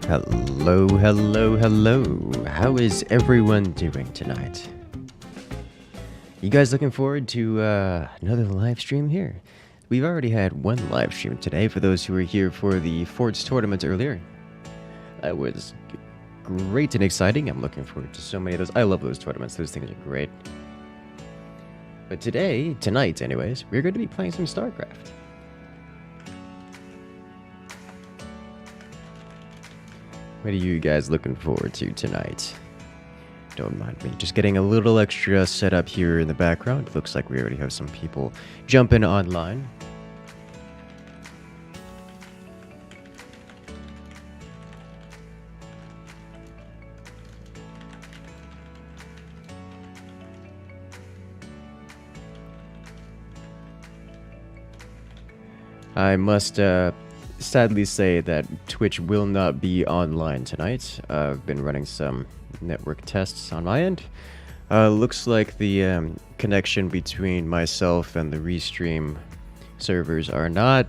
Hello, hello, hello. How is everyone doing tonight? You guys looking forward to another live stream here? We've already had one live stream today for those who were here for the Forts tournament earlier. That was great and exciting. I'm looking forward to so many of those. I love those tournaments. Those things are great. But tonight anyways, we're going to be playing some StarCraft. What are you guys looking forward to tonight? Don't mind me. Just getting a little extra set up here in the background. Looks like we already have some people jumping online. I must sadly say that Twitch will not be online tonight. I've been running some network tests on my end. Looks like the connection between myself and the Restream servers are not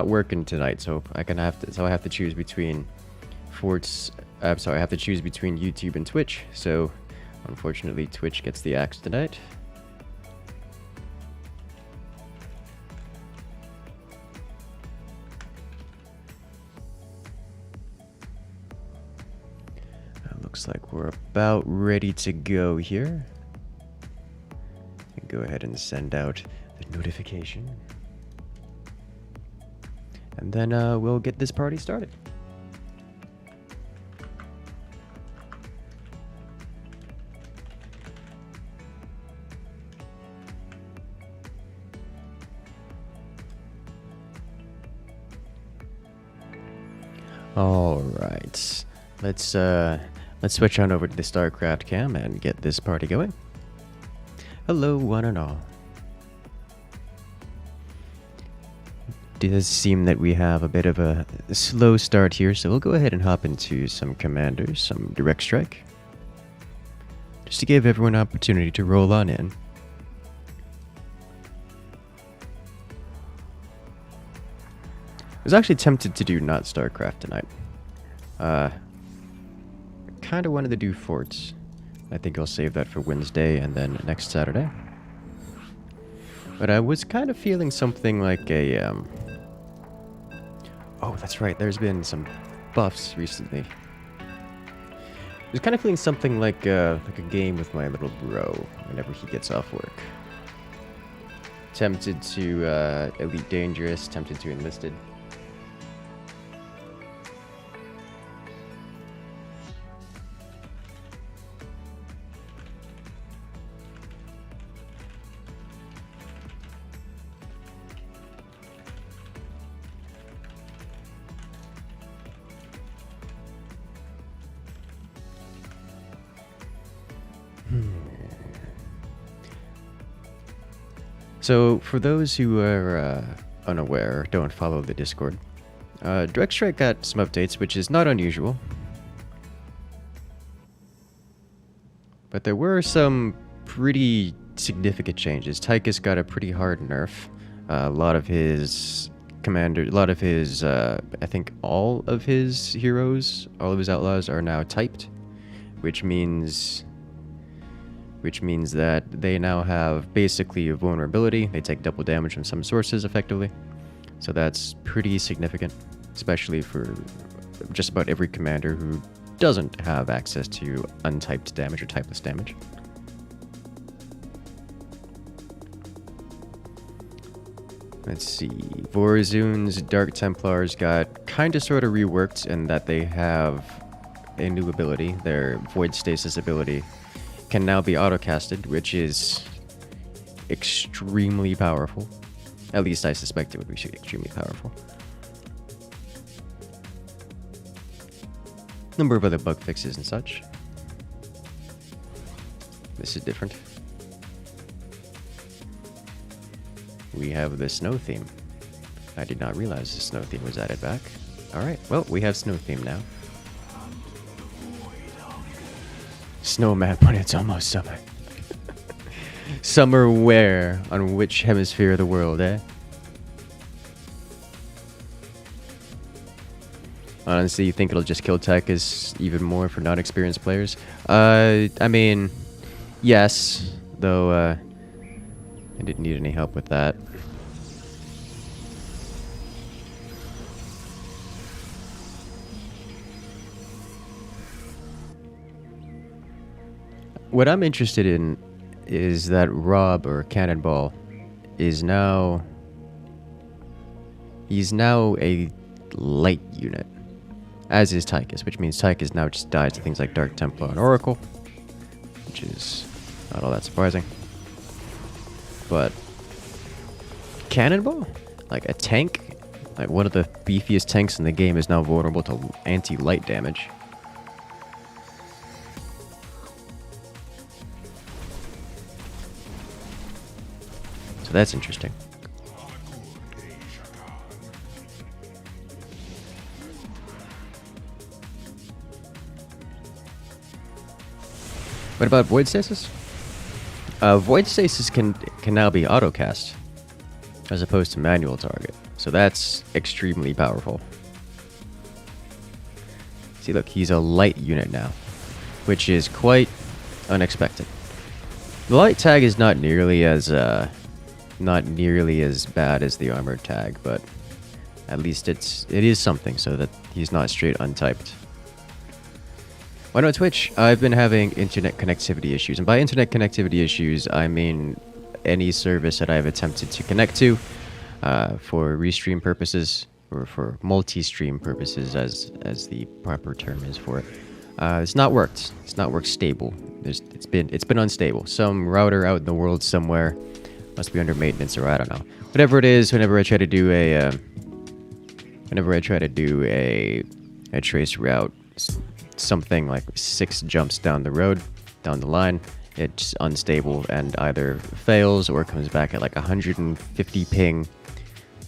working tonight, so I have to choose between I have to choose between YouTube and Twitch. So unfortunately, Twitch gets the axe tonight. Looks like we're about ready to go here. Go ahead and send out the notification. And then we'll get this party started. All right. Let's switch on over to the StarCraft cam and get this party going. Hello, one and all. It does seem that we have a bit of a slow start here, so we'll go ahead and hop into some commanders, some direct strike. Just to give everyone an opportunity to roll on in. I was actually tempted to do not StarCraft tonight. Kind of wanted to do forts. I think I'll save that for Wednesday and then next Saturday. But I was kind of feeling something like a oh, that's right, there's been some buffs recently. I was kind of feeling something like a game with my little bro whenever he gets off work. Tempted to Elite Dangerous, tempted to Enlisted. So, for those who are unaware, don't follow the Discord, Direct Strike got some updates, which is not unusual. But there were some pretty significant changes. Tychus got a pretty hard nerf. A lot of his I think all of his heroes, all of his outlaws are now typed, which means that they now have basically a vulnerability. They take double damage from some sources effectively. So that's pretty significant, especially for just about every commander who doesn't have access to untyped damage or typeless damage. Let's see. Vorzoon's Dark Templars got kind of sort of reworked in that they have a new ability. Their Void Stasis ability can now be auto-casted, which is extremely powerful. At least I suspect it would be extremely powerful. Number of other bug fixes and such. This is different. We have the snow theme. I did not realize the snow theme was added back. Alright, well, we have snow theme now. Snowman when it's almost summer. Summer where? On which hemisphere of the world, eh? Honestly, you think it'll just kill Tychus even more for non-experienced players? I mean, yes, though I didn't need any help with that. What I'm interested in is that Rob, or Cannonball, is now... He's now a light unit, as is Tychus, which means Tychus now just dies to things like Dark Templar and Oracle, which is not all that surprising. But Cannonball? Like a tank? Like one of the beefiest tanks in the game is now vulnerable to anti-light damage. So that's interesting. What about Void Stasis? Void Stasis can now be auto-cast, as opposed to manual target. So that's extremely powerful. See, look, he's a light unit now, which is quite unexpected. The light tag is not nearly as bad as the armored tag, but at least it is something, so that he's not straight untyped. Why not Twitch? I've been having internet connectivity issues, and by internet connectivity issues, I mean any service that I've attempted to connect to for restream purposes, or for multi-stream purposes, as the proper term is for it. It's not worked. It's not worked stable. It's been unstable. Some router out in the world somewhere must be under maintenance, or I don't know. Whatever it is, whenever I try to do a trace route, something like 6 jumps down the road, down the line, it's unstable and either fails or comes back at like 150 ping,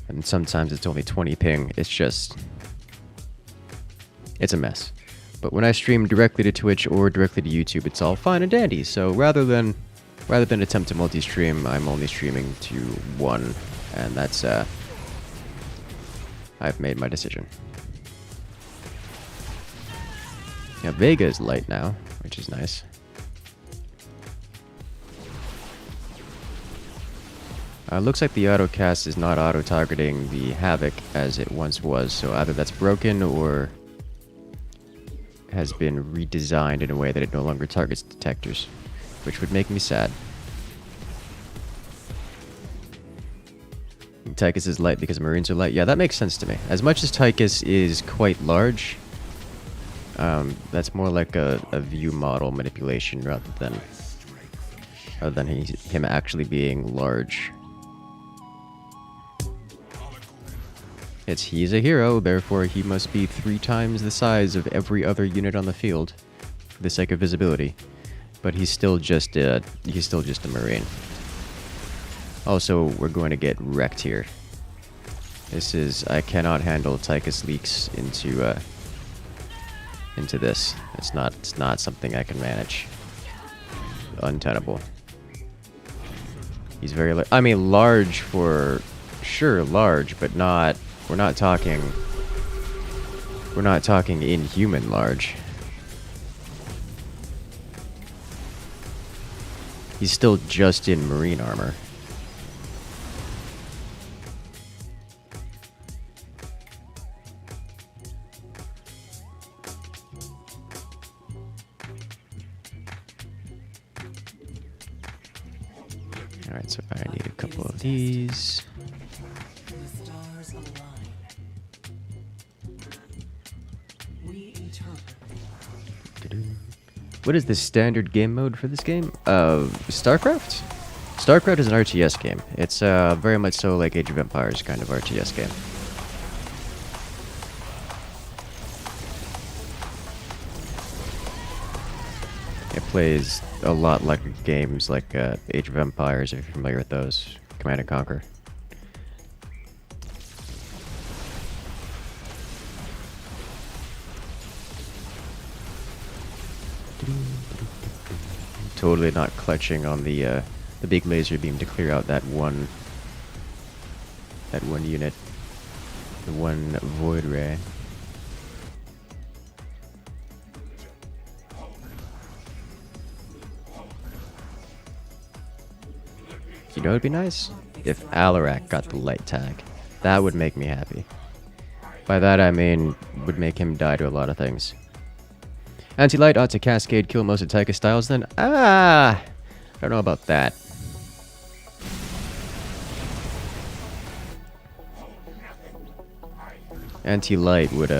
and sometimes it's only 20 ping. It's a mess. But when I stream directly to Twitch or directly to YouTube, it's all fine and dandy. So rather than attempt to multi-stream, I'm only streaming to one, and that's I've made my decision. Yeah, Vega is light now, which is nice. Looks like the auto-cast is not auto-targeting the Havoc as it once was, so either that's broken or has been redesigned in a way that it no longer targets detectors, which would make me sad. Tychus is light because Marines are light. Yeah, that makes sense to me. As much as Tychus is quite large, that's more like a view model manipulation rather than him actually being large. He's a hero, therefore he must be 3 times the size of every other unit on the field for the sake of visibility. But he's still just a Marine. Also, we're going to get wrecked here. I cannot handle Tychus leaks into this. It's not something I can manage. Untenable. He's very I mean, large for sure, large, but not. We're not talking inhuman large. He's still just in Marine armor. Alright, so I need a couple of these. What is the standard game mode for this game? StarCraft? StarCraft is an RTS game. It's very much so like Age of Empires kind of RTS game. It plays a lot like games like Age of Empires, if you're familiar with those. Command and Conquer. Totally not clutching on the big laser beam to clear out that one unit, the one void ray. You know, it'd be nice if Alarak got the light tag. That would make me happy. By that I mean, would make him die to a lot of things. Anti-light ought to cascade kill most of Taika styles then? I don't know about that. Anti-light would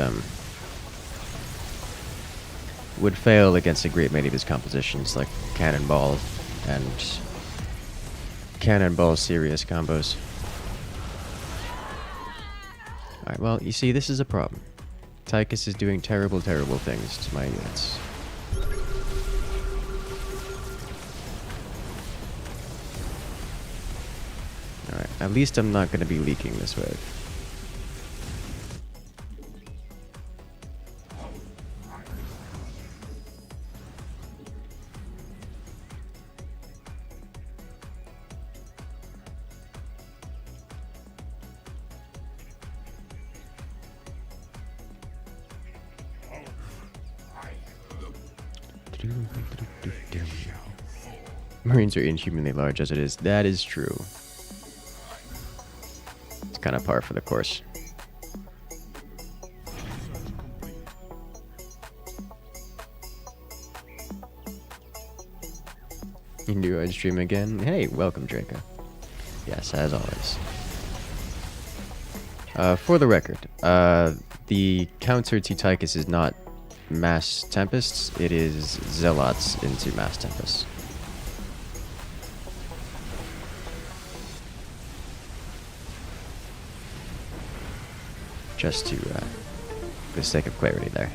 fail against a great many of his compositions, like Cannonball and Cannonball serious combos. Alright, well, you see, this is a problem. Tychus is doing terrible, terrible things to my units. Alright, at least I'm not going to be leaking this wave. Marines are inhumanly large as it is. That is true. It's kind of par for the course. You can do a stream again. Hey, welcome, Draco. Yes, as always. For the record, the counter to Tychus is not Mass Tempests, it is Zealots into Mass Tempests. Just to, for the sake of clarity there.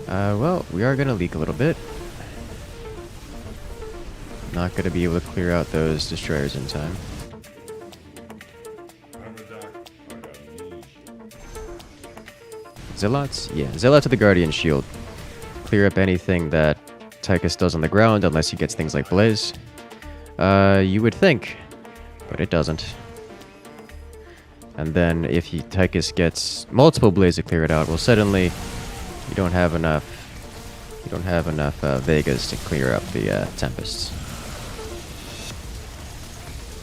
Well, we are going to leak a little bit. Not going to be able to clear out those destroyers in time. Zealots? Yeah, Zealots of the Guardian Shield. Clear up anything that Tychus does on the ground, unless he gets things like Blaze. You would think, but it doesn't. And then if Tychus gets multiple Blaze to clear it out, well, suddenly you don't have enough. You don't have enough Vegas to clear up the Tempests.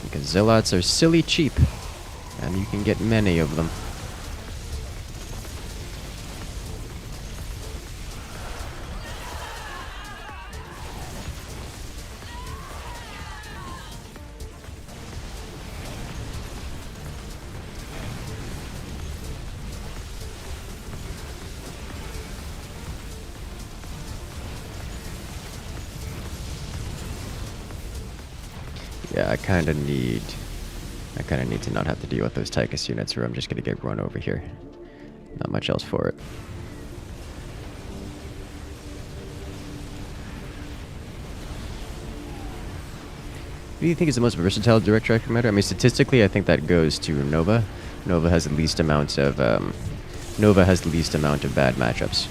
Because Zealots are silly cheap, and you can get many of them. Yeah, I kind of need to not have to deal with those Tychus units, or I'm just gonna get run over here. Not much else for it. Who do you think is the most versatile direct track commander? I mean, statistically, I think that goes to Nova. Nova has the least amount of bad matchups.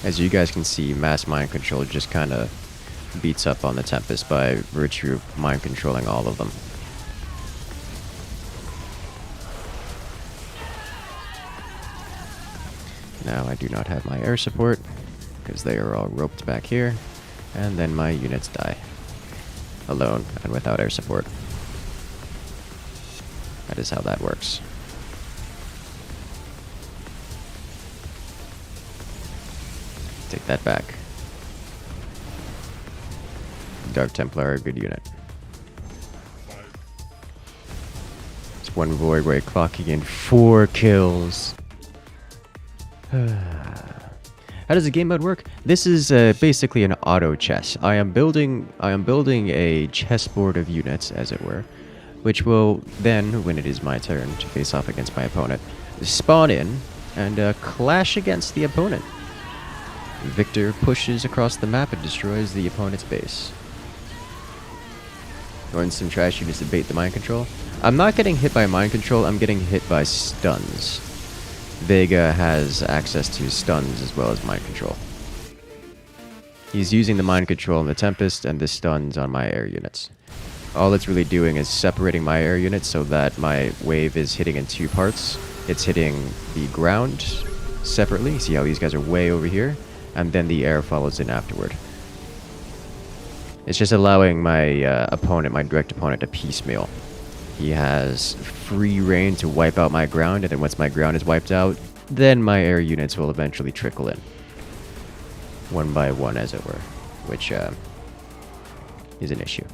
As you guys can see, mass mind control just kind of beats up on the Tempest by virtue of mind controlling all of them. Now I do not have my air support, because they are all roped back here, and then my units die. Alone, and without air support. That is how that works. Take that back. Dark Templar, a good unit. It's one Void Ray clocking in 4 kills. How does the game mode work? This is basically an auto chess. I am building a chessboard of units, as it were, which will then, when it is my turn to face off against my opponent, spawn in and clash against the opponent. Victor pushes across the map and destroys the opponent's base. Throwing some trash units to bait the mind control. I'm not getting hit by mind control, I'm getting hit by stuns. Vega has access to stuns as well as mind control. He's using the mind control on the Tempest and the stuns on my air units. All it's really doing is separating my air units so that my wave is hitting in 2 parts. It's hitting the ground separately. See how these guys are way over here? And then the air follows in afterward. It's just allowing my opponent, my direct opponent, to piecemeal. He has free reign to wipe out my ground, and then once my ground is wiped out, then my air units will eventually trickle in. One by one, as it were. Which is an issue.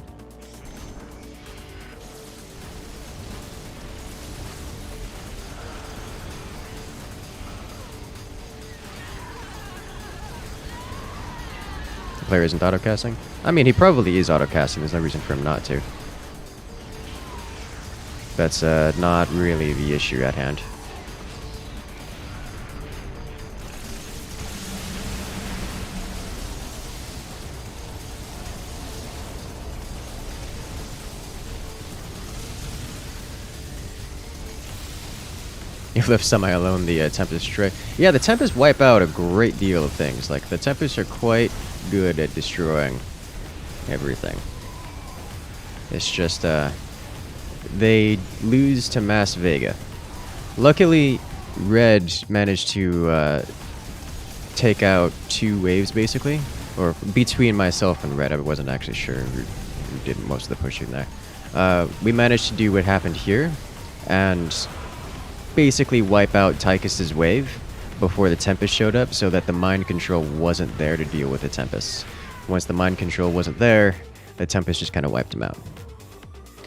The player isn't autocasting? I mean, he probably is autocasting. There's no reason for him not to. That's not really the issue at hand. You've left semi alone the Tempest trick. Yeah, the Tempest wipe out a great deal of things. Like, the Tempests are quite good at destroying everything. It's just, they lose to Mass Vega. Luckily, Red managed to take out 2 waves, basically. Or between myself and Red, I wasn't actually sure who did most of the pushing there. We managed to do what happened here, and basically wipe out Tychus's wave before the Tempest showed up, so that the mind control wasn't there to deal with the Tempests. Once the mind control wasn't there, the Tempest just kind of wiped him out.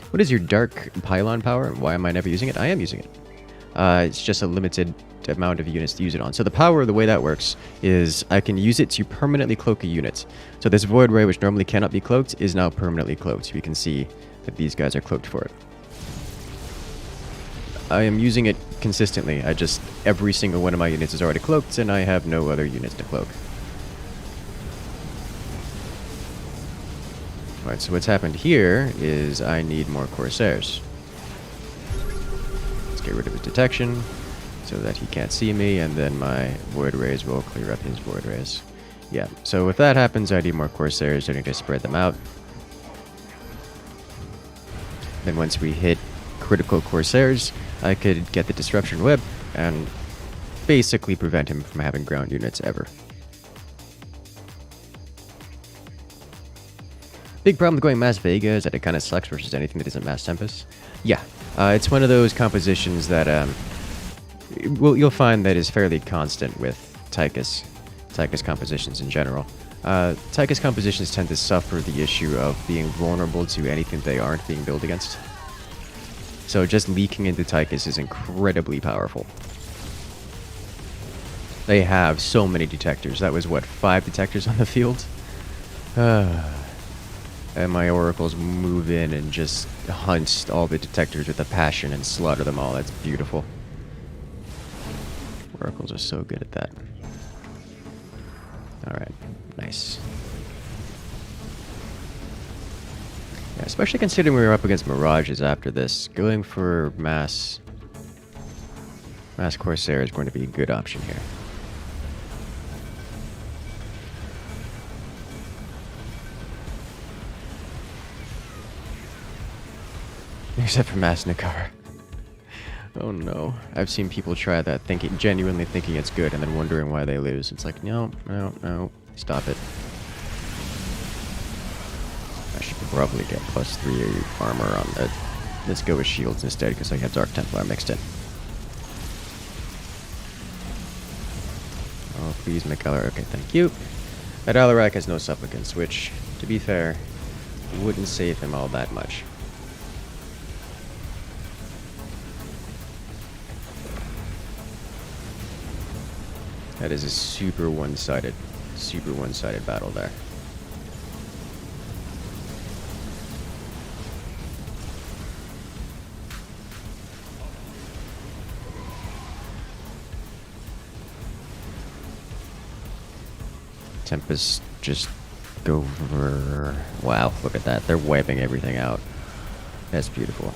What is your Dark Pylon power, and why am I never using it? I am using it. It's just a limited amount of units to use it on. So the power, the way that works, is I can use it to permanently cloak a unit. So this Void Ray, which normally cannot be cloaked, is now permanently cloaked. You can see that these guys are cloaked for it. I am using it consistently. Every single one of my units is already cloaked, and I have no other units to cloak. Alright, so what's happened here is I need more Corsairs. Let's get rid of his detection, so that he can't see me, and then my Void Rays will clear up his Void Rays. Yeah, so if that happens, I need more Corsairs. I need to spread them out. Then once we hit critical Corsairs, I could get the Disruption Web and basically prevent him from having ground units ever. Big problem with going Mass Vega is that it kind of sucks versus anything that isn't Mass Tempest. Yeah, it's one of those compositions that you'll find that is fairly constant with Tychus compositions in general. Tychus compositions tend to suffer the issue of being vulnerable to anything they aren't being built against. So just leaking into Tychus is incredibly powerful. They have so many detectors. That was, what, 5 detectors on the field? And my oracles move in and just hunt all the detectors with a passion and slaughter them all. That's beautiful. Oracles are so good at that. Alright, nice. Yeah, especially considering we were up against Mirages after this, going for Mass Corsair is going to be a good option here. Except for Mass Nikar. Oh no. I've seen people try that, genuinely thinking it's good, and then wondering why they lose. It's like, no, stop it. I should probably get +3 armor on that. Let's go with shields instead, because I have Dark Templar mixed in. Oh, please, McKellar. Okay, thank you. That Alarak has no supplicants, which, to be fair, wouldn't save him all that much. That is a super one-sided battle there. Tempest just go over... Wow, look at that. They're wiping everything out. That's beautiful.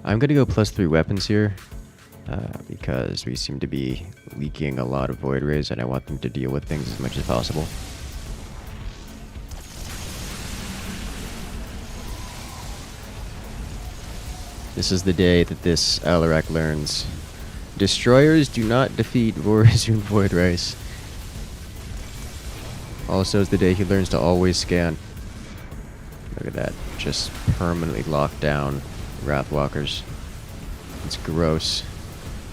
I'm going to go +3 weapons here, because we seem to be leaking a lot of Void Rays, and I want them to deal with things as much as possible. This is the day that this Alarak learns. Destroyers do not defeat Vorazun Void Rice. Also is the day he learns to always scan. Look at that. Just permanently locked down Wrathwalkers. It's gross.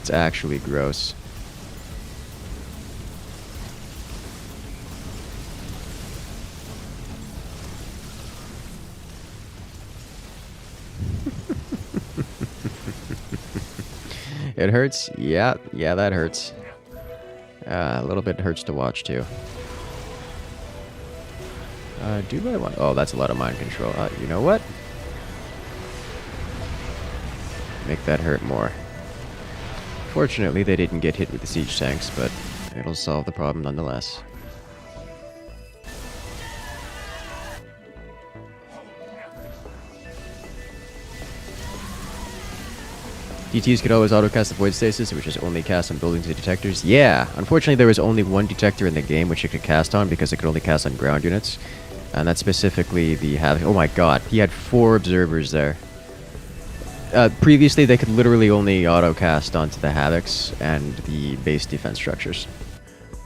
It's actually gross. It hurts? Yeah, that hurts. A little bit hurts to watch, too. Do I want... Oh, that's a lot of mind control. You know what? Make that hurt more. Fortunately, they didn't get hit with the siege tanks, but it'll solve the problem nonetheless. DTs could always autocast the Void Stasis, which is only cast on buildings and detectors. Yeah, unfortunately there was only one detector in the game which it could cast on because it could only cast on ground units. And that's specifically the Havoc. Oh my god, he had 4 observers there. Previously they could literally only autocast onto the Havocs and the base defense structures,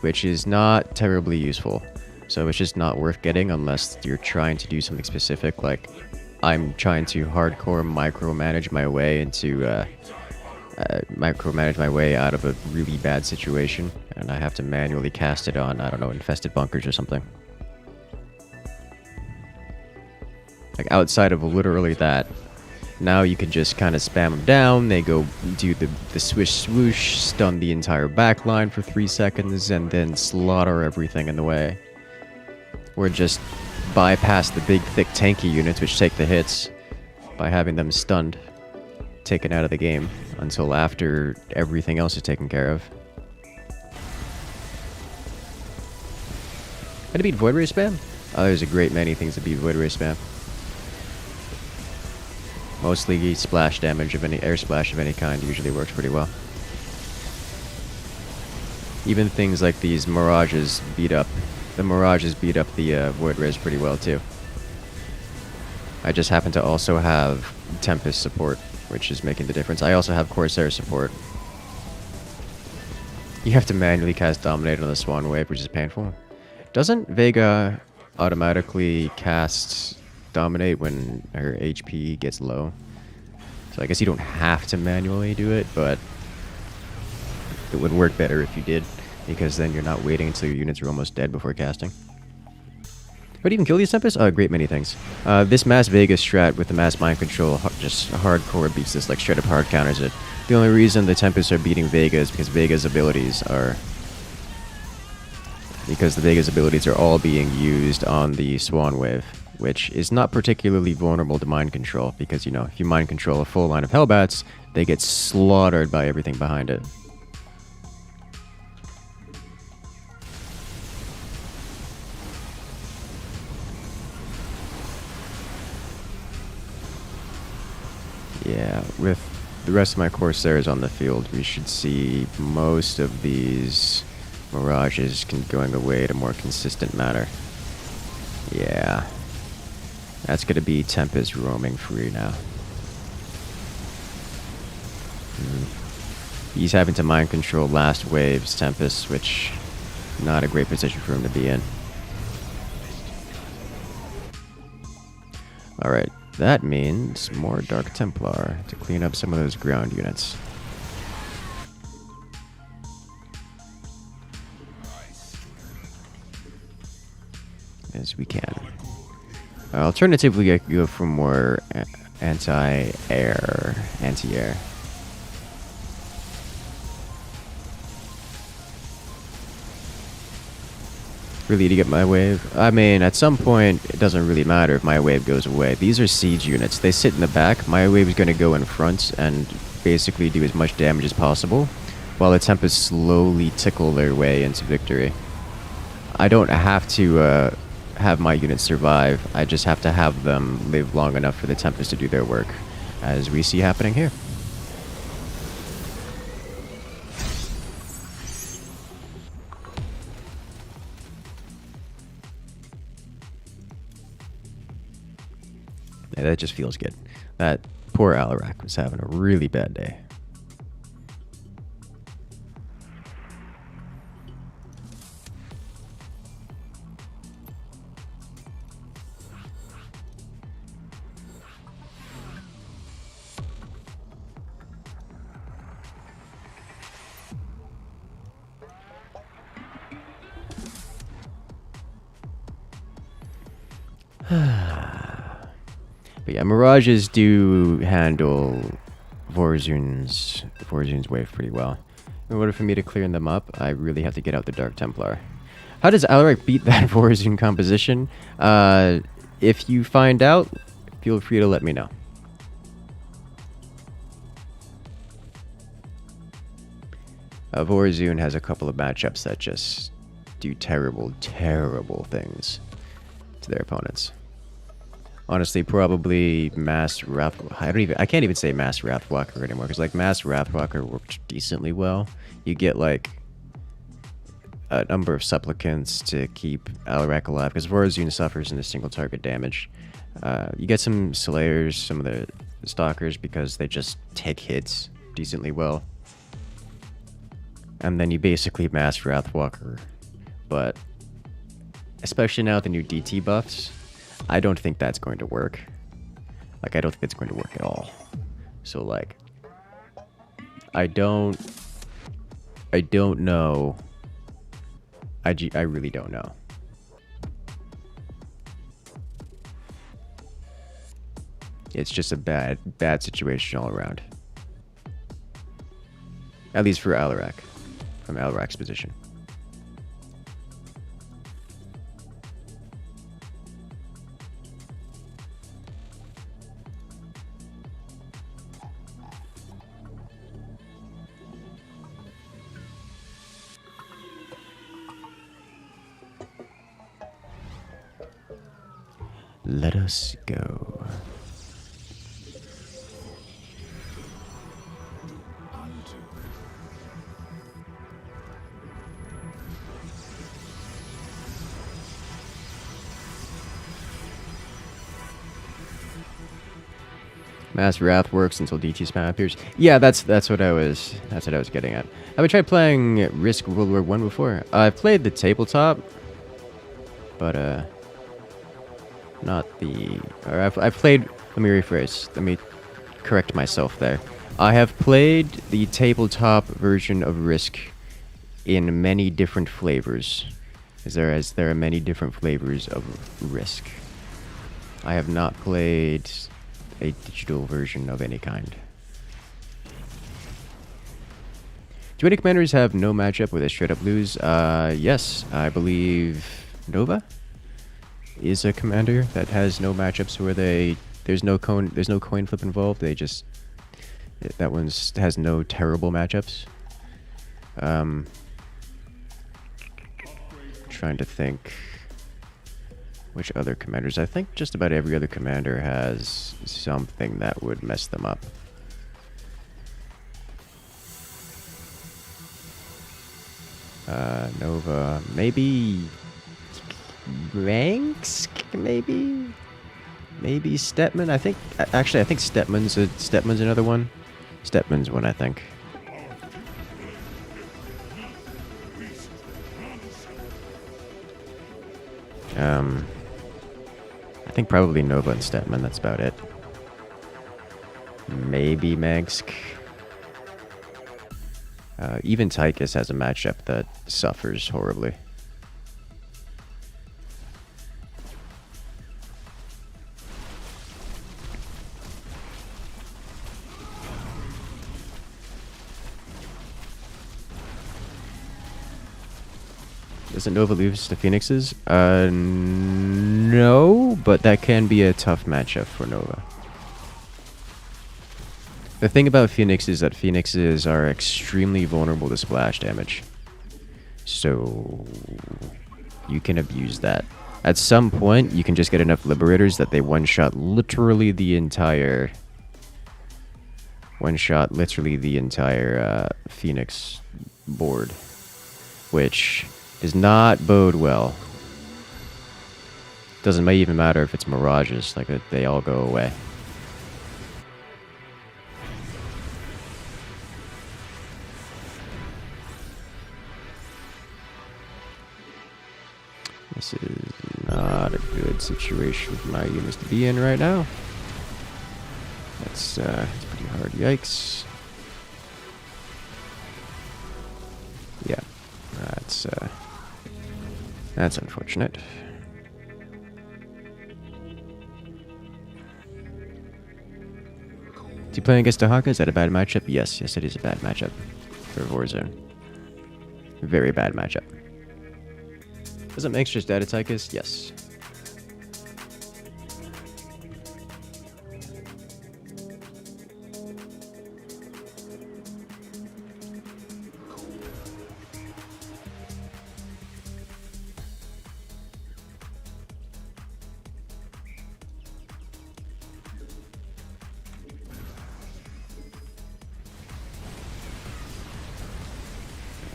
which is not terribly useful. So it's just not worth getting unless you're trying to do something specific, like I'm trying to hardcore micromanage my way into micromanage my way out of a really bad situation, and I have to manually cast it on, I don't know, infested bunkers or something. Like outside of literally that, now you can just kind of spam them down, they go do the swish swoosh, stun the entire backline for 3 seconds, and then slaughter everything in the way. Or just bypass the big thick tanky units which take the hits by having them stunned, taken out of the game until after everything else is taken care of. How to beat Void Ray spam? Oh, there's a great many things to beat Void Ray spam. Mostly splash damage of any air splash of any kind usually works pretty well. Even things like these mirages beat up. The mirages beat up the Void Rays pretty well too. I just happen to also have Tempest support, which is making the difference. I also have Corsair support. You have to manually cast Dominate on the Swan Wave, which is painful. Doesn't Vega automatically cast Dominate when her HP gets low? So I guess you don't have to manually do it, but it would work better if you did, because then you're not waiting until your units are almost dead before casting. What do you even kill these Tempests? Oh, a great many things. This Mass Vega strat with the Mass Mind Control just hardcore beats this, like straight up hard counters it. The only reason the Tempests are beating Vega is because Vega's abilities are... Because the Vega's abilities are all being used on the Swan Wave, which is not particularly vulnerable to mind control, because, you know, if you mind control a full line of Hellbats, they get slaughtered by everything behind it. Yeah, with the rest of my Corsairs on the field, we should see most of these Mirages going away in a more consistent manner. Yeah. That's going to be Tempest roaming free now. He's having to mind control last wave's Tempest, which not a great position for him to be in. Alright, that means more Dark Templar to clean up some of those ground units. As we can. Alternatively, I could go for more anti-air. Really, to get my wave? I mean, at some point, it doesn't really matter if my wave goes away. These are siege units. They sit in the back. My wave is going to go in front and basically do as much damage as possible, while the Tempests slowly tickle their way into victory. I don't have to have my units survive. I just have to have them live long enough for the Tempest to do their work, as we see happening here. Yeah, that just feels good. That Poor Alarak was having a really bad day. But yeah, Mirages do handle Vorzun's wave pretty well. In order for me to clear them up, I really have to get out the Dark Templar. How does Alarak beat that Vorzun composition? If you find out, feel free to let me know. Vorzun has a couple of matchups that just do terrible, terrible things to their opponents. Honestly, probably Mass Wrath. I can't even say Mass Wrathwalker anymore, because like Mass Wrathwalker worked decently well. You get like a number of supplicants to keep Alarak alive, because Vorzun suffers in the single target damage. You get some Slayers, some of the Stalkers, because they just take hits decently well. And then you basically Mass Wrathwalker. But especially now with the new DT buffs, I don't think that's going to work. Like, I don't think it's going to work at all. So, like, I don't know. I really don't know. It's just a bad situation all around. At least for Alarak, from Alarak's position. Let us go. Mass Wrath works until DT spam appears. Yeah, that's what I was getting at. Have I tried playing Risk World War 1 before? I've played the tabletop, but not the. Or I've played. Let me rephrase. Let me correct myself there. I have played the tabletop version of Risk in many different flavors. There are many different flavors of Risk. I have not played a digital version of any kind. Do any commanders have no matchup where they straight up lose? Yes, I believe Nova is a commander that has no matchups where there's no coin flip involved. That one has no terrible matchups. Trying to think which other commanders. I think just about every other commander has something that would mess them up. Nova, maybe Ranks, maybe Stetman. I think Stetman's another one. Stetman's one, I think. I think probably Nova and Stetman, that's about it. Maybe Megsk. Even Tychus has a matchup that suffers horribly. Doesn't Nova lose to Phoenixes? No, but that can be a tough matchup for Nova. The thing about Phoenix is that Phoenixes are extremely vulnerable to splash damage. So you can abuse that. At some point, you can just get enough Liberators that they one-shot literally the entire Phoenix board, which does not bode well. Doesn't even matter if it's Mirages, like they all go away. This is not a good situation for my units to be in right now. That's pretty hard. Yikes. Yeah, that's unfortunate. Is he playing against Dahaka? Is that a bad matchup? Yes, it is a bad matchup for Warzone. Very bad matchup. Does it make just data Tychus? Yes.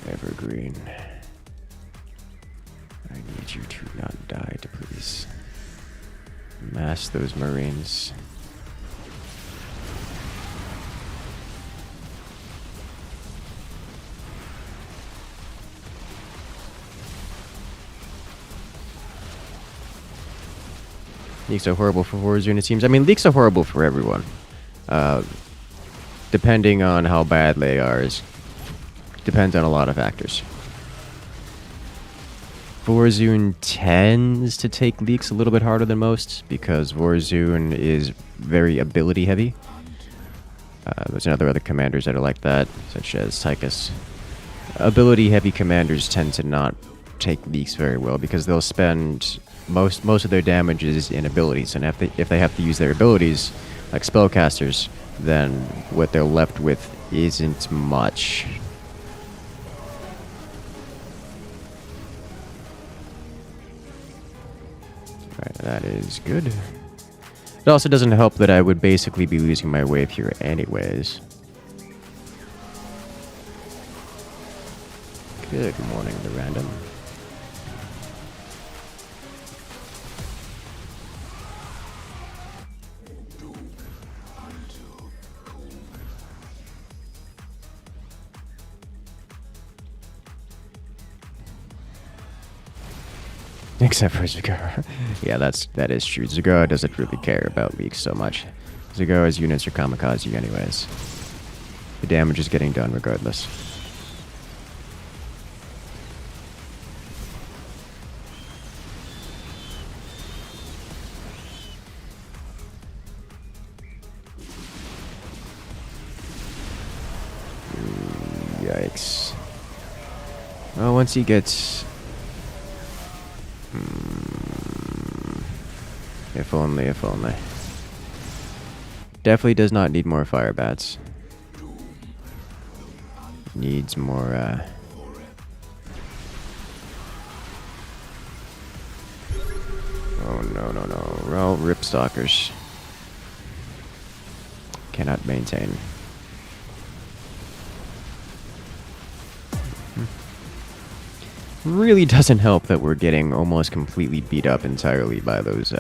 Evergreen. I need you to not die, to please. Mass those Marines. Leaks are horrible for Warzone, it seems. I mean, leaks are horrible for everyone. Depending on how bad they are, depends on a lot of factors. Warzone tends to take leaks a little bit harder than most because Warzone is very ability heavy. There's other commanders that are like that, such as Tychus. Ability heavy commanders tend to not take leaks very well because they'll spend most of their damages in abilities, and if they have to use their abilities like spellcasters, then what they're left with isn't much. Right, that is good. It also doesn't help that I would basically be losing my wave here anyways. Good morning, the random. Except for Zagara. Yeah, that is true. Zagara doesn't really care about leaks so much. Zagara's units are kamikaze anyways. The damage is getting done regardless. Yikes. Well, once he gets... If only, if only. Definitely does not need more fire bats. Needs more, Oh, no. Well, rip stalkers. Cannot maintain. Really doesn't help that we're getting almost completely beat up entirely by those,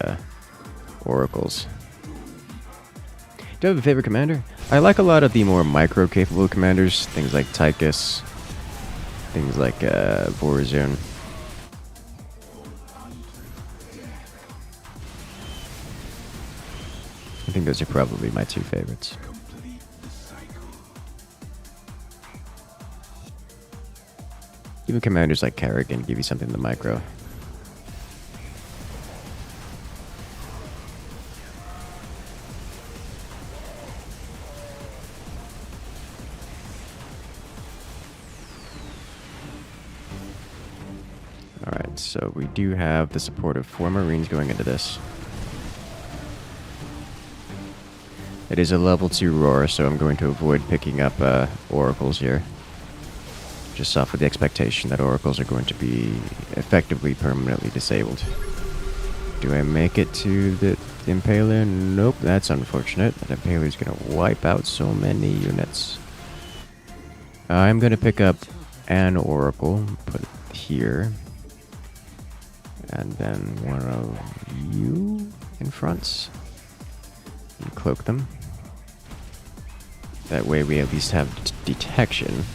oracles. Do you have a favorite commander? I like a lot of the more micro-capable commanders, things like Tychus, things like Warzone. I think those are probably my two favorites. Even commanders like Kerrigan give you something in the micro. Alright, so we do have the support of 4 Marines going into this. It is a level 2 roar, so I'm going to avoid picking up oracles here. Just off of the expectation that oracles are going to be effectively permanently disabled. Do I make it to the Impaler? Nope, that's unfortunate. That Impaler is going to wipe out so many units. I'm going to pick up an oracle, put it here. And then one of you in front. And cloak them. That way we at least have detection.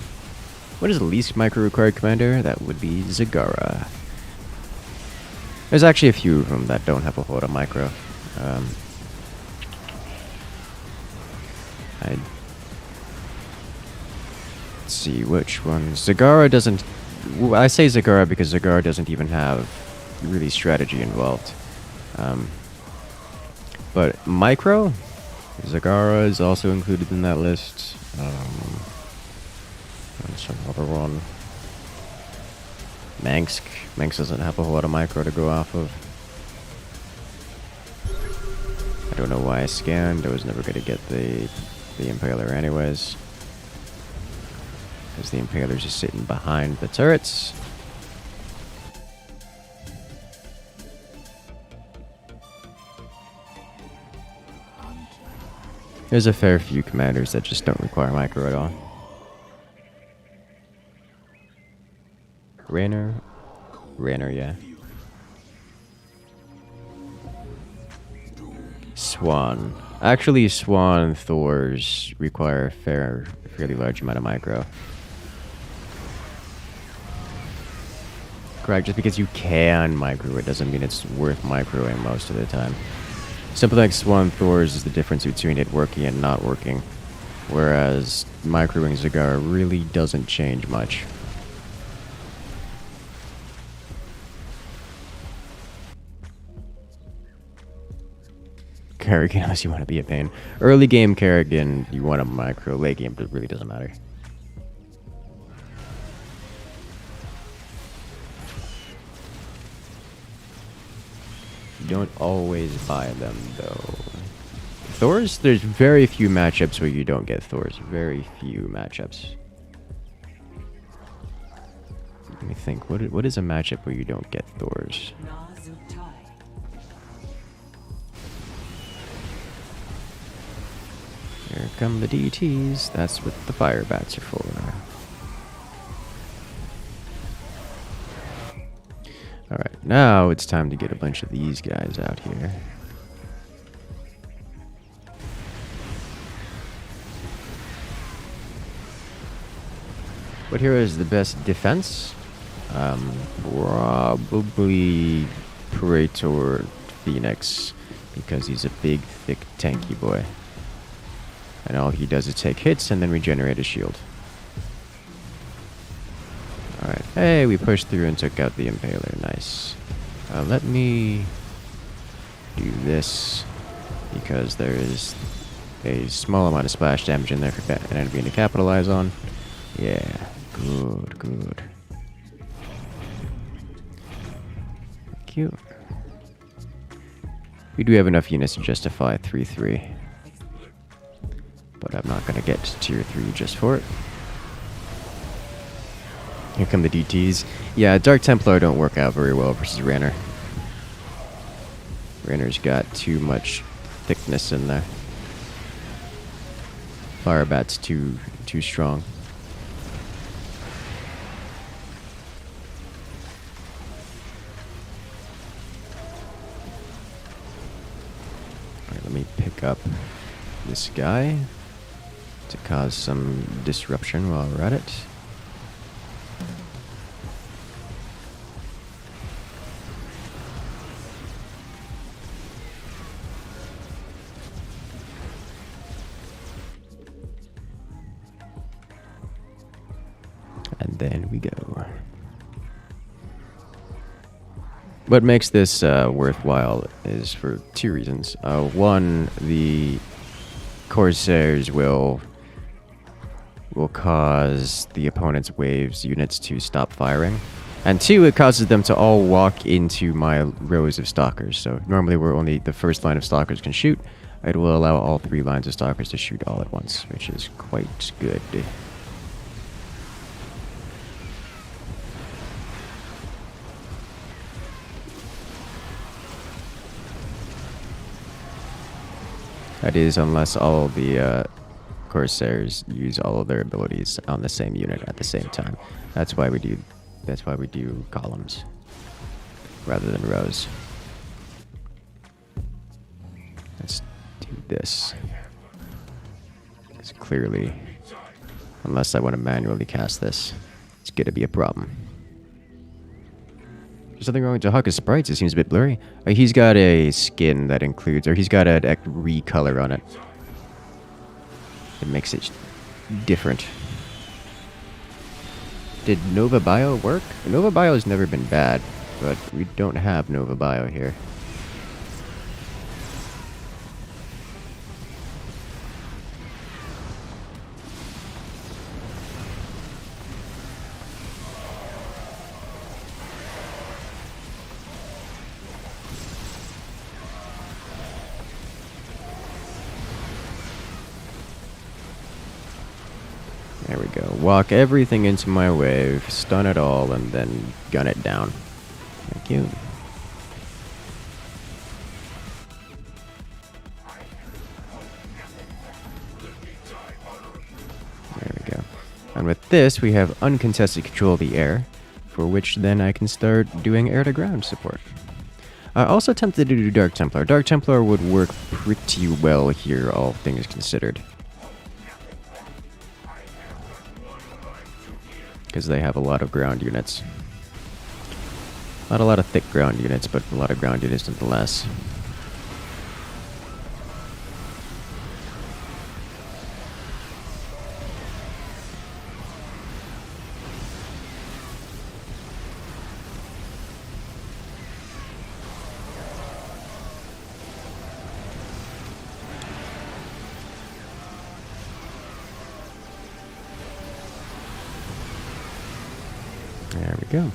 What is the least micro-required commander? That would be Zagara. There's actually a few of them that don't have a whole lot of micro. Let's see which one. Zagara doesn't... I say Zagara because Zagara doesn't even have really strategy involved. But micro, Zagara is also included in that list. And some other one. Mansk. Mansk doesn't have a whole lot of micro to go off of. I don't know why I scanned. I was never going to get the Impaler anyways. Because the Impaler's just sitting behind the turrets. There's a fair few commanders that just don't require micro at all. Raynor, yeah. Swan. Actually, Swan Thors require a fairly large amount of micro. Correct, just because you can micro it doesn't mean it's worth microing most of the time. Something like Swan Thors is the difference between it working and not working. Whereas microing Zagara really doesn't change much. Kerrigan, unless you want to be a pain. Early game Kerrigan, you want a micro. Late game, it really doesn't matter. You don't always buy them, though. Thors, there's very few matchups where you don't get Thors. Very few matchups. Let me think. What is a matchup where you don't get Thors? Here come the DTs. That's what the fire bats are for. Alright, now it's time to get a bunch of these guys out here. What hero is the best defense? Probably Praetor Phoenix, because he's a big, thick, tanky boy. And all he does is take hits and then regenerate his shield. Alright, hey, we pushed through and took out the Impaler. Nice. Let me do this, because there is a small amount of splash damage in there for an enemy to capitalize on. Yeah, good, good. Thank you. We do have enough units to justify 3-3. But I'm not going to get to tier 3 just for it. Here come the DTs. Yeah, Dark Templar don't work out very well versus Raynor. Raynor's got too much thickness in there. Firebat's too strong. Alright, let me pick up this guy to cause some disruption while we're at it. And then we go. What makes this worthwhile is for two reasons. One, the Corsairs will cause the opponent's waves units to stop firing. And two, it causes them to all walk into my rows of stalkers. So normally where only the first line of stalkers can shoot, it will allow all 3 lines of stalkers to shoot all at once, which is quite good. That is, unless all the Corsairs use all of their abilities on the same unit at the same time. That's why we do columns rather than rows. Let's do this. Because clearly, unless I want to manually cast this, it's going to be a problem. There's something wrong with Jahaka's sprites. It seems a bit blurry. He's got a skin that includes, or he's got a recolor on it. It makes it different. Did Nova Bio work? Nova Bio has never been bad, but we don't have Nova Bio here. There we go. Walk everything into my wave, stun it all, and then gun it down. Thank you. There we go. And with this, we have uncontested control of the air, for which then I can start doing air-to-ground support. I also tempted to do Dark Templar. Dark Templar would work pretty well here, all things considered. Because they have a lot of ground units. Not a lot of thick ground units, but a lot of ground units nonetheless. There we go.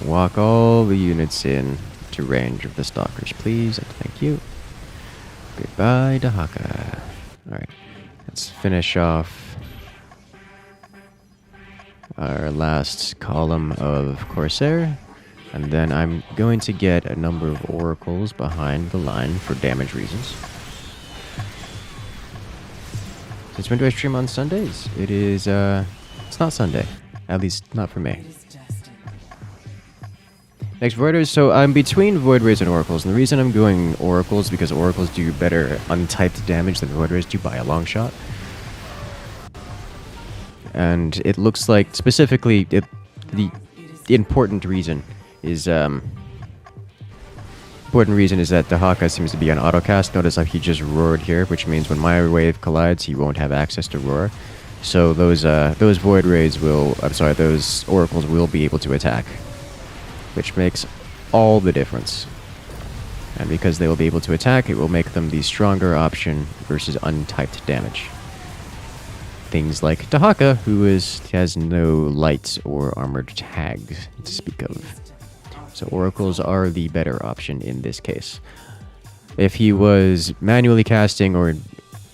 Walk all the units in to range of the stalkers, please, and thank you. Goodbye, Dahaka. Alright, let's finish off our last column of Corsair, and then I'm going to get a number of oracles behind the line for damage reasons. Since when do I stream on Sundays? It is, it's not Sunday. At least, not for me. Next, Void Rays. So I'm between Void Rays and Oracles, and the reason I'm going Oracles is because Oracles do better untyped damage than Void Rays do by a long shot. And it looks like, specifically, the important reason is, that Dahaka seems to be on autocast. Notice how he just roared here, which means when my wave collides, he won't have access to roar. So those Void Rays will, those Oracles will be able to attack, which makes all the difference. And because they will be able to attack, it will make them the stronger option versus untyped damage. Things like Dahaka, who has no lights or armored tags to speak of. So Oracles are the better option in this case. If he was manually casting or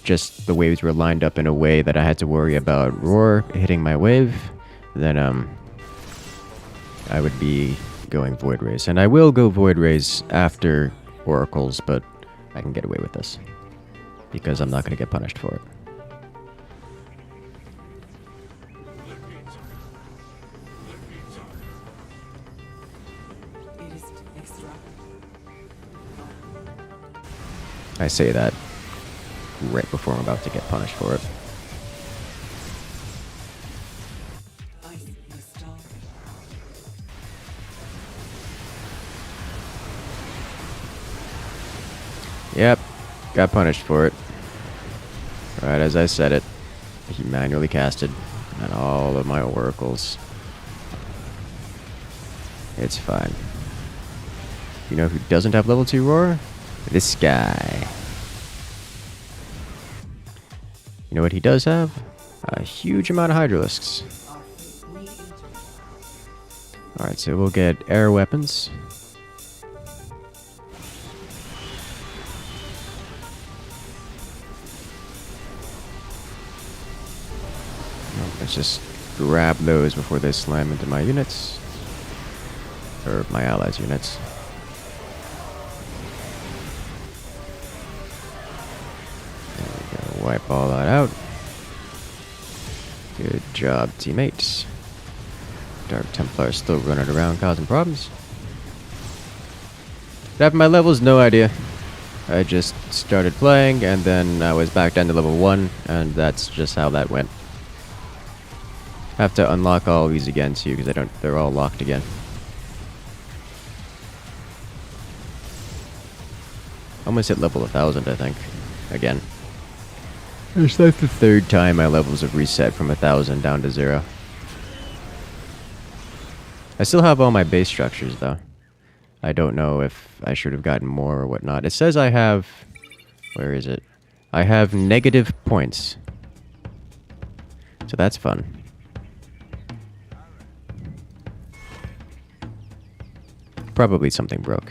just the waves were lined up in a way that I had to worry about roar hitting my wave, then I would be going Void Rays. And I will go Void Rays after Oracles, but I can get away with this because I'm not going to get punished for it. I say that right before I'm about to get punished for it. Yep, got punished for it. Right as I said it, he manually casted on all of my oracles. It's fine. You know who doesn't have level 2 roar? This guy. You know what he does have? A huge amount of Hydralisks. Alright, so we'll get air weapons. Let's just grab those before they slam into my units. Or my allies' units. Wipe all that out. Good job, teammates. Dark Templar still running around causing problems. After my levels, no idea. I just started playing, and then I was back down to level 1, and that's just how that went. Have to unlock all these again too, because they're all locked again. Almost hit level 1000, I think. Again. It's like the third time my levels have reset from 1000 down to 0. I still have all my base structures though. I don't know if I should have gotten more or whatnot. It says I have... Where is it? I have negative points. So that's fun. Probably something broke.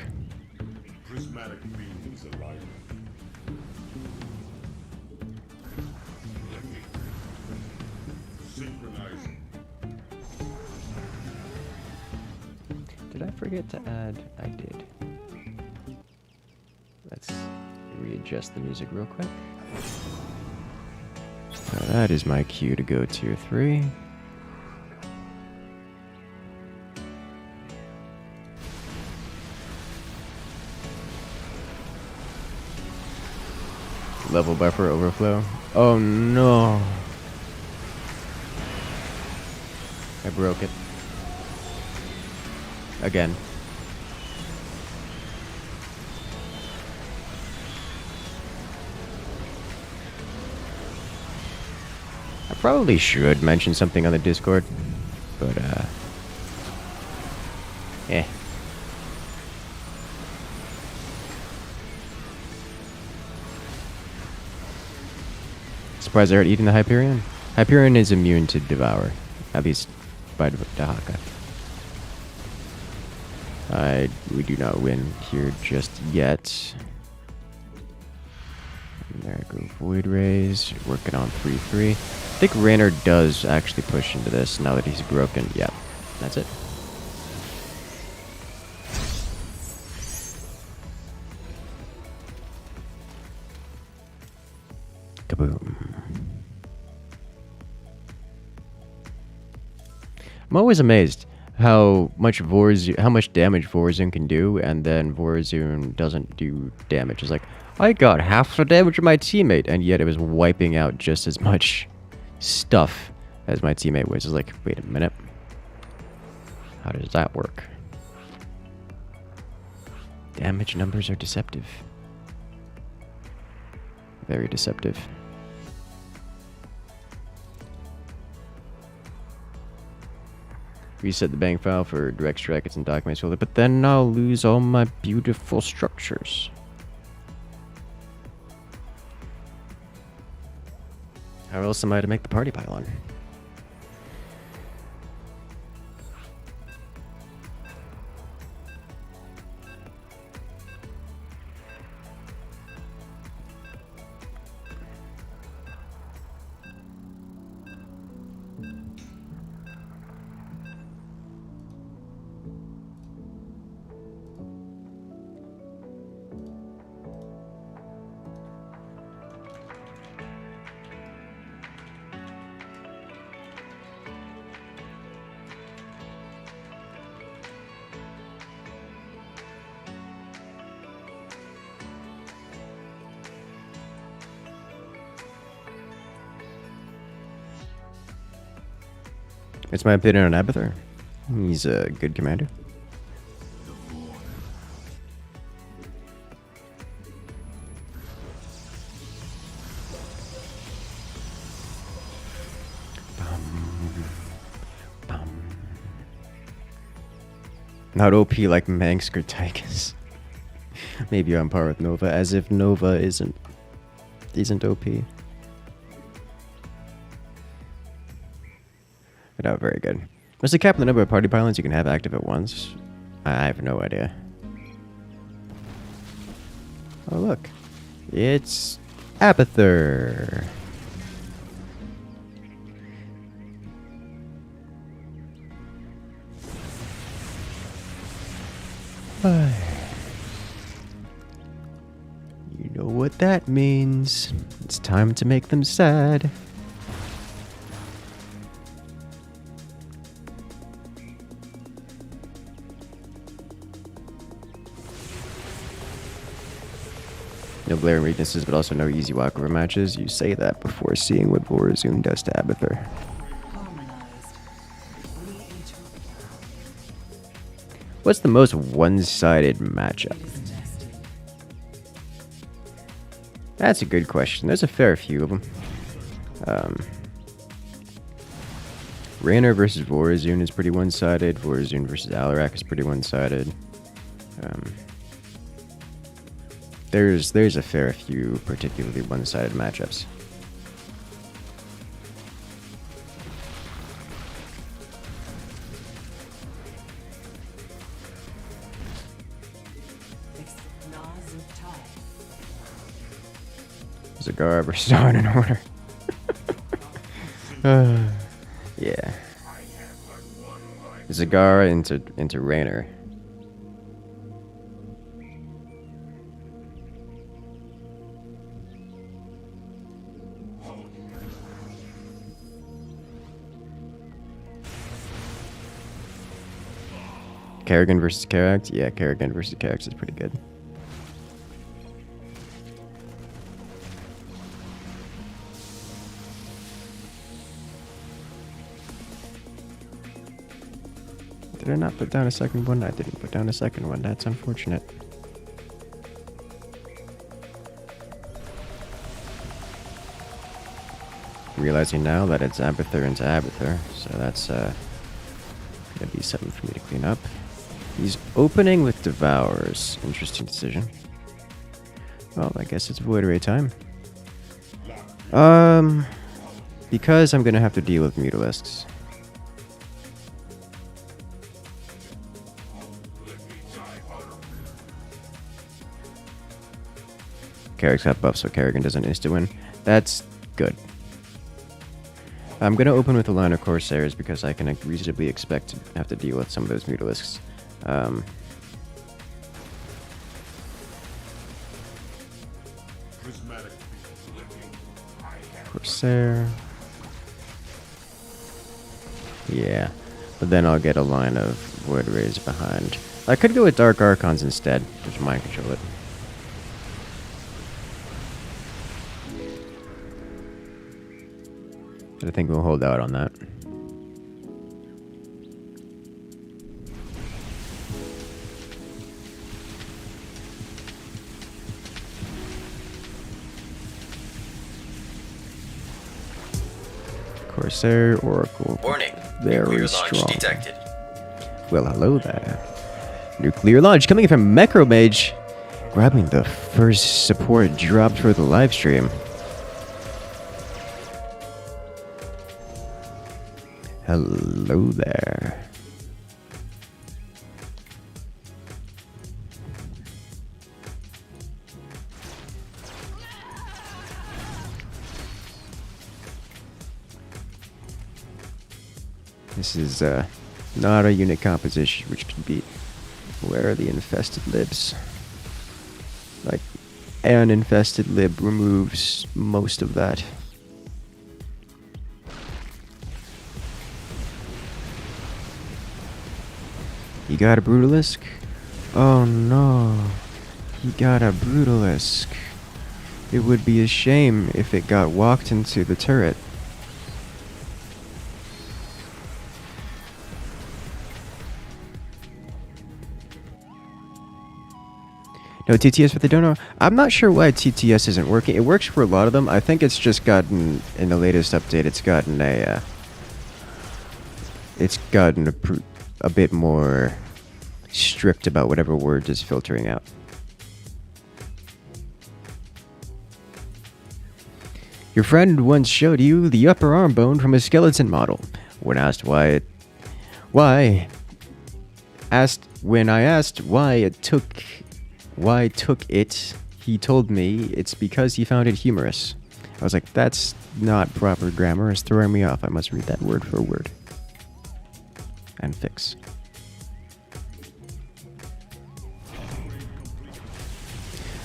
Did I forget to add? I did. Let's readjust the music real quick. So that is my cue to go tier 3. Level buffer overflow. Oh no! I broke it. Again. I probably should mention something on the Discord, but eh. Surprised they aren't eating the Hyperion? Hyperion is immune to Devour, at least by Dahaka. We do not win here just yet. And there I go, Void Rays, working on 3-3. I think Raynor does actually push into this now that he's broken. Yeah, that's it. Kaboom. I'm always amazed how much damage Vorazun can do, and then Vorazun doesn't do damage. It's like, I got half the damage of my teammate, and yet it was wiping out just as much stuff as my teammate was. It's like, wait a minute. How does that work? Damage numbers are deceptive. Very deceptive. Reset the bank file for direct strike. It's in documents folder, but then I'll lose all my beautiful structures. How else am I to make the party pylon? It's my opinion on Abathur. He's a good commander. Not OP like Mangsk or Tychus. Maybe on par with Nova, as if Nova isn't OP. No, very good. What's the cap on the number of party pylons you can have active at once? I have no idea. Oh look, it's Abathur. You know what that means. It's time to make them sad. No glaring weaknesses, but also no easy walkover matches. You say that before seeing what Vorazun does to Abathur. What's the most one-sided matchup? That's a good question. There's a fair few of them. Raynor versus Vorazun is pretty one-sided. Vorazun versus Alarak is pretty one-sided. There's a fair few particularly one-sided matchups. Zagara versus Dawn in order. Yeah. Zagara into Raynor. Kerrigan versus Karax? Yeah, Kerrigan versus Karax is pretty good. Did I not put down a second one? I didn't put down a second one. That's unfortunate. Realizing now that it's Abathur into Abathur, so that's gonna be something for me to clean up. He's opening with Devours. Interesting decision. Well, I guess it's Void Ray time. Because I'm gonna have to deal with Mutalisks. Carrick's got buff, so Kerrigan doesn't insta-win. That's good. I'm going to open with a line of Corsairs because I can reasonably expect to have to deal with some of those Mutalisks. Corsair. Yeah, but then I'll get a line of Void Rays behind. I could go with Dark Archons instead, which might control it. But I think we'll hold out on that. Corsair, Oracle. Warning. Very Nuclear strong. launch detected. Well, hello there. Nuclear launch coming from Mechromage. Grabbing the first support dropped for the live stream. Hello there. This is not a unit composition which can beat. Where are the infested libs? Like, an infested lib removes most of that. You got a Brutalisk? Oh no. He got a Brutalisk. It would be a shame if it got walked into the turret. No TTS, but they don't know. I'm not sure why TTS isn't working. It works for a lot of them. I think it's just gotten, in the latest update, it's gotten a bit more strict about whatever word is filtering out. Your friend once showed you the upper arm bone from a skeleton model. When I asked why took it, he told me it's because he found it humorous. I was like, that's not proper grammar. It's throwing me off. I must read that word for word. And fix.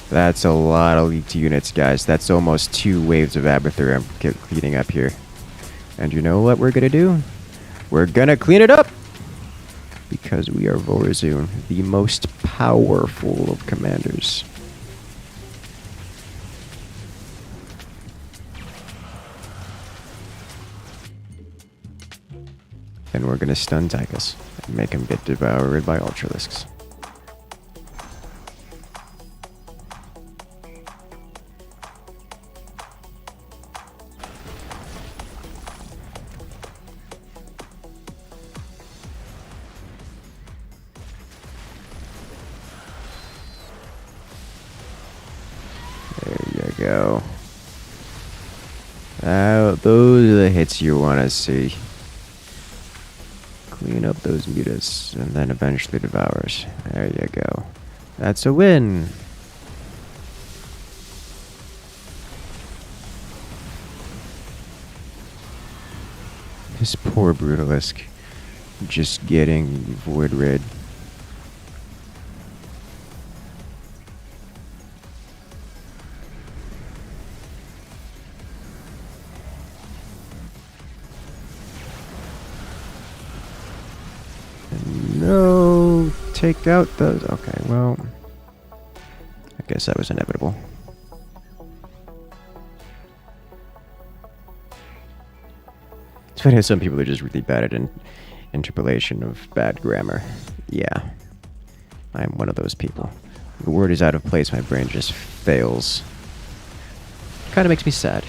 That's a lot of leaked units, guys. That's almost 2 waves of Abathur I'm cleaning up here. And you know what we're gonna do? We're gonna clean it up! Because we are Vorazun, the most powerful of commanders. Then we're gonna stun Tychus and make him get devoured by Ultralisks. There you go. Those are the hits you want to see. Clean up those mutas, and then eventually devours. There you go. That's a win! This poor Brutalisk. Just getting Void Rid. No, take out those. Okay, well, I guess that was inevitable. It's funny how some people are just really bad at interpolation of bad grammar. Yeah, I am one of those people. The word is out of place, my brain just fails. Kind of makes me sad.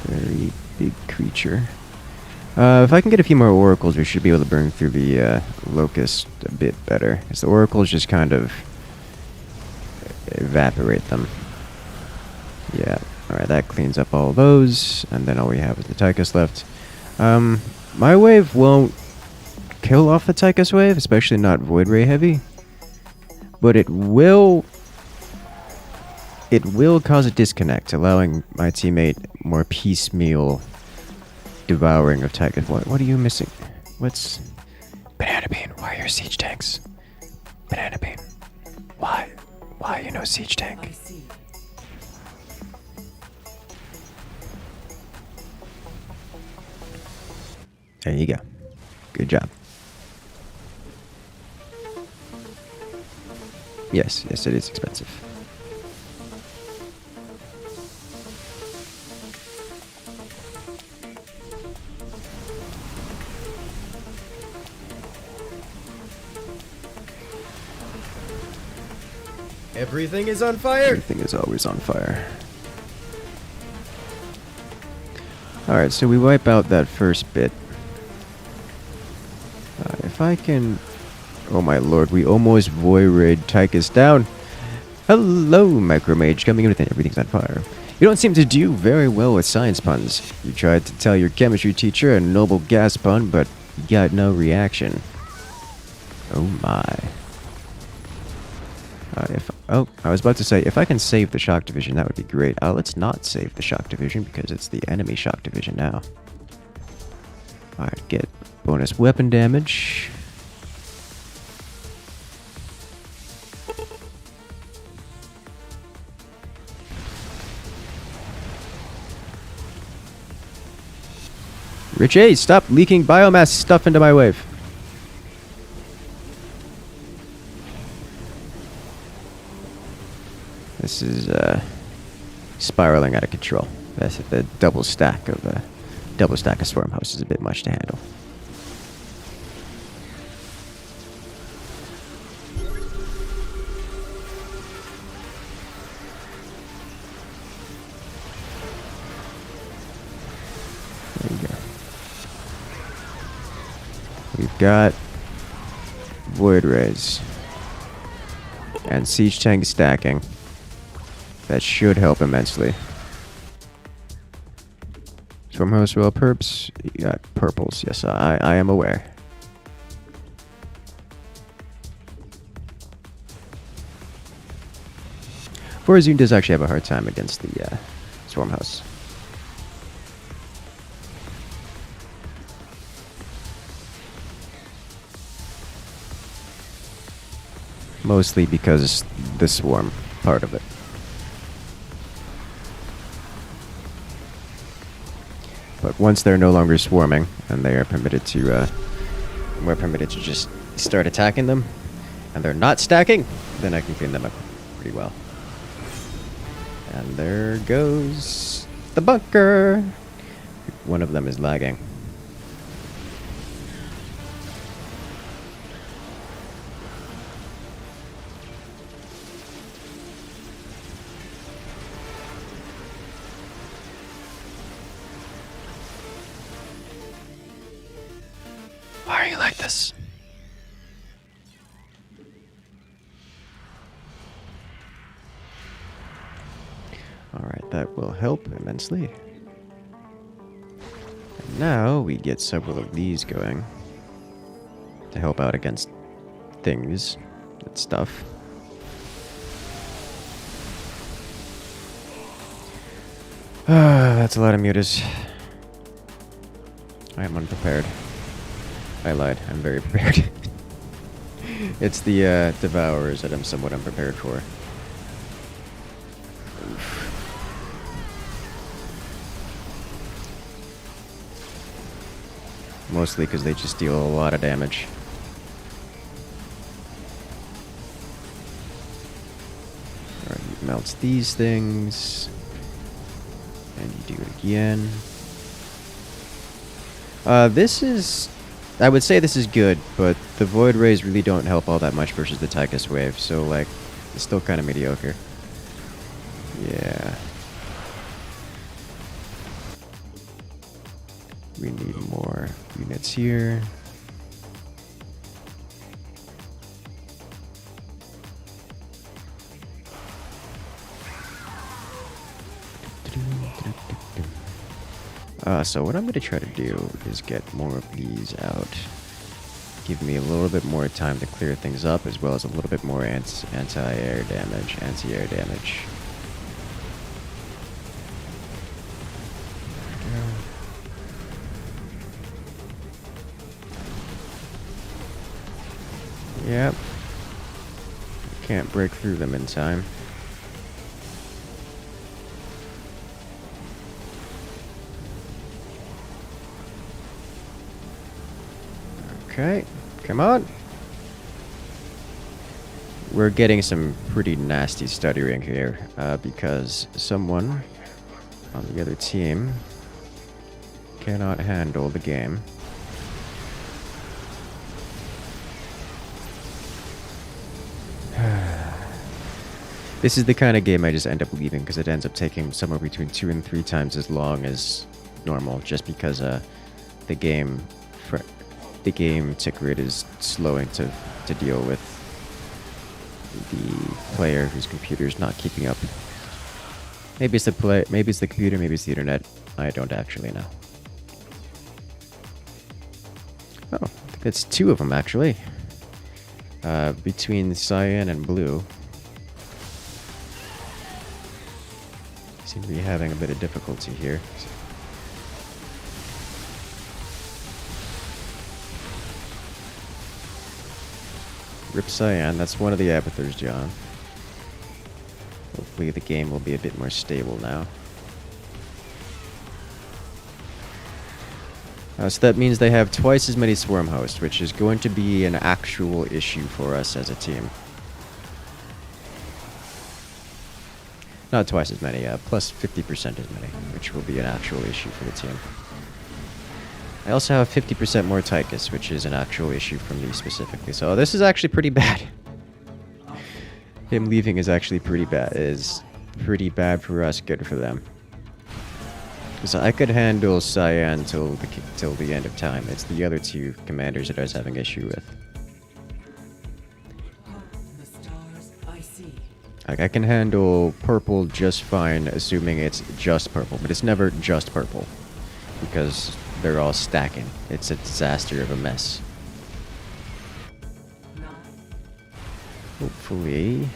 Very big creature. If I can get a few more oracles, we should be able to burn through the locust a bit better. Because the oracles just kind of evaporate them. Yeah, alright, that cleans up all those. And then all we have is the Tychus left. My wave won't kill off the Tychus wave, especially not Void Ray heavy. But it will cause a disconnect, allowing my teammate more piecemeal devouring of Tychus. What are you missing? What's... Banana Bean, why are your siege tanks? Banana Bean, why? Why are you no siege tank? There you go. Good job. Yes, it is expensive. Everything is on fire! Everything is always on fire. Alright, so we wipe out that first bit. If I can... Oh my lord, we almost Void Raid Tychus down. Hello, Micromage, coming in with everything's on fire. You don't seem to do very well with science puns. You tried to tell your chemistry teacher a noble gas pun, but you got no reaction. Oh my. I was about to say, if I can save the Shock Division, that would be great. Let's not save the Shock Division, because it's the enemy Shock Division now. Alright, get bonus weapon damage. Rich A, stop leaking biomass stuff into my wave. This is spiraling out of control. That's the double stack of Swarm House is a bit much to handle. There you go. We've got Void Rays and Siege Tank stacking. That should help immensely. Swarm House well perps. You got purples. Yes, I am aware. Vorazun does actually have a hard time against the Swarm House. Mostly because the swarm part of it. But once they're no longer swarming and they are permitted to, we're permitted to just start attacking them, and they're not stacking, then I can clean them up pretty well. And there goes the bunker. One of them is lagging. Why are you like this? Alright, that will help immensely. And now we get several of these going to help out against things and stuff. That's a lot of mutas. I am unprepared. I lied. I'm very prepared. It's the Devourers that I'm somewhat unprepared for. Mostly because they just deal a lot of damage. Alright, you melt these things. And you do it again. This is... I would say this is good, but the Void Rays really don't help all that much versus the Tychus Wave, so, like, it's still kind of mediocre. Yeah. We need more units here. So what I'm going to try to do is get more of these out. Give me a little bit more time to clear things up, as well as a little bit more anti-air damage, anti-air damage. Yep. Can't break through them in time. Okay, come on. We're getting some pretty nasty stuttering here, because someone on the other team cannot handle the game. This is the kind of game I just end up leaving because it ends up taking somewhere between 2 and 3 times as long as normal, just because the game tick rate is slowing to deal with the player whose computer is not keeping up. Maybe it's the computer, maybe it's the internet. I don't actually know. Oh, I think that's 2 of them actually. Between cyan and blue. Seem to be having a bit of difficulty here. Rip Cyan, that's one of the Abathur's, John. Hopefully the game will be a bit more stable now. So that means they have twice as many swarm hosts, which is going to be an actual issue for us as a team. Not twice as many, plus 50% as many, which will be an actual issue for the team. I also have 50% more Tychus, which is an actual issue for me specifically. So this is actually pretty bad. Him leaving is actually pretty bad. Is pretty bad for us, good for them. So I could handle Cyan till the end of time. It's the other 2 commanders that I was having issue with. Like, I can handle purple just fine, assuming it's just purple, but it's never just purple because they're all stacking. It's a disaster of a mess. Hopefully,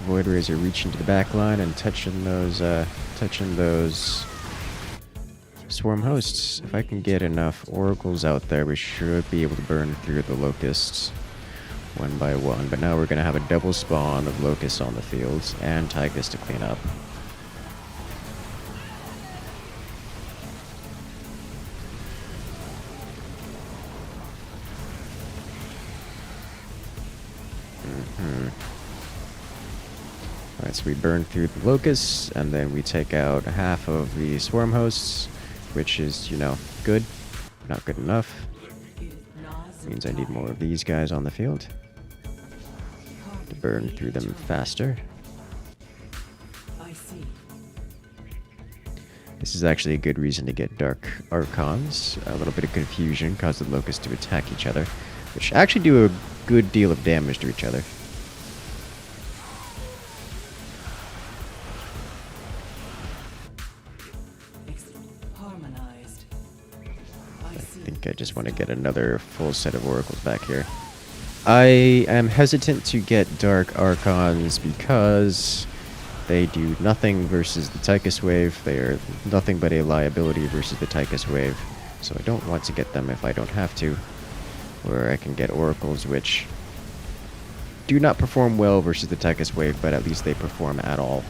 Void Rays are reaching to the back line and touching those swarm hosts. If I can get enough oracles out there, we should be able to burn through the locusts one by one. But now we're going to have a double spawn of locusts on the fields and Tychus to clean up. Alright, so we burn through the locusts, and then we take out half of the swarm hosts, which is, you know, good. Not good enough. Means I need more of these guys on the field to burn through them faster. This is actually a good reason to get Dark Archons. A little bit of confusion cause the locusts to attack each other, which actually do a good deal of damage to each other. I think I just want to get another full set of oracles back here. I am hesitant to get Dark Archons because they do nothing versus the Tychus Wave. They are nothing but a liability versus the Tychus Wave. So I don't want to get them if I don't have to. Where I can get oracles which do not perform well versus the Tychus Wave, but at least they perform at all.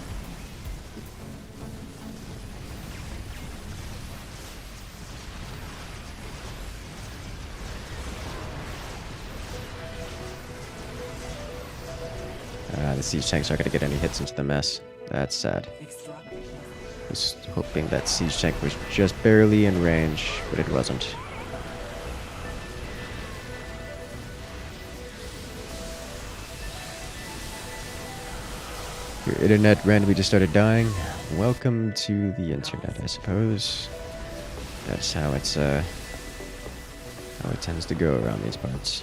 The siege tanks aren't going to get any hits into the mess. That's sad. Was hoping that siege tank was just barely in range, but it wasn't. Your internet randomly just started dying. Welcome to the internet, I suppose. That's how it's how it tends to go around these parts.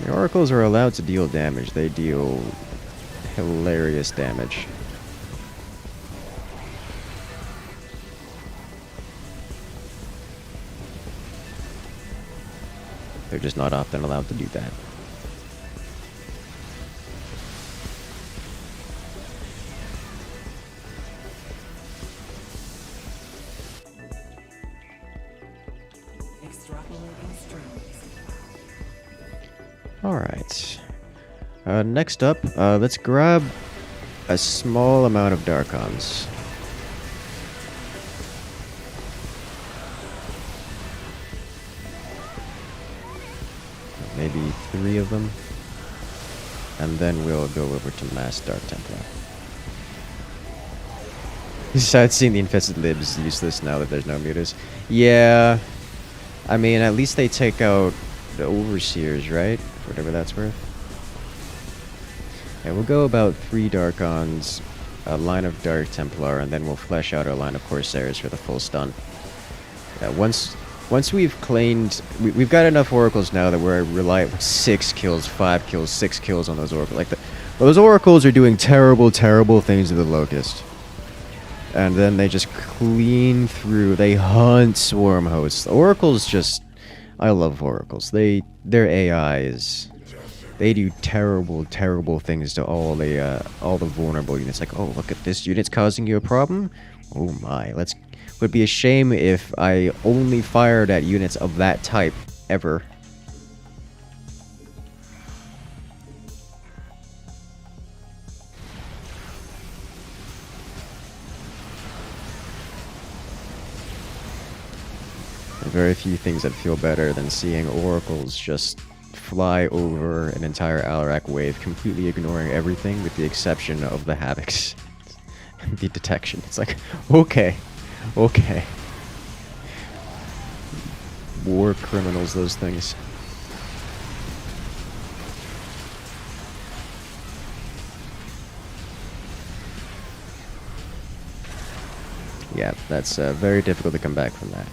The oracles are allowed to deal damage. They deal hilarious damage. They're just not often allowed to do that. Alright. Next up, let's grab a small amount of Darkons. Maybe 3 of them. And then we'll go over to Mass Dark Templar. Besides seeing the Infested Libs useless now that there's no mutas. Yeah. I mean, at least they take out the Overseers, right? Whatever that's worth. Yeah, we'll go about 3 Darkons, a line of Dark Templar, and then we'll flesh out our line of Corsairs for the full stun. Yeah, once we've claimed... We've got enough Oracles now that we're reliant 6 kills, 5 kills, 6 kills on those Oracles. Those Oracles are doing terrible, terrible things to the Locust. And then they just clean through. They hunt Swarm Hosts. Oracles just... I love Oracles. Their AI is... They do terrible, terrible things to all the vulnerable units. Like, oh, look at this unit's causing you a problem? Oh my, would be a shame if I only fired at units of that type, ever. There are very few things that feel better than seeing Oracles just fly over an entire Alarak wave, completely ignoring everything with the exception of the Havocs. The detection. It's like, okay. Okay. War criminals, those things. Yeah, that's very difficult to come back from that.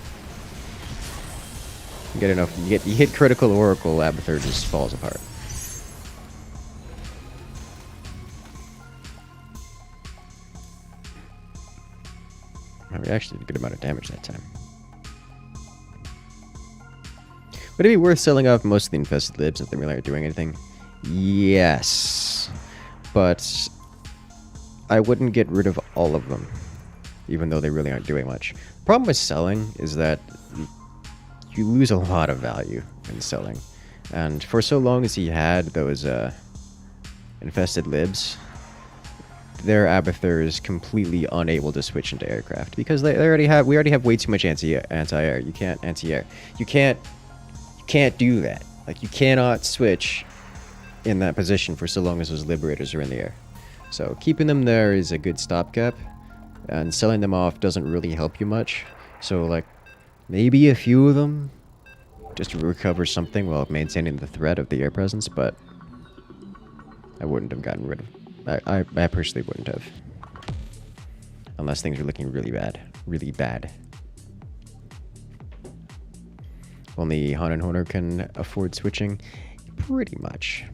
You get enough. You hit critical Oracle, Abathur just falls apart. We actually did a good amount of damage that time. Would it be worth selling off most of the Infested Libs if they really aren't doing anything? Yes. But I wouldn't get rid of all of them, even though they really aren't doing much. The problem with selling is that you lose a lot of value in selling. And for so long as he had those Infested Libs, their Abathurs completely unable to switch into aircraft because we already have way too much anti-air. You can't anti-air. You can't do that. Like, you cannot switch in that position for so long as those liberators are in the air. So keeping them there is a good stopgap, and selling them off doesn't really help you much. So like, maybe a few of them just to recover something while maintaining the threat of the air presence, but I wouldn't have gotten rid of. I personally wouldn't have, unless things were looking really bad, really bad. Only Han and Honor can afford switching, pretty much.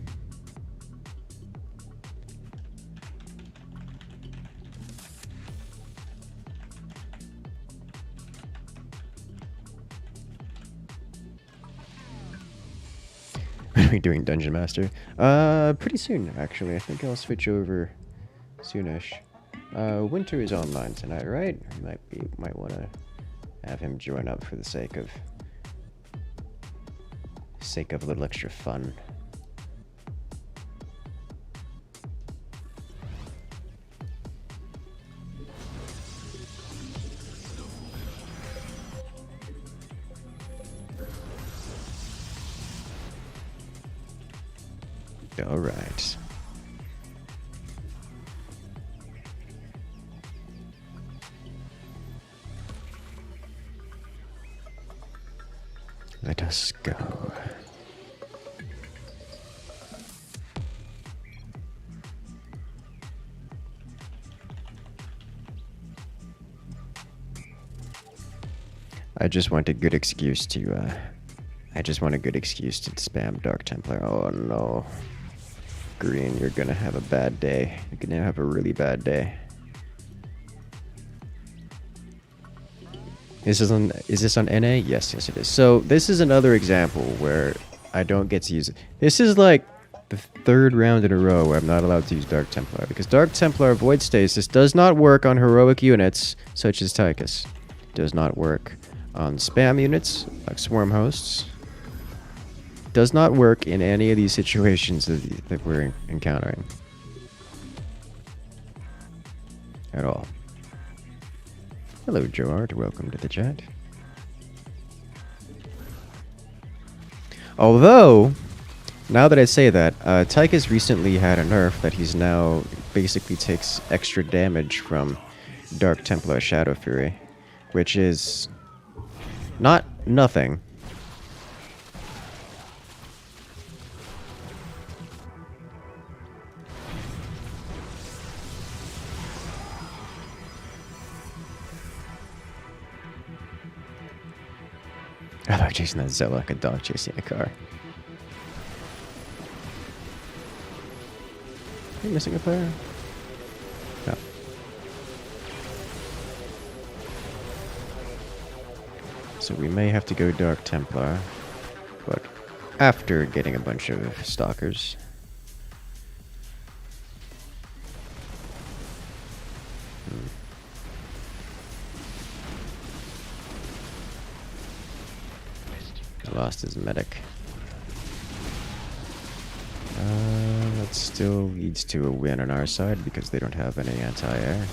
When are we doing Dungeon Master? Pretty soon, actually. I think I'll switch over soonish. Winter is online tonight, right? Might want to have him join up for the sake of a little extra fun. All right. Let us go. I just want a good excuse to spam Dark Templar. Oh no. Green, you're gonna have a bad day. You're gonna have a really bad day. Is this on NA? Yes, it is. So this is another example where I don't get to use it. This is like the third round in a row where I'm not allowed to use Dark Templar, because Dark Templar Void Stasis does not work on heroic units such as Tychus. Does not work on spam units like Swarm Hosts. Does not work in any of these situations that we're encountering. At all. Hello, Joart. Welcome to the chat. Although, now that I say that, Tychus recently had a nerf that he's now basically takes extra damage from Dark Templar Shadow Fury, which is not nothing. I thought chasing that Zella like a dog chasing a car. Are you missing a player? No. So we may have to go Dark Templar, but after getting a bunch of stalkers. Lost his medic. That still leads to a win on our side because they don't have any anti-air.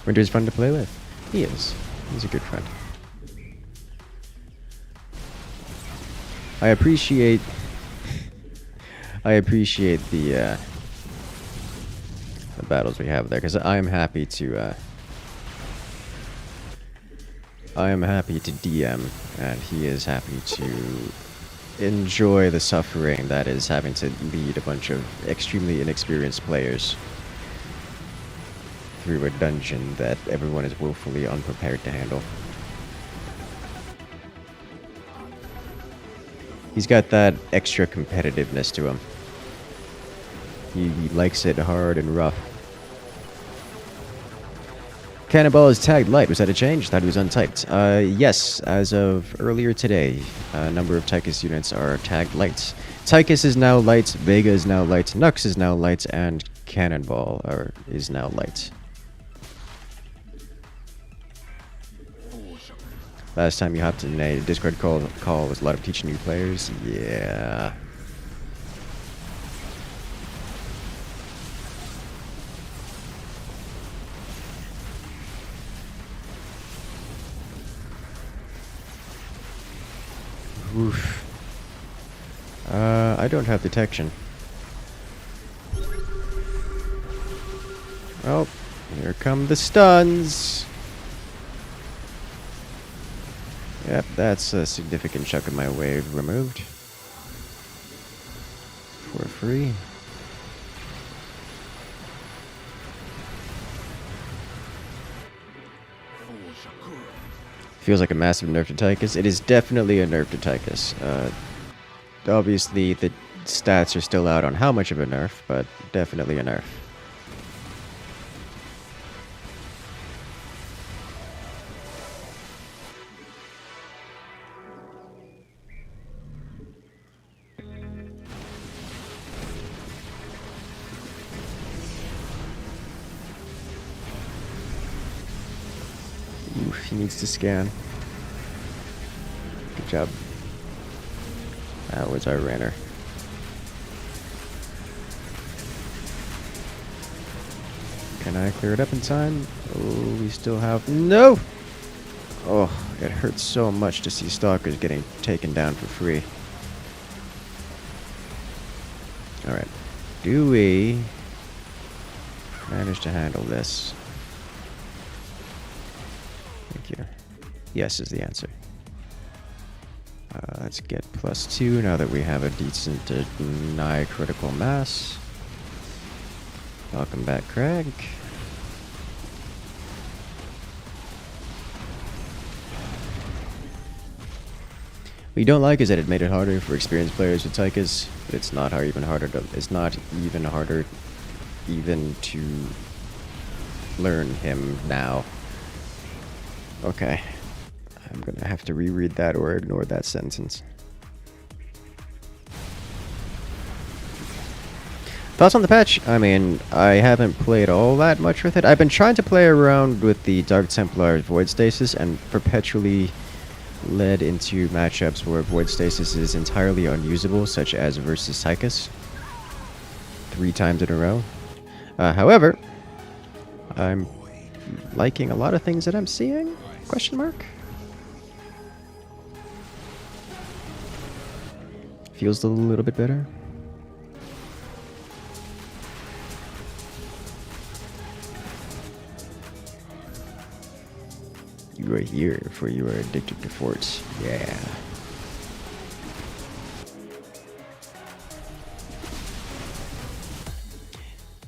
Winter's fun to play with. He is. He's a good friend. I appreciate the battles we have there, because I am happy to DM, and he is happy to enjoy the suffering that is having to lead a bunch of extremely inexperienced players through a dungeon that everyone is woefully unprepared to handle. He's got that extra competitiveness to him. He likes it hard and rough. Cannonball is tagged light. Was that a change? Thought it was untyped. Yes, as of earlier today, a number of Tychus units are tagged light. Tychus is now light, Vega is now light, Nux is now light, and Cannonball is now light. Last time you hopped in a Discord call was a lot of teaching new players. Yeah. Oof. I don't have detection. Oh, here come the stuns. Yep, that's a significant chunk of my wave removed. For free. Feels like a massive nerf to Tychus. It is definitely a nerf to Tychus. Obviously, the stats are still out on how much of a nerf, but definitely a nerf. Oof, he needs to scan. Good job. That was our runner. Can I clear it up in time? Oh, we still have... No! Oh, it hurts so much to see Stalkers getting taken down for free. Alright. Do we manage to handle this? Thank you. Yes is the answer. Let's get +2 now that we have a decent nigh critical mass. Welcome back, Craig. What you don't like is that it made it harder for experienced players with Tychus, but it's not even harder to learn him now. Okay. I'm gonna have to reread that or ignore that sentence. Thoughts on the patch? I mean, I haven't played all that much with it. I've been trying to play around with the Dark Templar Void Stasis and perpetually led into matchups where Void Stasis is entirely unusable, such as versus Tychus. 3 times in a row. However, I'm liking a lot of things that I'm seeing? Question mark? Feels a little bit better. You are here for you are addicted to forts. Yeah.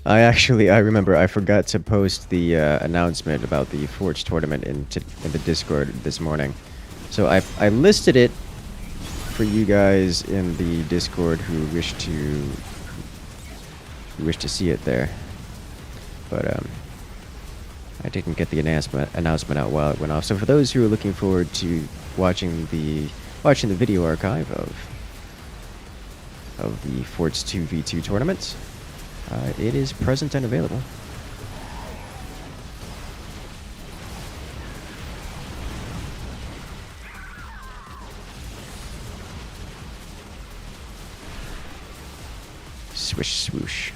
I remember I forgot to post the announcement about the Forge tournament in the Discord this morning. So I listed it for you guys in the Discord who wish to see it there. But I didn't get the announcement out while it went off. So for those who are looking forward to watching the video archive of the Forts 2v2 tournament, it is present and available. Swish swoosh.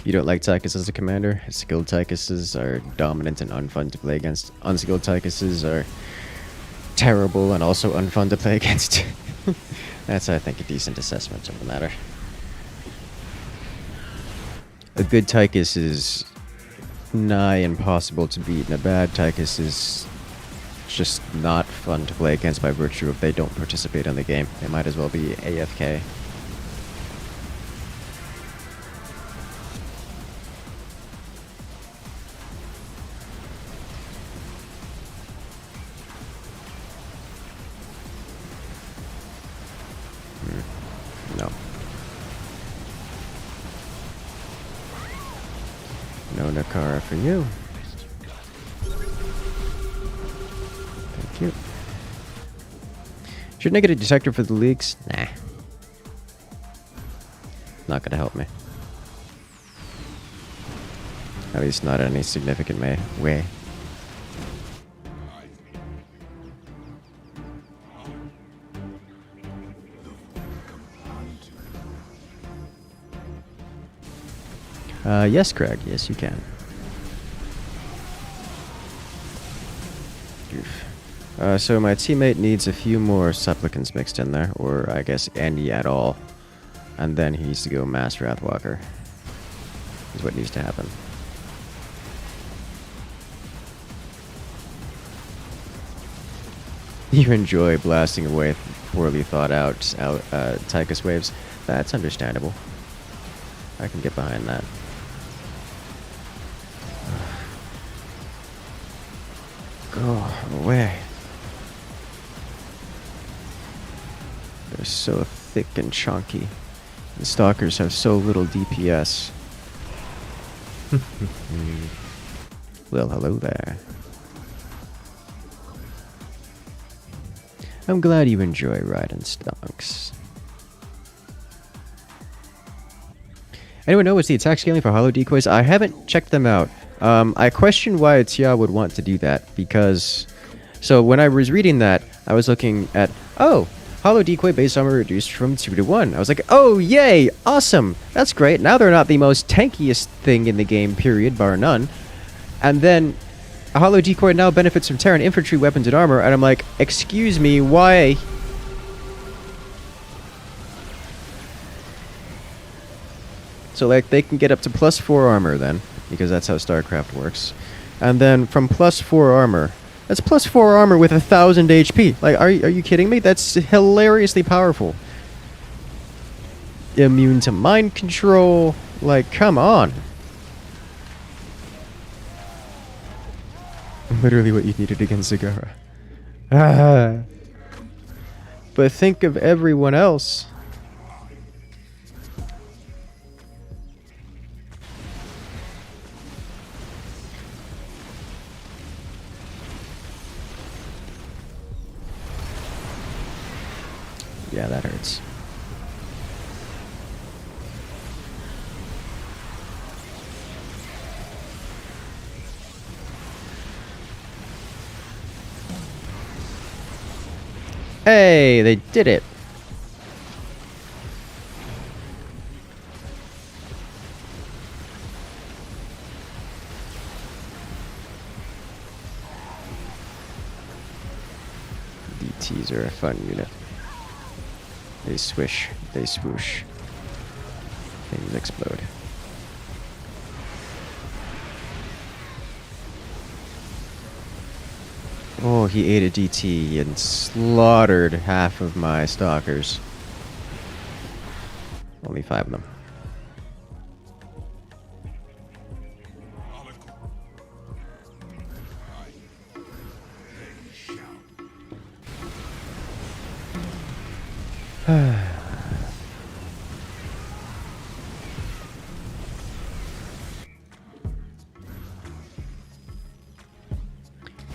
You don't like Tychus as a commander? Skilled Tychuses are dominant and unfun to play against. Unskilled Tychuses are terrible and also unfun to play against. That's, I think, a decent assessment of the matter. A good Tychus is nigh impossible to beat, and a bad Tychus is just not fun to play against by virtue of they don't participate in the game. They might as well be AFK. No. No Nakara for you. Thank you. Shouldn't I get a detector for the leaks? Nah. not gonna help me. At least not in any significant way. Yes, Craig. Yes, you can. So my teammate needs a few more supplicants mixed in there, or I guess any at all. And then he needs to go Mass Wrathwalker. Is what needs to happen. You enjoy blasting away poorly thought out Tychus waves. That's understandable. I can get behind that. Go away. They're so thick and chunky. The stalkers have so little DPS. Well, hello there. I'm glad you enjoy riding stonks. Anyone know what's the attack scaling for holo decoys? I haven't checked them out. I question why Tia would want to do that, because... So when I was reading that, I was looking at... Oh! Holo decoy base armor reduced from 2 to 1. I was like, oh, yay! Awesome! That's great. Now they're not the most tankiest thing in the game, period, bar none. And then... A holo decoy now benefits from Terran infantry weapons and armor, and I'm like, excuse me, why? So, like, they can get up to +4 armor then, because that's how StarCraft works. And then from +4 armor, that's +4 armor with 1,000 HP. Like, are you kidding me? That's hilariously powerful. Immune to mind control. Like, come on. Literally what you needed against Zagara. Ah. But think of everyone else. Yeah, that hurts. Hey, they did it. DTs are a fun unit. They swish, they swoosh. Things explode. Oh, he ate a DT and slaughtered half of my stalkers. Only 5 of them.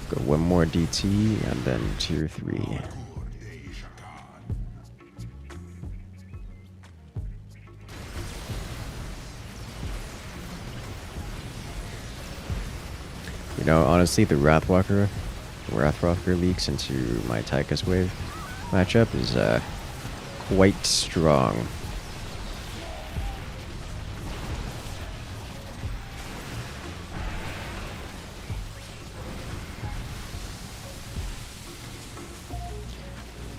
Go one more DT and then tier 3. You know, honestly, the Wrathwalker leaks into my Tychus wave matchup is quite strong.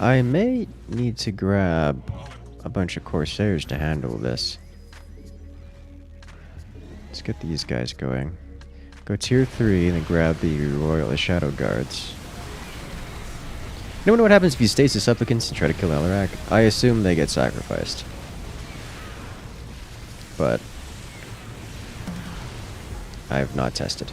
I may need to grab a bunch of Corsairs to handle this. Let's get these guys going. Go tier 3 and then grab the Royal Shadow Guards. You know what happens if you stasis supplicants and try to kill Elrac? I assume they get sacrificed. But I have not tested.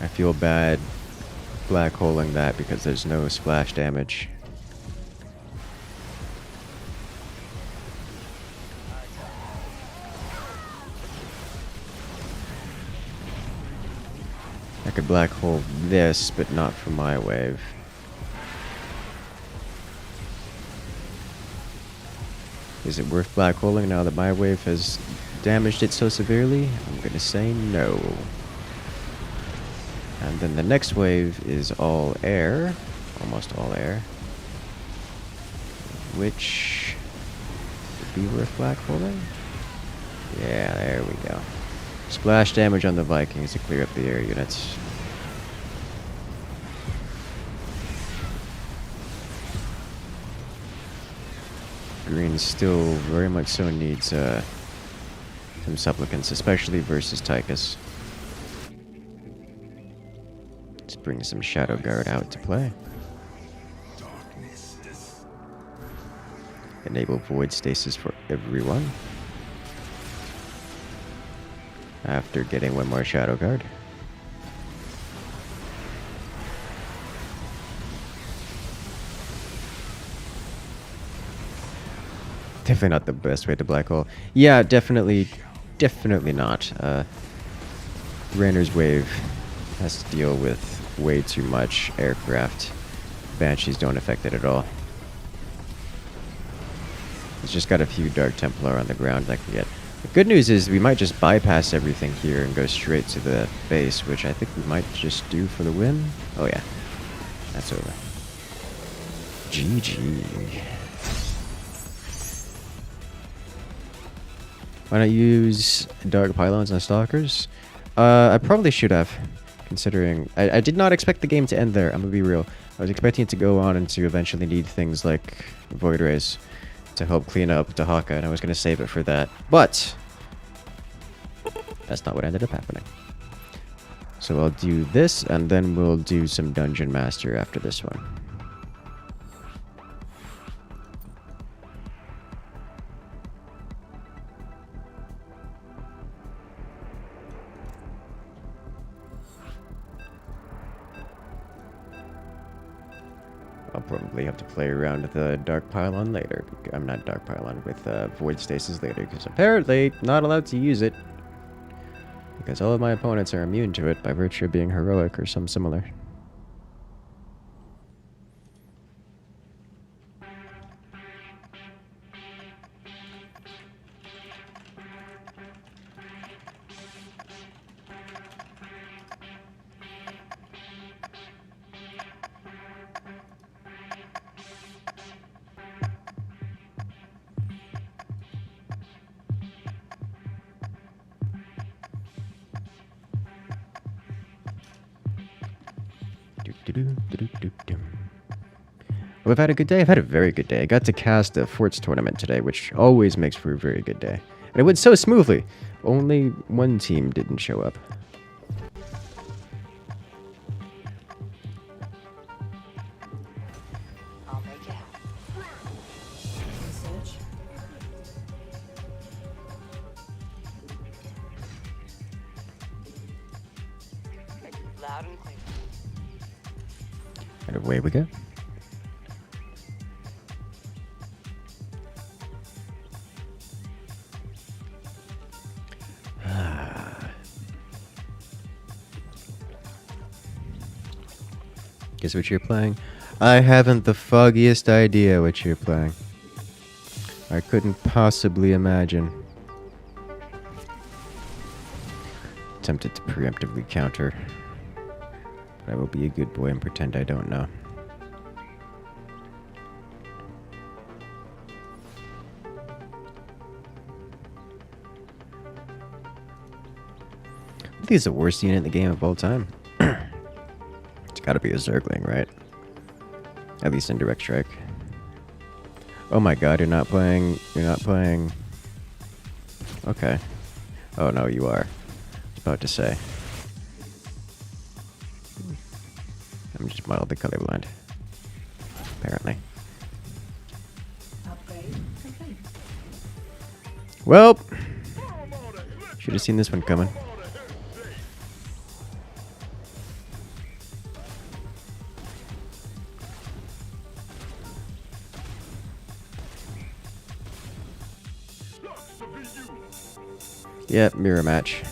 I feel bad black holing that because there's no splash damage. I could black hole this, but not for my wave. Is it worth black holing now that my wave has damaged it so severely? I'm gonna say no. And then the next wave is all air. Almost all air. Which would be worth black holing? Yeah, there we go. Splash damage on the Vikings to clear up the air units. Green still very much so needs some supplicants, especially versus Tychus. Let's bring some Shadow Guard out to play. Enable Void Stasis for everyone. After getting one more Shadow Guard. Definitely not the best way to black hole. Yeah, definitely not. Rainer's wave has to deal with way too much aircraft. Banshees don't affect it at all. It's just got a few Dark Templar on the ground that can get. The good news is we might just bypass everything here and go straight to the base, which I think we might just do for the win. Oh yeah, that's over. GG. Why not use Dark Pylons on Stalkers? I probably should have, considering... I did not expect the game to end there, I'm gonna be real. I was expecting it to go on and to eventually need things like Void Rays to help clean up Dahaka, and I was gonna save it for that. But that's not what ended up happening. So I'll do this, and then we'll do some Dungeon Master after this one. I'll probably have to play around with the Dark Pylon later. I'm not Dark Pylon, with Void Stasis later, because apparently not allowed to use it. Because all of my opponents are immune to it by virtue of being heroic or some similar. Well, I've had a good day. I've had a very good day. I got to cast a Forts tournament today, which always makes for a very good day. And it went so smoothly. Only one team didn't show up. I'll make it happen. Research. Loud and clear. And away we go. Guess what you're playing? I haven't the foggiest idea what you're playing. I couldn't possibly imagine. Tempted to preemptively counter. But I will be a good boy and pretend I don't know. I think it's the worst unit in the game of all time. It's gotta be a Zergling, right? At least in Direct Strike. Oh my god, you're not playing... Okay. Oh no, you are. I was about to say. I'm just mildly colorblind. Apparently. Upgrade complete. Well, should have seen this one coming. Yeah, mirror match.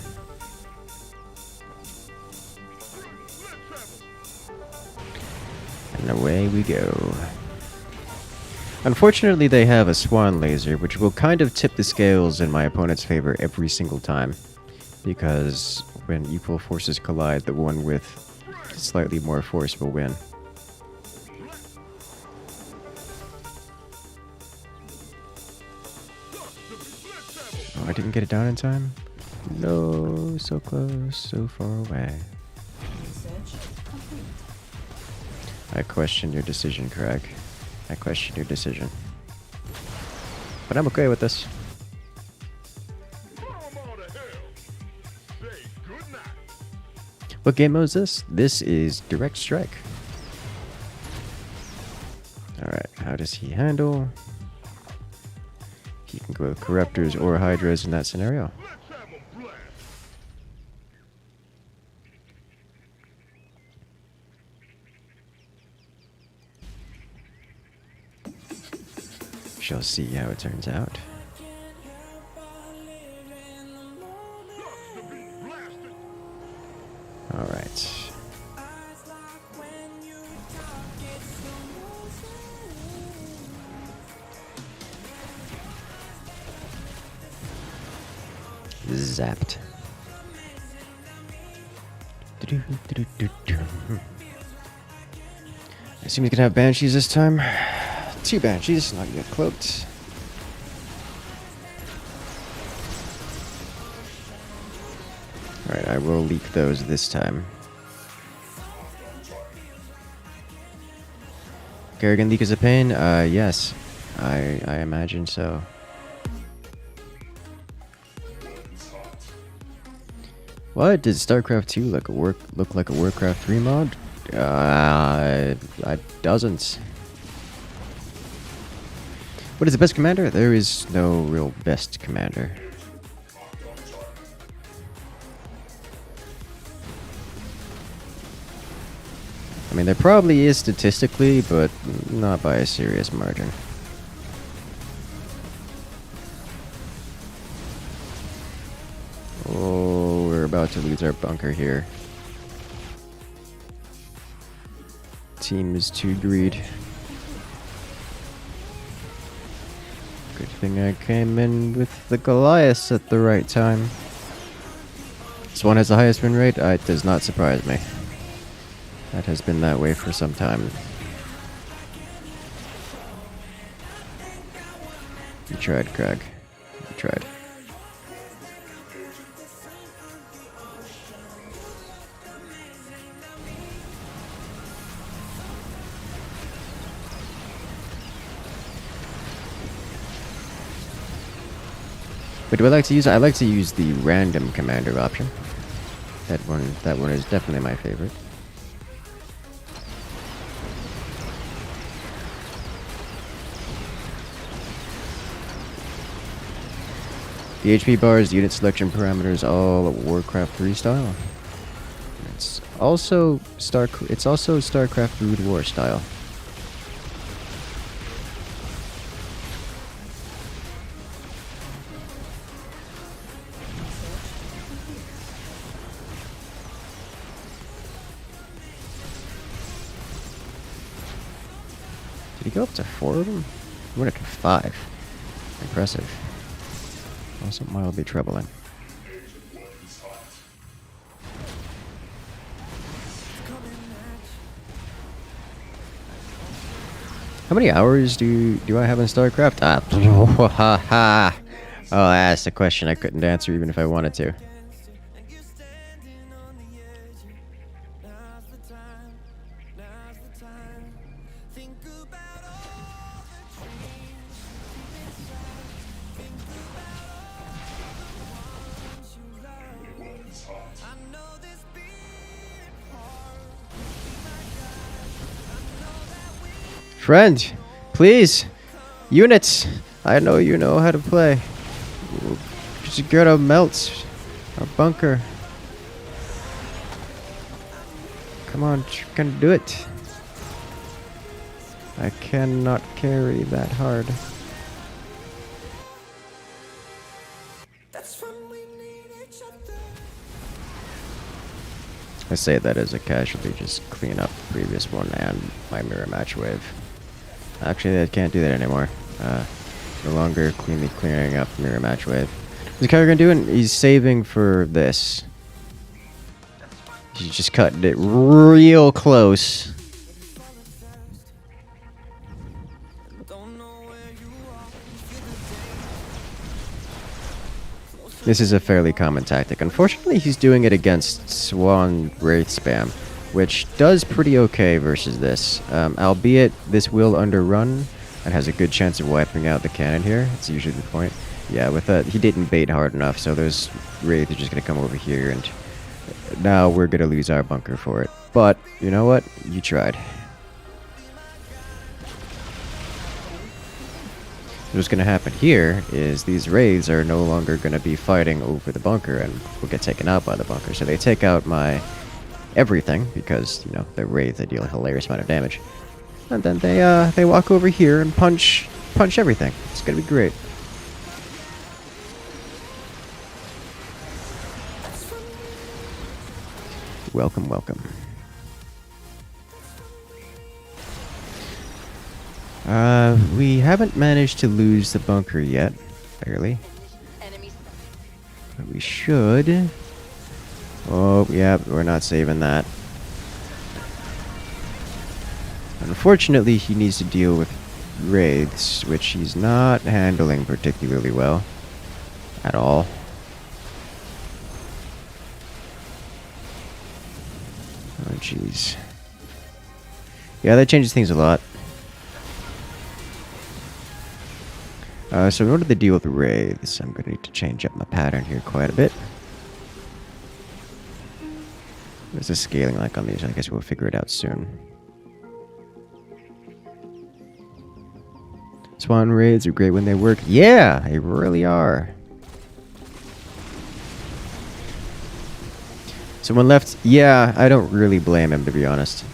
And away we go. Unfortunately, they have a swan laser, which will kind of tip the scales in my opponent's favor every single time. Because when equal forces collide, the one with slightly more force will win. Oh, I didn't get it down in time? No, so close, so far away. I question your decision, Craig. I question your decision. But I'm okay with this. What game mode is this? This is Direct Strike. Alright, how does he handle? He can go with Corruptors or Hydras in that scenario. Shall see how it turns out. Alright. Zapped. I assume he's gonna have Banshees this time. 2 Banshees, not yet cloaked. Alright, I will leak those this time. Kerrigan leak is a pain? Yes. I imagine so. What? Did StarCraft II look like a Warcraft 3 mod? It doesn't. What is the best commander? There is no real best commander. I mean, there probably is statistically, but not by a serious margin. Oh, we're about to lose our bunker here. Team is too greed. Good thing I came in with the Goliaths at the right time. This one has the highest win rate. It does not surprise me. That has been that way for some time. You tried, Craig. You tried. But do I like to use? I like to use the random commander option. That one is definitely my favorite. The HP bars, unit selection parameters, all Warcraft 3 style. It's also StarCraft Brood War style. Did he go up to 4 of them? He went up to 5. Impressive. Also mildly troubling. How many hours do I have in StarCraft? Oh, that's a question I couldn't answer even if I wanted to. Friend, please, units. I know you know how to play. Just gotta melt our bunker. Come on, you can do it. I cannot carry that hard. I say that as a casually just clean up the previous one and my mirror match wave. Actually, I can't do that anymore. No longer clearing up mirror match wave. What's the Kyogre doing? He's saving for this. He's just cutting it real close. This is a fairly common tactic. Unfortunately, he's doing it against Swan Wraith spam, which does pretty okay versus this. Albeit, this will underrun and has a good chance of wiping out the cannon here. It's usually the point. Yeah, with that, he didn't bait hard enough, so those Wraith are just going to come over here, and now we're going to lose our bunker for it. But, you know what? You tried. What's going to happen here is these Wraiths are no longer going to be fighting over the bunker and will get taken out by the bunker. So they take out my everything because, you know, they're Wraiths, they deal a hilarious amount of damage. And then they walk over here and punch everything. It's going to be great. Welcome, welcome. We haven't managed to lose the bunker yet, barely. But we should. Oh, yeah, we're not saving that. Unfortunately, he needs to deal with Wraiths, which he's not handling particularly well. At all. Oh, jeez. Yeah, that changes things a lot. So in order to deal with Wraiths, I'm going to need to change up my pattern here quite a bit. There's a scaling like on these, I guess we'll figure it out soon. Swan Raids are great when they work. Yeah, they really are. Someone left? Yeah, I don't really blame him, to be honest.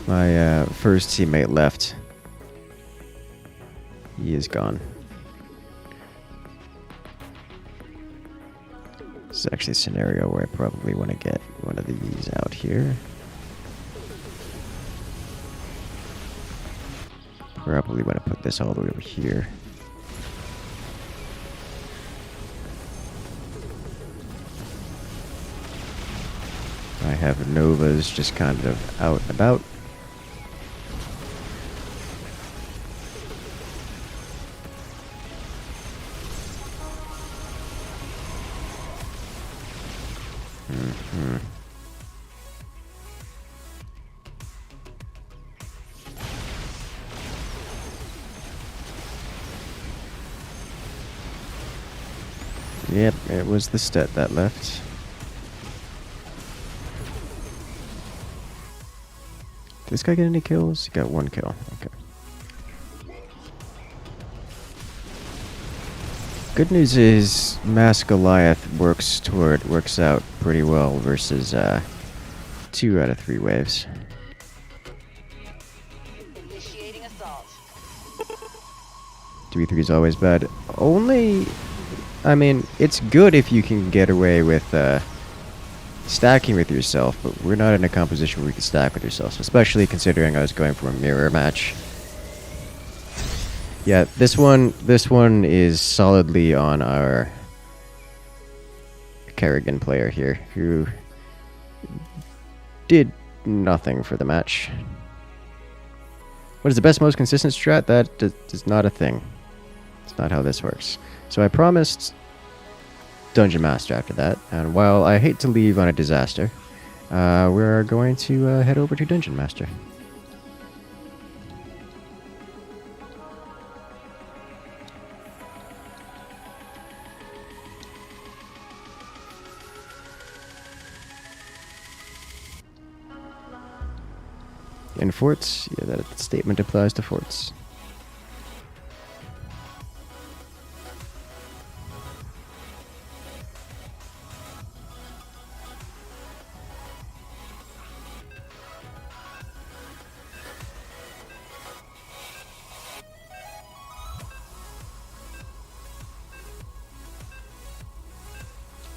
My first teammate left. He is gone. This is actually a scenario where I probably want to get one of these out here. Probably want to put this all the way over here. I have Novas just kind of out and about. Yep, it was the stat that left. Did this guy get any kills? He got one kill. Okay. Good news is Mass Goliath works out pretty well versus 2 out of 3 waves. Initiating assault. 3-3 is always bad. Only, I mean, it's good if you can get away with stacking with yourself, but we're not in a composition where we can stack with yourself, especially considering I was going for a mirror match. Yeah, this one is solidly on our Kerrigan player here, who did nothing for the match. What is the best, most consistent strat? That is not a thing. It's not how this works. So I promised Dungeon Master after that, and while I hate to leave on a disaster, we're going to head over to Dungeon Master. In forts, yeah, that statement applies to forts.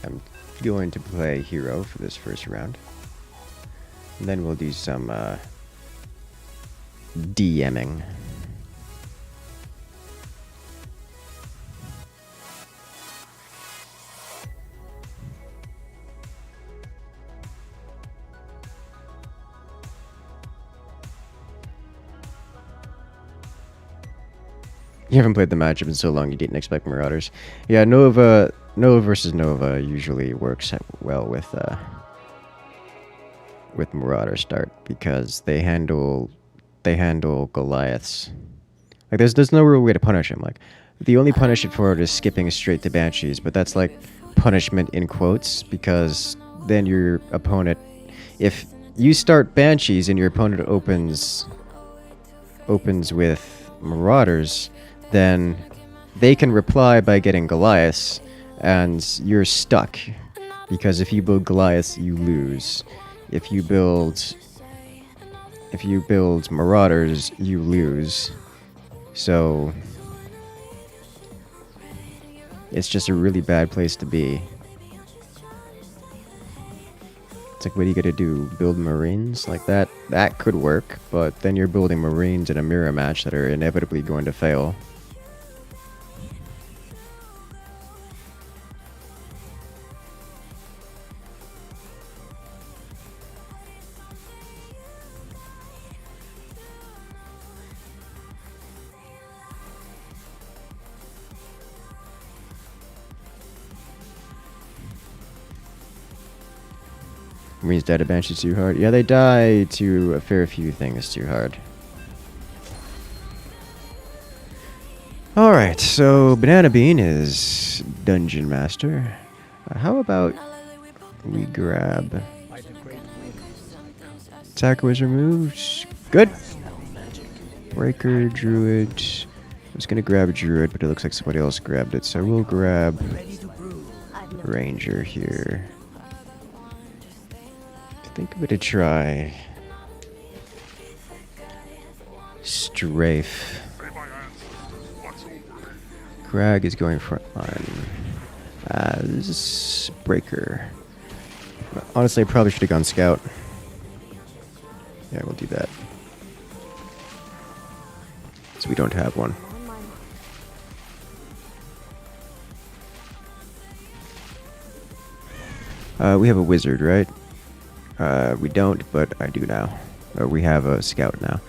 I'm going to play hero for this first round. And then we'll do some DMing. You haven't played the matchup in so long you didn't expect Marauders. Yeah, Nova versus Nova usually works well with Marauder start because they handle Goliaths. Like there's no real way to punish him. Like the only punishment for it is skipping straight to Banshees, but that's like punishment in quotes because then your opponent, if you start Banshees and your opponent opens with Marauders, then they can reply by getting Goliaths, and you're stuck. Because if you build Goliaths, you lose. If you build Marauders, you lose. So it's just a really bad place to be. It's like, what are you gonna do? Build Marines? Like that could work, but then you're building Marines in a mirror match that are inevitably going to fail. Marines die to Banshees too hard. Yeah, they die to a fair few things too hard. Alright, so Banana Bean is Dungeon Master. How about we grab... Attacker was removed. Good! Breaker, Druid. I was gonna grab a Druid, but it looks like somebody else grabbed it, so we'll grab Ranger here. Think of it to try. Strafe. Crag is going front line as Breaker. Honestly, I probably should have gone Scout. Yeah, we'll do that. So we don't have one. We have a Wizard, right? We don't, but I do now. Or we have a Scout now,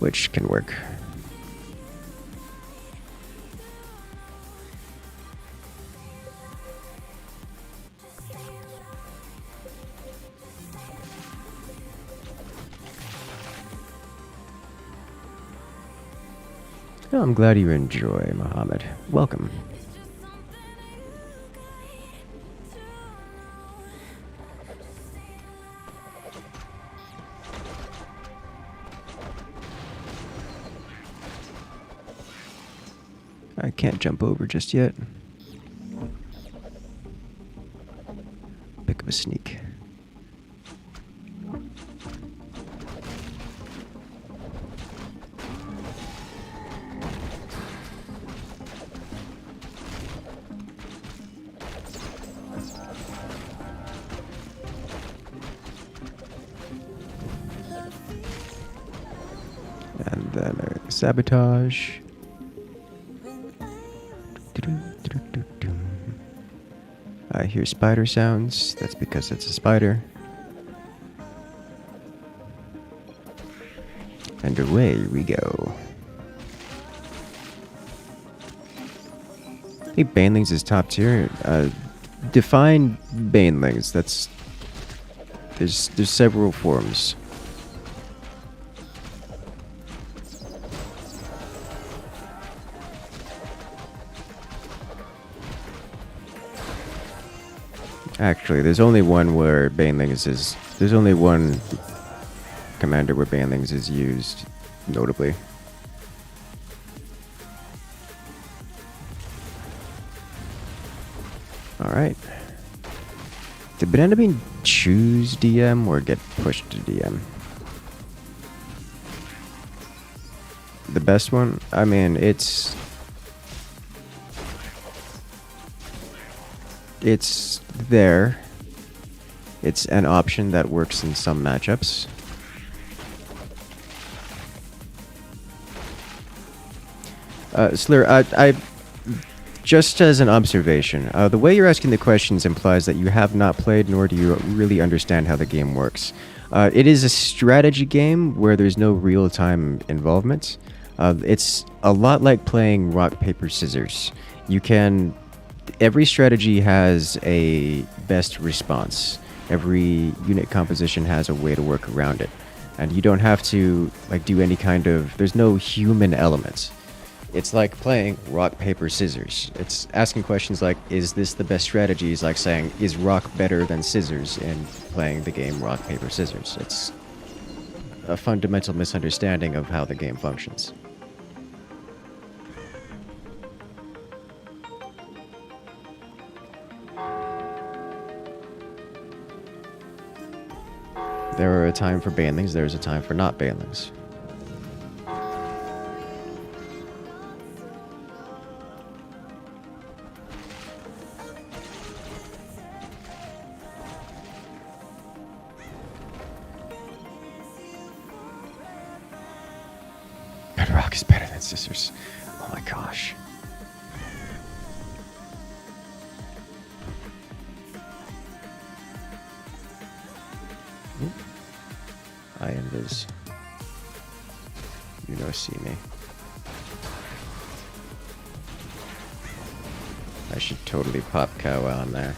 which can work. Oh, I'm glad you enjoy, Muhammad. Welcome. I can't jump over just yet. Pick up a sneak. And then sabotage. I hear spider sounds. That's because it's a spider. And away we go. I think Banelings is top tier. Define Banelings. There's several forms. Actually, there's only one where Banelings is... There's only one commander where Banelings is used, notably. Alright. Did Banana Bean choose DM or get pushed to DM? The best one? I mean, it's... it's there. It's an option that works in some matchups. Slur, I just as an observation, the way you're asking the questions implies that you have not played, nor do you really understand how the game works. It is a strategy game where there's no real-time involvement. It's a lot like playing rock, paper, scissors. Every strategy has a best response. Every unit composition has a way to work around it. And you don't have to do any kind of... There's no human element. It's like playing rock, paper, scissors. It's asking questions like, is this the best strategy? Is like saying, is rock better than scissors in playing the game rock, paper, scissors? It's a fundamental misunderstanding of how the game functions. There are a time for banelings, there's a time for not banelings. Bedrock is better than scissors. Oh my gosh. I invis. You don't see me. I should totally pop cow on there.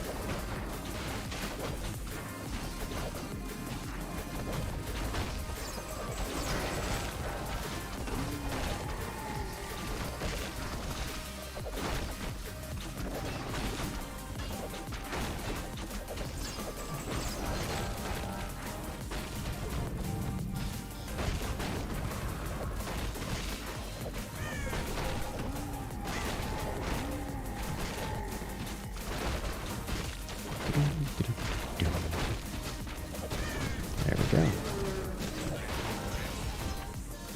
There we go.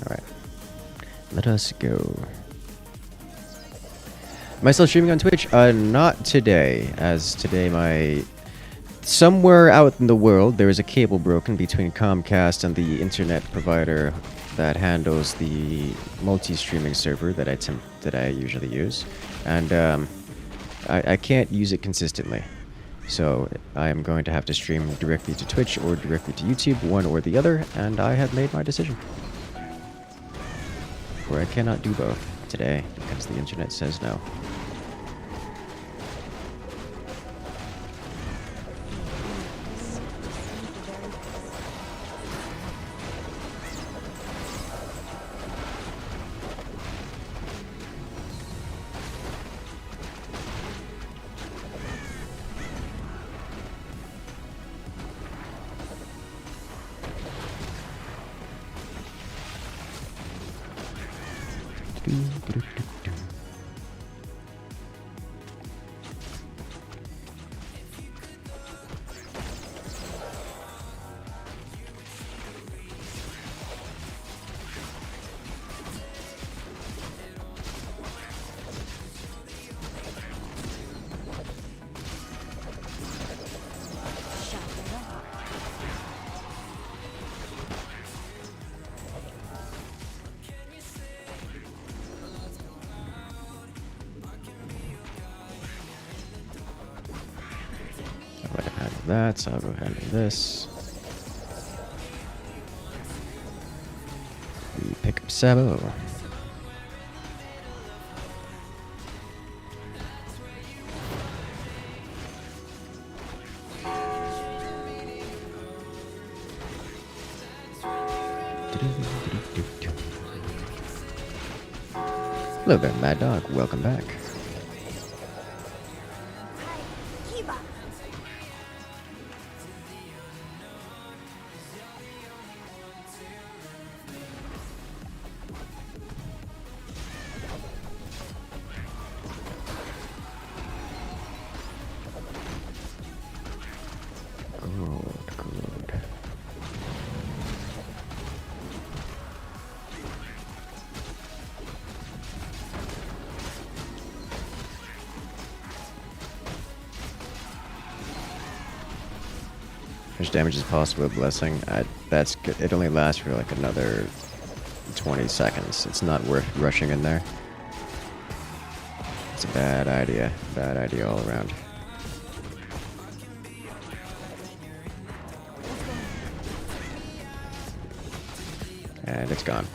Alright. Let us go. Am I still streaming on Twitch? Not today. As today somewhere out in the world, there is a cable broken between Comcast and the internet provider that handles the multi-streaming server that I usually use. And I can't use it consistently. So I am going to have to stream directly to Twitch or directly to YouTube, one or the other, and I have made my decision. Where I cannot do both today because the internet says no. That, so I'll go ahead and do this. We pick up Sabo. Hello there, Mad Dog. Welcome back. much damage as possible with Blessing. That's good. It only lasts for like another 20 seconds. It's not worth rushing in there. It's a bad idea. Bad idea all around. And it's gone.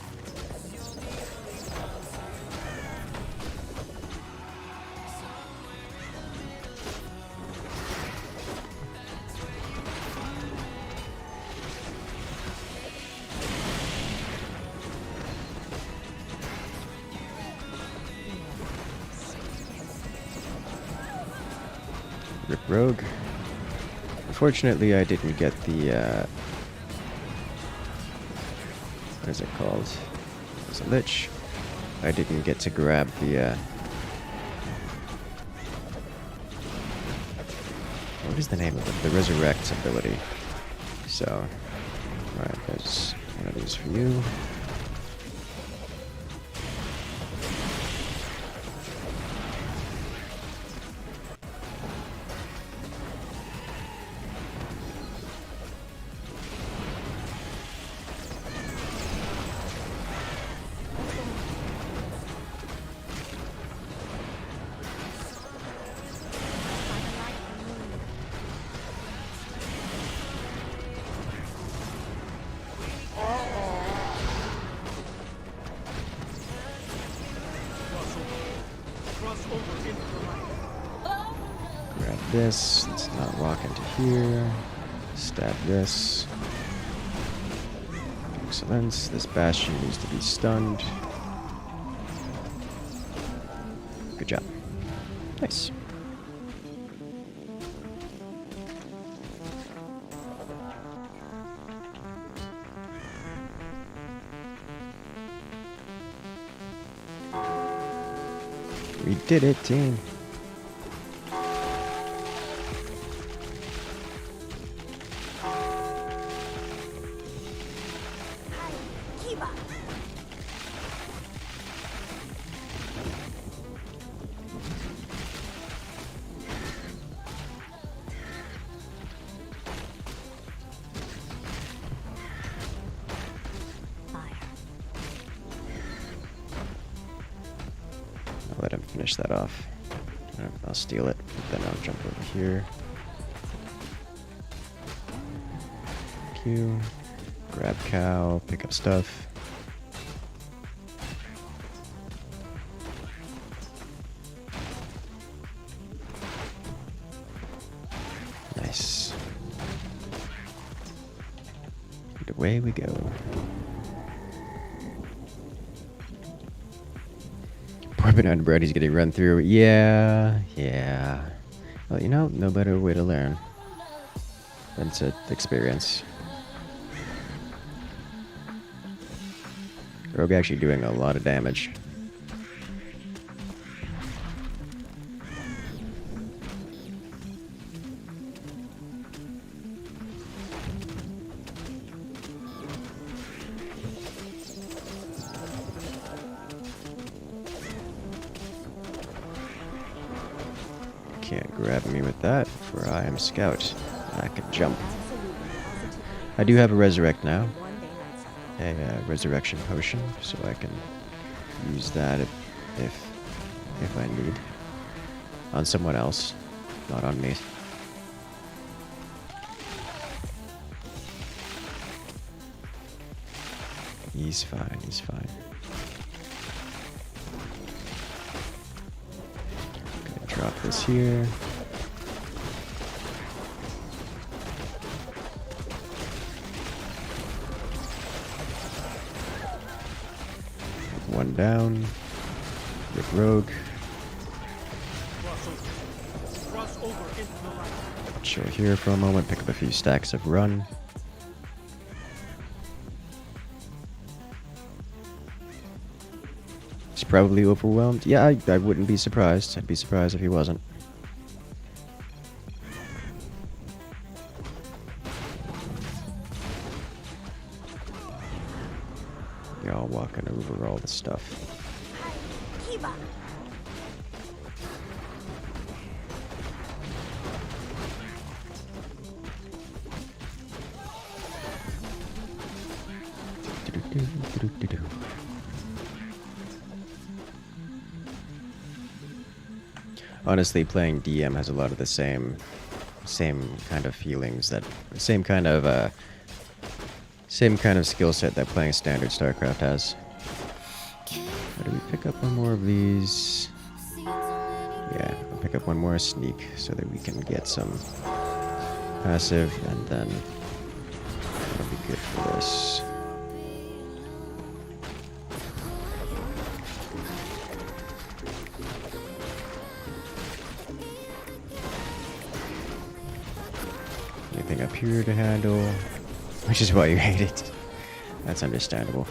Rip Rogue. Unfortunately, I didn't get the, what is it called? It's a Lich. I didn't get to grab the, what is the name of it? The Resurrect ability. So, alright, there's one of these for you. Grab this. Let's not walk into here. Stab this. Excellent. This Bastion needs to be stunned. Good job. Nice. We did it, team. I'll let him finish that off. I'll steal it, but then I'll jump over here. Q. Grab cow, pick up stuff. Nice. And away we go. Poor banana bread, he's getting run through. Yeah. Well, you know, no better way to learn than to experience. Rogue actually doing a lot of damage. Can't grab me with that, for I am Scout. I can jump. I do have a Resurrect now. A Resurrection Potion, so I can use that if I need. On someone else, not on me. He's fine, he's fine. Gonna drop this here. One down. Rip Rogue. Chill here for a moment, pick up a few stacks of run. He's probably overwhelmed. Yeah, I wouldn't be surprised. I'd be surprised if he wasn't. Y'all walking over all the stuff. Do-do-do-do. Honestly, playing DM has a lot of the same kind of feelings, that same kind of skill set that playing standard StarCraft has. How do we pick up one more of these? Yeah, I'll pick up one more sneak so that we can get some passive, and then that'll be good for this. Anything up here to handle, which is why you hate it. That's understandable.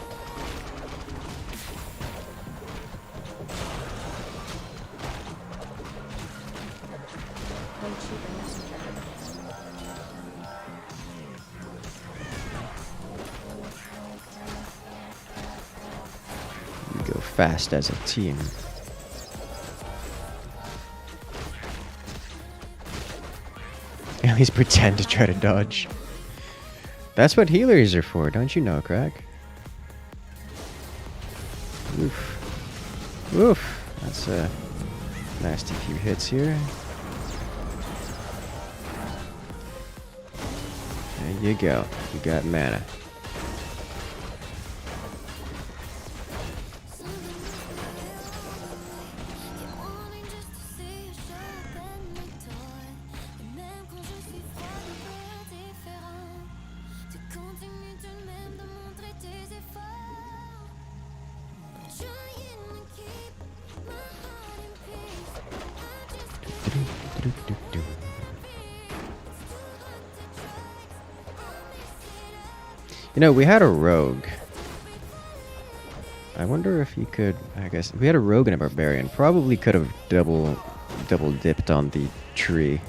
We go fast as a team. At least pretend to try to dodge. That's what healers are for, don't you know, Crack? Oof. Oof. That's a nasty few hits here. There you go. You got mana. You know, we had a rogue. I wonder if he could, I guess, we had a rogue and a barbarian. Probably could have double dipped on the tree.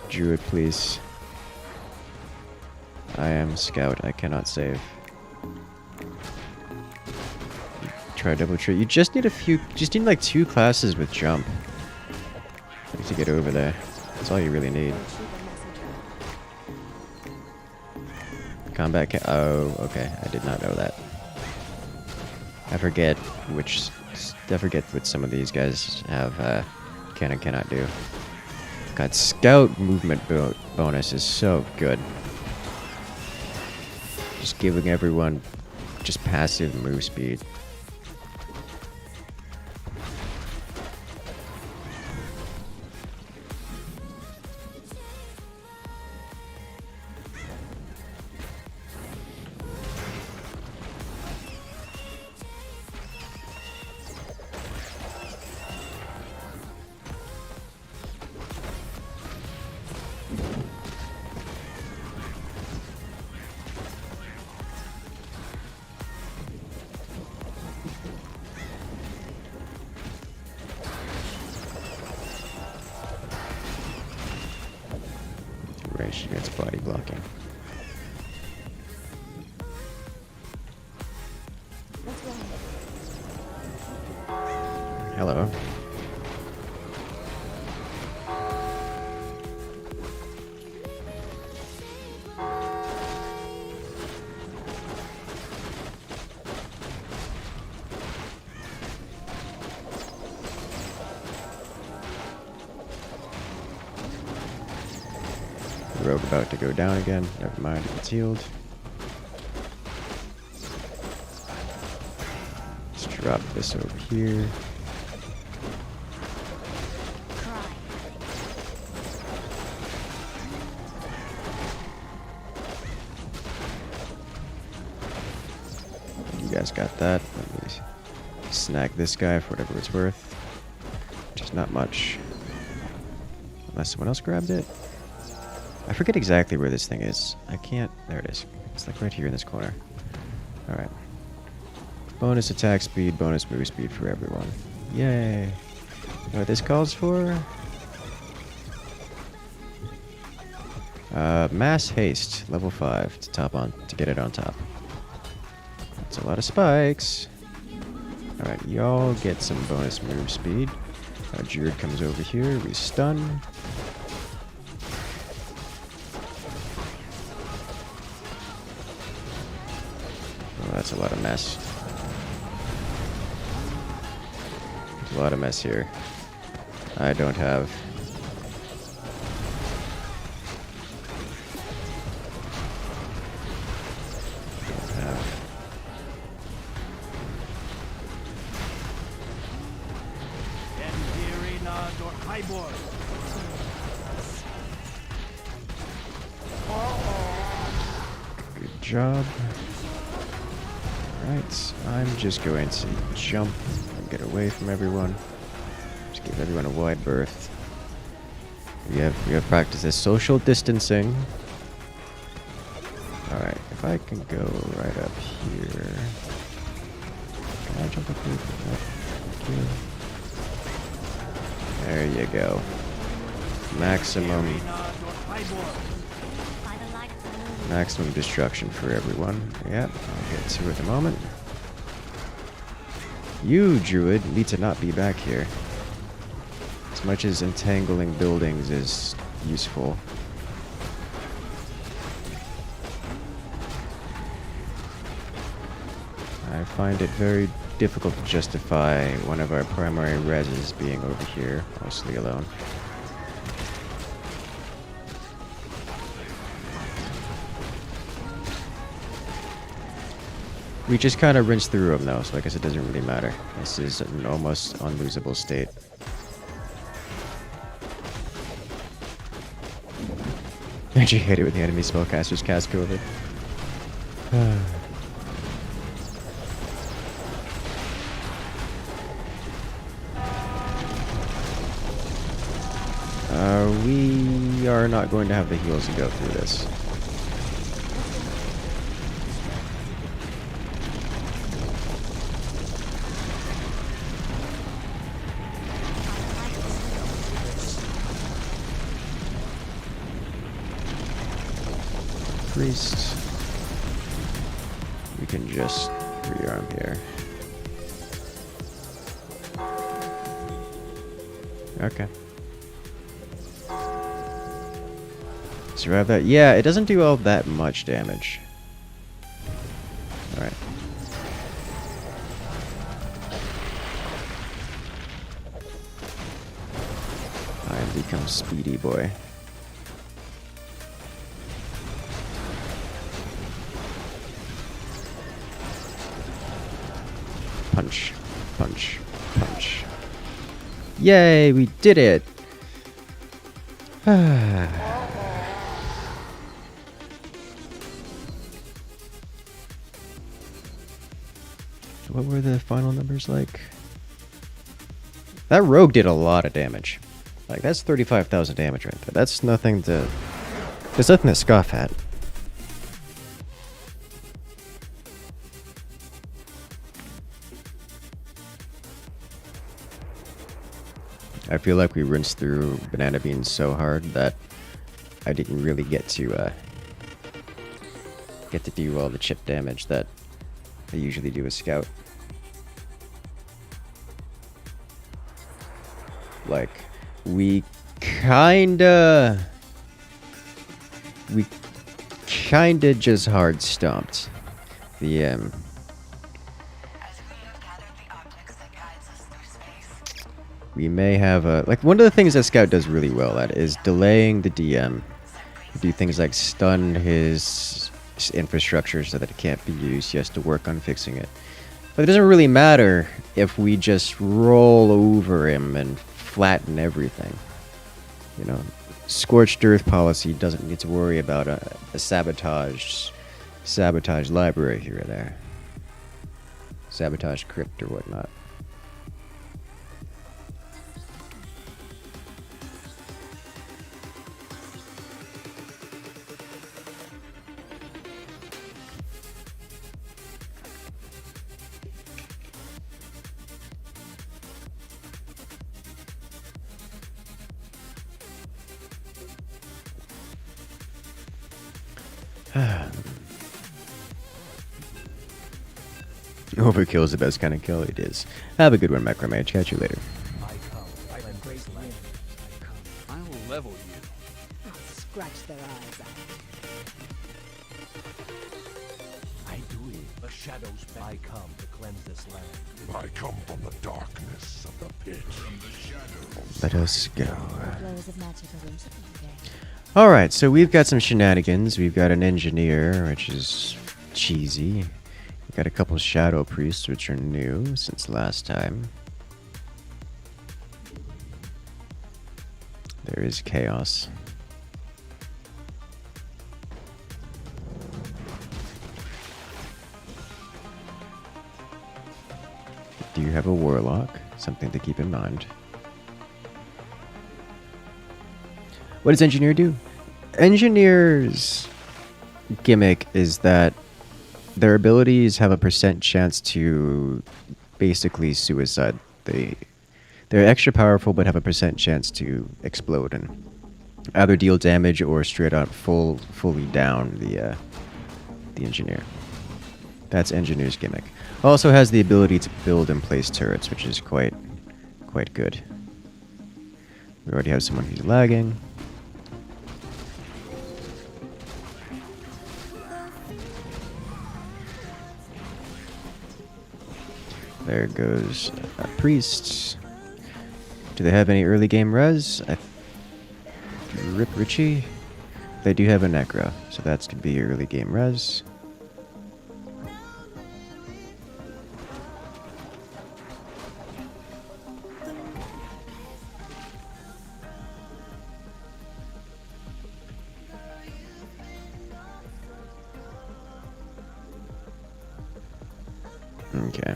Druid, please. I am scout. I cannot save. Try double tree. You just need like 2 classes with jump to get over there. That's all you really need. Combat oh, okay. I did not know that. I forget what some of these guys have can and cannot do. God, scout movement bonus is so good. Just giving everyone just passive move speed. Right, she gets body blocking. Hello. Rogue about to go down again. Never mind, it's healed. Let's drop this over here. You guys got that. Let me snag this guy for whatever it's worth. Which is not much. Unless someone else grabbed it. I forget exactly where this thing is. I can't... There it is. It's like right here in this corner. Alright. Bonus attack speed, bonus move speed for everyone. Yay! You know what this calls for? Mass haste, level 5 to get it on top. That's a lot of spikes. Alright, y'all get some bonus move speed. Druid comes over here, we stun. mess. There's a lot of mess here. I don't have. Good job. Right, I'm just going to jump and get away from everyone. Just give everyone a wide berth. We have practiced this social distancing. Alright, if I can go right up here. Can I jump up here? No. Thank you. There you go. Maximum destruction for everyone. Yep, I'll get to it in a moment. You, Druid, need to not be back here. As much as entangling buildings is useful. I find it very difficult to justify one of our primary reses being over here, mostly alone. We just kind of rinse through them though, so I guess it doesn't really matter. This is an almost unlosable state. I actually hate it when the enemy spellcasters cast COVID. We are not going to have the heals to go through this. Priest. We can just rearm here. Okay. Survive that. Yeah, it doesn't do all that much damage. Alright. I have become Speedy Boy. Punch, punch, punch. Yay, we did it! What were the final numbers like? That rogue did a lot of damage. Like, that's 35,000 damage right there. That's nothing to... There's nothing to scoff at. I feel like we rinsed through banana beans so hard that I didn't really get to do all the chip damage that I usually do with Scout. Like, we kinda just hard stomped the we may have a... Like, one of the things that Scout does really well at is delaying the DM. Do things like stun his infrastructure so that it can't be used. He has to work on fixing it. But it doesn't really matter if we just roll over him and flatten everything. You know, Scorched Earth policy doesn't need to worry about a sabotage library here or there. Sabotage crypt or whatnot. Overkill is the best kind of kill. It is. Have a good one, Macromage. Catch you later. I will level you. I'll scratch their eyes out. I do it. shadows, I come to cleanse this land. I come from the darkness of the pit. Let us go. Flows of magic are whimsical today. Alright, so we've got some shenanigans. We've got an engineer, which is cheesy. We've got a couple shadow priests, which are new since last time. There is chaos. Do you have a warlock? Something to keep in mind. What does engineer do? Engineer's gimmick is that their abilities have a % chance to basically suicide. They're extra powerful but have a % chance to explode and either deal damage or straight up fully down the engineer. That's engineer's gimmick. Also has the ability to build and place turrets, which is quite good. We already have someone who's lagging. There goes a priest. Do they have any early game res? Rip Richie. They do have a necro, so that's could be early game res. Okay.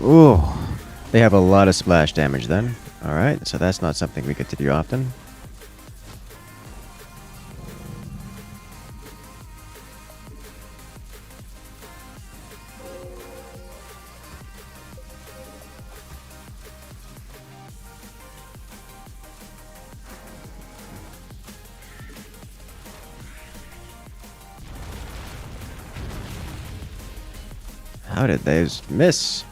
Ooh, they have a lot of splash damage then. Alright, so that's not something we get to do often. How did they miss?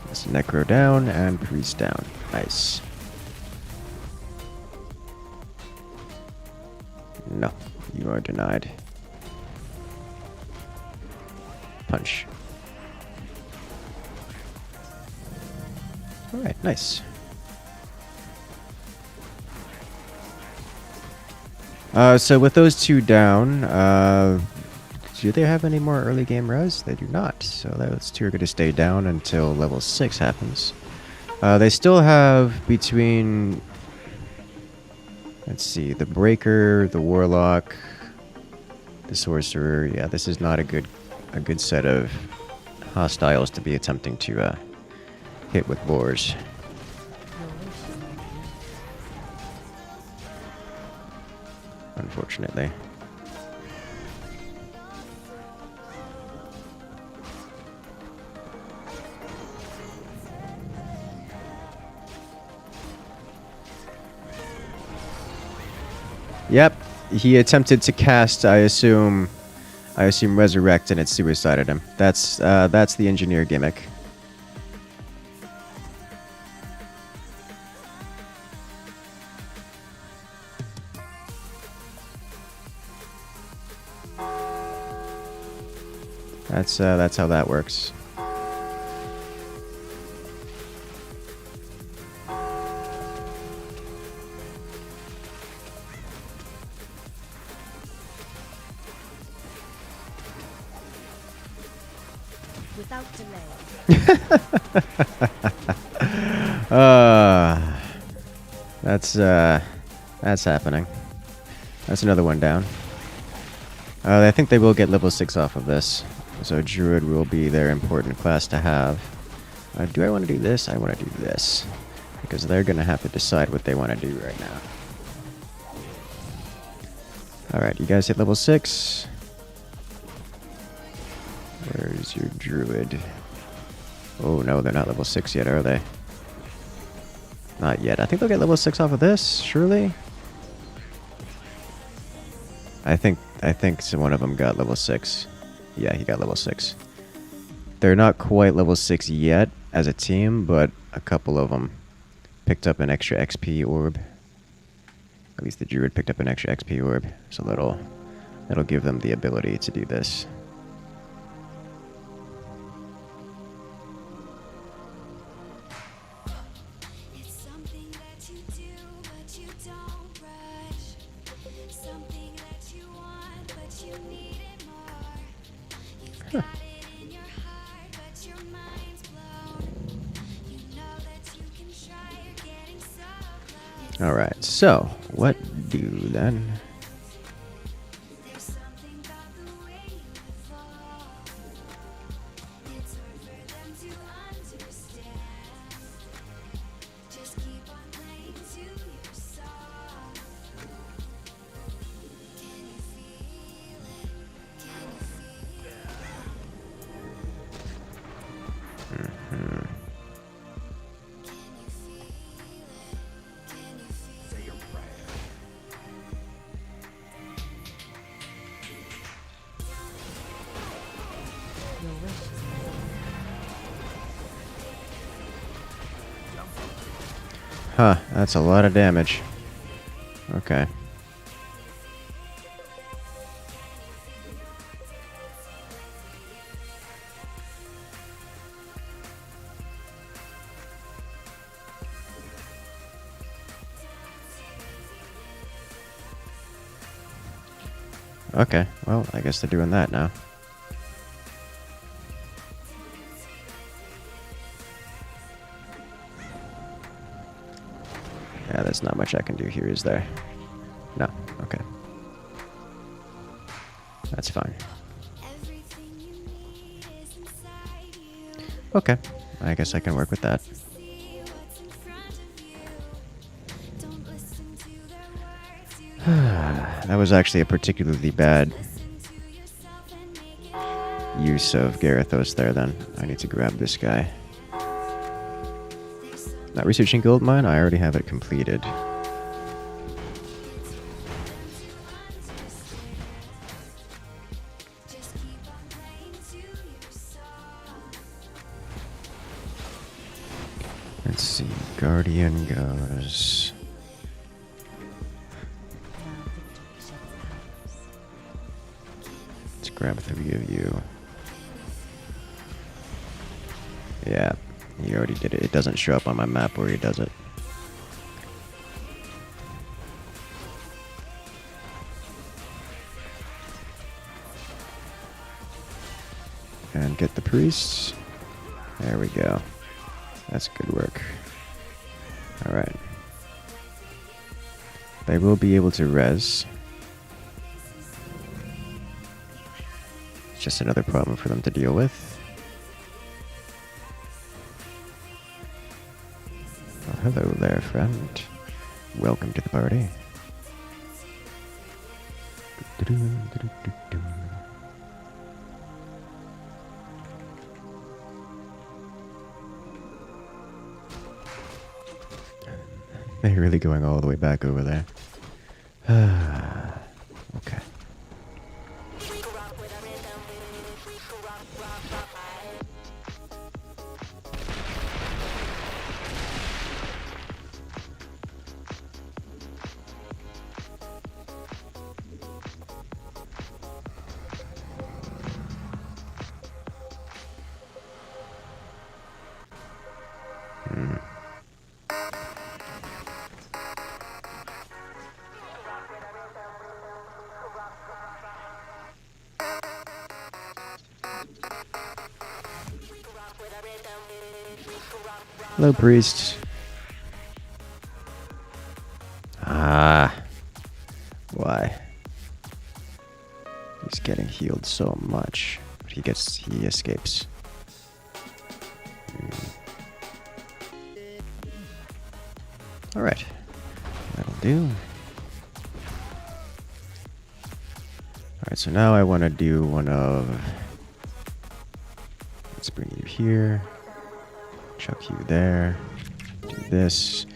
That's Necro down and Priest down. Nice. No, you are denied. Punch. Alright, nice. So with those two down, do they have any more early game res? They do not. So those two are going to stay down until level 6 happens. They still have between, let's see, the Breaker, the Warlock, the Sorcerer. Yeah, this is not a good set of hostiles to be attempting to hit with boars. Unfortunately. Yep, he attempted to cast, I assume resurrect, and it suicided him. That's the engineer gimmick. That's how that works. Without delay. That's happening. That's another one down. I think they will get level 6 off of this. So Druid will be their important class to have. Do I want to do this? I want to do this. Because they're going to have to decide what they want to do right now. Alright, you guys hit level 6. Where's your Druid? Oh no, they're not level 6 yet, are they? Not yet. I think they'll get level 6 off of this, surely? I think so one of them got level 6. Yeah, he got level 6. They're not quite level 6 yet as a team, but a couple of them picked up an extra XP orb. At least the druid picked up an extra XP orb, so that'll give them the ability to do this. It's something that you do, but you don't rush. Something that you want, but you need it more. You've got it in your heart, but your mind's blown. You know that you can try, you're getting so close. Alright, so what do then? There's something about the way you fall. It's hard for them to understand. Just keep on playing to your song. Can you feel it? Can you feel it? Can you feel it? Can you feel it? Say your prayer. Your wish is Huh, that's a lot of damage. Okay. Okay, well, I guess they're doing that now. Yeah, there's not much I can do here, is there? No, okay. That's fine. Everything you need is inside you. Okay, I guess I can work with that. See what's in front of you. Don't listen to their words. That was actually a particularly bad Listen to yourself and make it happen. use of Garethos there then. I need to grab this guy. There's something Not researching gold mine, I already have it completed. just keep on playing to your song. Let's see, Guardian goes. now victory shall be ours. Let's grab 3 of you. Yeah, he already did it. It doesn't show up on my map where he does it. And get the priests. There we go. That's good work. Alright. They will be able to res. It's just another problem for them to deal with. Oh, hello there, friend. Welcome to the party. They're really going all the way back over there. Okay. Hello, priest. Ah. Why? He's getting healed so much. But he escapes. Alright. That'll do. Alright, so now I want to do one of... Let's bring you here. Chuck you there. Do this.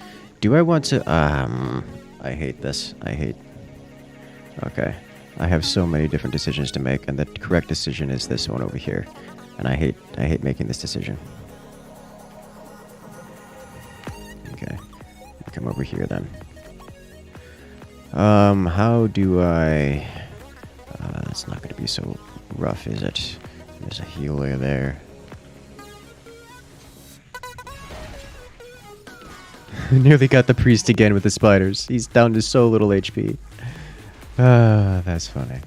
Do I want to... I hate this. Okay. I have so many different decisions to make, and the correct decision is this one over here. And I hate making this decision. Okay, come over here then. How do I... it's not going to be so rough, is it? There's a healer there. Nearly got the priest again with the spiders. He's down to so little HP. Ah, that's funny.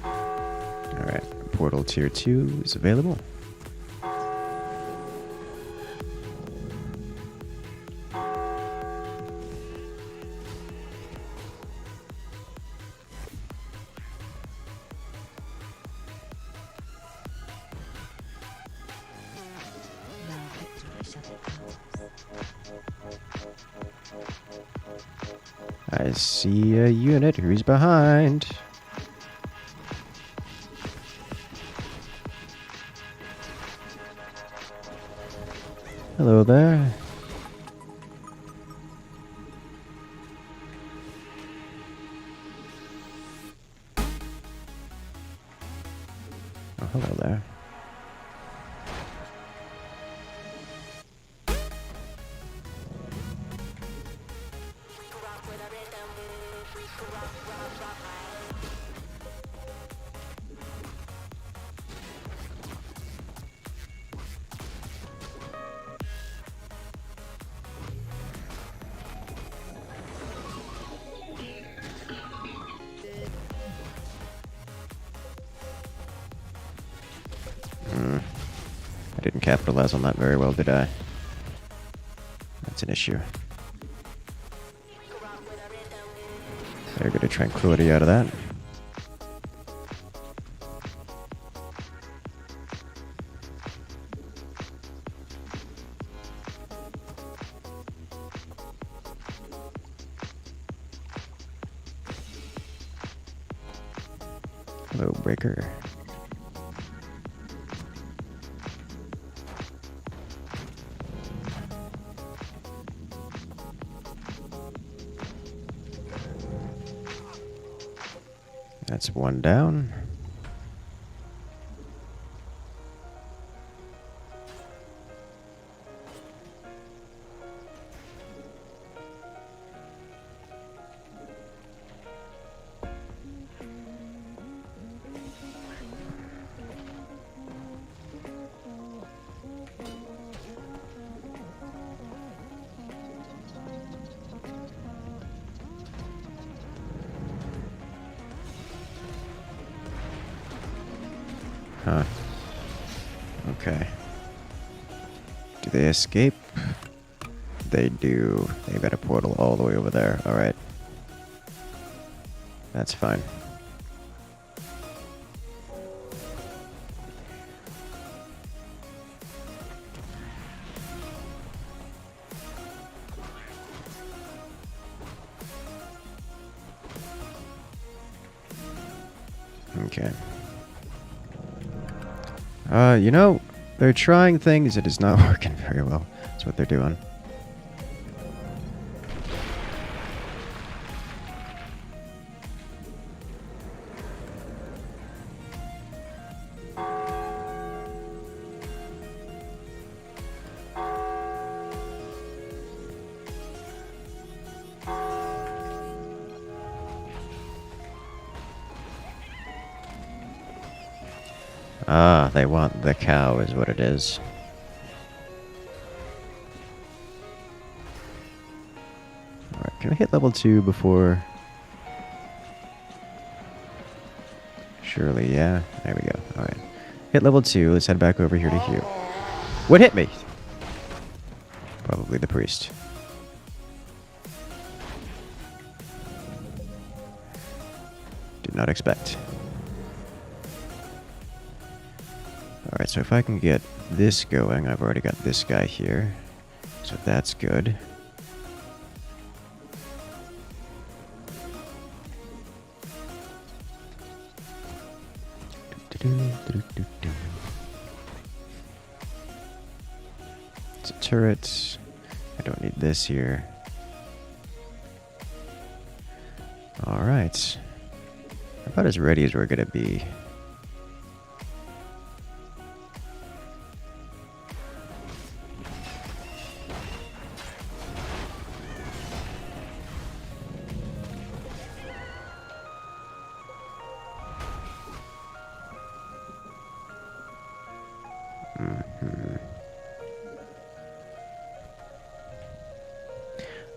Alright, portal tier 2 is available. Now victory shall be ours. I see a unit. Who's behind? Hello there. Oh, hello there. I didn't capitalize on that very well, did I? That's an issue. Better get a tranquility out of that. Hello, Breaker. That's one down. Huh. Okay. Do they escape? They do. They got a portal all the way over there. Alright. That's fine. Okay. You know, they're trying things. It is not working very well. That's what they're doing. Ah, they want the cow is what it is. Alright, can we hit level 2 before... Surely, yeah. There we go. Alright. Hit level 2, let's head back over here to heal. What hit me? Probably the priest. Did not expect. Alright, so if I can get this going, I've already got this guy here. So that's good. It's a turret. I don't need this here. Alright. About as ready as we're gonna be.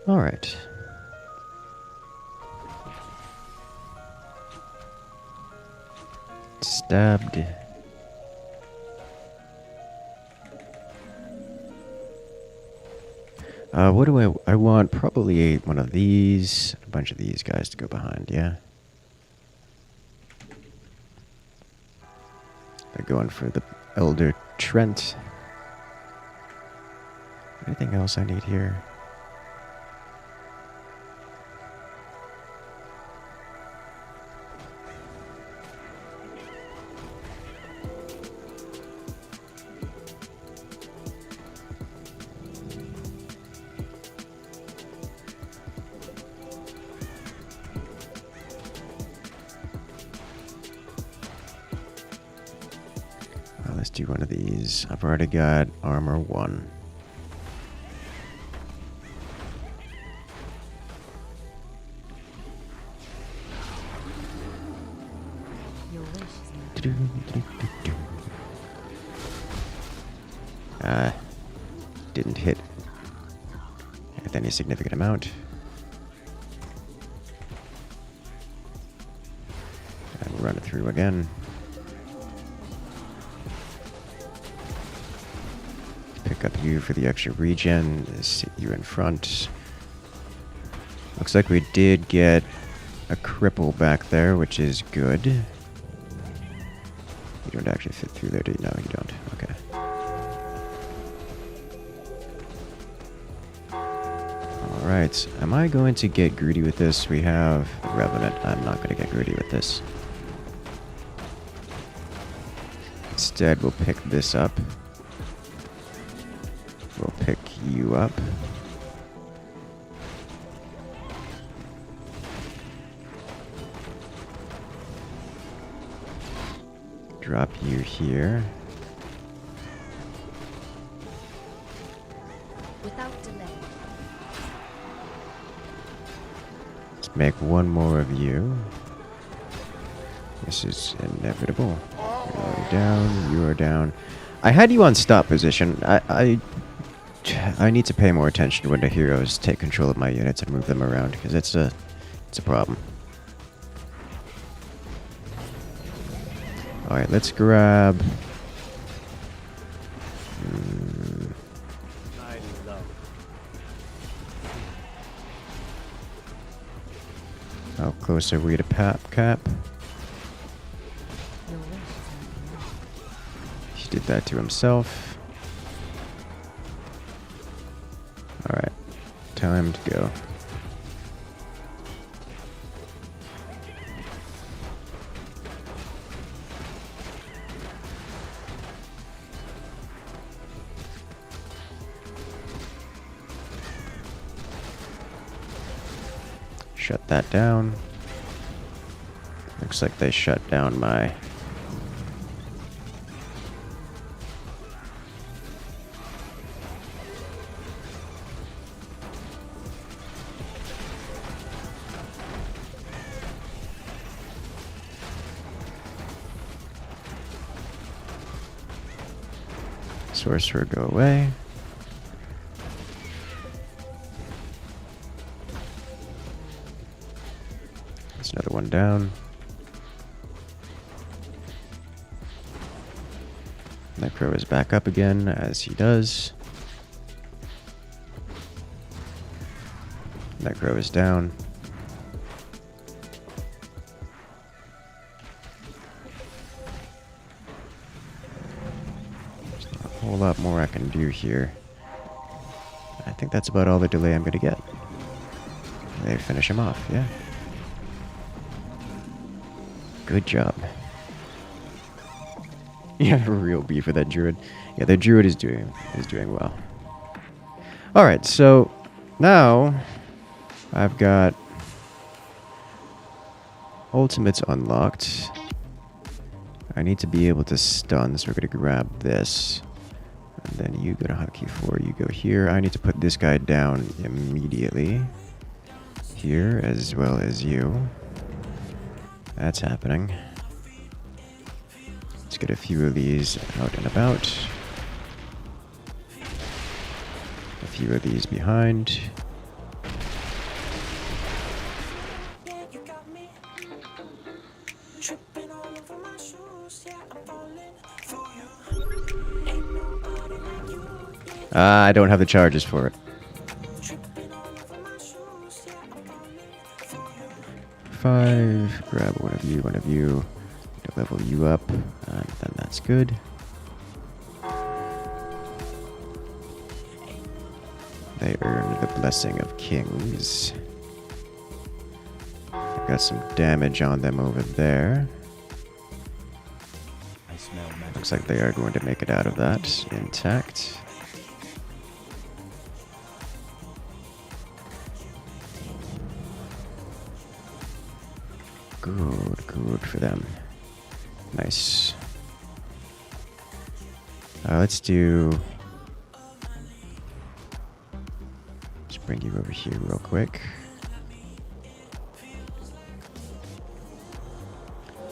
Alright. Stabbed. What do I want? Probably one of these, a bunch of these guys to go behind, yeah? They're going for the Elder Trent. Anything else I need here? Let's do one of these. I've already got armor 1. Your wish is Didn't hit with any significant amount. And run it through again. Pick up you for the extra regen. Sit you in front. Looks like we did get a cripple back there, which is good. You don't actually fit through there, do you? No, you don't. Okay. Alright, am I going to get greedy with this? We have the Revenant. I'm not going to get greedy with this. Instead, we'll pick this up. We'll pick you up. Drop you here. without delay. Let's make one more of you. This is inevitable. You are down. You are down. I had you on stop position. I need to pay more attention when the heroes take control of my units and move them around, because it's a problem. Alright, let's grab... How close are we to cap? Your wish is He did that to himself. Alright, time to go. Shut that down. Looks like they shut down my... Sorcerer, go away. There's another one down. Necro is back up again, as he does. Necro is down. A whole lot more I can do here. I think that's about all the delay I'm going to get. They finish him off, yeah. Good job. You have a real beef with that druid. Yeah, the druid is doing well. Alright, so now I've got Ultimate's unlocked. I need to be able to stun, so we're going to grab this. And then you go to hotkey 4, you go here. I need to put this guy down immediately. Here, as well as you. That's happening. Let's get a few of these out and about. A few of these behind. I don't have the charges for it. 5, grab one of you, to level you up, and then that's good. They earned the blessing of kings. I've got some damage on them over there. I smell magic. Looks like they are going to make it out of that intact. Good for them. Nice. Let's do... Let's bring you over here real quick.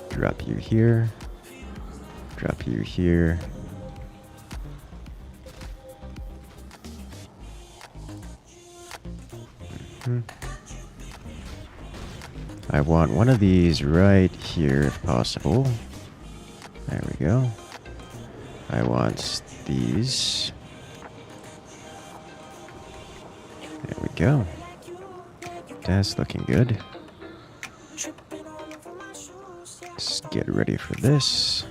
Drop you here. Drop you here. I want one of these right here if possible. There we go. I want these. There we go. That's looking good. Let's get ready for this.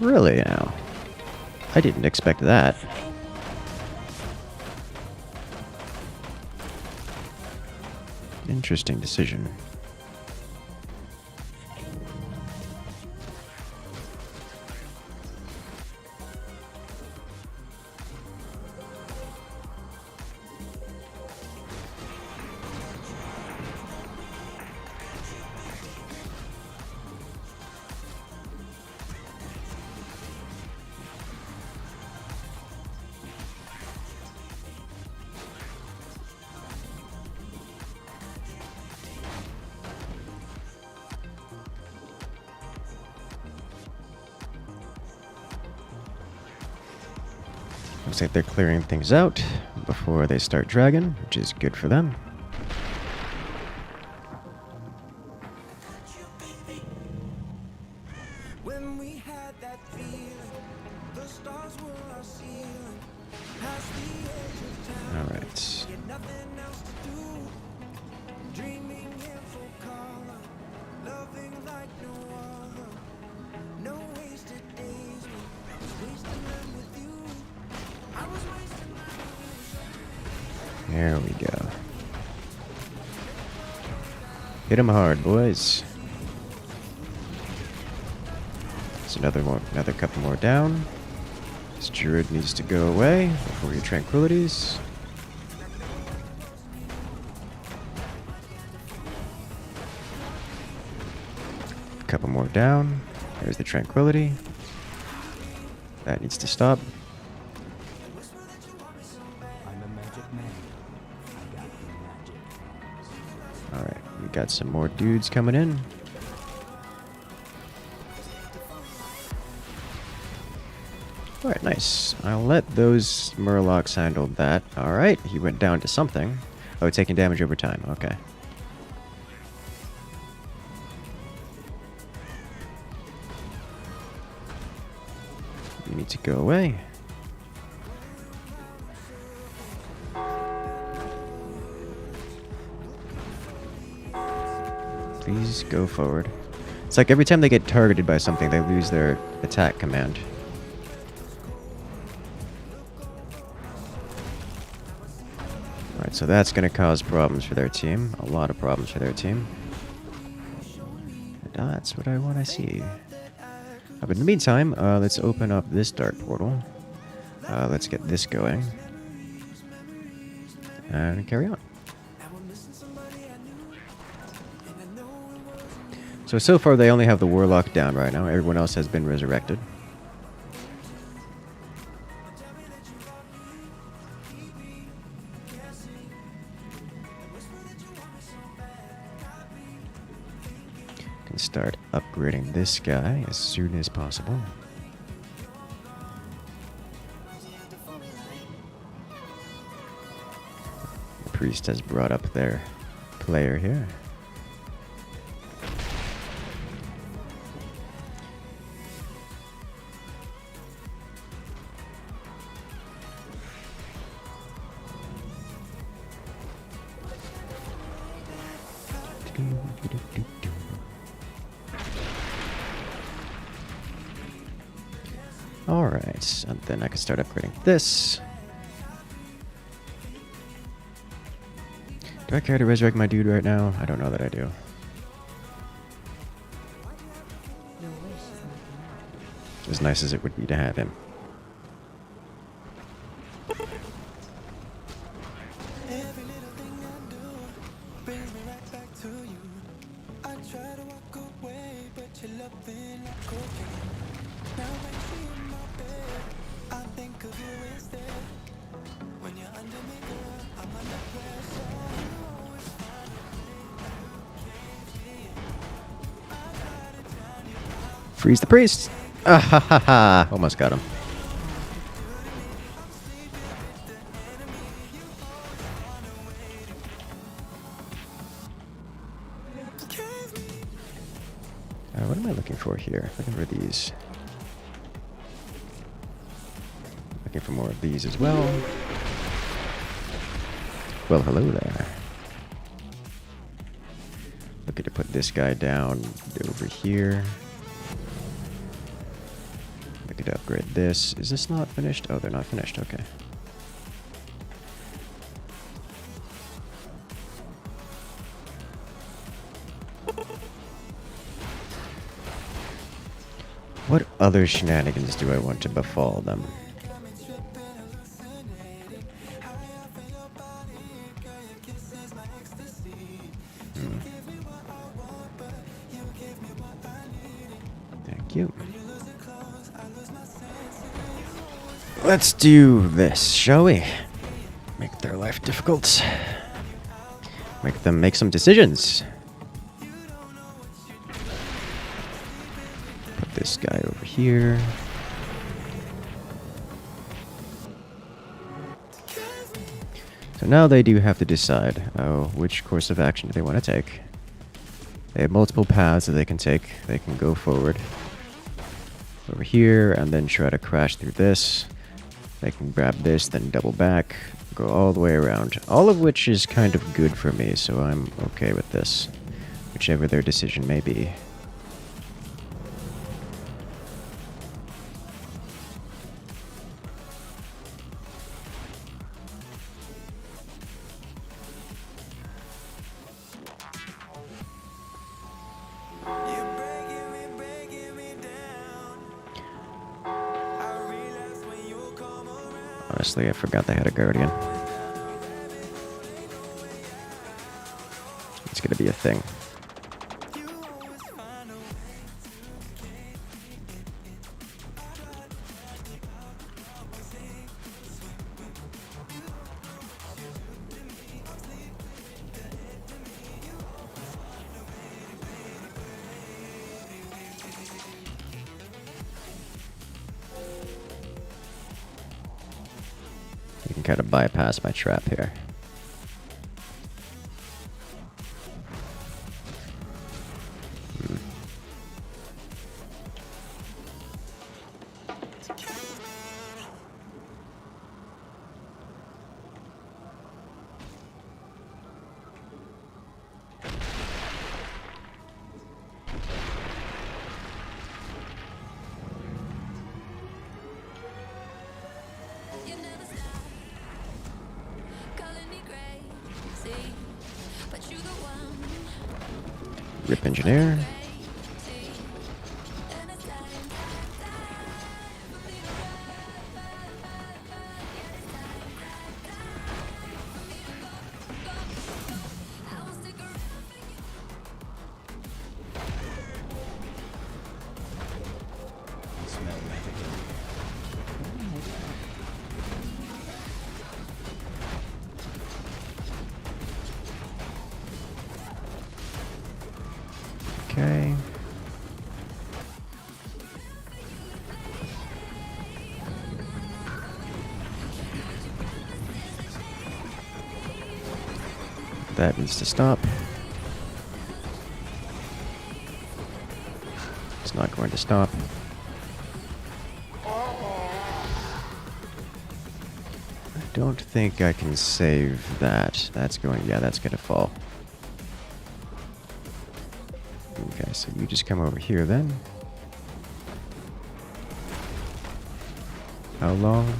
Really now? I didn't expect that. Interesting decision. Looks like they're clearing things out before they start dragging, which is good for them. Alright. There we go. Hit him hard, boys. There's another couple more down. This druid needs to go away before your tranquilities. A couple more down. There's the tranquility. That needs to stop. I'm a magic man. I got the magic. Alright, we got some more dudes coming in. Alright, nice. I'll let those Murlocs handle that. Alright, he went down to something. Oh, taking damage over time. Okay. You need to go away. Please go forward. It's like every time they get targeted by something, they lose their attack command. Alright, so that's going to cause problems for their team. A lot of problems for their team. And that's what I want to see. But in the meantime, let's open up this dark portal. Let's get this going. And carry on. So far they only have the Warlock down right now. Everyone else has been resurrected. Can start upgrading this guy as soon as possible. The priest has brought up their player here. Alright, and then I can start upgrading this. Do I care to resurrect my dude right now? I don't know that I do. Your wish is not denied. As nice as it would be to have him. Freeze the priest! Ah ha ha ha! Almost got him. What am I looking for here? Looking for these. Looking for more of these as well. Well, hello there. Looking to put this guy down over here. Looking to upgrade this. Is this not finished? Oh, they're not finished. Okay. What other shenanigans do I want to befall them? Thank you. Let's do this, shall we? Make their life difficult. Make them make some decisions. Put this guy over here. So now they do have to decide which course of action do they want to take. They have multiple paths that they can take. They can go forward over here and then try to crash through this. They can grab this, then double back, go all the way around. All of which is kind of good for me, so I'm okay with this. Whichever their decision may be. Honestly, I forgot they had a guardian. It's gonna be a thing. You can kind of bypass my trap here. Rip engineer. That needs to stop. It's not going to stop. I don't think I can save that. That's going to fall. Okay, so you just come over here then. How long?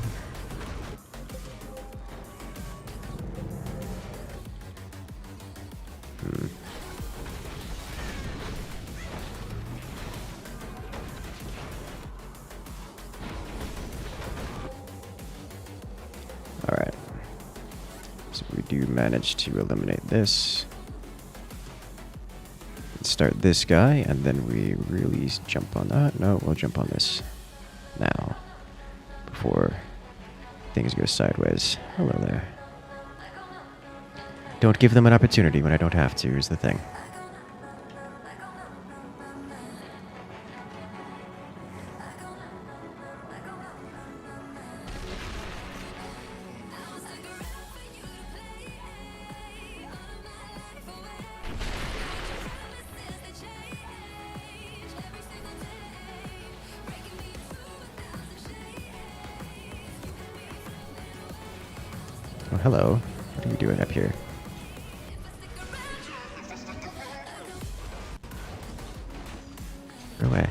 Alright. So we do manage to eliminate this. Start this guy, and then we really jump on that. No, we'll jump on this now. Before things go sideways. Hello there. Don't give them an opportunity when I don't have to, is the thing. Oh, hello. What are you doing up here? Go away.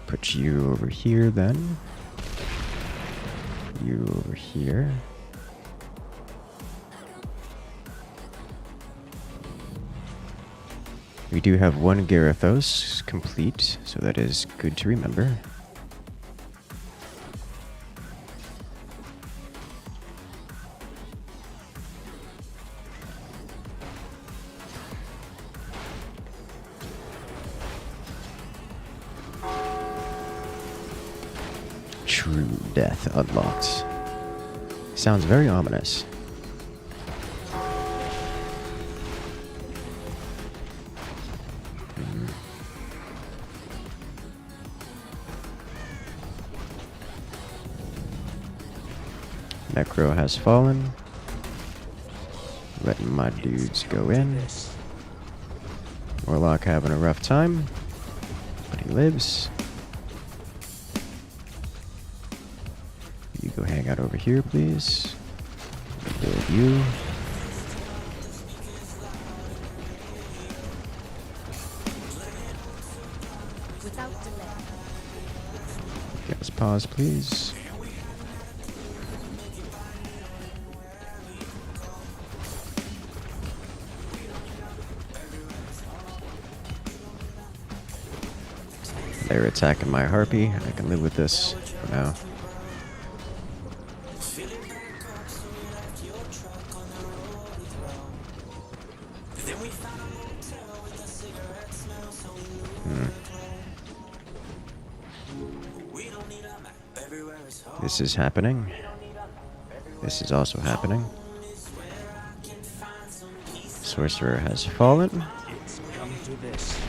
Put you over here then. You over here. We do have one Garithos complete, so that is good to remember. True death unlocked. Sounds very ominous. Necro has fallen. Letting my dudes go in. Warlock having a rough time, but he lives. You go hang out over here, please. Build you. Without delay. Give us pause, please. They're attacking my harpy. I can live with this for now. This is happening. This is also happening. Sorcerer has fallen. It's come to this.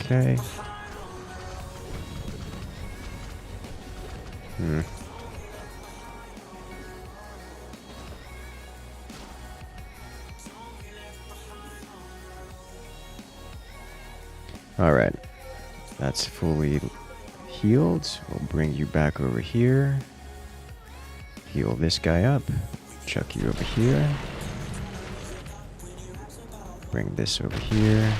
Okay. Alright. That's fully healed. We'll bring you back over here. Heal this guy up. Chuck you over here. Bring this over here.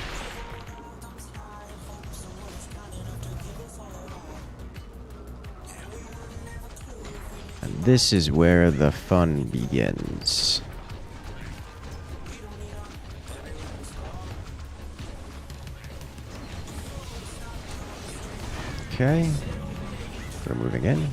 And this is where the fun begins. Okay, we're moving in.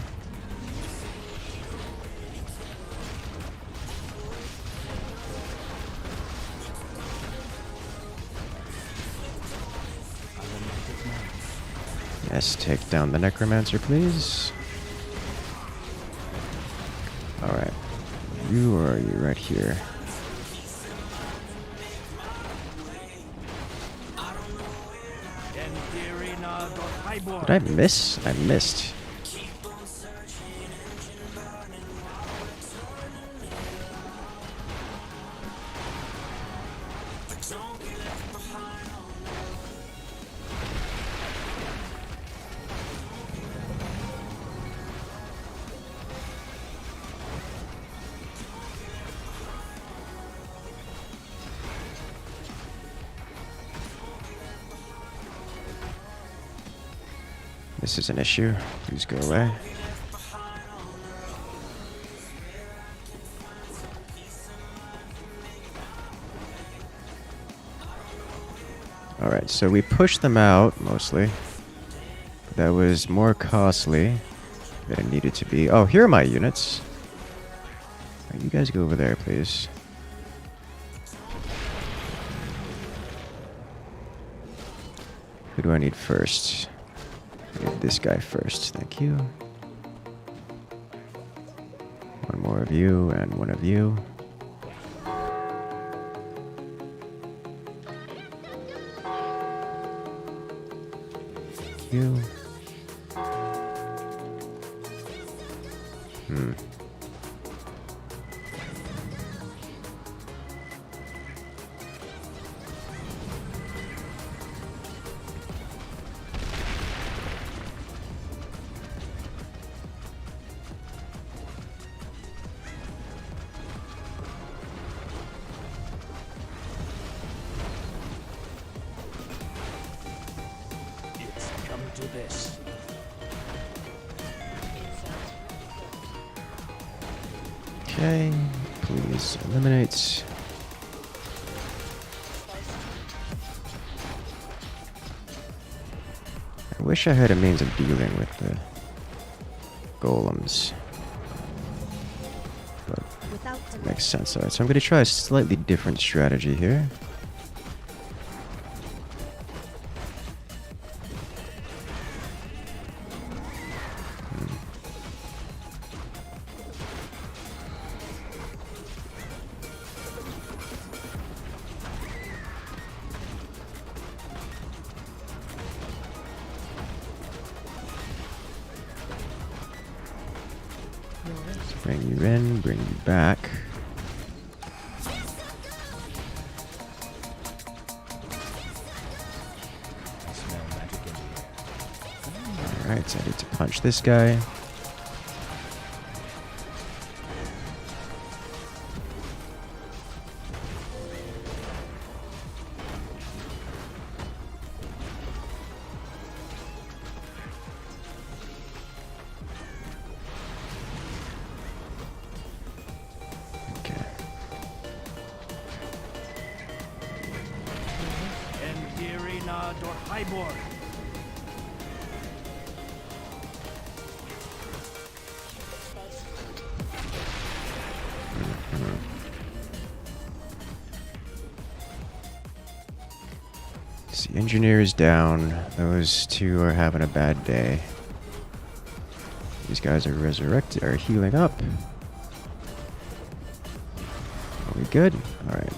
Yes, take down the Necromancer, please. Alright, you or are you right here? Did I miss? I missed. This is an issue. Please go away. Alright, so we pushed them out, mostly. That was more costly than it needed to be. Oh, here are my units. You guys go over there, please. Who do I need first? I need this guy first, thank you. One more of you and one of you. Thank you. To this. Okay, please eliminate. I wish I had a means of dealing with the golems. But it makes sense. Alright, so I'm going to try a slightly different strategy here. Bring you in, bring you back. Alright, so I need to punch this guy. See, engineers down. Those two are having a bad day. These guys are resurrected, are healing up. Are we good? Alright.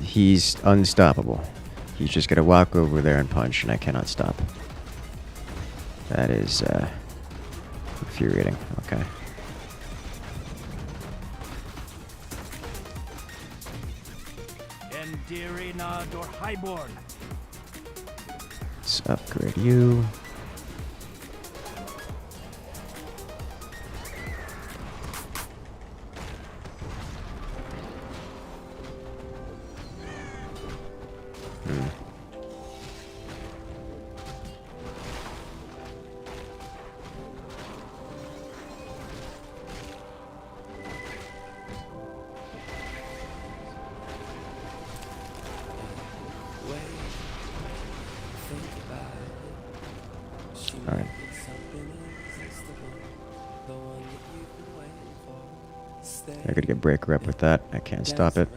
He's unstoppable. He's just gonna walk over there and punch, and I cannot stop. That is, infuriating. Okay. Let's upgrade you. Alright. I gotta get breaker up with that. I can't stop it.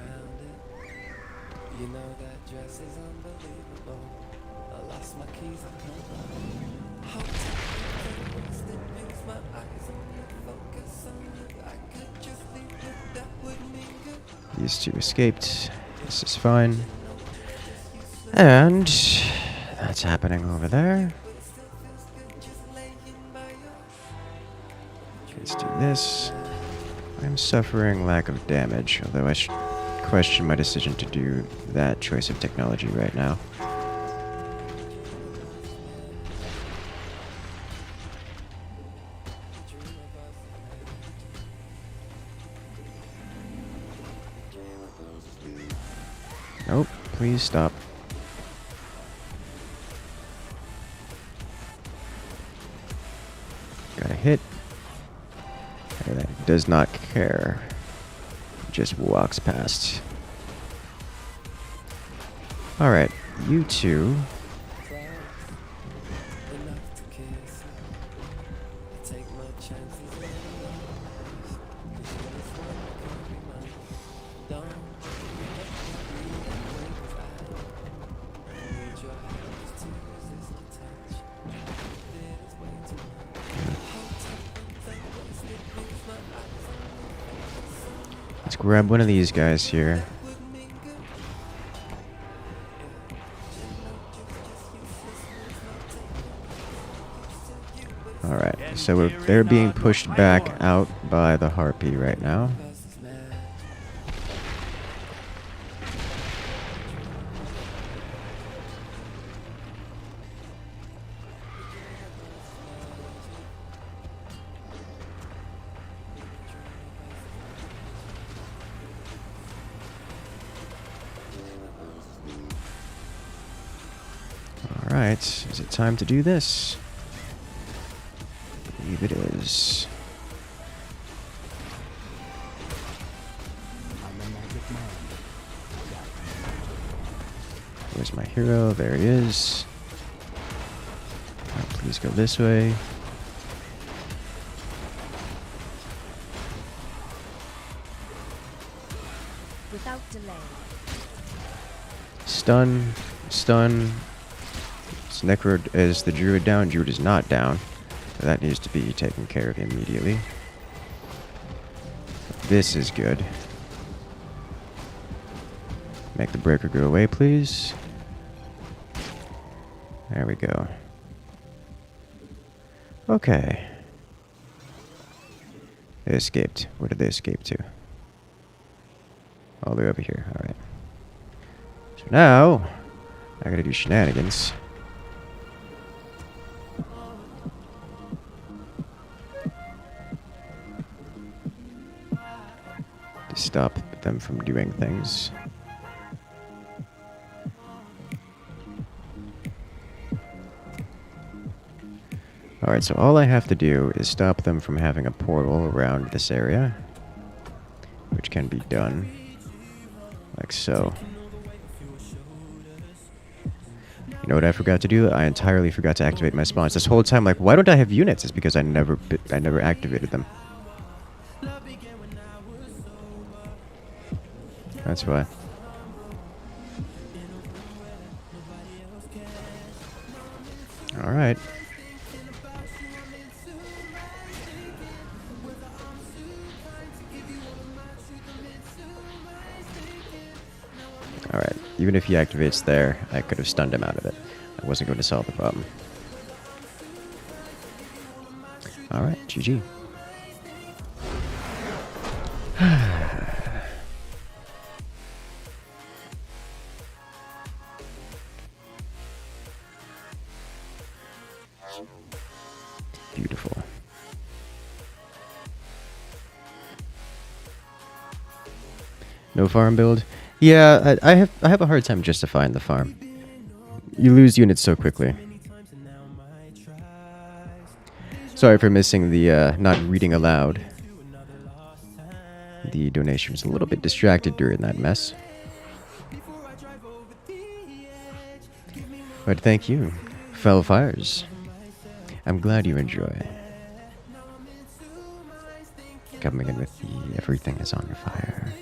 These two escaped. This is fine. And that's happening over there. Let's do this. I'm suffering lack of damage, although I should question my decision to do that choice of technology right now. Nope, please stop. Got a hit. And that does not care. Just walks past. Alright, you two. Let's grab one of these guys here. Alright, so they're being pushed back out by the Harpy right now. Alright, is it time to do this? I believe it is. I'm a magic man. Where's my hero? There he is. Oh, please go this way. Without delay. Stun, stun. It's Necro is the Druid down. Druid is not down. So that needs to be taken care of immediately. This is good. Make the breaker go away, please. There we go. Okay. They escaped. Where did they escape to? All the way over here. Alright. So now, I gotta do shenanigans. To stop them from doing things. Alright, so all I have to do is stop them from having a portal around this area, which can be done like so. You know what I forgot to do? I entirely forgot to activate my spawns. This whole time, like, why don't I have units? It's because I never activated them. That's why. Alright. Alright, even if he activates there, I could have stunned him out of it. I wasn't going to solve the problem. Alright, GG. Beautiful. No farm build? Yeah, I have a hard time justifying the farm. You lose units so quickly. Sorry for missing the not reading aloud. The donation was a little bit distracted during that mess. But thank you, fellow fires. I'm glad you enjoy. Coming in with the everything is on fire.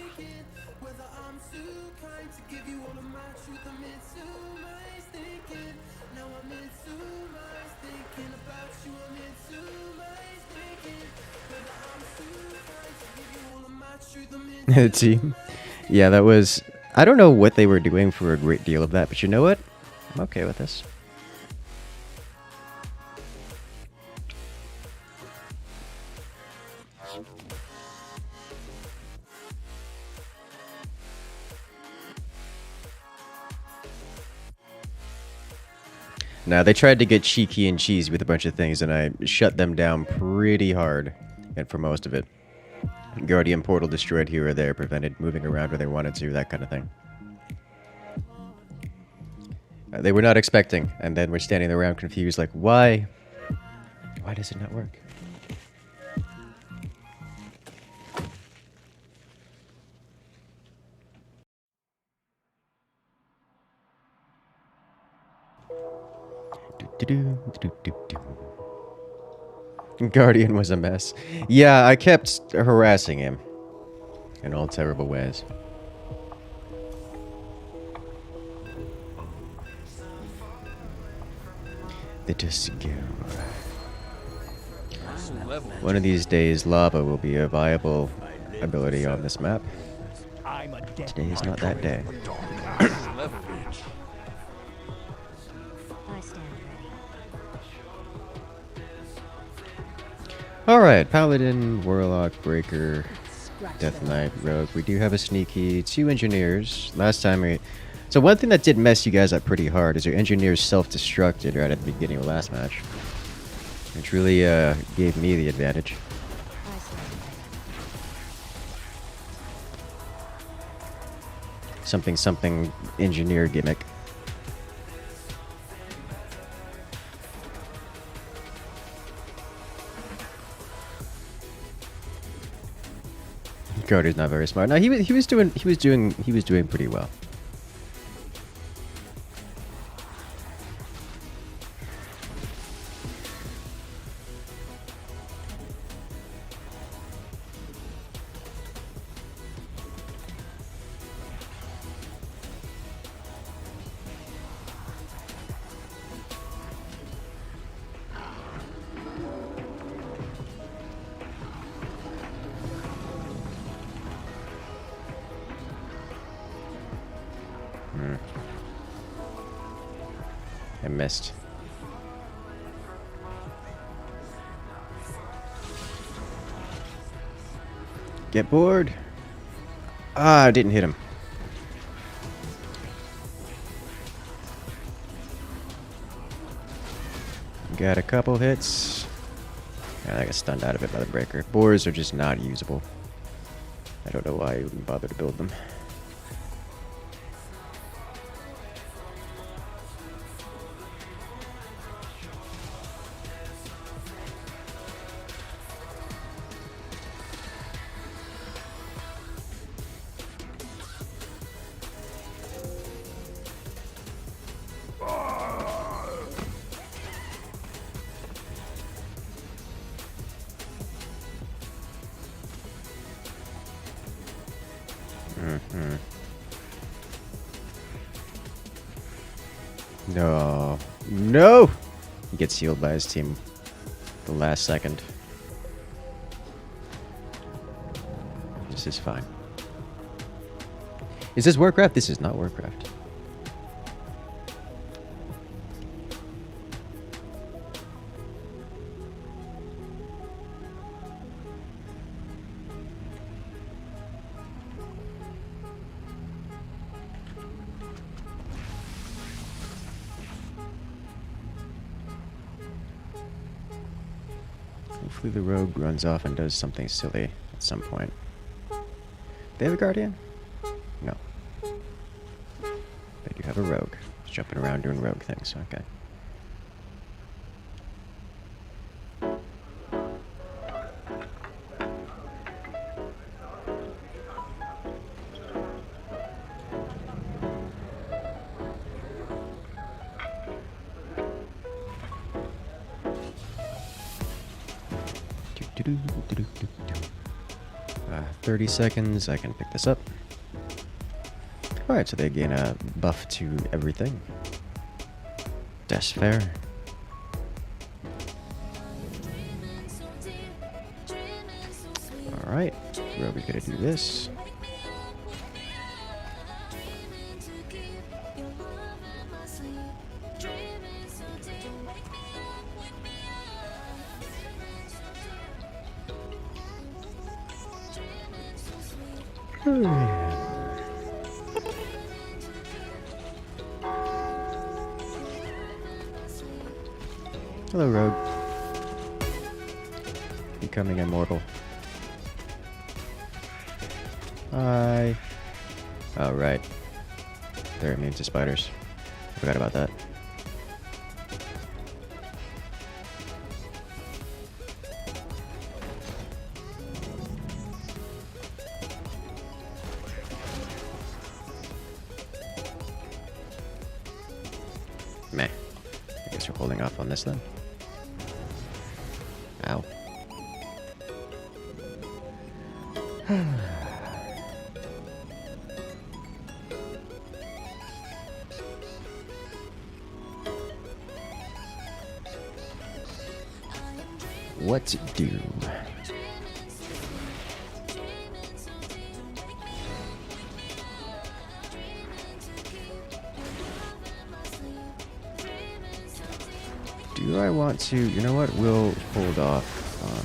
Team. Yeah, that was... I don't know what they were doing for a great deal of that, but you know what? I'm okay with this. Now, they tried to get cheeky and cheesy with a bunch of things, and I shut them down pretty hard, and for most of it. Guardian portal destroyed here or there, prevented moving around where they wanted to, that kind of thing. They were not expecting, and then we're standing around confused, like, why? Why does it not work? Guardian was a mess. Yeah, I kept harassing him in all terrible ways. The Disco. One of these days, lava will be a viable ability on this map. Today is not that day. I stand ready. Alright, Paladin, Warlock, Breaker, Death Knight, Rogue. We do have a sneaky 2 engineers. Last time we... So one thing that did mess you guys up pretty hard is your engineers self-destructed right at the beginning of the last match. Which really gave me the advantage. I stand ready. Something engineer gimmick. Carter's not very smart. No, he was doing pretty well. I missed. Get bored. Ah, I didn't hit him. Got a couple hits. And I got stunned out of it by the breaker. Boars are just not usable. I don't know why I even bothered to build them. No. No! He gets healed by his team the last second. This is fine. Is this Warcraft? This is not Warcraft. Hopefully the rogue runs off and does something silly at some point. They have a guardian? No. They do have a rogue. He's jumping around doing rogue things. Okay. Do 30 seconds, I can pick this up. Alright, so they gain a buff to everything. That's fair. Alright, where are we gonna do this? Hello, Rogue. Becoming immortal. Hi. Oh, right. They're immune to spiders. Forgot about that. Meh. I guess we're holding off on this then. Ow. What do? Do I want to? You know what? We'll hold off on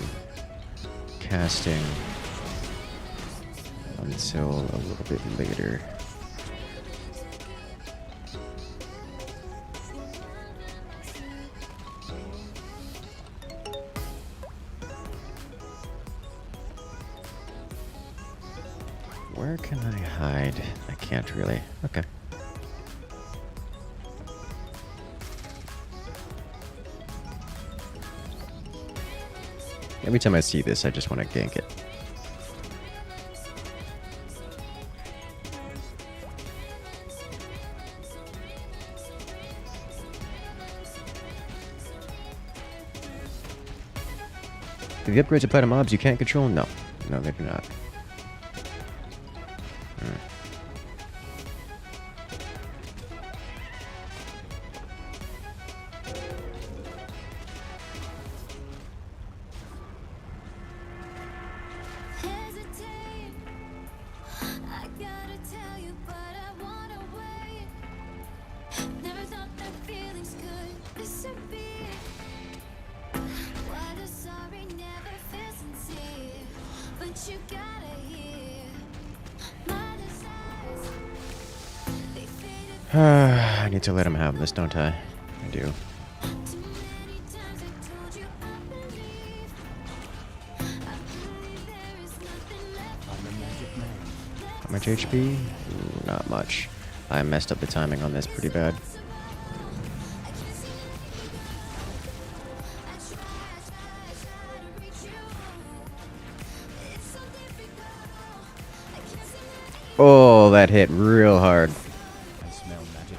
casting until a little bit later. Where can I hide? I can't really. Okay. Every time I see this, I just want to gank it. Do the upgrades apply to mobs you can't control? No. No, they do not. Hesitate. I gotta tell you, but I wanna wait. Never thought that feelings could disappear. Why the sorry never feel sincere? But you gotta hear my desires. They faded I need to let him have this, don't I? I do. too many times. I told you I believe. I believe there is nothing left. I'm a magic man. How much HP? Ooh, not much. I messed up the timing on this pretty bad. Oh, that hit real hard. I smell magic.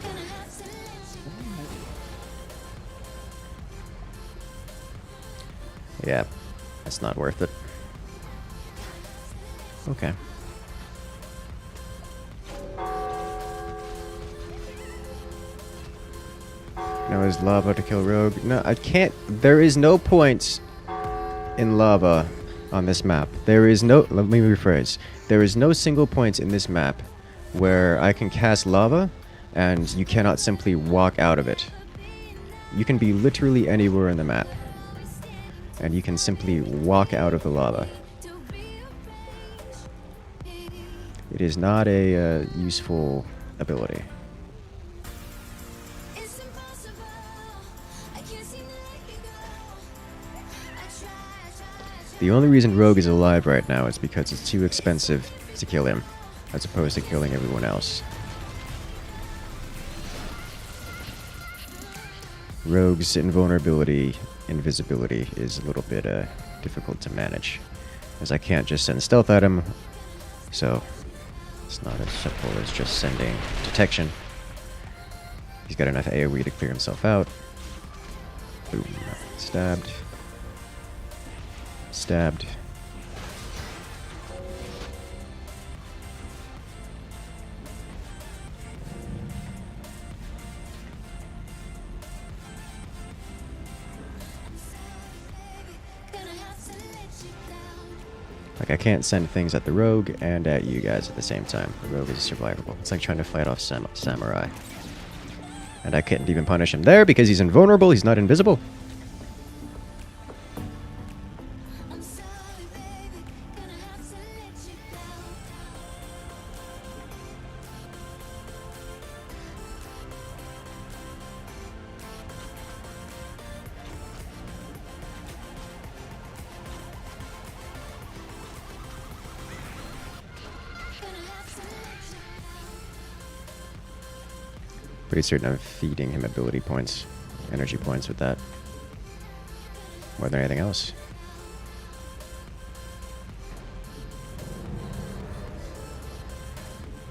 Yeah, that's not worth it. Okay. Now is lava to kill Rogue? No, I can't. There is no point in lava on this map. There is no. Let me rephrase. There is no single point in this map where I can cast lava and you cannot simply walk out of it. You can be literally anywhere in the map and you can simply walk out of the lava. It is not a useful ability. The only reason Rogue is alive right now is because it's too expensive to kill him, as opposed to killing everyone else. Rogue's invulnerability, invisibility is a little bit difficult to manage, as I can't just send stealth at him, so it's not as simple as just sending detection. He's got enough AoE to clear himself out. Boom. Stabbed. Stabbed. Like, I can't send things at the rogue and at you guys at the same time. The rogue is survivable. It's like trying to fight off samurai. And I can't even punish him there because he's invulnerable. He's not invisible. I'm sorry, baby, gonna have to let you down. Gonna have to let you down. Pretty certain I'm feeding him ability points, energy points with that. More than anything else.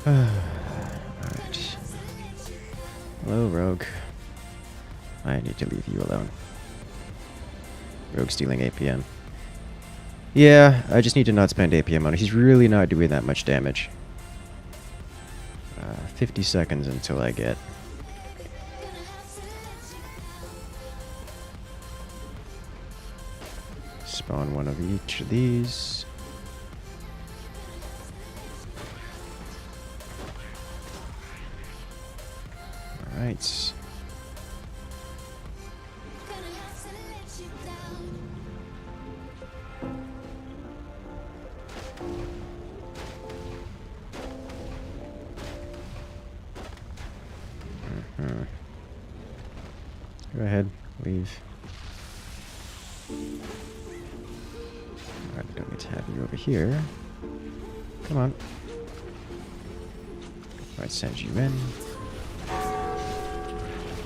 Alright. Hello, Rogue. I need to leave you alone. Rogue stealing APM. Yeah, I just need to not spend APM on it. He's really not doing that much damage. 50 seconds until I get... spawn one of each of these. Alright. Gonna have to let you down. Go ahead, leave. I don't need to have you over here. Come on. Right, send you in.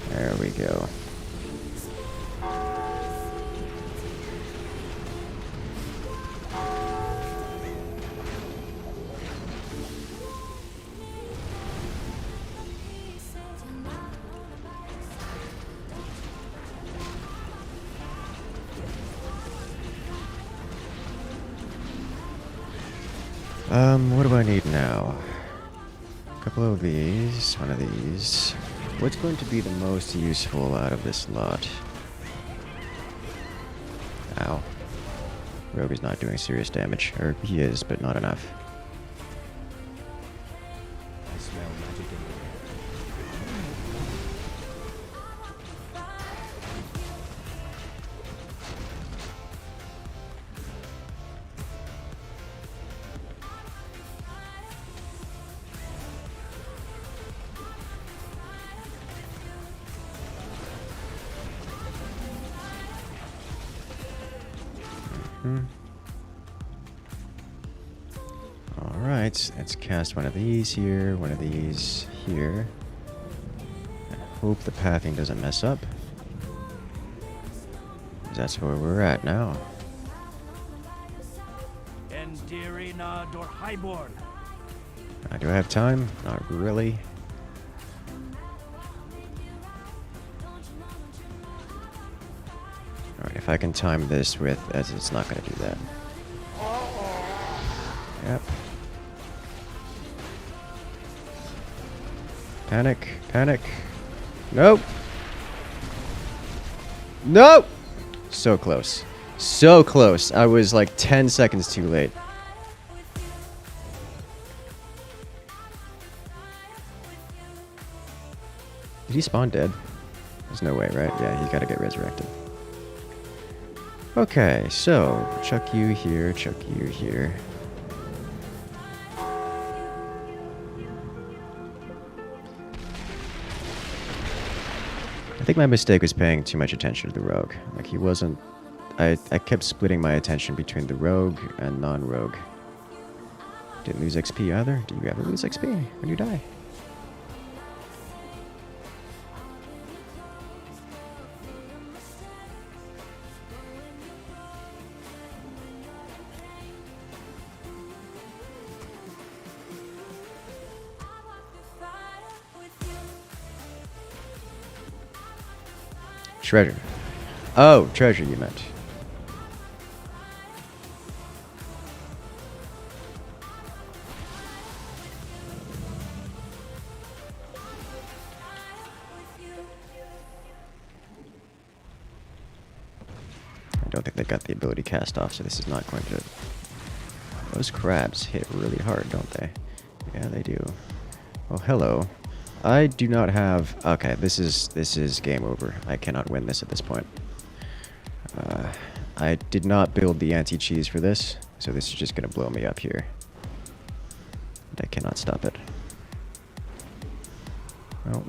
There we go. What do I need now? A couple of these, one of these. What's going to be the most useful out of this lot? Ow. Rogue is not doing serious damage. Or he is, but not enough. I smell magic in the air. Alright, let's cast one of these here, one of these here. And hope the pathing doesn't mess up. 'Cause that's where we're at now. Endirina dor highborn. Do I have time? Not really. Alright, if I can time this with, as it's not going to do that. Yep. Panic, panic. Nope. Nope! So close. So close. I was like 10 seconds too late. Did he spawn dead? There's no way, right? Yeah, he's got to get resurrected. Okay, so chuck you here, chuck you here. I think my mistake was paying too much attention to the rogue. Like, he wasn't... I kept splitting my attention between the rogue and non-rogue. Didn't lose XP either. Do you ever lose XP when you die? Treasure. Oh, treasure you meant. don't think they got the ability cast off, so this is not going to... Those crabs hit really hard, don't they? Yeah, they do. Oh, hello. I do not have... Okay, this is game over. I cannot win this at this point. I did not build the anti-cheese for this, so this is just going to blow me up here. And I cannot stop it. Well...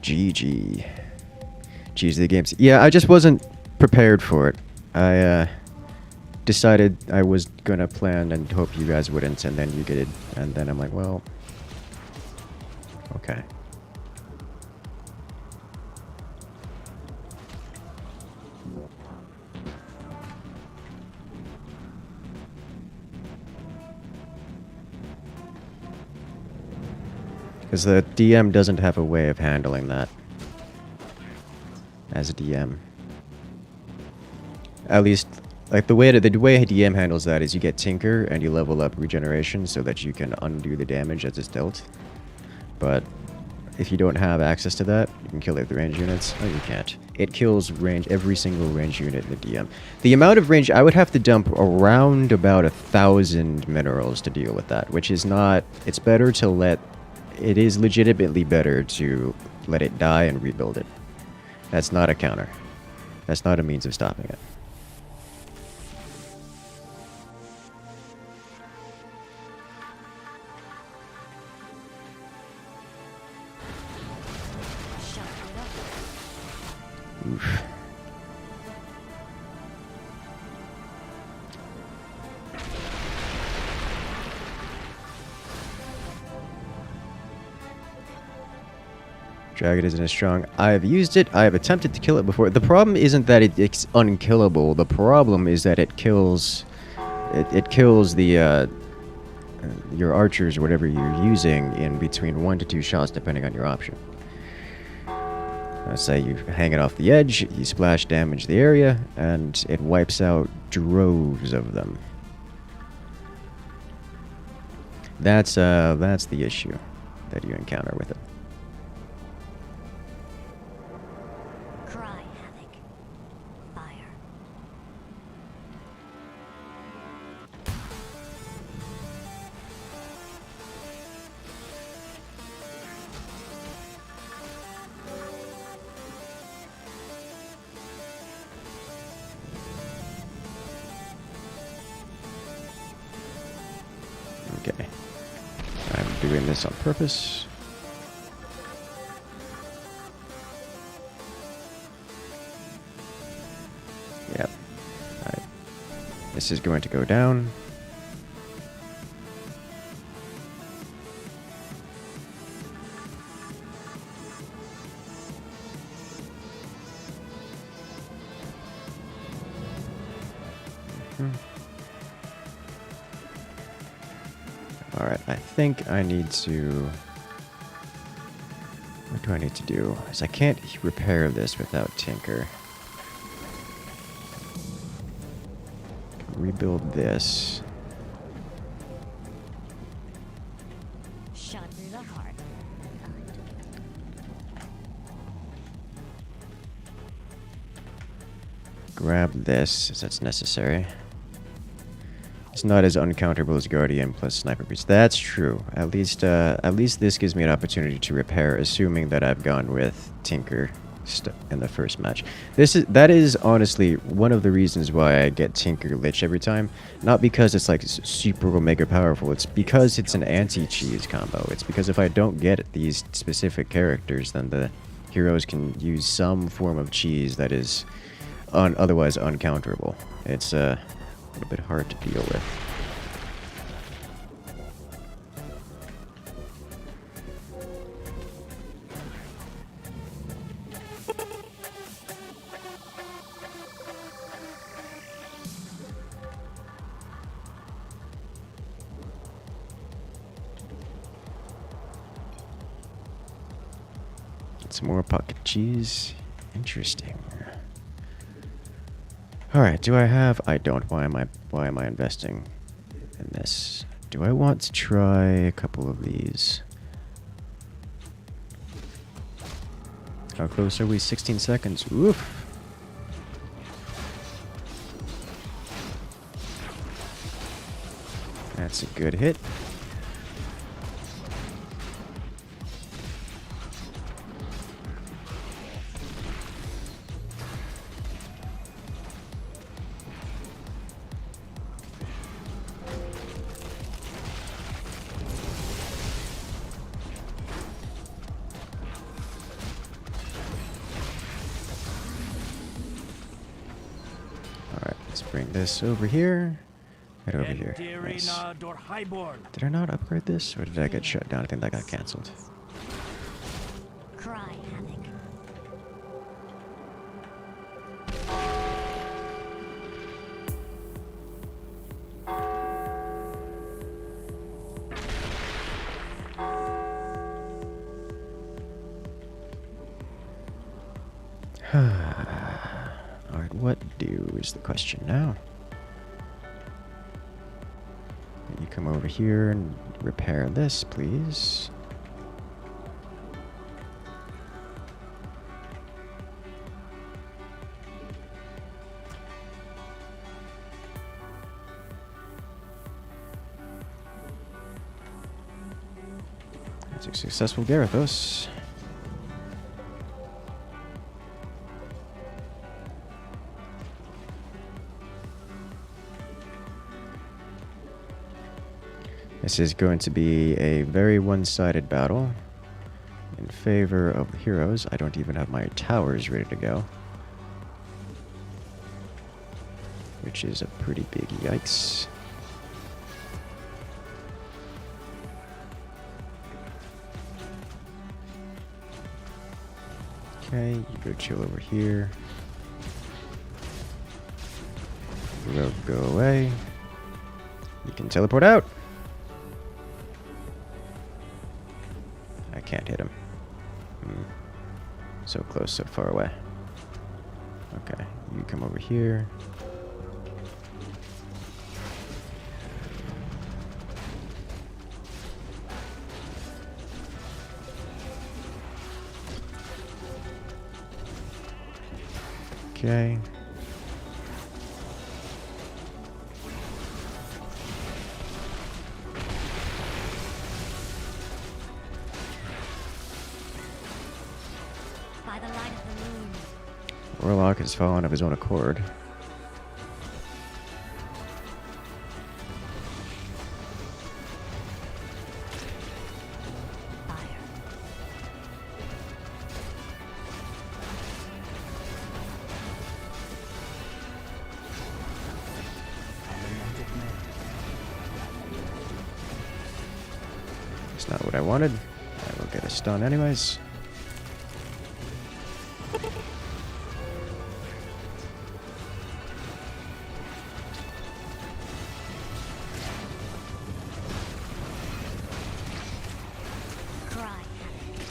GG. Geez, the games. Yeah, I just wasn't prepared for it. I decided I was gonna plan and hope you guys wouldn't, and then you did, and then I'm like, well, okay. Because the DM doesn't have a way of handling that. As a DM. At least, like the way a DM handles that is you get Tinker and you level up regeneration so that you can undo the damage as it's dealt. But if you don't have access to that, you can kill it with range units. Oh, you can't. It kills every single range unit in the DM. The amount of range, I would have to dump around about 1,000 minerals to deal with that, which is not... It's better to let... It is legitimately better to let it die and rebuild it. That's not a counter. That's not a means of stopping it. Shut it up. Oof. Dragon isn't as strong. I have used it. I have attempted to kill it before. The problem isn't that it's unkillable. The problem is that it kills... It kills the... your archers or whatever you're using in between 1 to 2 shots depending on your option. Let's say you hang it off the edge, you splash damage the area, and it wipes out droves of them. That's the issue that you encounter with it. Cry havoc. Fire. Okay. I'm doing this on purpose. Yep. This is going to go down. Alright, I think I need to... What do I need to do? Because I can't repair this without Tinker. Rebuild this. Shot through the heart. Grab this, as that's necessary. It's not as uncounterable as Guardian plus Sniper Beast. That's true. At least this gives me an opportunity to repair, assuming that I've gone with Tinker in the first match. That is honestly one of the reasons why I get Tinker Lich every time. Not because it's like super omega powerful. It's because it's an anti-cheese combo. It's because if I don't get these specific characters, then the heroes can use some form of cheese that is otherwise uncounterable. It's a bit hard to deal with. Some more pocket cheese. Interesting. All right, do I have? I don't. Why am I investing than this. Do I want to try a couple of these? How close are we? 16 seconds. Oof. That's a good hit. Alright, let's bring this over here. Right over here. Nice. Did I not upgrade this, or did I get shut down? I think that got cancelled. Cry havoc. Alright, what do is the question now? You come over here and repair this, please. That's a successful Gyarados. This is going to be a very one-sided battle in favor of the heroes. I don't even have my towers ready to go, which is a pretty big yikes. Okay, you go chill over here. Go away. You can teleport out. I can't hit him. So close, so far away. Okay, you come over here. Okay. By the light of the moon. Warlock has fallen of his own accord. Fire. I'm a magic man. It's not what I wanted. I will get a stun anyways. Cry havoc.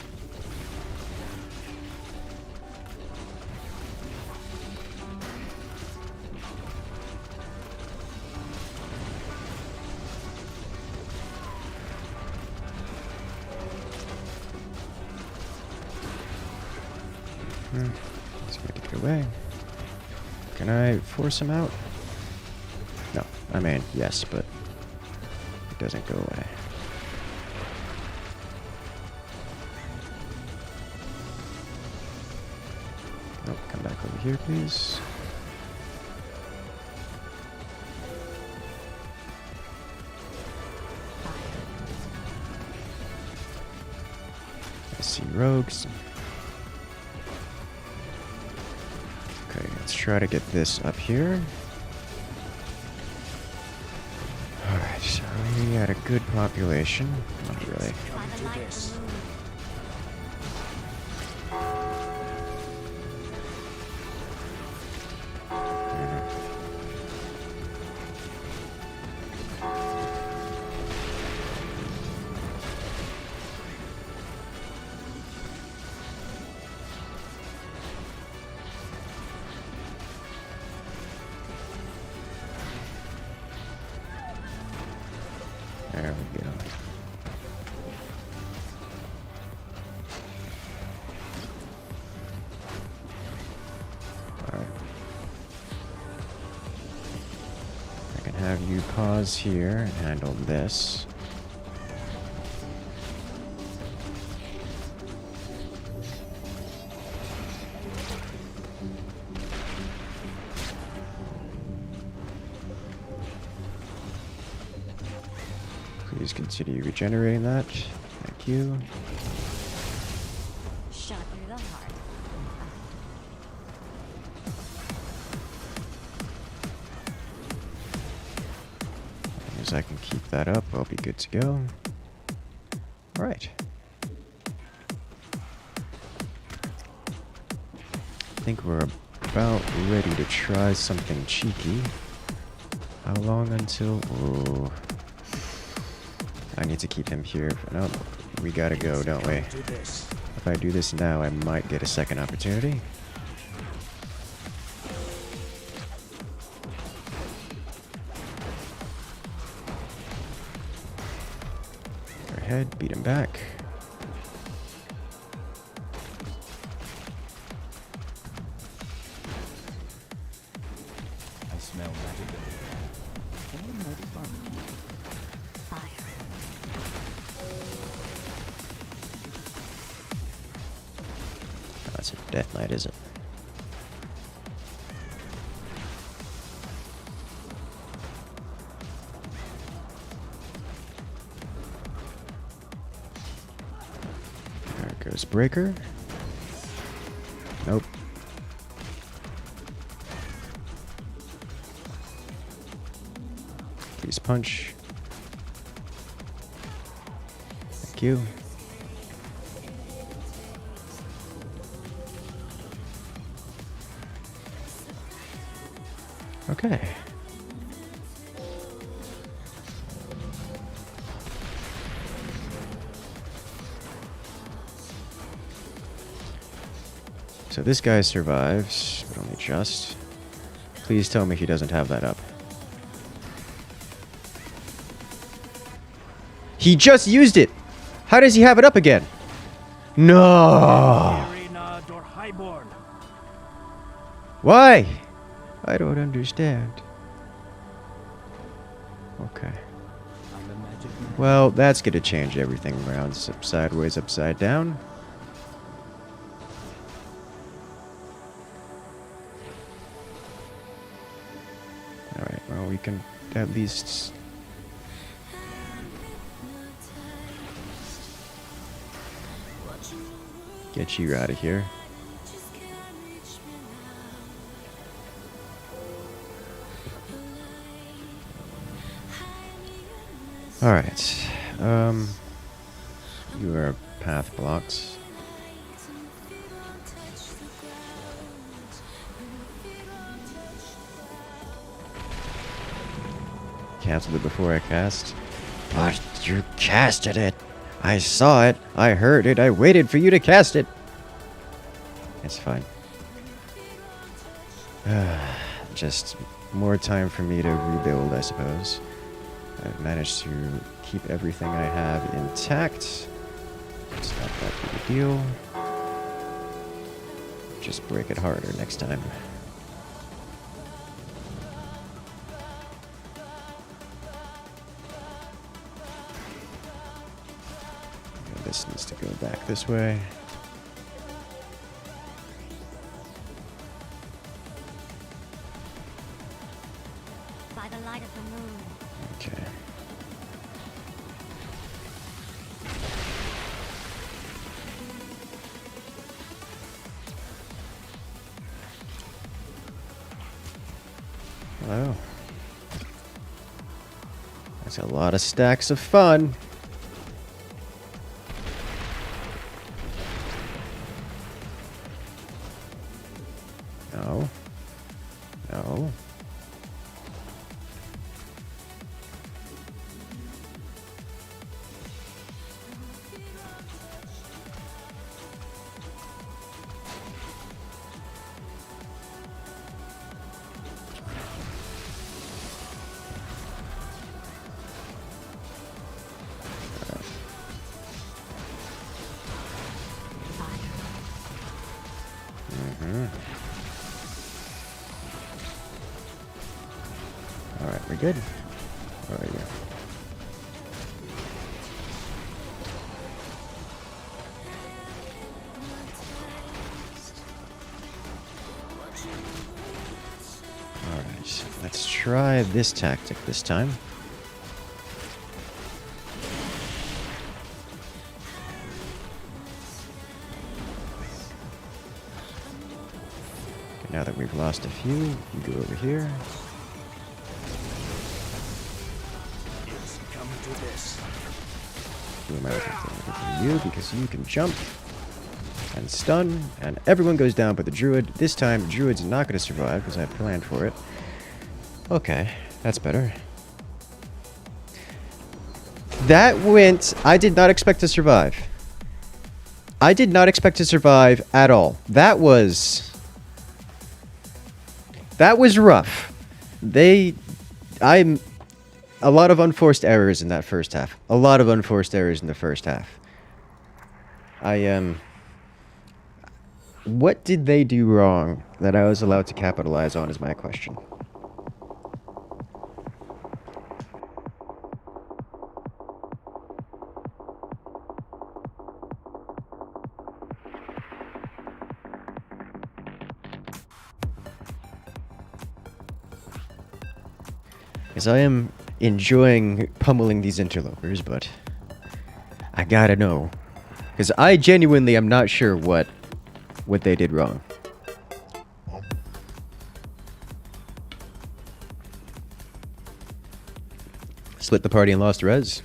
He's going to get away. Can I force him out? No. I mean, yes, but it doesn't go away. Oh, come back over here, please. I see rogues. Okay, let's try to get this up here. Alright, so we got a good population. Not really. By the light of the moon. There we go. Alright. I can have you pause here and handle this. Please continue regenerating that. Thank you. Shot through the heart. As long as I can keep that up, I'll be good to go. Alright. I think we're about ready to try something cheeky. How long until... Oh. I need to keep him here. No, we gotta go, don't we? If I do this now, I might get a second opportunity. Go ahead, beat him back. I smell magic. Oh, mighty fun. Fire. Oh, that's a death knight, is it? There goes Breaker. Nope. Please punch. Thank you. Okay. So this guy survives, but only just. Please tell me he doesn't have that up. He just used it! How does he have it up again? No! Arena or highborn. Why? I don't understand. Okay. I'm the magic man. Well, that's gonna change everything around. Sideways, upside down. Alright, well, we can at least... get you out of here. Alright. You are path blocks. Cancelled it before I cast. But you casted it! I saw it, I heard it, I waited for you to cast it! It's fine. Just more time for me to rebuild, I suppose. I've managed to keep everything I have intact. It's not that big a deal. Just break it harder next time. Okay, this needs to go back this way. By the light of the moon. Okay. Hello. That's a lot of stacks of fun. No. No. Alright, we're good. Where are you? Alright, let's try this tactic this time. Okay, now that we've lost a few, we go over here. It's come to this. Who am I looking for? I'm looking for you because you can jump and stun, and everyone goes down but the druid. This time, druid's not going to survive because I planned for it. Okay, that's better. That went... I did not expect to survive. I did not expect to survive at all. That was rough. A lot of unforced errors in that first half. A lot of unforced errors in the first half. What did they do wrong that I was allowed to capitalize on is my question. Because I am enjoying pummeling these interlopers, but I gotta know. Because I genuinely am not sure what they did wrong. Split the party and lost res.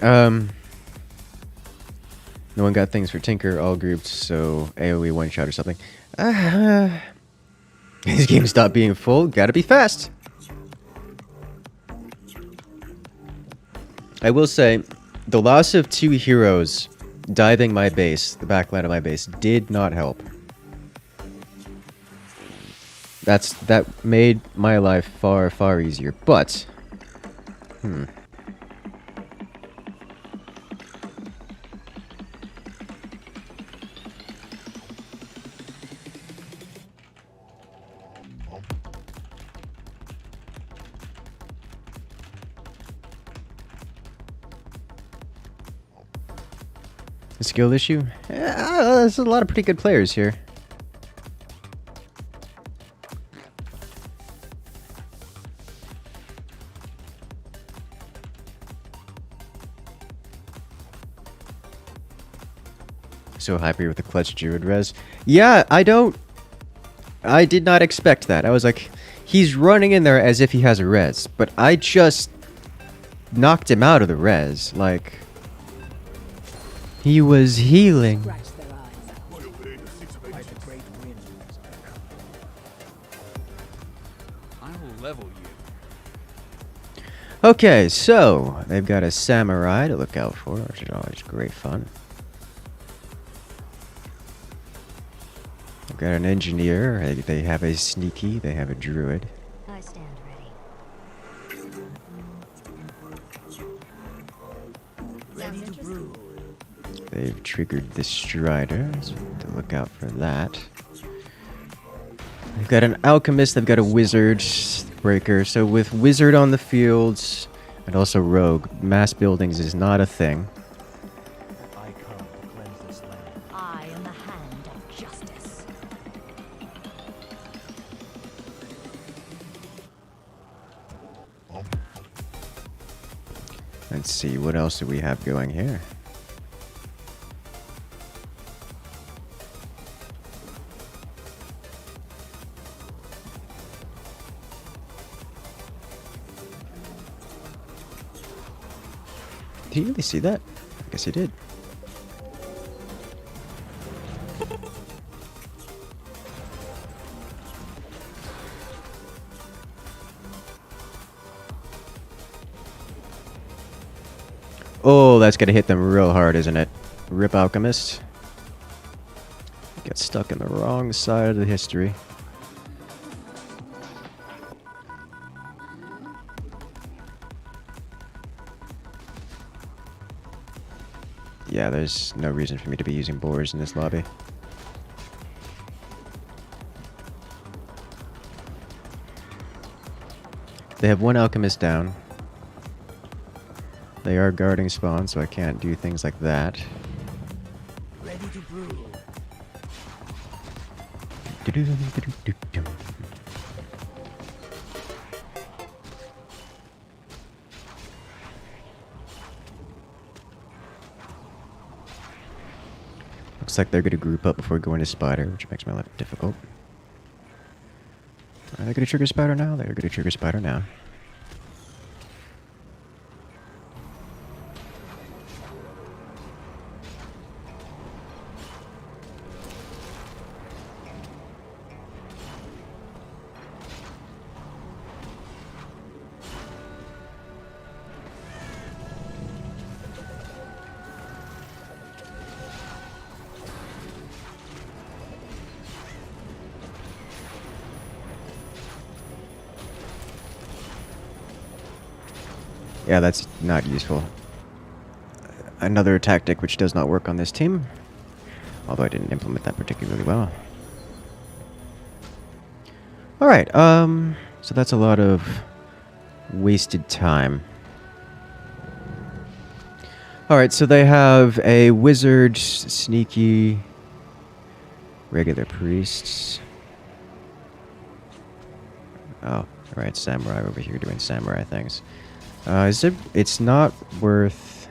No one got things for Tinker, all grouped, so AoE one shot or something. This game stopped being full, gotta be fast. I will say, the loss of 2 heroes diving my base, the backline of my base, did not help. That made my life far, far easier, but... A skill issue? There's a lot of pretty good players here. So happy with the clutch druid res. Yeah, I did not expect that. I was like, he's running in there as if he has a res, but I just knocked him out of the res. Like, he was healing. Scratch their eyes out. By the great wind. I will level you. Okay, so they've got a samurai to look out for, which is always great fun. They've got an engineer. They have a sneaky. They have a druid. I stand ready. Sounds interesting. They've triggered the Strider, so to look out for that. They've got an alchemist, they've got a wizard breaker. So with wizard on the fields and also rogue, mass buildings is not a thing. I come to cleanse this land. I am the hand of justice. Let's see, what else do we have going here? Did you really see that? I guess he did. Oh, that's gonna hit them real hard, isn't it? Rip Alchemist. Get stuck in the wrong side of the history. Yeah, there's no reason for me to be using boars in this lobby. They have one alchemist down. They are guarding spawn, so I can't do things like that. Ready to brew. Do-do-do-do-do-do. Looks like they're going to group up before going to spider, which makes my life difficult. Are they going to trigger spider now? They're going to trigger spider now. Yeah, that's not useful. Another tactic which does not work on this team. Although I didn't implement that particularly well. Alright, so that's a lot of wasted time. Alright, so they have a wizard, sneaky, regular priests. Oh, right, samurai over here doing samurai things. It's not worth...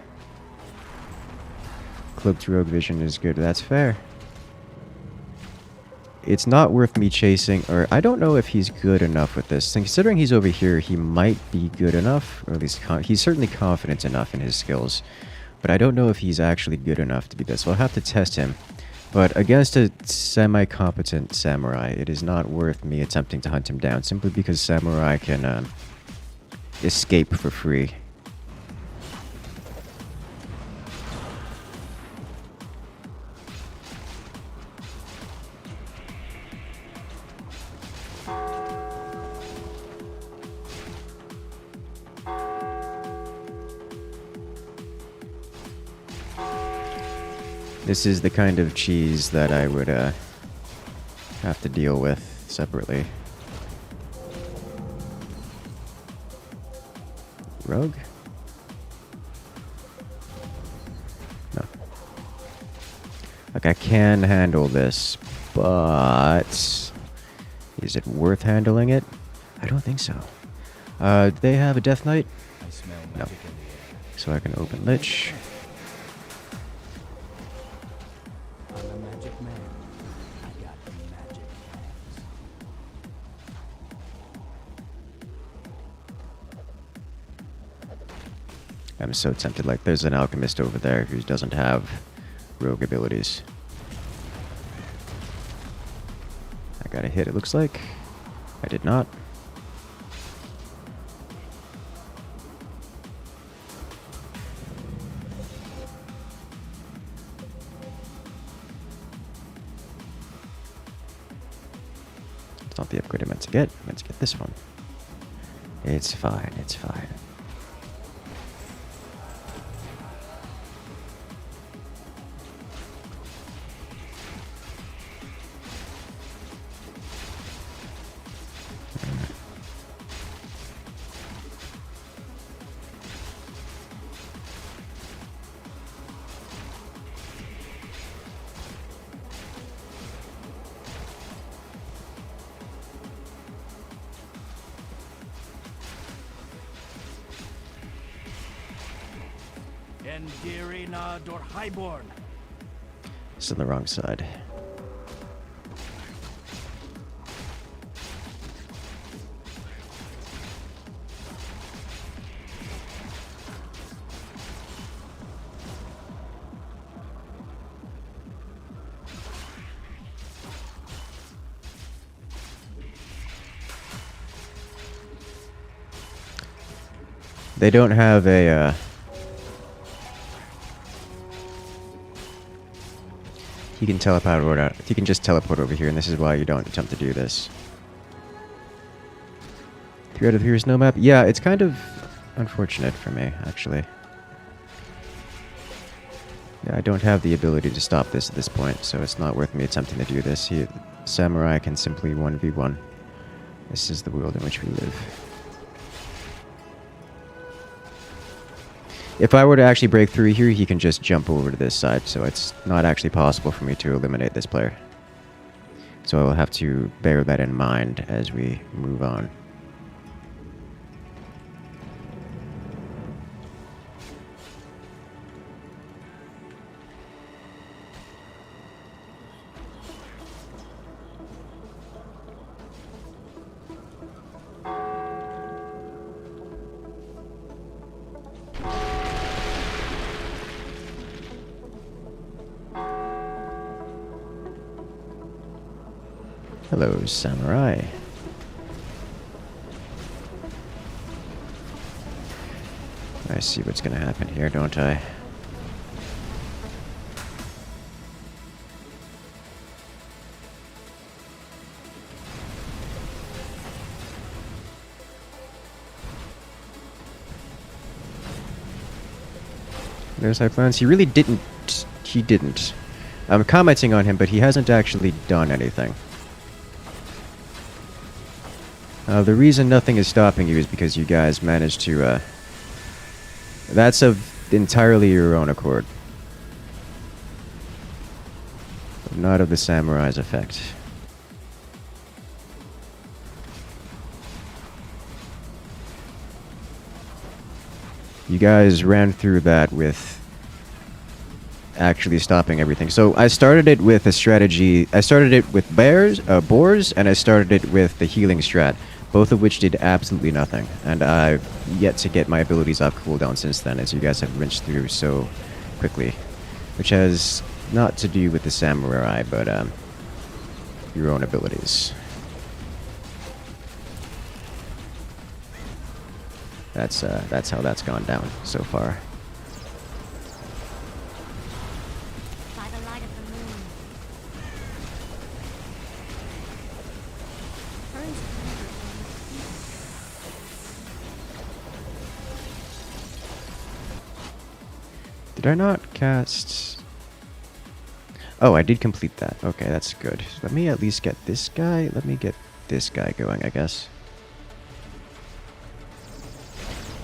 Cloaked Rogue Vision is good, that's fair. It's not worth me chasing, or I don't know if he's good enough with this. Considering he's over here, he might be good enough, or at least he's certainly confident enough in his skills. But I don't know if he's actually good enough to be this, so I'll have to test him. But against a semi-competent samurai, it is not worth me attempting to hunt him down, simply because samurai can... escape for free. This is the kind of cheese that I would have to deal with separately. Rogue? No. Like, I can handle this, but... is it worth handling it? I don't think so. Do they have a Death Knight? I smell No. magic in the air. So I can open Lich. I'm a magic man. I got magic hands. I'm so tempted. Like, there's an alchemist over there who doesn't have rogue abilities. I got a hit, it looks like. I did not. It's not the upgrade I meant to get. I meant to get this one. It's fine, it's fine. Endirina Dor Highborn. It's on the wrong side. They don't have a, he can teleport over, he can just teleport over here, and this is why you don't attempt to do this. 3 out of 3 is no map? Yeah, it's kind of unfortunate for me, actually. Yeah, I don't have the ability to stop this at this point, so it's not worth me attempting to do this. Samurai can simply 1v1. This is the world in which we live. If I were to actually break through here, he can just jump over to this side, so it's not actually possible for me to eliminate this player. So I will have to bear that in mind as we move on. Hello, samurai. I see what's gonna happen here, don't I? There's our plans. He really didn't. He didn't. I'm commenting on him, but he hasn't actually done anything. The reason nothing is stopping you is because you guys managed to, that's of entirely your own accord. Not of the samurai's effect. You guys ran through that with actually stopping everything. So I started it with a strategy. I started it with boars, and I started it with the healing strat, both of which did absolutely nothing. And I've yet to get my abilities off cooldown since then, as you guys have rinsed through so quickly. Which has not to do with the samurai, but your own abilities. That's how that's gone down so far. By the light of the moon. Burns Did I not cast... Oh, I did complete that. Okay, that's good. Let me at least get this guy. Let me get this guy going, I guess.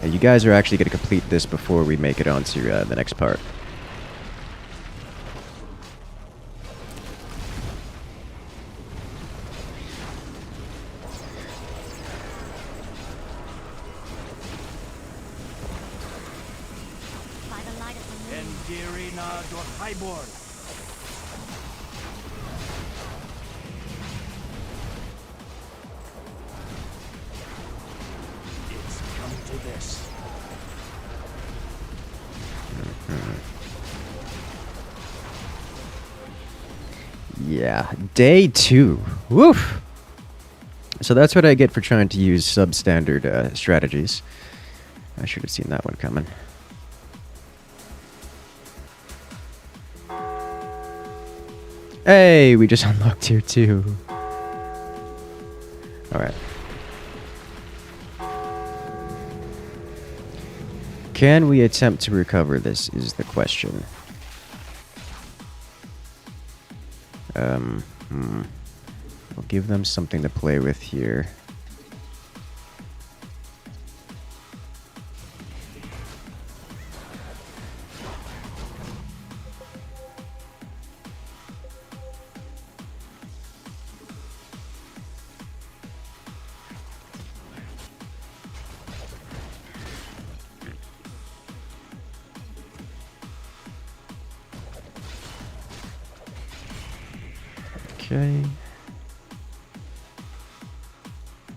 You guys are actually going to complete this before we make it on to the next part. by the light of the moon. Endirina dor Highborn. It's come to this. Yeah, day 2. Woof! So that's what I get for trying to use substandard strategies. I should have seen that one coming. Hey, we just unlocked tier 2. Alright. Can we attempt to recover this is the question. We'll give them something to play with here. Okay.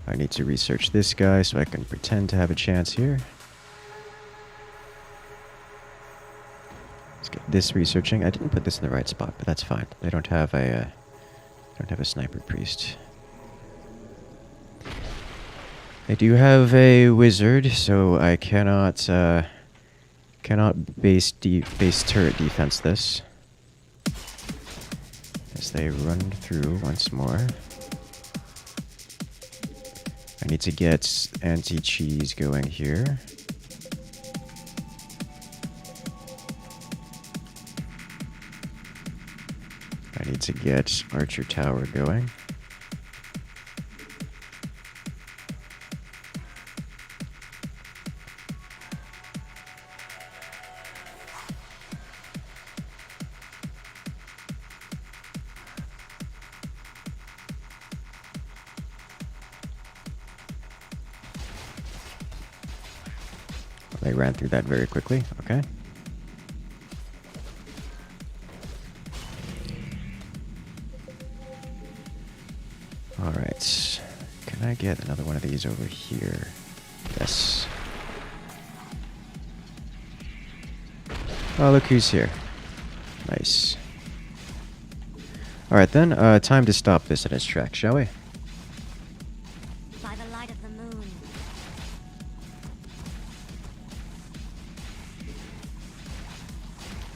I need to research this guy so I can pretend to have a chance here. Let's get this researching. I didn't put this in the right spot, but that's fine. They don't have a sniper priest. They do have a wizard, so I cannot base turret defense this. As they run through once more. I need to get anti-cheese going here. I need to get Archer Tower going. I ran through that very quickly. Okay. Alright. Can I get another one of these over here? Yes. Oh, look who's here. Nice. Alright then, time to stop this in its tracks, shall we? By the light of the moon.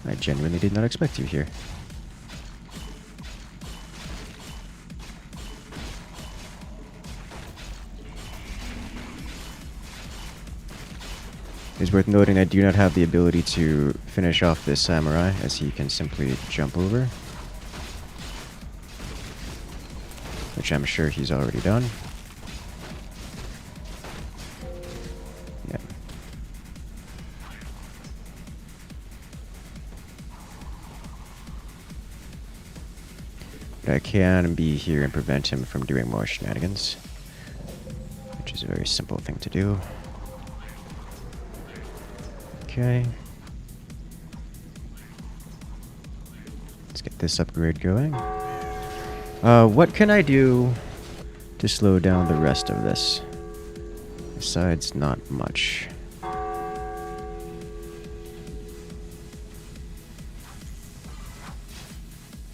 I genuinely did not expect you here. It's worth noting I do not have the ability to finish off this samurai, as he can simply jump over. Which I'm sure he's already done. Yeah. But I can be here and prevent him from doing more shenanigans. Which is a very simple thing to do. Okay. Let's get this upgrade going. What can I do to slow down the rest of this? Besides, not much.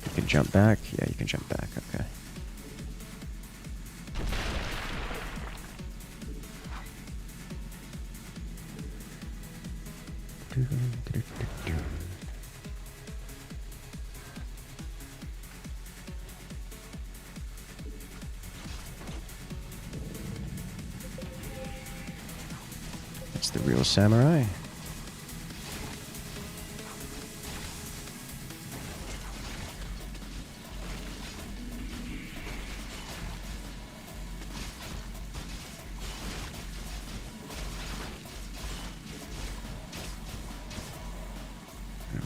You can jump back? Yeah, you can jump back, okay. That's the real samurai.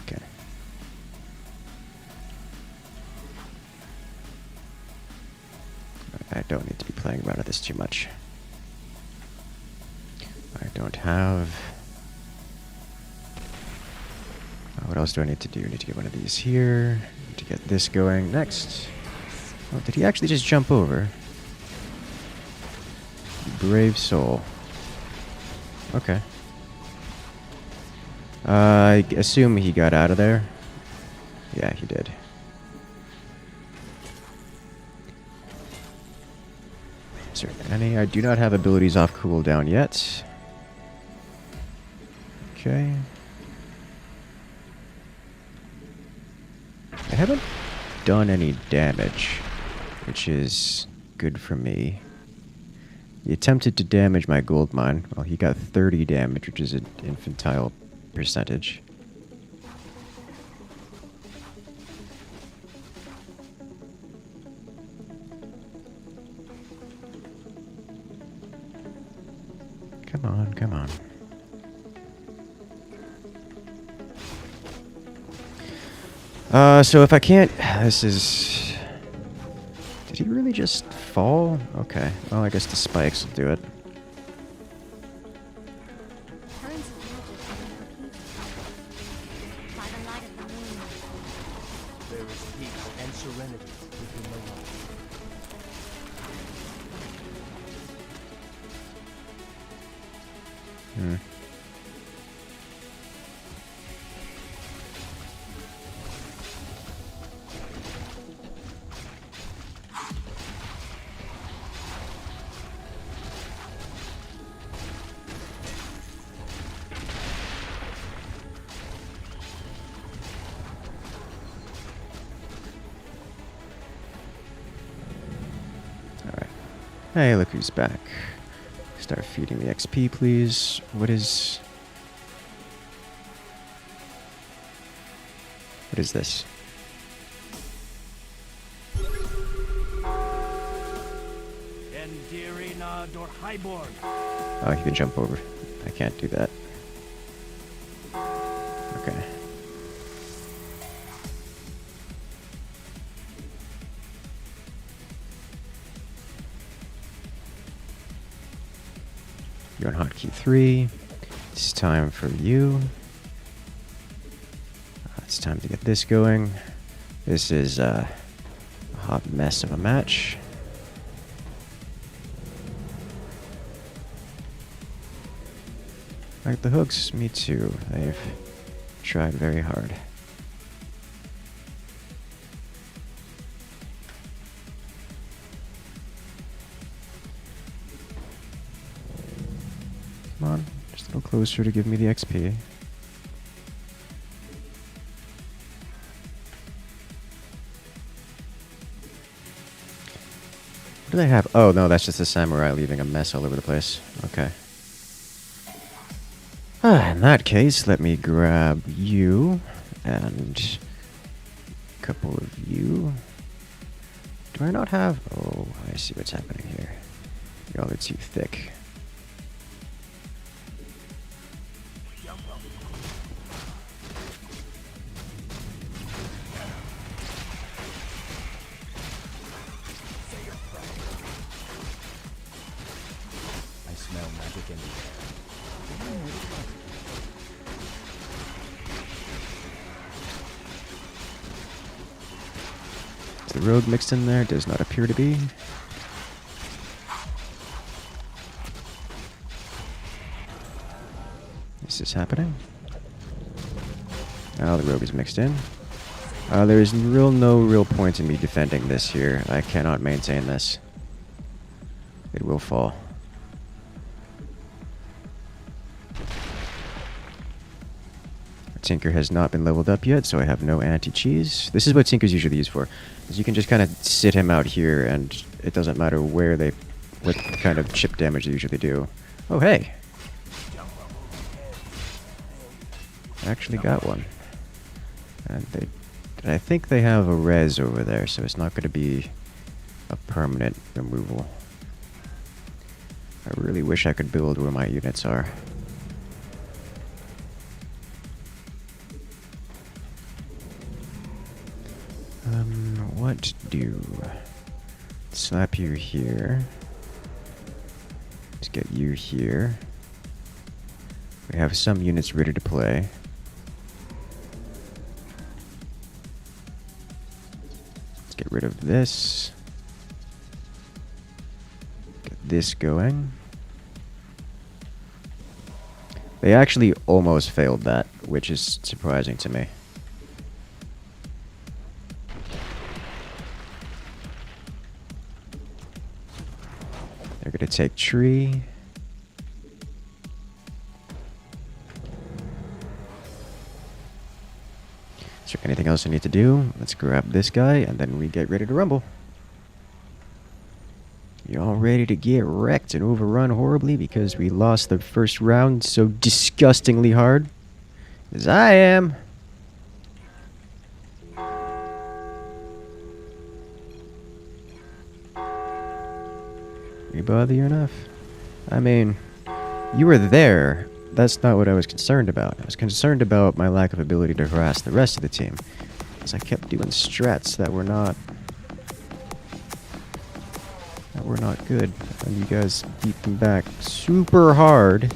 Okay. I don't need to be playing around with this too much. I don't have... what else do I need to do? I need to get one of these here. Need to get this going next. Oh, did he actually just jump over? Brave soul. Okay. I assume he got out of there. Yeah, he did. Is there any? I do not have abilities off cooldown yet. Okay. I haven't done any damage, which is good for me. He attempted to damage my gold mine. Well, he got 30 damage, which is an infantile percentage. Come on, come on. So if I can't... This is... Did he really just fall? Okay. Well, I guess the spikes will do it. Currents of magic are by the light of the moon. There is peace and serenity within the light. Hmm. Hey, look who's back. Start feeding the XP, please. What is this? Endirina dor highborn. Oh, you can jump over. I can't do that. Okay. You're on hotkey 3. It's time for you. It's time to get this going. This is a hot mess of a match. Like the hooks, me too. They've tried very hard. Come on, just a little closer to give me the XP. What do they have? Oh no, that's just a samurai leaving a mess all over the place. Okay. In that case, let me grab you and a couple of you. Do I not have? Oh, I see what's happening here. Y'all are too thick. I smell magic in the air. Is the rogue mixed in there? Does not appear to be. Is this happening? Oh, the rogue is mixed in. There is no real point in me defending this here. I cannot maintain this. It will fall. Tinker has not been leveled up yet, so I have no anti-cheese. This is what Tinker's usually used for. Is you can just kind of sit him out here, and it doesn't matter where they, what kind of chip damage they usually do. Oh hey, I actually got one, and I think they have a res over there, so it's not going to be a permanent removal. I really wish I could build where my units are. What do? Slap you here. Let's get you here. We have some units ready to play. Let's get rid of this. Get this going. They actually almost failed that, which is surprising to me. They're gonna take tree. Is there anything else I need to do? Let's grab this guy and then we get ready to rumble. You all ready to get wrecked and overrun horribly because we lost the first round so disgustingly hard? As I am. You bother you enough? I mean, you were there. That's not what I was concerned about. I was concerned about my lack of ability to harass the rest of the team. Because I kept doing strats that were not good. And you guys beat them back super hard.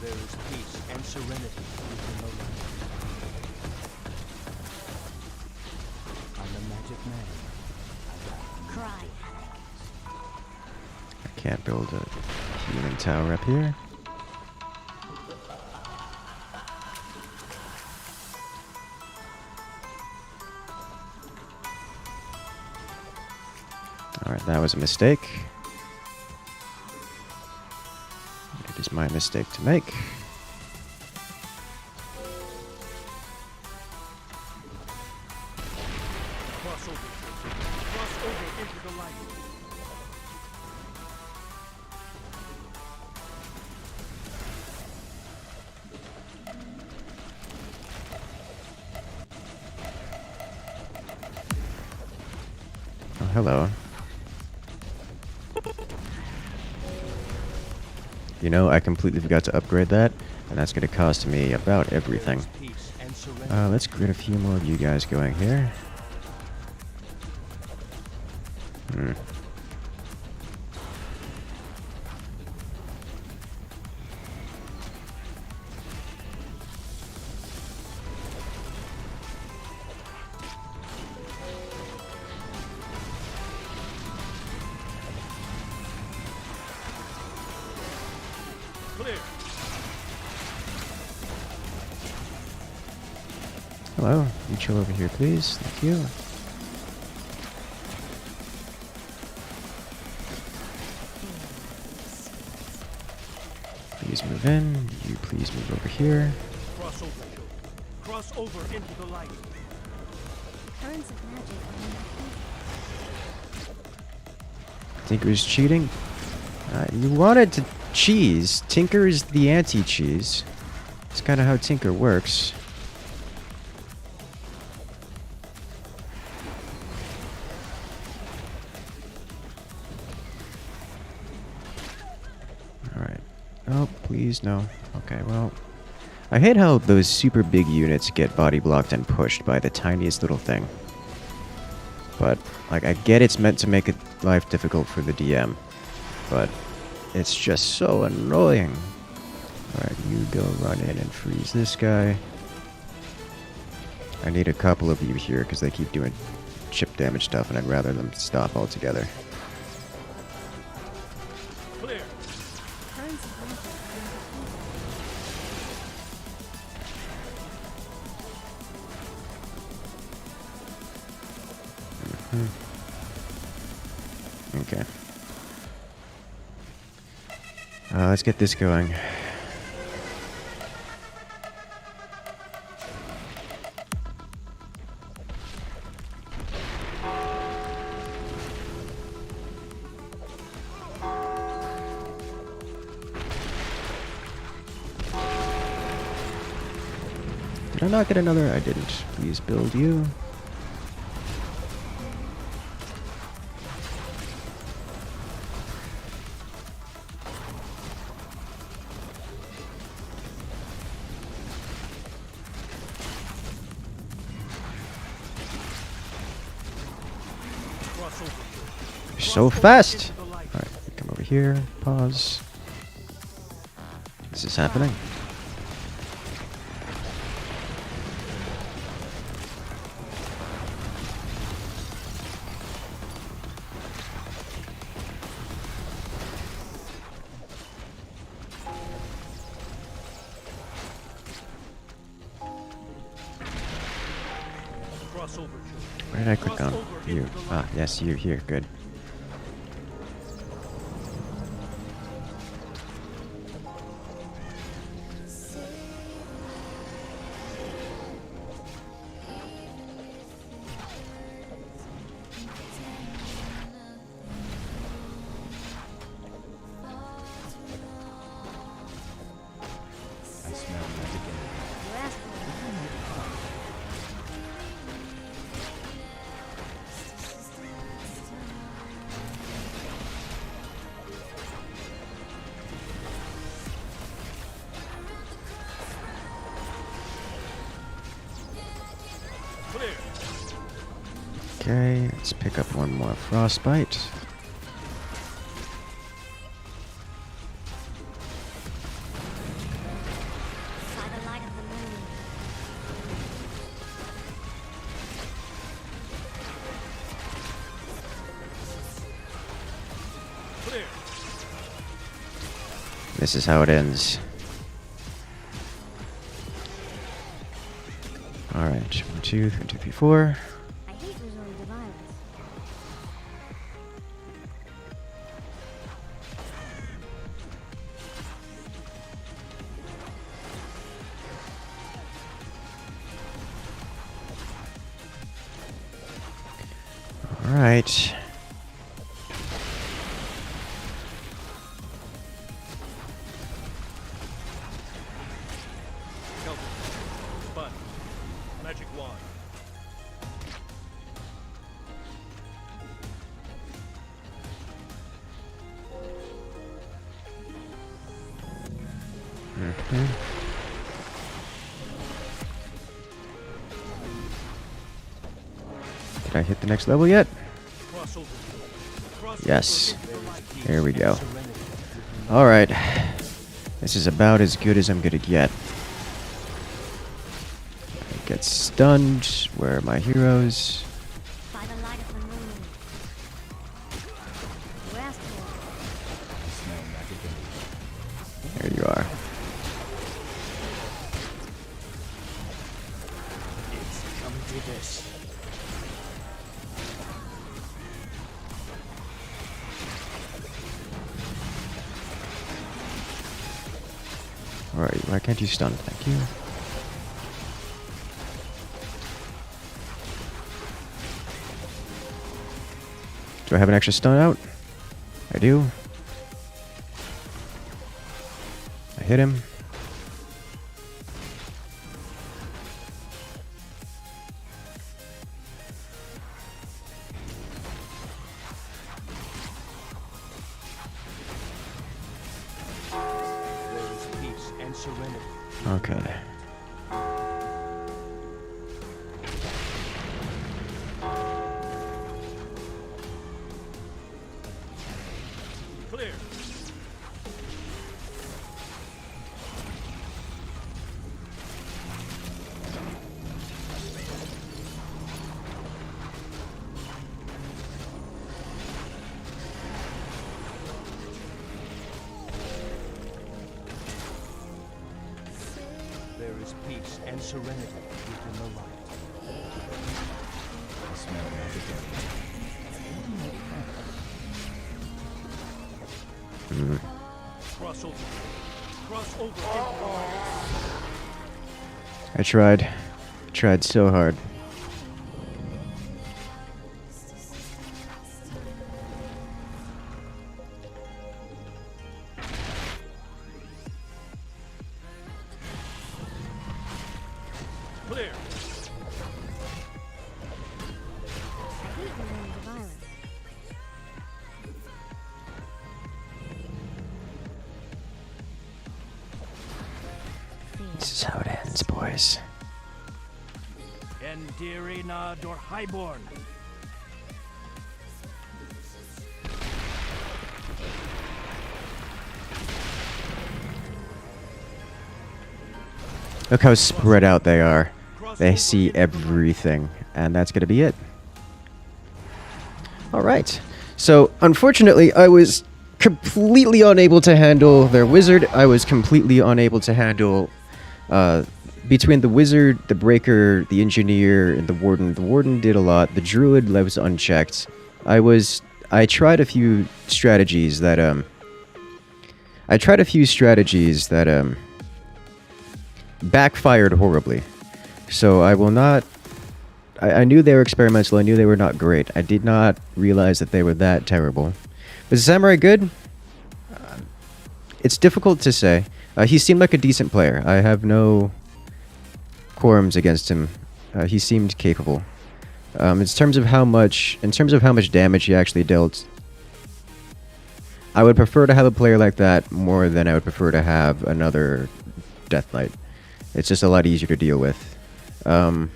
There is peace and serenity within the light. I'm the magic man. Cry. I can't build a healing tower up here. Alright, that was a mistake. It is my mistake to make. Cross over. Cross over into the light. Oh, hello. You know, I completely forgot to upgrade that, and that's going to cost me about everything. Peace and serenity. Let's get a few more of you guys going here. Clear. Hello, you chill over here, please. Thank you. Please move in. You please move over here. Cross over, Joe. Cross over into the light. Currents of magic are in our Tinker's cheating. You wanted to cheese. Tinker is the anti-cheese. It's kind of how Tinker works. Alright. Oh, please, no. Okay, well. I hate how those super big units get body blocked and pushed by the tiniest little thing. But, like, I get it's meant to make life difficult for the DM. But it's just so annoying. Alright, you go run in and freeze this guy. I need a couple of you here because they keep doing chip damage stuff and I'd rather them stop altogether. Clear. currents of magic are in our Okay. Let's get this going. Did I not get another? I didn't. Please build you. Cross over, Joe. You're so fast! Alright, come over here. Pause. This is happening. Cross over, Joe. Where did I click Cross on? over You. into the Ah, light. yes, you here. Good. I smell magic energy. You asked for it. Clear. Okay, let's pick up one more frostbite. By the light of the moon. Clear. This is how it ends. Alright, 1, 2, 3, 2, 3, 4. I hate resorting to violence. Alright. Shelter. Bud. Magic wand. Did I hit the next level yet? Cross over. Cross Yes. over. There we go. Serenity. Alright. This is about as good as I'm gonna get. I get stunned. Where are my heroes? By the light of the moon. Westward. There you are. It's come to this. Alright, why can't you stun? Thank you. Do I have an extra stun out? I do. I hit him. There is peace and serenity. Okay. Clear. There is peace and serenity within the light. I smell magic everywhere. Cross over. Cross over. into the light. I tried. Tried so hard. Clear. I hate remains of violence. This is how it ends, boys. Endirina dor highborn. Look how spread out they are. They see everything, and that's gonna be it. Alright. So, unfortunately, I was completely unable to handle their wizard. I was completely unable to handle between the wizard, the breaker, the engineer, and the warden. The warden did a lot. The druid was unchecked. I tried a few strategies that backfired horribly. So I will not. I knew they were experimental. I knew they were not great. I did not realize that they were that terrible. Was the samurai good? It's difficult to say. He seemed like a decent player. I have no quorums against him. He seemed capable. In terms of how much damage he actually dealt, I would prefer to have a player like that more than I would prefer to have another Death Knight. It's just a lot easier to deal with. All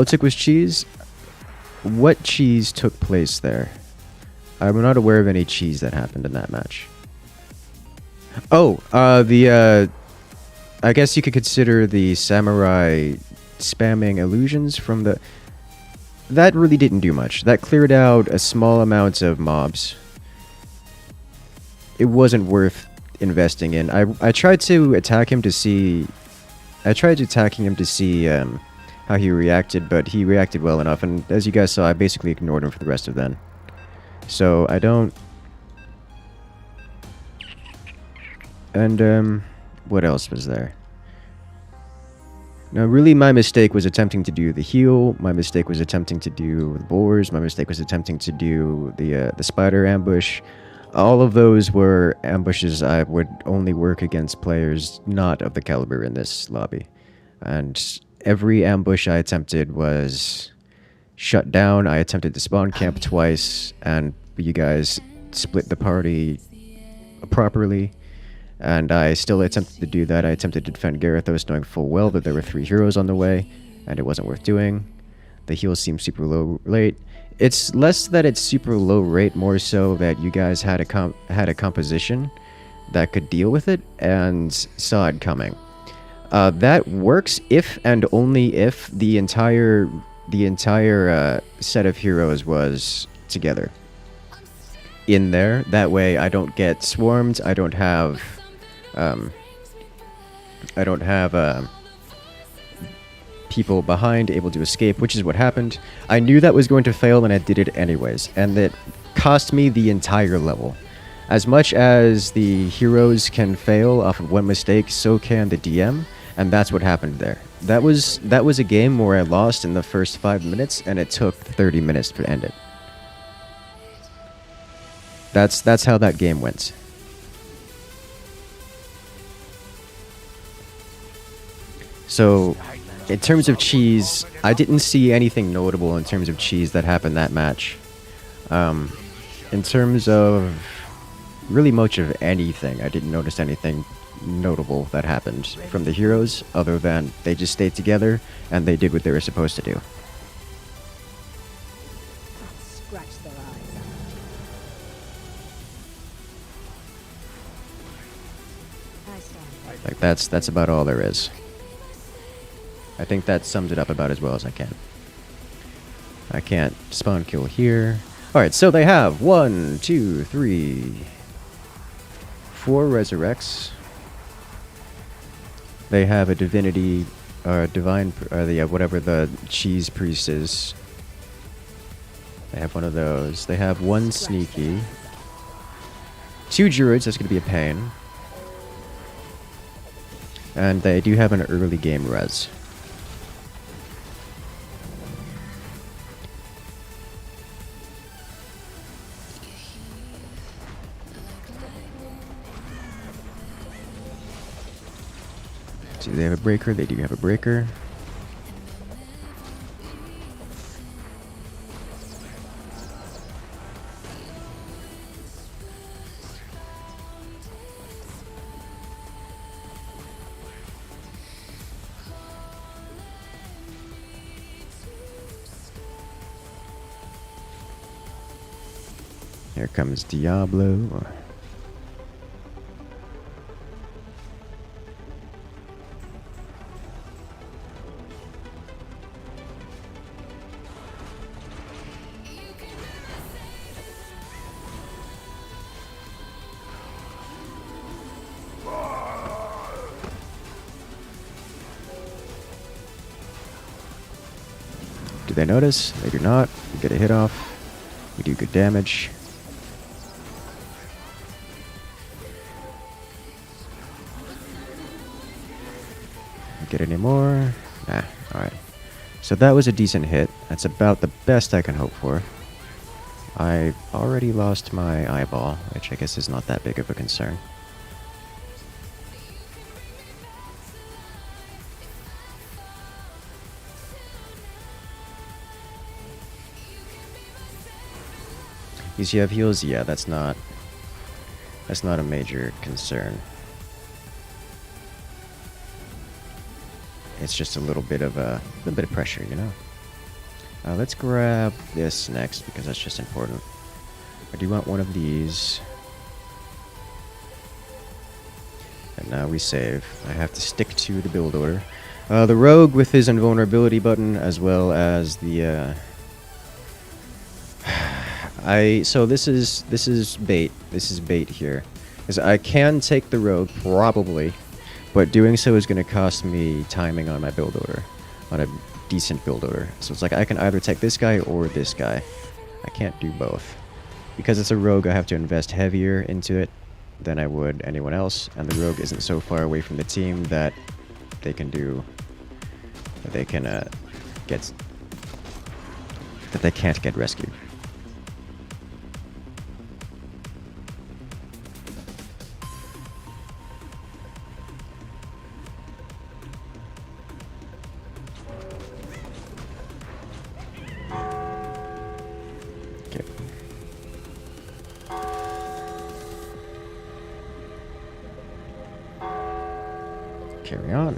it took was cheese. What cheese took place there? I'm not aware of any cheese that happened in that match. Oh, I guess you could consider the samurai spamming illusions from the... That really didn't do much. That cleared out a small amount of mobs. It wasn't worth investing in. I tried to attack him to see... I tried attacking him to see how he reacted, but he reacted well enough, and as you guys saw, I basically ignored him for the rest of then. So, I don't... And, what else was there? No, really my mistake was attempting to do the heal, my mistake was attempting to do the boars, my mistake was attempting to do the spider ambush. All of those were ambushes I would only work against players not of the caliber in this lobby. And every ambush I attempted was shut down. I attempted to spawn camp twice, and you guys split the party properly. and I still attempted to do that. I attempted to defend Garethos, knowing full well that there were 3 heroes on the way, and it wasn't worth doing. The heals seem super low rate. It's less that it's super low rate, more so that you guys had a composition that could deal with it and saw it coming. That works if and only if the entire set of heroes was together in there. That way I don't get swarmed. I don't have people behind able to escape, which is what happened. I knew that was going to fail and I did it anyways, and it cost me the entire level. As much as the heroes can fail off of one mistake, so can the DM, and that's what happened there. That was a game where I lost in the first 5 minutes, and it took 30 minutes to end it. That's how that game went. So, in terms of cheese, I didn't see anything notable in terms of cheese that happened that match. In terms of really much of anything, I didn't notice anything notable that happened from the heroes, other than they just stayed together and they did what they were supposed to do. Scratch their eyes out. I stand. Like that's about all there is. I think that sums it up about as well as I can. I can't spawn kill here. Alright, so they have 1, 2, 3, 4 resurrects. They have a divinity, or divine, whatever the cheese priest is. They have one of those. They have 1 sneaky. 2 druids, that's going to be a pain. And they do have an early game res. Do they have a breaker? They do have a breaker. Here comes Diablo. Do they notice? They do not. We get a hit off. We do good damage. Get any more? Nah, alright. So that was a decent hit. That's about the best I can hope for. I already lost my eyeball, which I guess is not that big of a concern. You have heals? Yeah, that's not a major concern. It's just a little bit of pressure, you know. Let's grab this next because that's just important. I do want one of these. And now we save. I have to stick to the build order. The rogue with his invulnerability button, as well as the so this is bait. This is bait here. Because I can take the rogue, probably, but doing so is going to cost me timing on my build order, on a decent build order. So it's like I can either take this guy or this guy. I can't do both. Because it's a rogue, I have to invest heavier into it than I would anyone else, and the rogue isn't so far away from the team that they can do, that they can get, that they can't get rescued. carry on.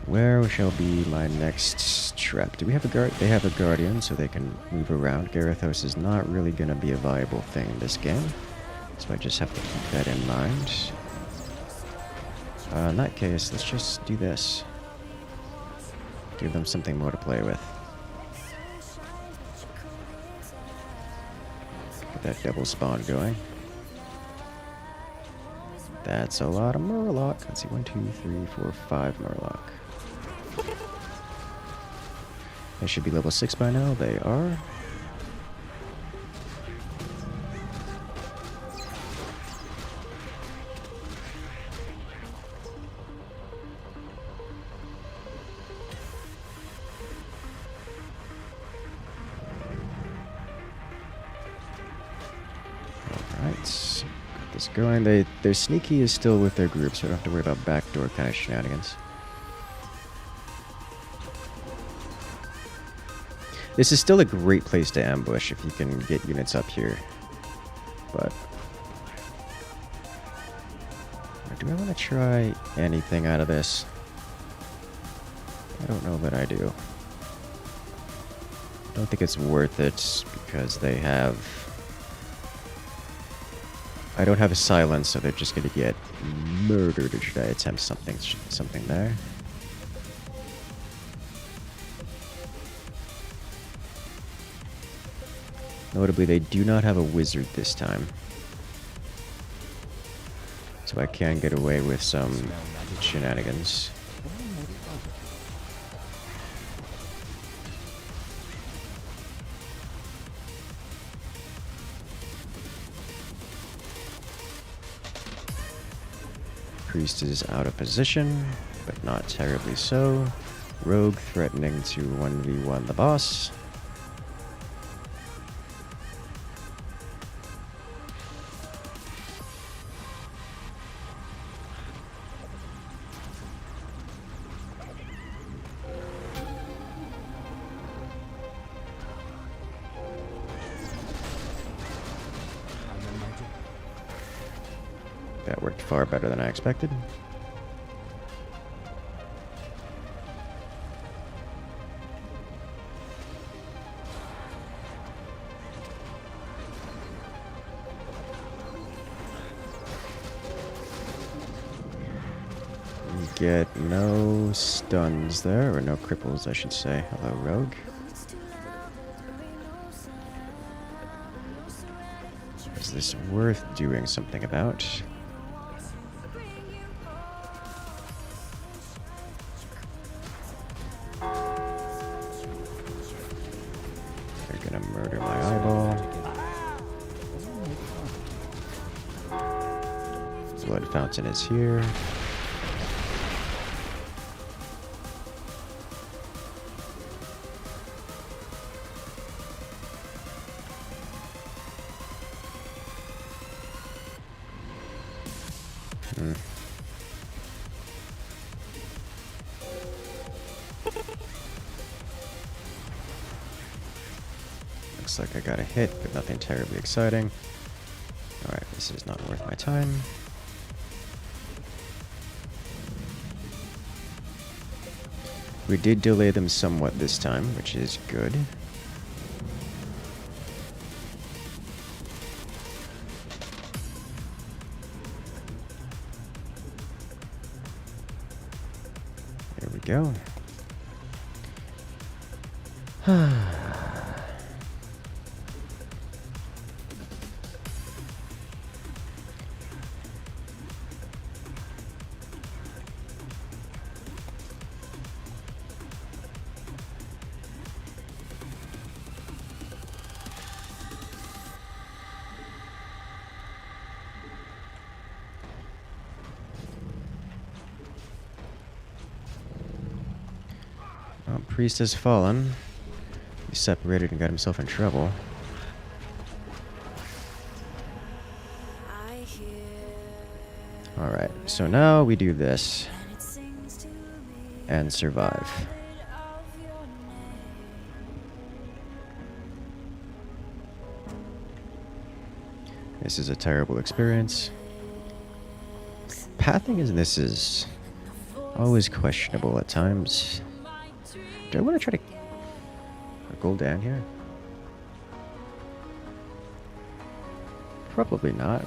Where shall be my next trap? Do we have a guard? They have a guardian, so they can move around. Garithos is not really going to be a viable thing in this game, so I just have to keep that in mind. In that case, let's just do this. Give them something more to play with. Get that double spawn going. That's a lot of Murloc. Let's see, 1, 2, 3, 4, 5 Murloc. They should be level 6 by now. They are. Alright. Got this going. Their sneaky is still with their group, so I don't have to worry about backdoor kind of shenanigans. This is still a great place to ambush if you can get units up here. But do I want to try anything out of this? I don't know that I do. I don't think it's worth it because they have... I don't have a silence, so they're just going to get murdered. Or should I attempt something there? Notably, they do not have a wizard this time. So I can get away with some shenanigans. Priest is out of position, but not terribly so. Rogue threatening to 1v1 the boss. That worked far better than I expected. We get no stuns there, or no cripples, I should say. Hello, Rogue. Is this worth doing something about? Murder my eyeball. Blood fountain is here. Looks like I got a hit, but nothing terribly exciting. Alright, this is not worth my time. We did delay them somewhat this time, which is good. There we go. Well, Priest has fallen. He separated and got himself in trouble. Alright, so now we do this. And survive. This is a terrible experience. Pathing in this is always questionable at times. Do I want to try to go down here? Probably not.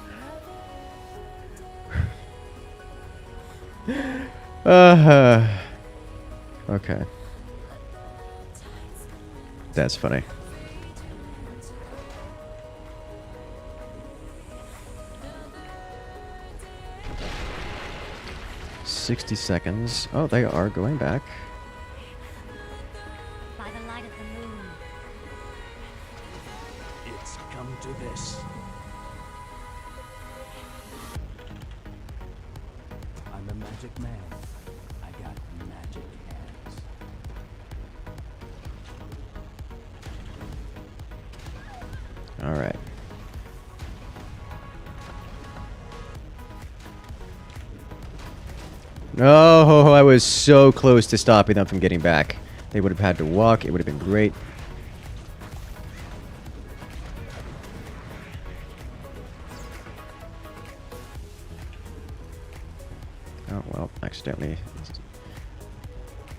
Okay. That's funny. $60 seconds. Oh, they are going back. By the light of the moon. It's come to this. I'm a magic man. I got magic hands. All right. No, I was so close to stopping them from getting back. They would have had to walk. It would have been great. Oh, well, accidentally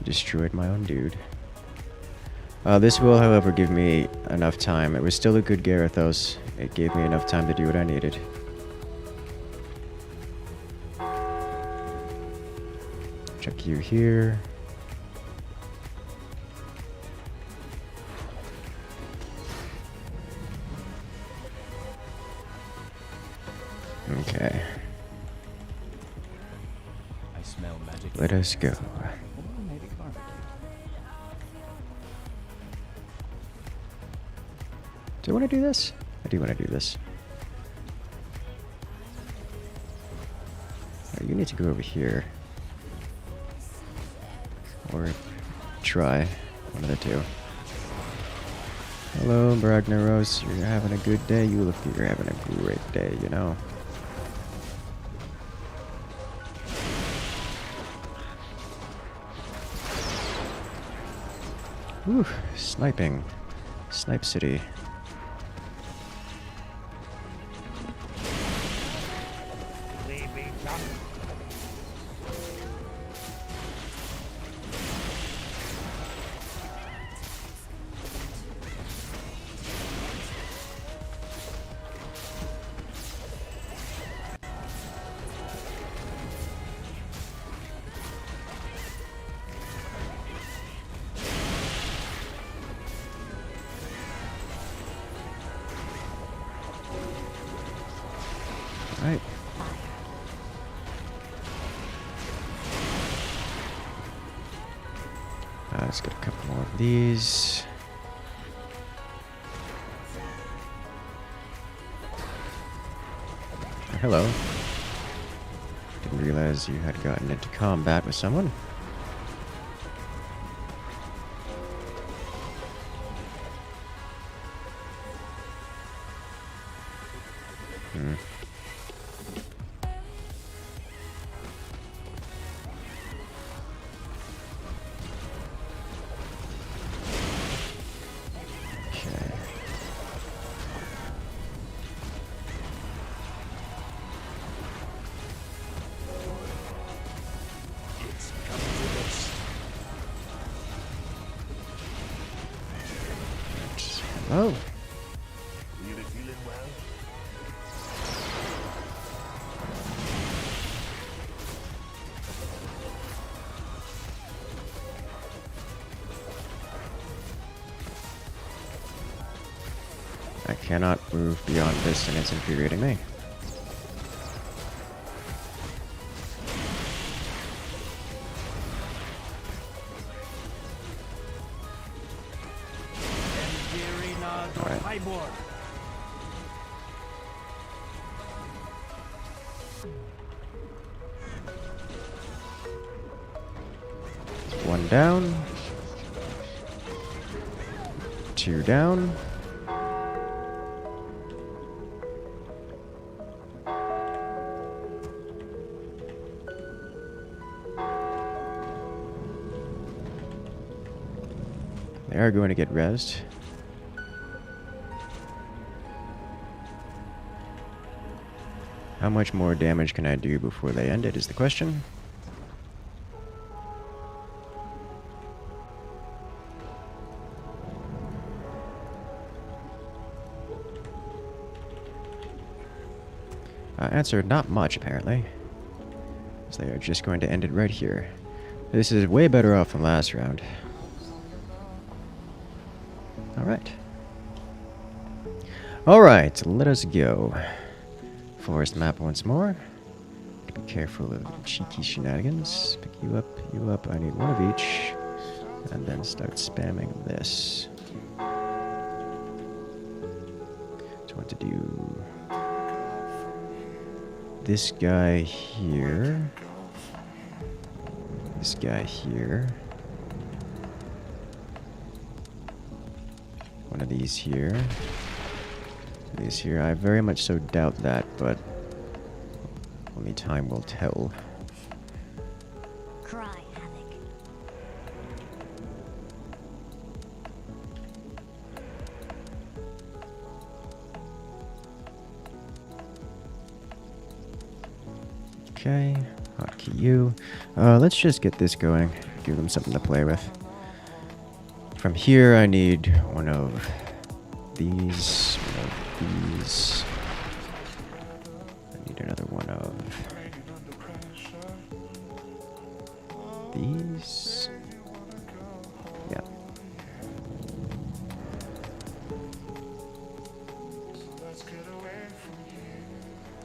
destroyed my own dude. This will, however, give me enough time. It was still a good Garethos. It gave me enough time to do what I needed. Check you here. Okay. I smell magic. Let us go. Or maybe barbecue. Do I want to do this? I do want to do this. You need to go over here. Or try. One of the two. Hello, Bragnaros. You're having a good day? You look like you're having a great day, you know. Whew, sniping. Snipe City. Right. Let's get a couple more of these. Hello. Didn't realize you had gotten into combat with someone. Oh. You feeling well? I cannot move beyond this and it's infuriating me. One down. Two down. They are going to get rezzed. How much more damage can I do before they end it is the question. Answer, not much apparently. So they are just going to end it right here. This is way better off than last round. Alright. Alright, let us go. Forest map once more. Be careful of cheeky shenanigans. Pick you up. I need one of each. And then start spamming this. So what to do? This guy here. This guy here. One of these here. These here. I very much so doubt that, but only time will tell. Cry havoc. Okay, hotkey U. Let's just get this going. Give them something to play with. From here, I need one of these. These. I need another one of these. Yeah.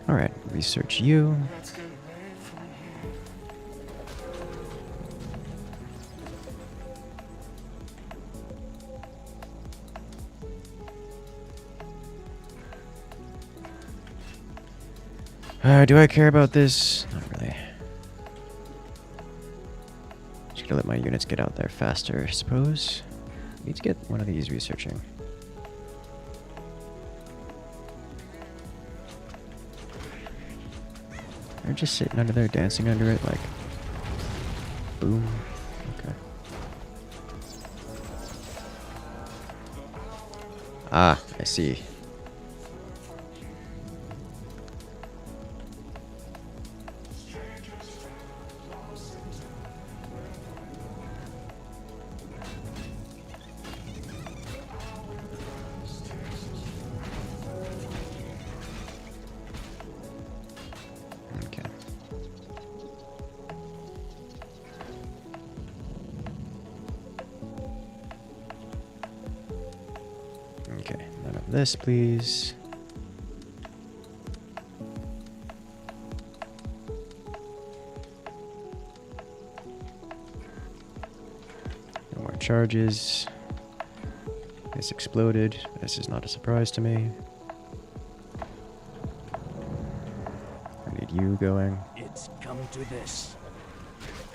Alright, research you. Do I care about this? Not really. Just gonna let my units get out there faster, I suppose. Need to get one of these researching. They're just sitting under there, dancing under it, like... Boom. Okay. Ah, I see. Okay, none of this, please. No more charges. This exploded. This is not a surprise to me. I need you going. It's come to this.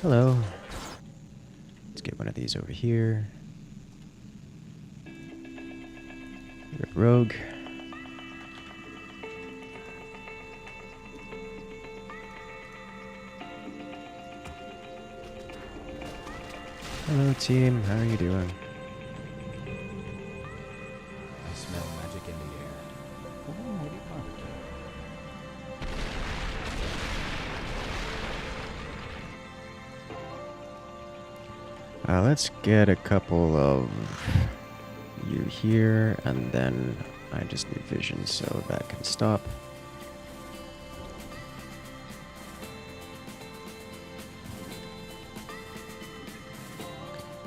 Hello. Let's get one of these over here. Rip Rogue. Hello team, how are you doing? I smell magic in the air. Oh, maybe carpenter. Let's get a couple of you here, and then I just need vision so that can stop.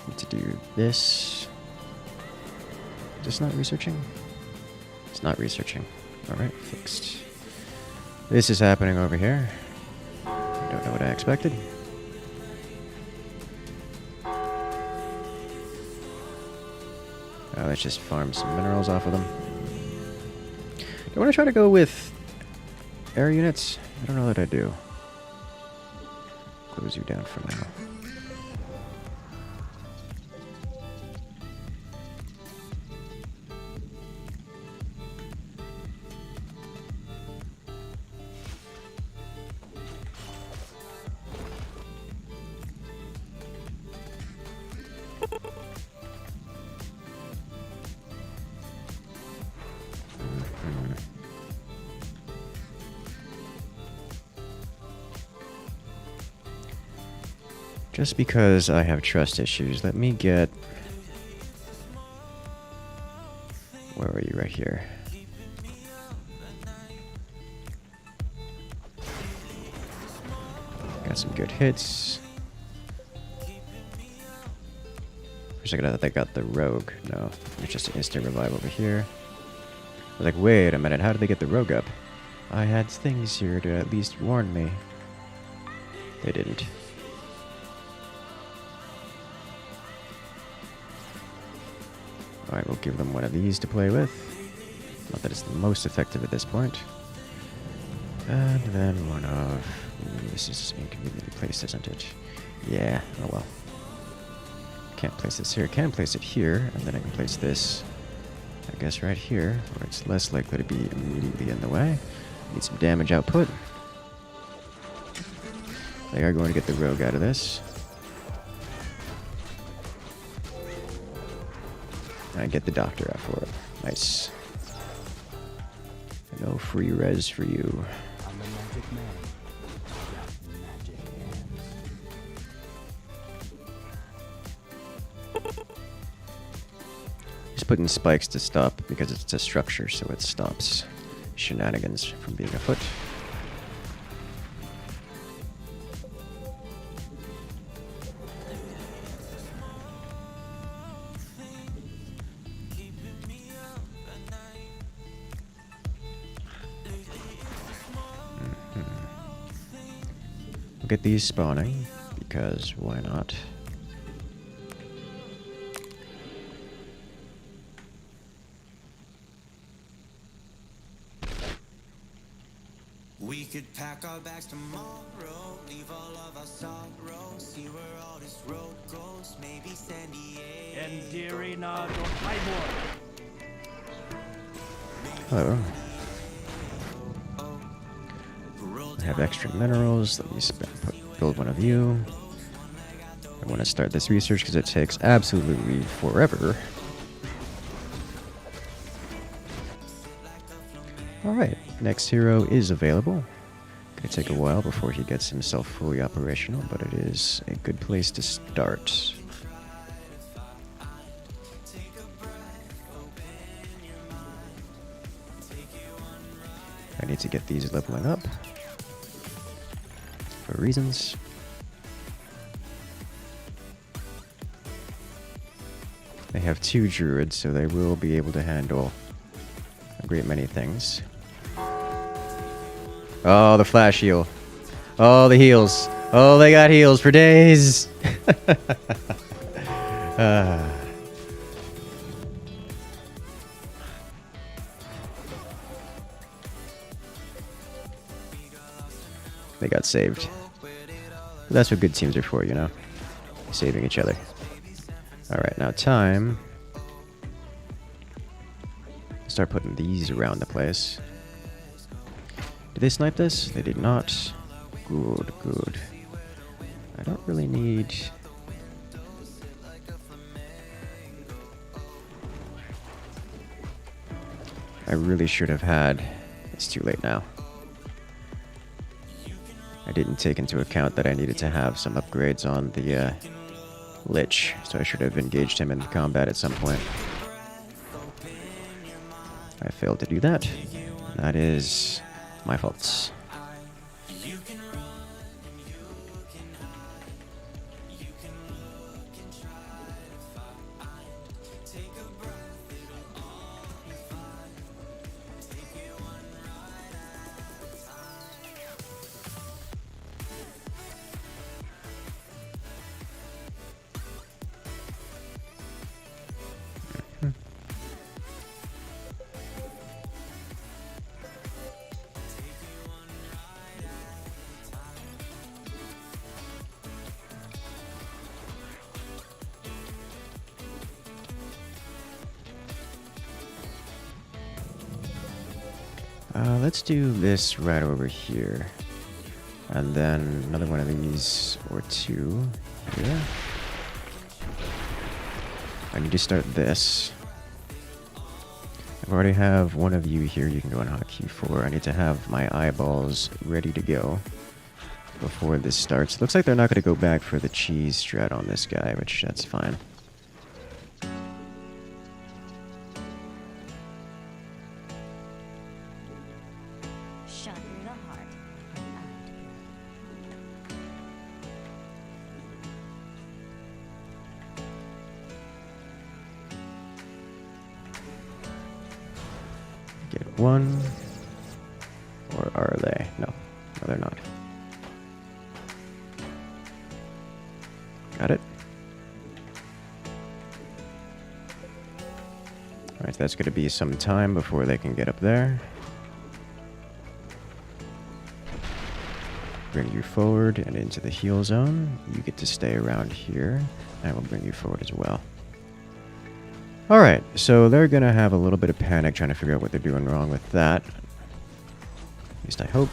Need to do this. Is this not researching? It's not researching. Alright, fixed. This is happening over here. I don't know what I expected. Let's just farm some minerals off of them. Do I want to try to go with air units? I don't know that I do. Close you down for now. Just because I have trust issues, let me get... Where are you? Right here. Got some good hits. For a second I thought they got the rogue. No, it's just an instant revive over here. I was like, wait a minute, how did they get the rogue up? I had things here to at least warn me. They didn't. Alright, we'll give them one of these to play with. Not that it's the most effective at this point. And then one of... Ooh, this is inconveniently placed, isn't it? Yeah, oh well. Can't place this here. Can place it here, and then I can place this, I guess, right here, where it's less likely to be immediately in the way. Need some damage output. They are going to get the rogue out of this. And get the doctor out for it. Nice. No free res for you. I'm a magic man. I got magic hands. Just putting spikes to stop because it's a structure, so it stops shenanigans from being afoot. We'll get these spawning, because why not? We could pack our bags tomorrow, leave all of our sorrow, see where all this road goes, maybe San Diego. Endirina Dortimor. Hello. I have extra minerals. Let me build one of you. I want to start this research because it takes absolutely forever. Alright, next hero is available. Gonna take a while before he gets himself fully operational, but it is a good place to start. I need to get these leveling up for reasons. They have 2 druids, so they will be able to handle a great many things. Oh, the flash heal. Oh, the heals. Oh, they got heals for days. They got saved. That's what good teams are for, you know? Saving each other. Alright, now time. Start putting these around the place. Did they snipe this? They did not. Good, good. I don't really need... I really should have had... It's too late now. I didn't take into account that I needed to have some upgrades on the Lich, so I should have engaged him in combat at some point. I failed to do that. That is my fault. Let's do this right over here. And then another one of these, or 2 here. I need to start this. I already have one of you here. You can go on hotkey 4. I need to have my eyeballs ready to go. before this starts. Looks like they're not going to go back for the cheese strat on this guy, which that's fine. Shut through the heart. Get one. Or are they? No. No, they're not. Got it. Alright, that's going to be some time before they can get up there. Bring you forward and into the heal zone. You get to stay around here. I will bring you forward as well. Alright, so they're going to have a little bit of panic trying to figure out what they're doing wrong with that. At least I hope.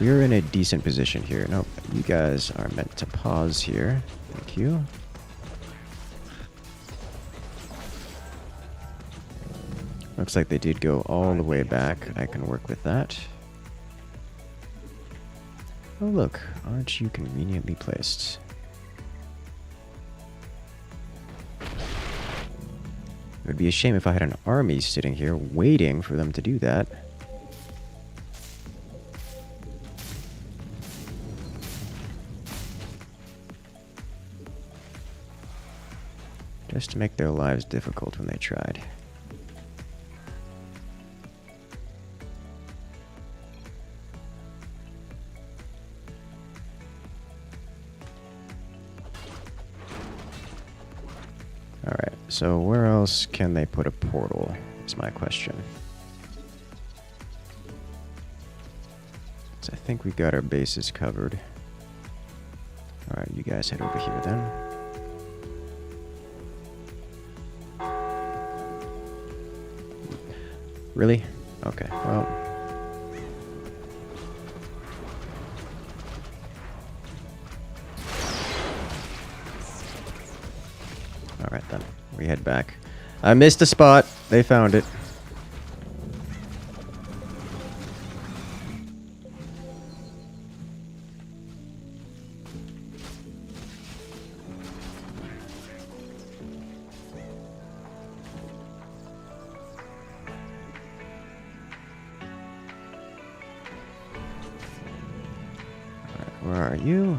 We are in a decent position here. Nope, you guys are meant to pause here. Thank you. Looks like they did go all the way back. I can work with that. Oh look, aren't you conveniently placed? It would be a shame if I had an army sitting here waiting for them to do that. Just to make their lives difficult when they tried. Alright, so where else can they put a portal, is my question. So I think we got our bases covered. Alright, you guys head over here then. Really? Okay, well. Alright then, we head back. I missed a spot. They found it. Where are you?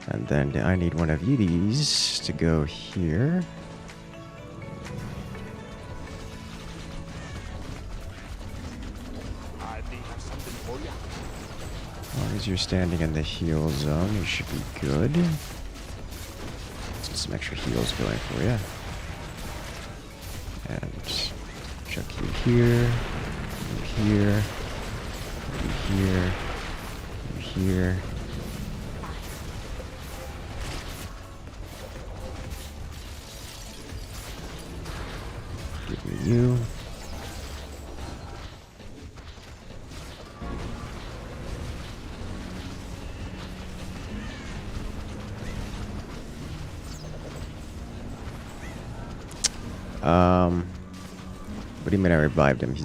And then I need one of these to go here. I may have something for you. As long as you're standing in the heal zone, you should be good. Let's get some extra heals going for you. And chuck you here, you here, you here, you here. Give me you. What do you mean I revived him?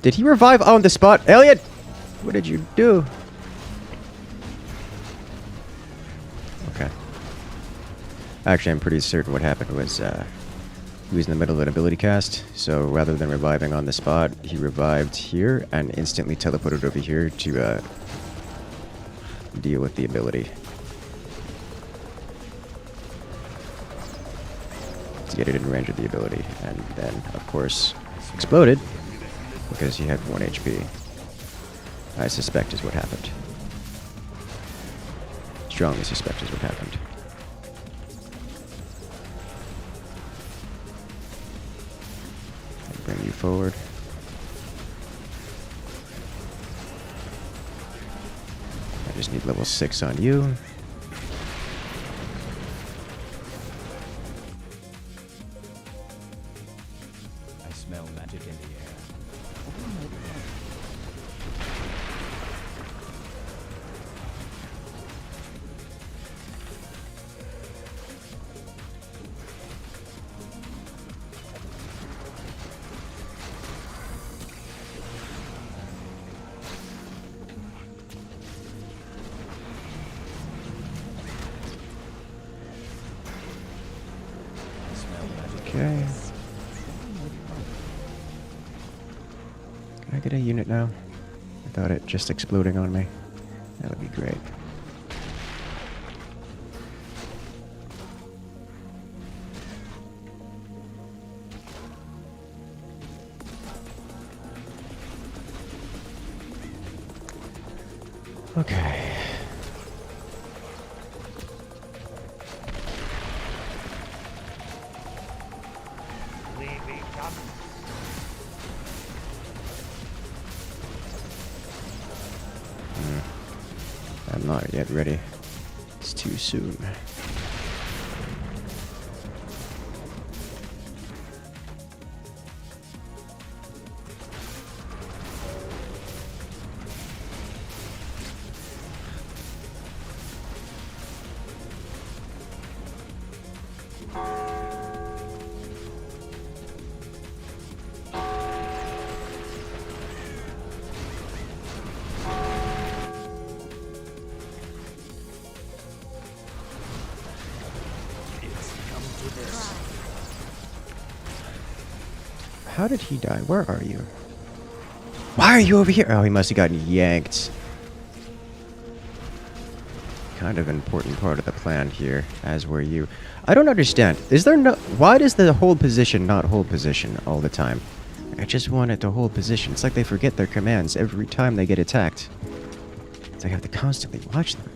Did he revive on the spot? Elliot! What did you do? Okay. Actually, I'm pretty certain what happened was, he was in the middle of an ability cast, so rather than reviving on the spot, he revived here and instantly teleported over here to, deal with the ability. To get it in range of the ability, and then, of course, exploded because he had 1 HP. I suspect is what happened. Strongly suspect is what happened. I'll bring you forward. I just need level 6 on you. I smell magic in the air. Okay. Can I get a unit now? Without it just exploding on me. That would be great. Okay. I'm not yet ready. It's too soon. How did he die? Where are you? Why are you over here? Oh, he must have gotten yanked. Kind of important part of the plan here, as were you. I don't understand. Is there no... Why does the hold position not hold position all the time? I just want it to hold position. It's like they forget their commands every time they get attacked. It's like I have to constantly watch them.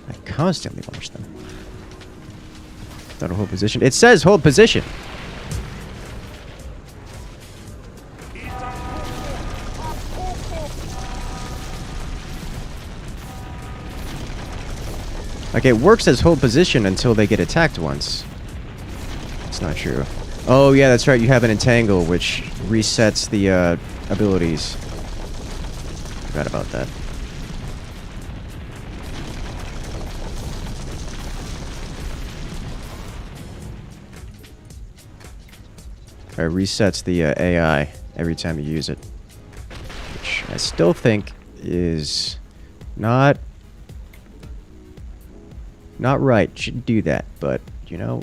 I constantly watch them. It's not a hold position. It says hold position! Like, it works as hold position until they get attacked once. It's not true. Oh, yeah, that's right. You have an entangle, which resets the abilities. Forgot about that. It resets the AI every time you use it. Which I still think is not right. Shouldn't do that, but you know,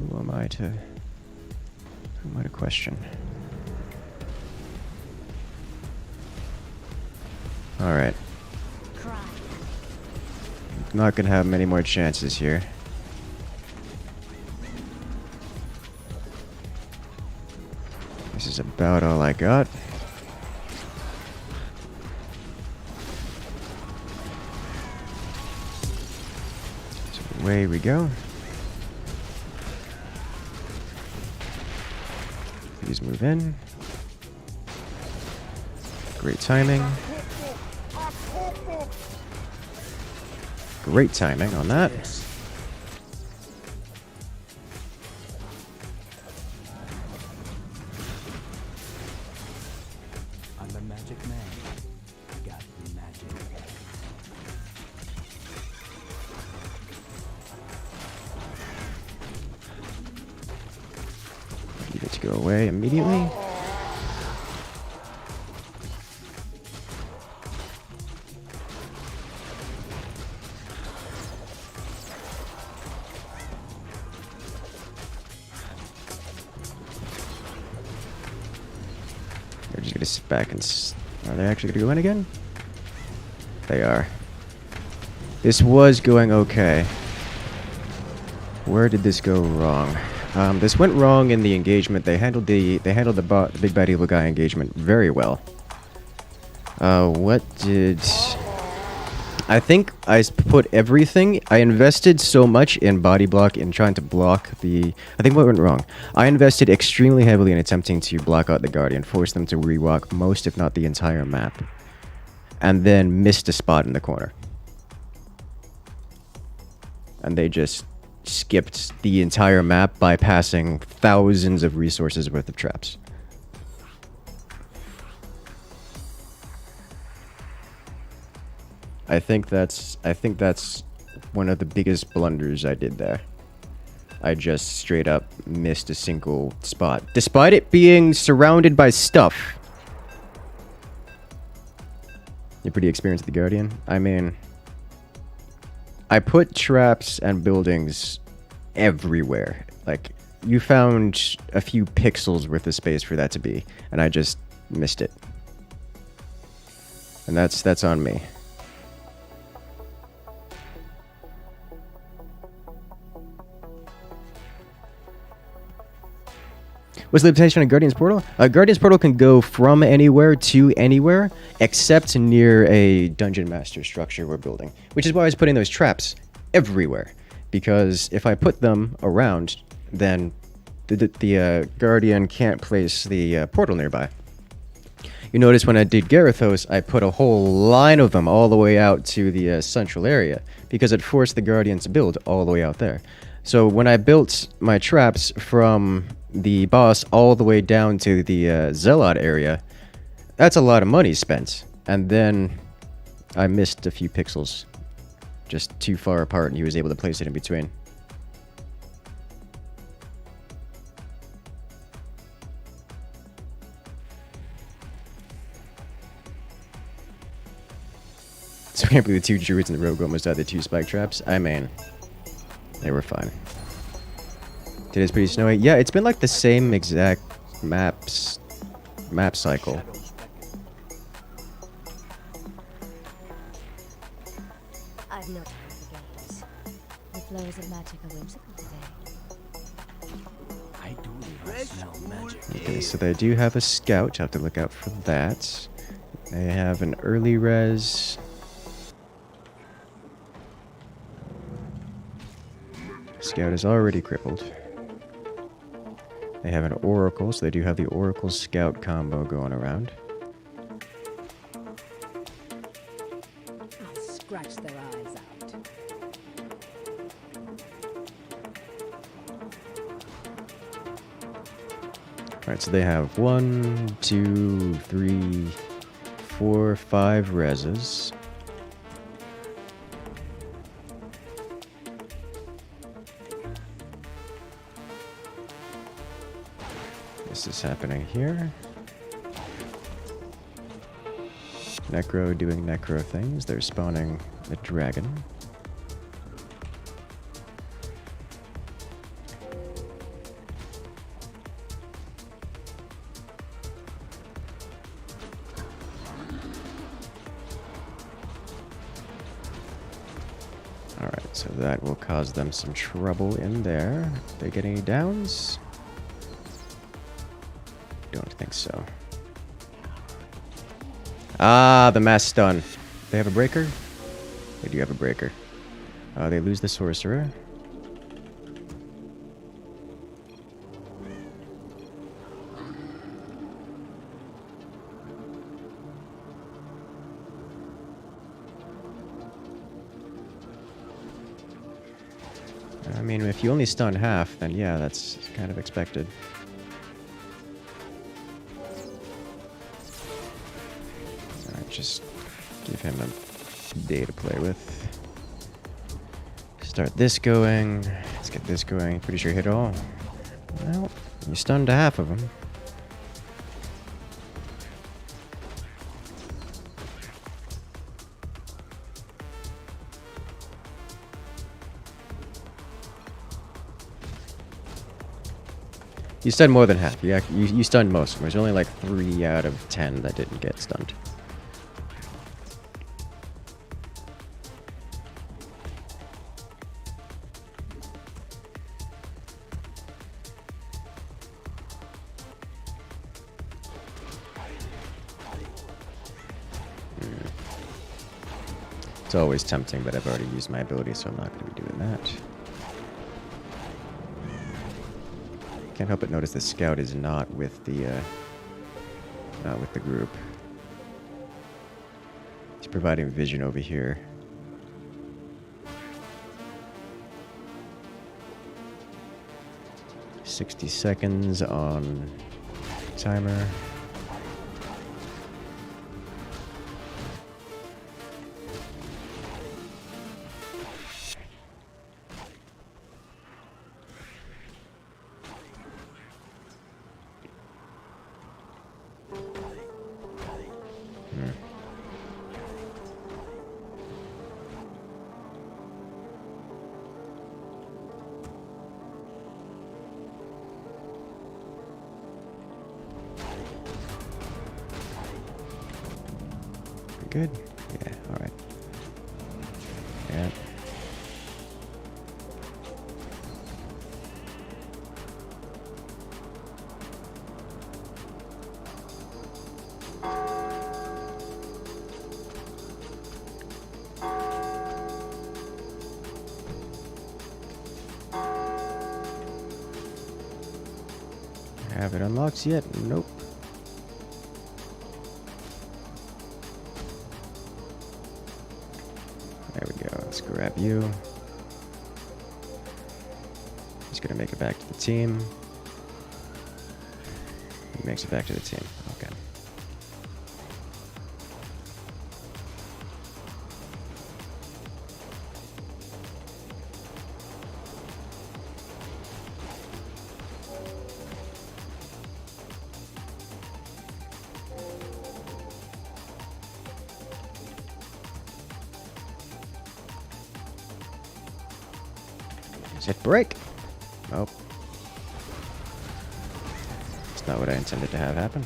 who am I to question? All right. Not gonna have many more chances here. This is about all I got. Away we go. Please move in. Great timing. Great timing on that. I'm the magic man. I got magic. You get to go away immediately. They're just gonna sit back and... Are they actually gonna go in again? They are. This was going okay. Where did this go wrong? This went wrong in the engagement. They handled the big bad evil guy engagement very well. What did... I think I put everything... I invested so much in body block in trying to block the... I think what went wrong. I invested extremely heavily in attempting to block out the Guardian, force them to rewalk most, if not the entire map. And then missed a spot in the corner. And they just skipped the entire map, bypassing thousands of resources worth of traps. I think that's one of the biggest blunders I did there. I just straight up missed a single spot, despite it being surrounded by stuff. You're pretty experienced with the Guardian? I mean, I put traps and buildings everywhere. Like, you found a few pixels worth of space for that to be, and I just missed it. And that's on me. What's the limitation on Guardian's Portal? Guardian's Portal can go from anywhere to anywhere, except near a Dungeon Master structure we're building. Which is why I was putting those traps everywhere. Because if I put them around, then the Guardian can't place the portal nearby. You notice when I did Garithos, I put a whole line of them all the way out to the central area, because it forced the Guardian to build all the way out there. So when I built my traps from the boss all the way down to the Zealot area, that's a lot of money spent. And then I missed a few pixels, just too far apart, and he was able to place it in between. So I can't believe the 2 druids and the rogue almost died the 2 spike traps. I mean, they were fine. Today's pretty snowy. Yeah, it's been like the same exact map cycle. I've no time for games. The flows of magic are whimsical today. I do smell magic. Okay, so they do have a scout. Have to look out for that. They have an early res. Scout is already crippled. They have an Oracle, so they do have the Oracle Scout combo going around. I'll scratch their eyes out. Alright, so they have 1, 2, 3, 4, 5 reses. This is happening here. Necro doing necro things. They're spawning a dragon. Alright, so that will cause them some trouble in there. They get any downs? Don't think so. Ah, the mass stun. They have a breaker? They do have a breaker. They lose the sorcerer. I mean, if you only stun half, then yeah, that's kind of expected. Just give him a day to play with. Start this going. Let's get this going. Pretty sure hit all. Well, you stunned half of them. You stunned more than half. You stunned most of them. There's only like 3 out of 10 that didn't get stunned. It's always tempting, but I've already used my ability, so I'm not going to be doing that. Can't help but notice the scout is not with the group. He's providing vision over here. "60 seconds on timer." good? Yeah, alright. Yeah. Have it unlocked yet? Nope. There we go. Let's grab you. He's gonna make it back to the team. He makes it back to the team. Okay. Is it break? Nope. It's not what I intended to have happen.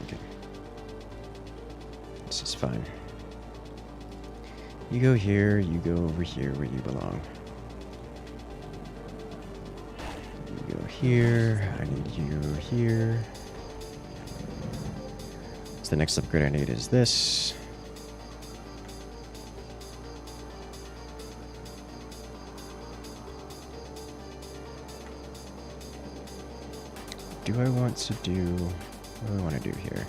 Okay. This is fine. You go here, you go over here where you belong. You go here, I need you here. So the next upgrade I need is this. Do I want to do, what do I want to do here?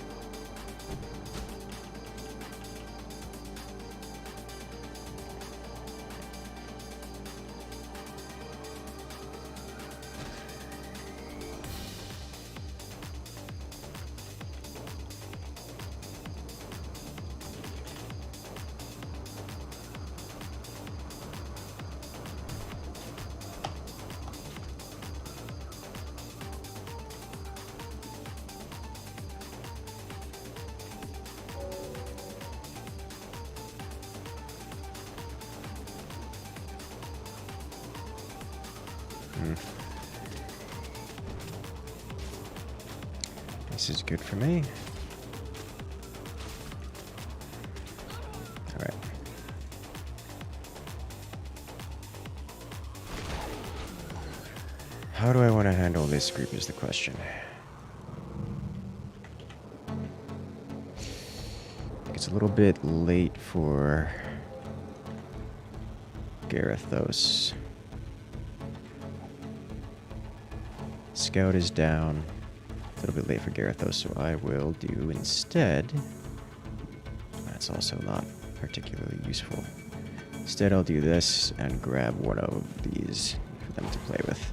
This is good for me. All right. How do I want to handle this group is the question. It's a little bit late for Garethos. Scout is down. A little bit late for Garethos, so I will do instead. That's also not particularly useful. Instead, I'll do this and grab one of these for them to play with.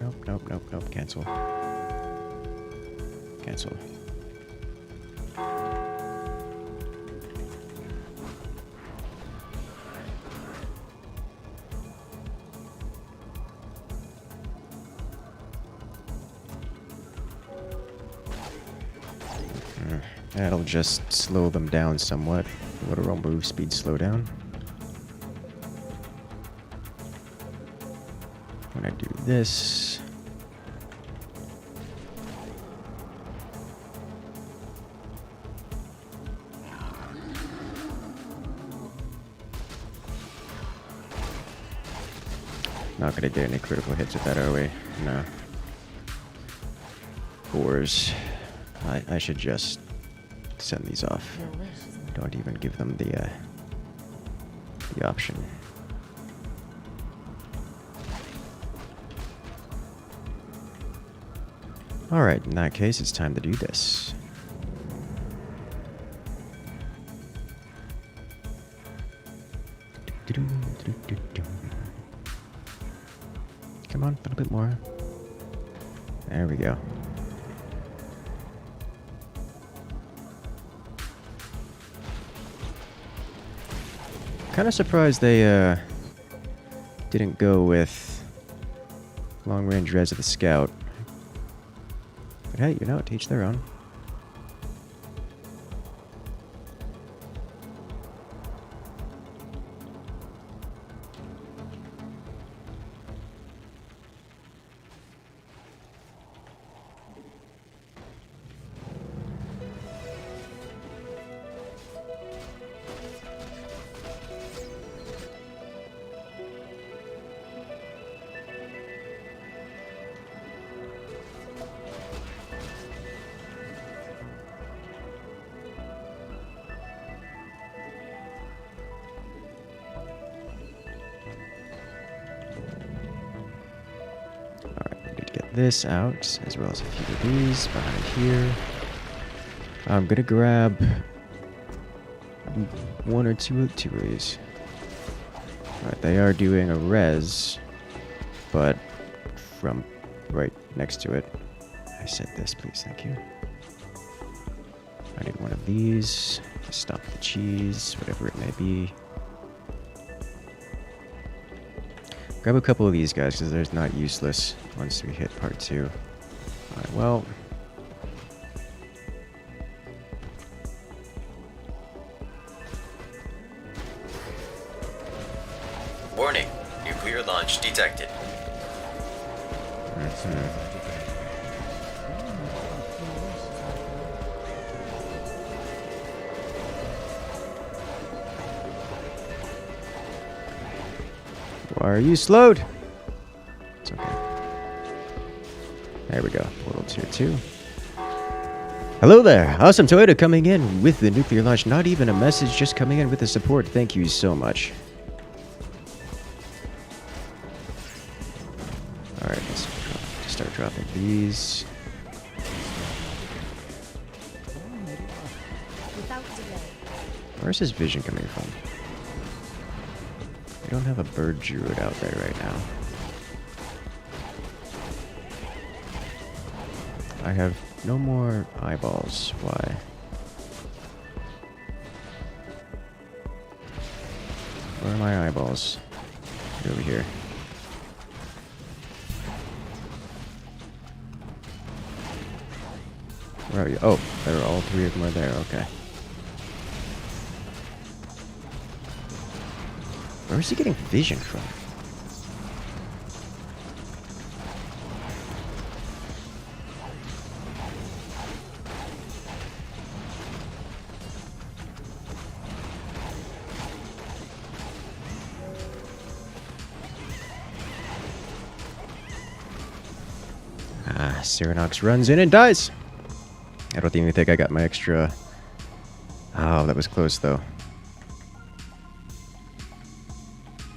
Nope, nope, nope, nope. Cancel. Cancel. That'll just slow them down somewhat. Literal move speed slowdown. When I do this, not gonna get any critical hits with that, are we? No. Fours. I should just send these off. Don't even give them the option. Alright, in that case, it's time to do this. Come on, a little bit more. There we go. Kind of surprised they didn't go with long range res of the scout. But hey, you know, to each their own. This out, as well as a few of these behind here. I'm gonna grab one or two of these. Alright, they are doing a res, but from right next to it. I said this, please, thank you. I need one of these to stop the cheese, whatever it may be. Grab a couple of these guys, because they're not useless once we hit part 2. Alright, well... Warning, nuclear launch detected. Why are you slowed? It's okay. There we go. Portal Tier 2. Hello there. Awesome Toyota coming in with the nuclear launch. Not even a message, just coming in with the support. Thank you so much. Alright, let's start dropping these. Where's his vision coming from? We don't have a bird druid out there right now. I have no more eyeballs. Why? Where are my eyeballs? They're over here. Where are you? Oh, there are all 3 of them are there. Okay. Where is he getting vision from? Cyranox runs in and dies. I don't even think I got my extra... Oh, that was close though.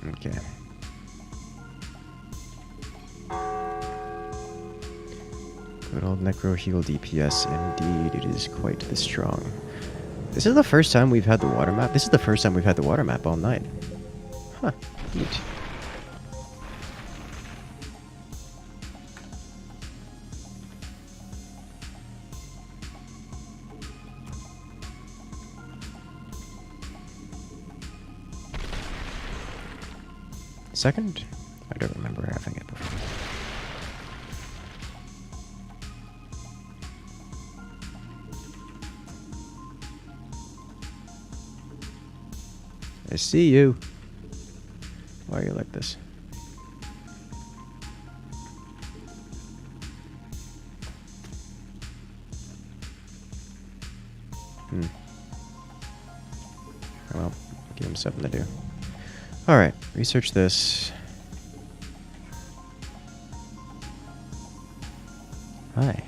Okay. Good old Necro Heal DPS, indeed. It is quite the strong. This is the first time we've had the water map. This is the first time we've had the water map all night. Huh. Neat. Second? I don't remember having it before. I see you. Why are you like this? Well, give him something to do. Alright, research this. Hi.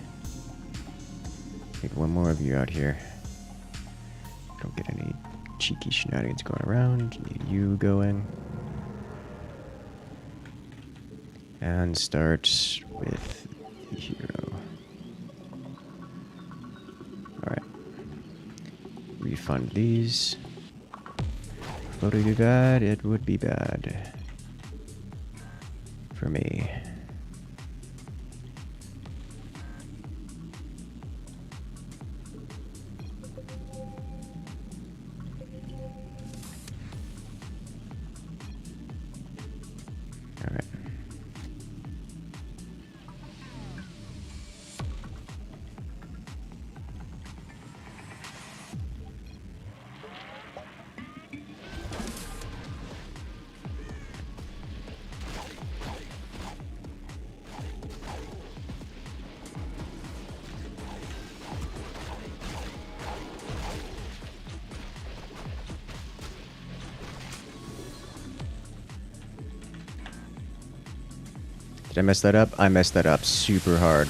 Need one more of you out here. Don't get any cheeky shenanigans going around. Need you going. And start with the hero. Alright. Refund these. Would it be bad? It would be bad. For me. Did I mess that up? I messed that up super hard.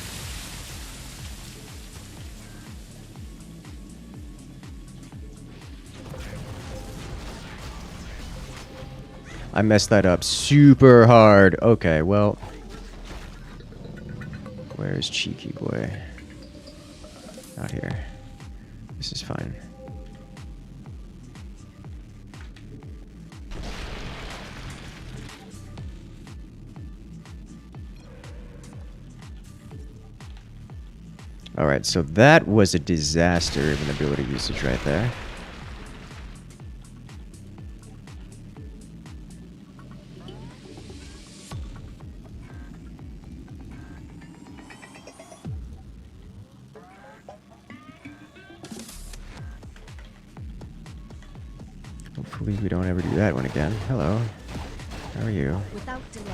I messed that up super hard. Okay, well. Where's Cheeky Boy? Out here. This is fine. Alright, so that was a disaster of an ability usage right there. Hopefully we don't ever do that one again. Hello. How are you? Without delay.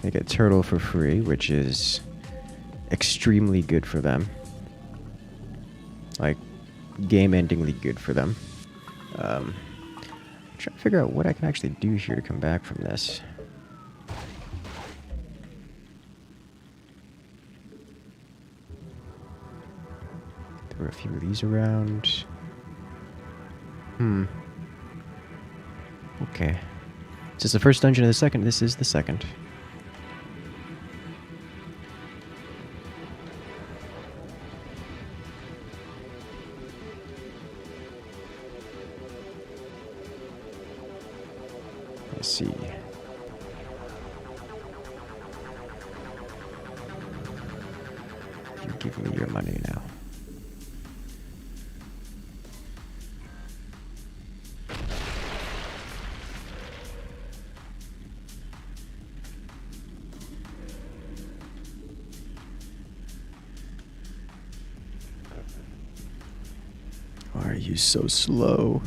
They get Turtle for free, which is extremely good for them. Like, game-endingly good for them. I'm trying to figure out what I can actually do here to come back from this. Throw a few of these around. Okay. Is this the first dungeon of the second? This is the second. Let's see. You give me your money now. Why are you so slow?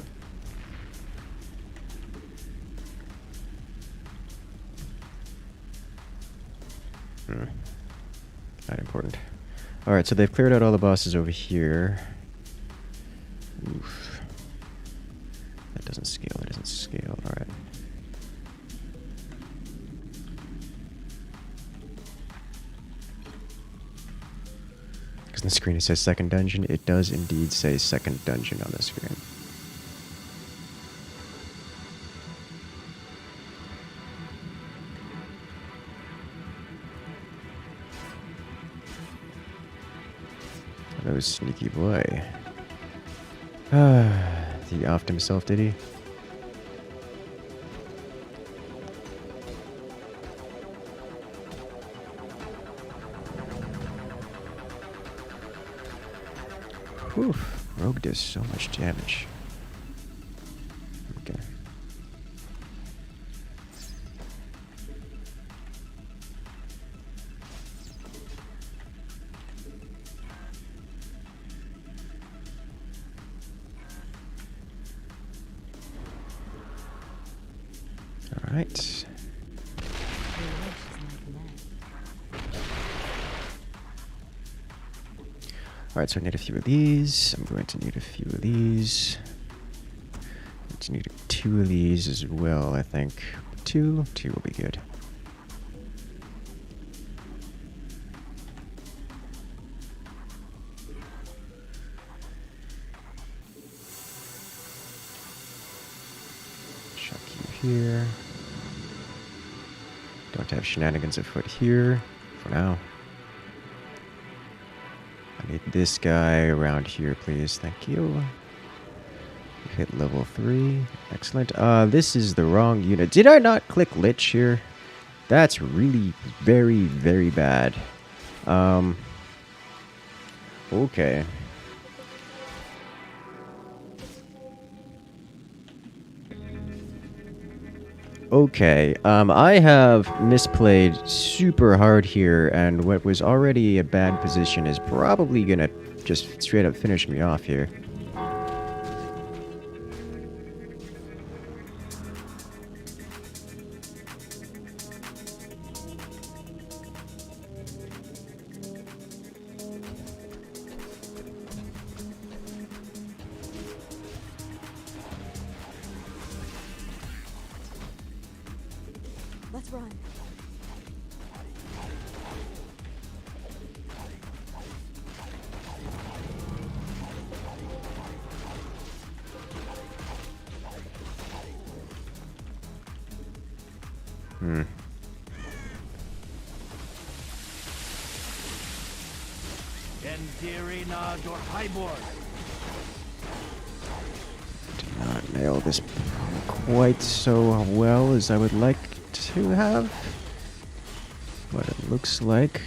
Not important. Alright, so they've cleared out all the bosses over here. Oof. That doesn't scale, that doesn't scale. Alright. Because on the screen it says second dungeon. It does indeed say second dungeon on the screen. Oh, sneaky boy. He offed himself, did he? Whew. Rogue does so much damage. Okay. Alright. Alright, so I need a few of these. I'm going to need a few of these. I'm going to need 2 of these as well, I think. 2 will be good. Chuck you here. Don't have shenanigans afoot here for now. I need this guy around here, please. Thank you. Hit level 3. Excellent. This is the wrong unit. Did I not click Lich here? That's really very, very bad. Okay. Okay, I have misplayed super hard here, and what was already a bad position is probably gonna just straight up finish me off here. run. Hmm. Endirina your highboard. Did not nail this quite so well as I would like to have. But it looks like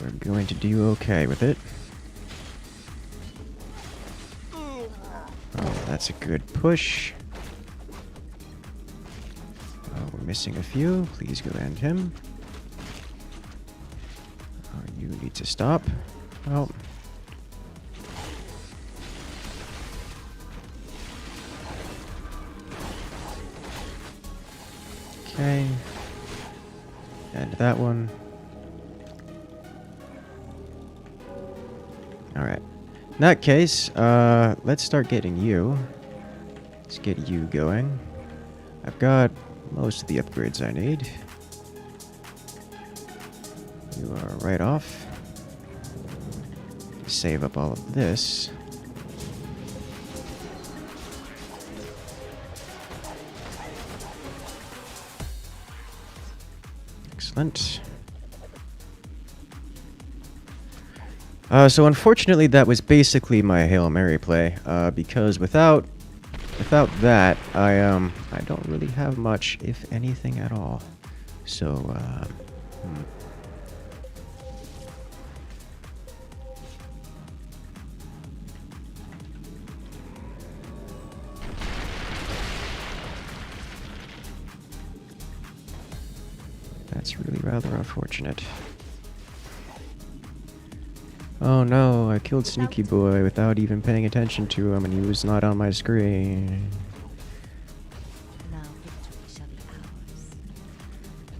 we're going to do okay with it. Oh, that's a good push. Oh, we're missing a few. Please go end him. Oh, you need to stop. Oh. Okay. And that one. Alright. In that case, let's start getting you. Let's get you going. I've got most of the upgrades I need. You are right off. Save up all of this. Excellent. So unfortunately that was basically my Hail Mary play, because without that, I don't really have much, if anything at all. So, that's really rather unfortunate. Oh no, I killed Sneaky Boy without even paying attention to him, and he was not on my screen. Now victory shall be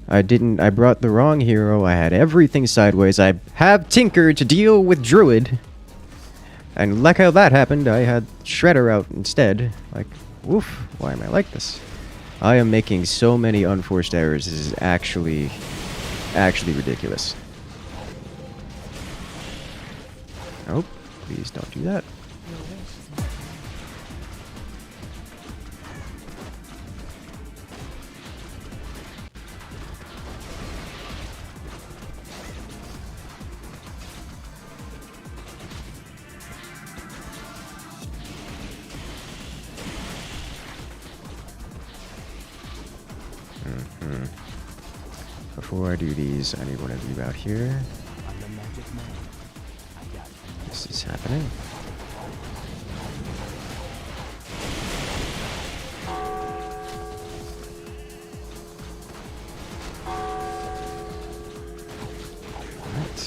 ours. I brought the wrong hero, I had everything sideways, I have Tinker to deal with Druid. And like how that happened, I had Shredder out instead. Like, woof, why am I like this? I am making so many unforced errors, this is actually ridiculous. Oh, please don't do that. Your wish is my command. Before I do these, I need one of you out here. I'm the magic man. I got you. This is happening. Alright.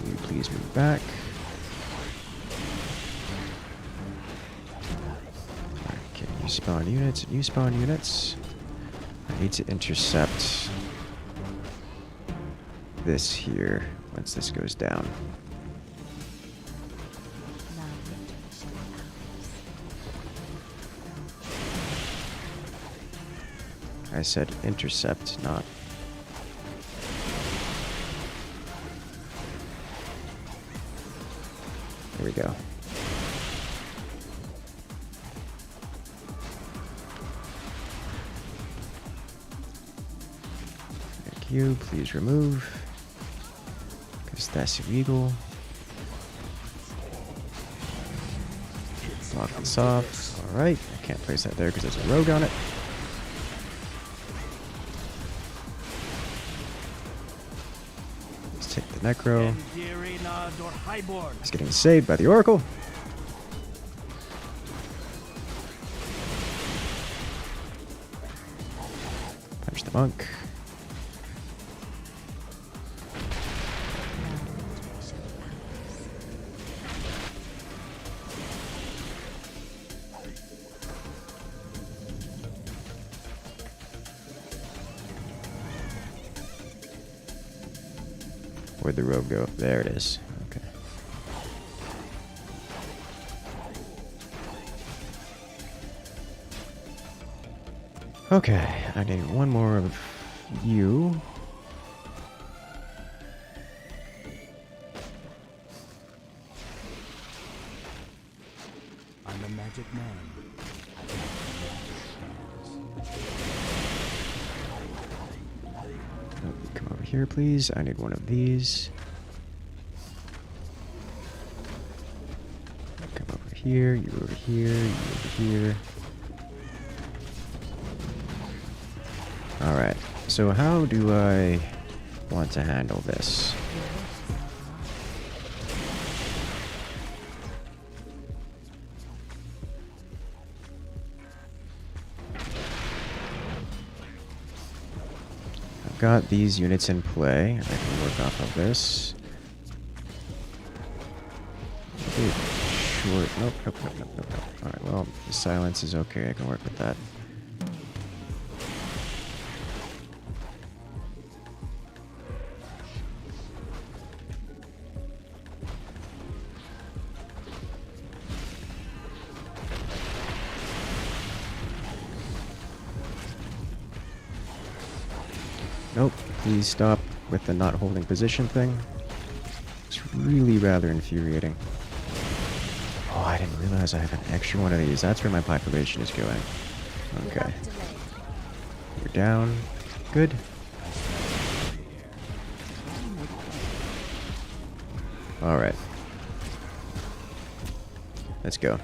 You please move back. Alright, can you spawn units? You spawn units. I need to intercept this here once this goes down. Now victory shall be ours. I said intercept, not... There we go. Thank you. Please remove. Because that's illegal. Lock this off. Alright. I can't place that there because there's a rogue on it. Let's take the Necro. Endirina your highboard. He's getting saved by the Oracle. Punch the monk. Now victory shall be ours. Where'd the rogue go? There it is. Okay. Okay, I need one more of you. I'm a magic man. Come over here, please. I need one of these. Come over here, you over here, you over here. Alright, so how do I want to handle this? I've got these units in play. I can work off of this. Maybe short. Nope, nope, nope, nope, nope, nope. Alright, well, the silence is okay. I can work with that. Nope, please stop with the not holding position thing. It's really rather infuriating. Oh, I didn't realize I have an extra one of these. That's where my population is going. Okay. You're down. Good. Alright. Let's go.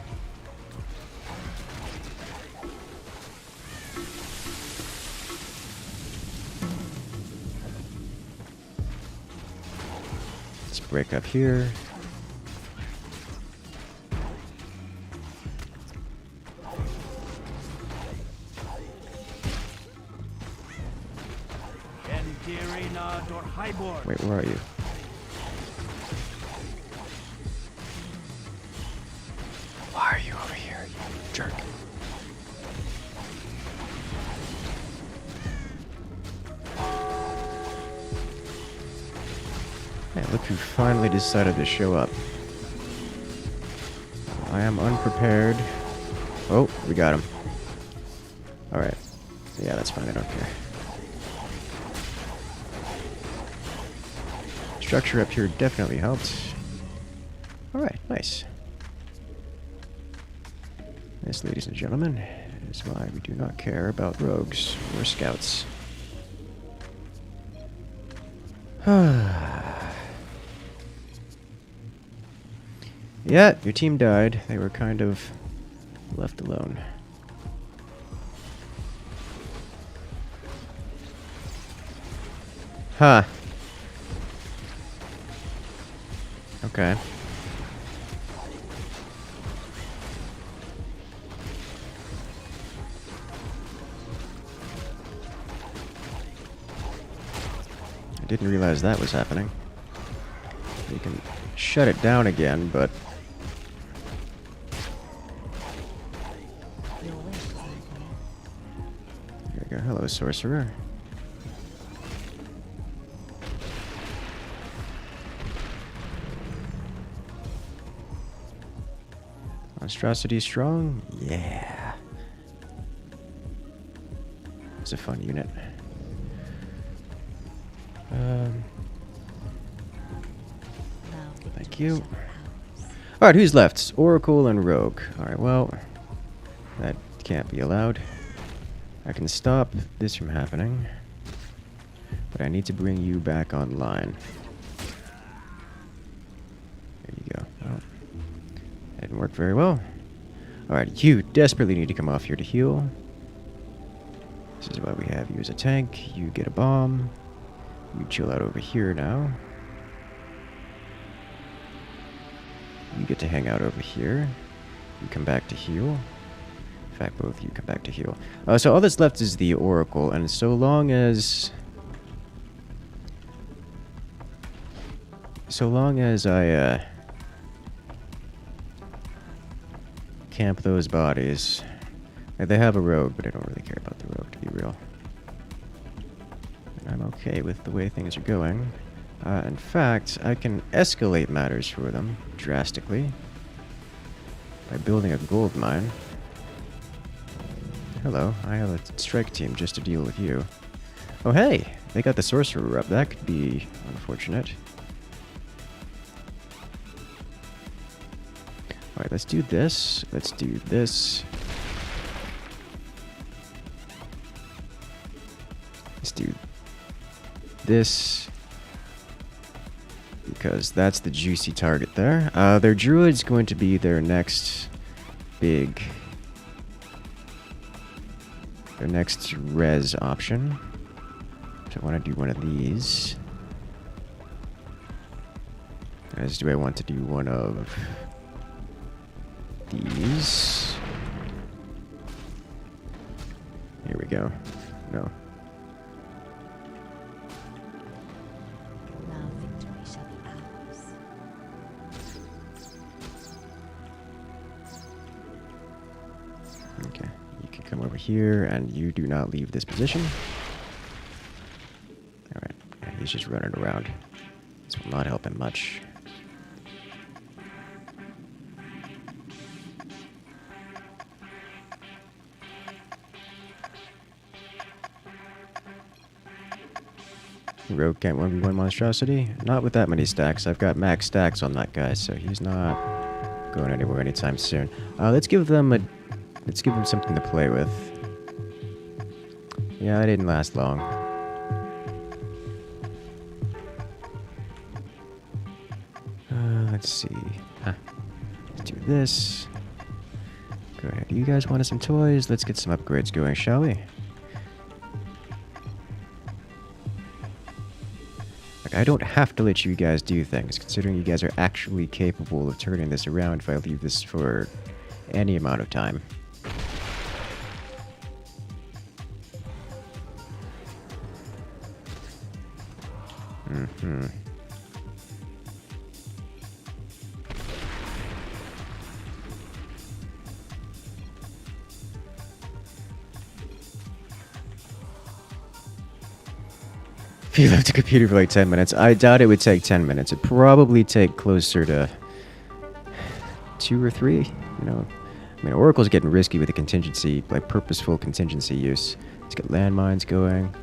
Let's break up here. Wait, where are you? Why are you over here, you jerk? Hey, look who finally decided to show up. I am unprepared. Oh, we got him. Alright. Yeah, that's fine, I don't care. Structure up here definitely helped. Alright, nice. This, ladies and gentlemen, is why we do not care about rogues or scouts. Yeah, your team died. They were kind of left alone. Huh. Okay. I didn't realize that was happening. You can shut it down again, but... There we go. Hello, sorcerer. Monstrosity strong? Yeah. It's a fun unit. Thank you. Alright, who's left? Oracle and Rogue. Alright, well, that can't be allowed. I can stop this from happening, but I need to bring you back online. There you go. Oh. Didn't work very well. Alright, you desperately need to come off here to heal. This is why we have you as a tank. You get a bomb. You chill out over here now. You get to hang out over here. You come back to heal. In fact, both of you come back to heal. So all that's left is the Oracle, and so long as I camp those bodies. They have a rogue, but I don't really care about the rogue, to be real. And I'm okay with the way things are going. In fact, I can escalate matters for them drastically by building a gold mine. hello. I have a strike team just to deal with you. Oh, hey! They got the sorcerer up. That could be unfortunate. Alright, let's do this. Let's do this. Let's do this. Because that's the juicy target there. Their druid's going to be their next big... their next res option. So I want to do one of these. As do I want to do one of these. Here we go. No. Now victory shall be ours. Okay. You can come over here, and you do not leave this position. Alright. Yeah, he's just running around. This will not help him much. Rogue can't 1v1 monstrosity? Not with that many stacks. I've got max stacks on that guy, so he's not going anywhere anytime soon. Let's give them something to play with. Yeah, it didn't last long. Let's see. Let's do this. Go ahead. You guys wanted some toys? Let's get some upgrades going, shall we? I don't have to let you guys do things, considering you guys are actually capable of turning this around if I leave this for any amount of time. Mm-hmm. If you left the computer for like 10 minutes, I doubt it would take 10 minutes. It'd probably take closer to 2 or 3. You know, I mean, Oracle's getting risky with the contingency, like purposeful contingency use. Let's get landmines going.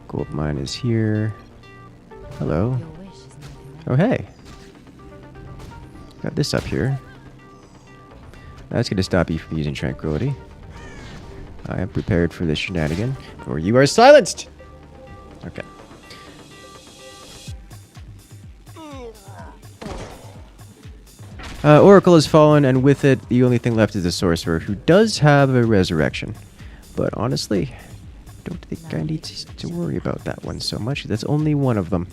Gold mine is here. Hello. Oh, hey. Got this up here. That's going to stop you from using Tranquility. I am prepared for this shenanigan, or you are silenced! Okay. Oracle has fallen, and with it, the only thing left is the Sorcerer, who does have a resurrection. But honestly, I don't think I need to worry about that one so much. That's only one of them.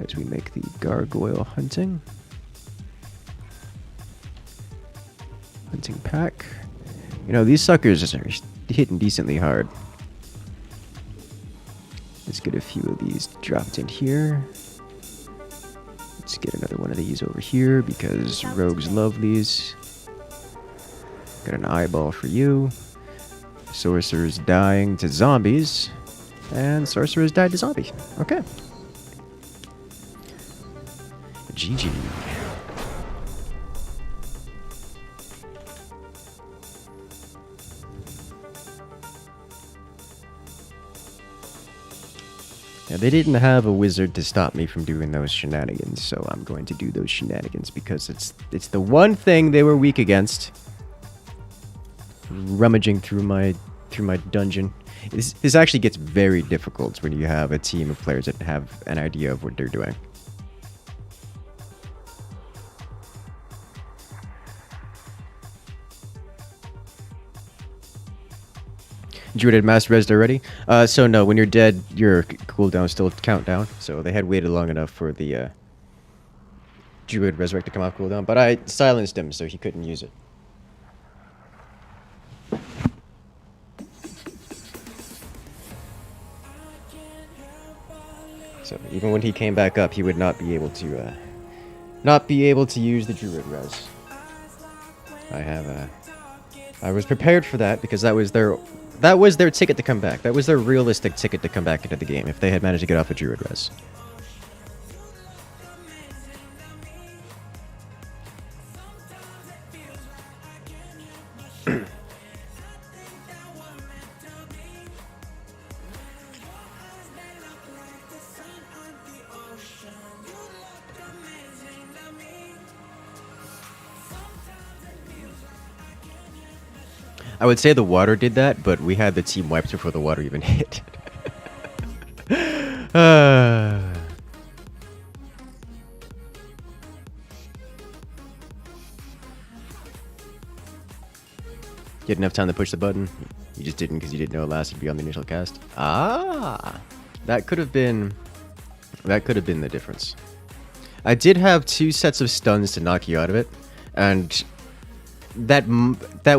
As we make the gargoyle hunting. Hunting pack. You know, these suckers are hitting decently hard. Let's get a few of these dropped in here. Let's get another one of these over here because rogues love these. Got an eyeball for you. Sorcerer's dying to zombies. And Sorcerer's died to zombie. Okay. GG. Yeah, they didn't have a wizard to stop me from doing those shenanigans, so I'm going to do those shenanigans because it's the one thing they were weak against. Rummaging through my dungeon. This actually gets very difficult when you have a team of players that have an idea of what they're doing. Druid had mass resed already? So no, when you're dead, your cooldown still count down. So they had waited long enough for the Druid resurrect to come off cooldown, but I silenced him so he couldn't use it. So even when he came back up, he would not be able to use the Druid res. I was prepared for that because that was their ticket to come back. That was their realistic ticket to come back into the game if they had managed to get off a Druid res. I would say the water did that, but we had the team wiped before the water even hit. You had enough time to push the button. You just didn't because you didn't know it lasted beyond the initial cast. Ah, that could have been the difference. I did have 2 sets of stuns to knock you out of it, and that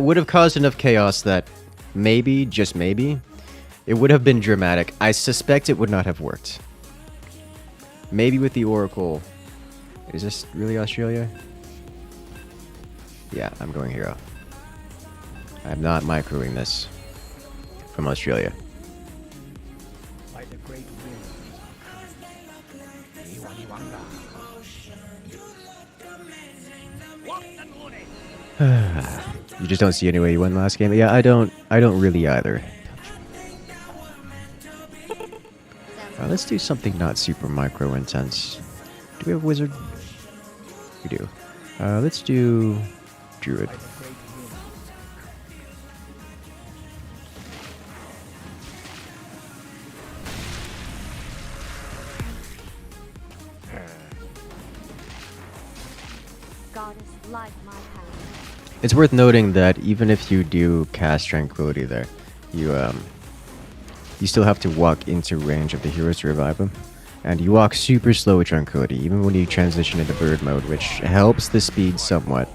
would have caused enough chaos that maybe, just maybe, it would have been dramatic. I suspect it would not have worked. Maybe with the Oracle. Is this really Australia? Yeah, I'm going hero. I'm not microing this from Australia. By the great You just don't see any way you won last game? Yeah, I don't really either. Let's do something not super micro intense. Do we have wizard? We do. Let's do druid. Goddess, light my hand. It's worth noting that even if you do cast Tranquility there, you still have to walk into range of the heroes to revive them. And you walk super slow with Tranquility, even when you transition into bird mode, which helps the speed somewhat.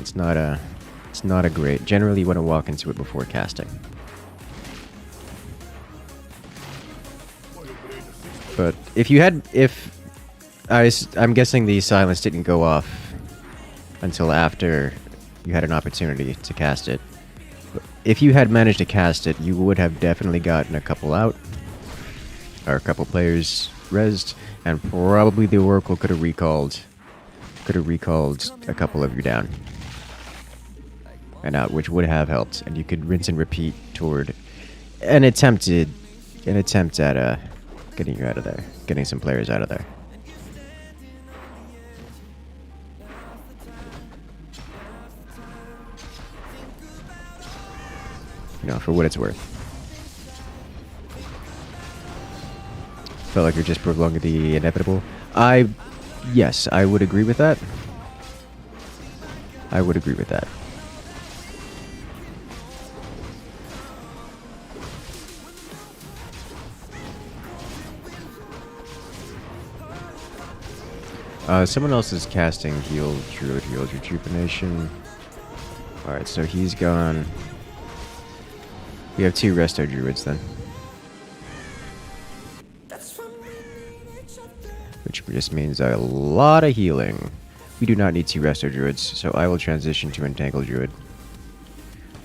It's not a great. Generally, you want to walk into it before casting. But I'm guessing the silence didn't go off until after you had an opportunity to cast it. If you had managed to cast it, you would have definitely gotten a couple out, or a couple players rezzed, and probably the Oracle could have recalled a couple of you down and out, which would have helped, and you could rinse and repeat toward an attempt at getting you out of there, getting some players out of there. You know, for what it's worth. Felt like you're just prolonging the inevitable. Yes, I would agree with that. I would agree with that. Someone else is casting heal, druid heals, rejuvenation. Alright, so he's gone. We have 2 resto druids then. Which just means a lot of healing. We do not need 2 resto druids, so I will transition to entangle druid.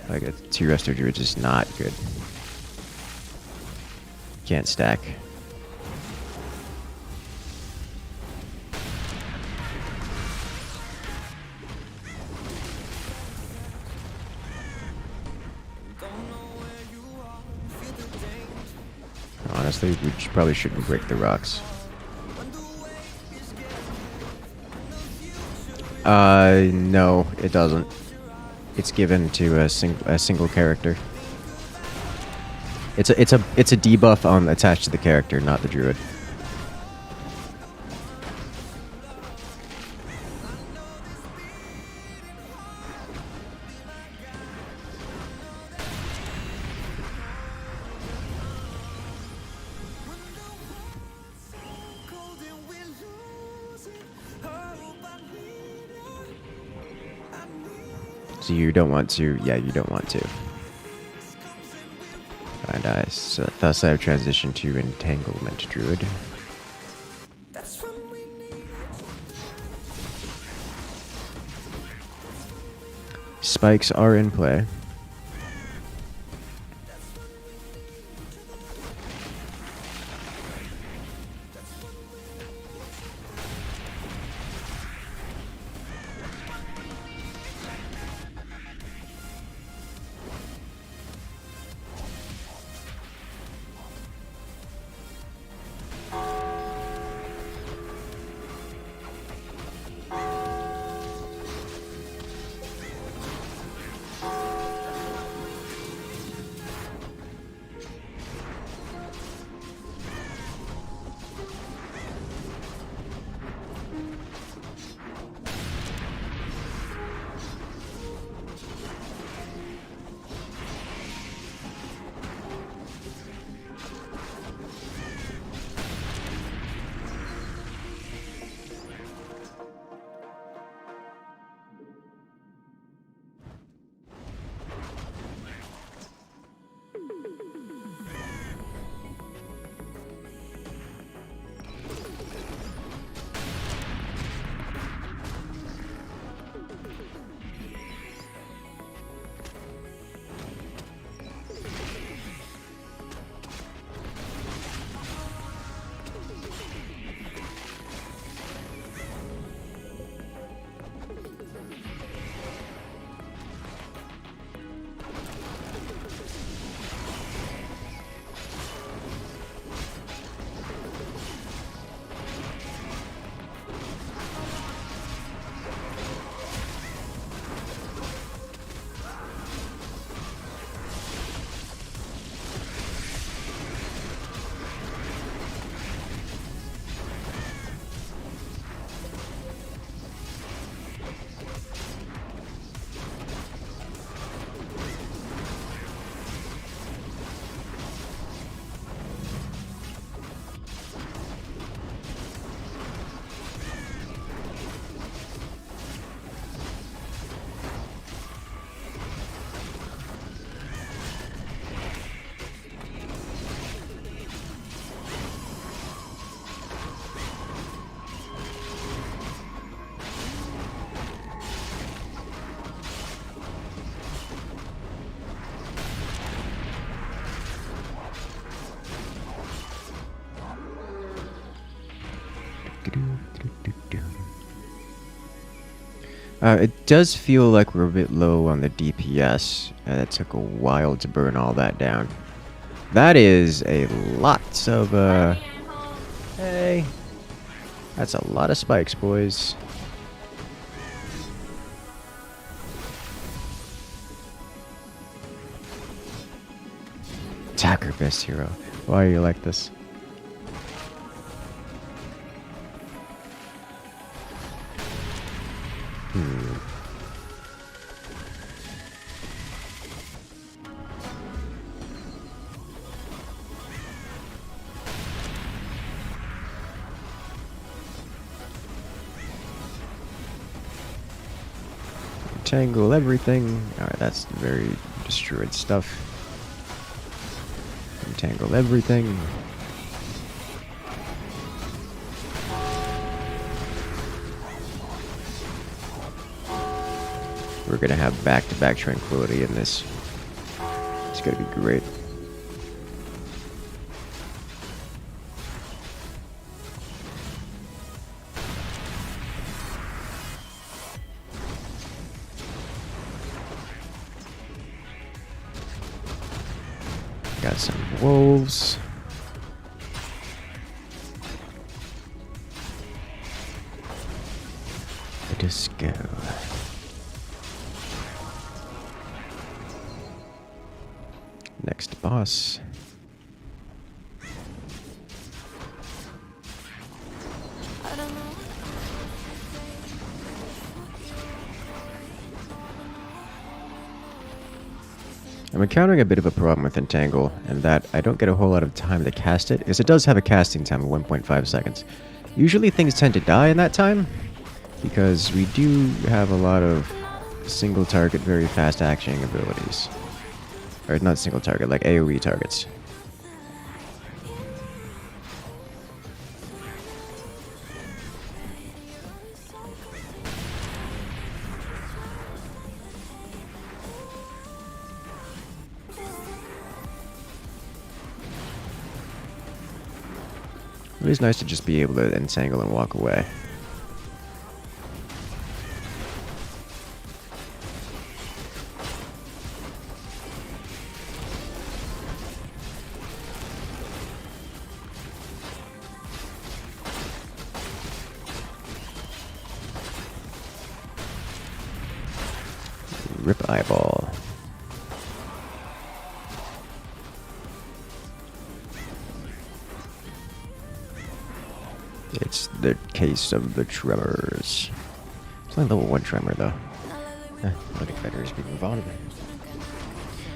Like 2 resto druids is not good. Can't stack. Honestly, we probably shouldn't break the rocks. No, it doesn't. It's given to a single character. It's a debuff on attached to the character, not the druid. So you don't want to, yeah, you don't want to. And thus I have transitioned to Entanglement Druid. Spikes are in play. It does feel like we're a bit low on the DPS. It took a while to burn all that down. That is a lot of, hey. That's a lot of spikes, boys. Attacker best hero. Why are you like this? Tangle everything. Alright, that's very destroyed stuff. Entangle everything. We're gonna have back-to-back tranquility in this. It's gonna be great. Got some wolves. Let us go. Next boss. I'm encountering a bit of a problem with Entangle, and that I don't get a whole lot of time to cast it, as it does have a casting time of 1.5 seconds. Usually things tend to die in that time, because we do have a lot of single target, very fast actioning abilities. Or not single target, like AoE targets. It is nice to just be able to entangle and walk away. Rip eyeball. It's the case of the tremors. It's only level 1 tremor though. Look at better as we move on.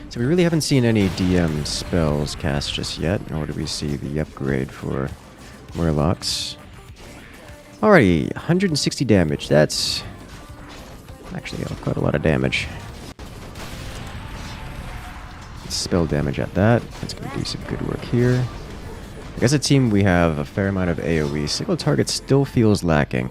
So we really haven't seen any DM spells cast just yet, nor do we see the upgrade for Murlocs. Alrighty, 160 damage. That's actually quite a lot of damage. Spell damage at that. That's going to do some good work here. I guess it seems we have a fair amount of AoE. Single target still feels lacking.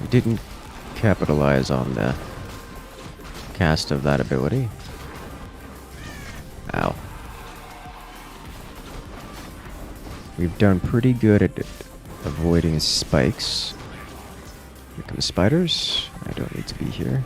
We didn't capitalize on the cast of that ability. Ow. We've done pretty good at avoiding spikes. Here come spiders. I don't need to be here.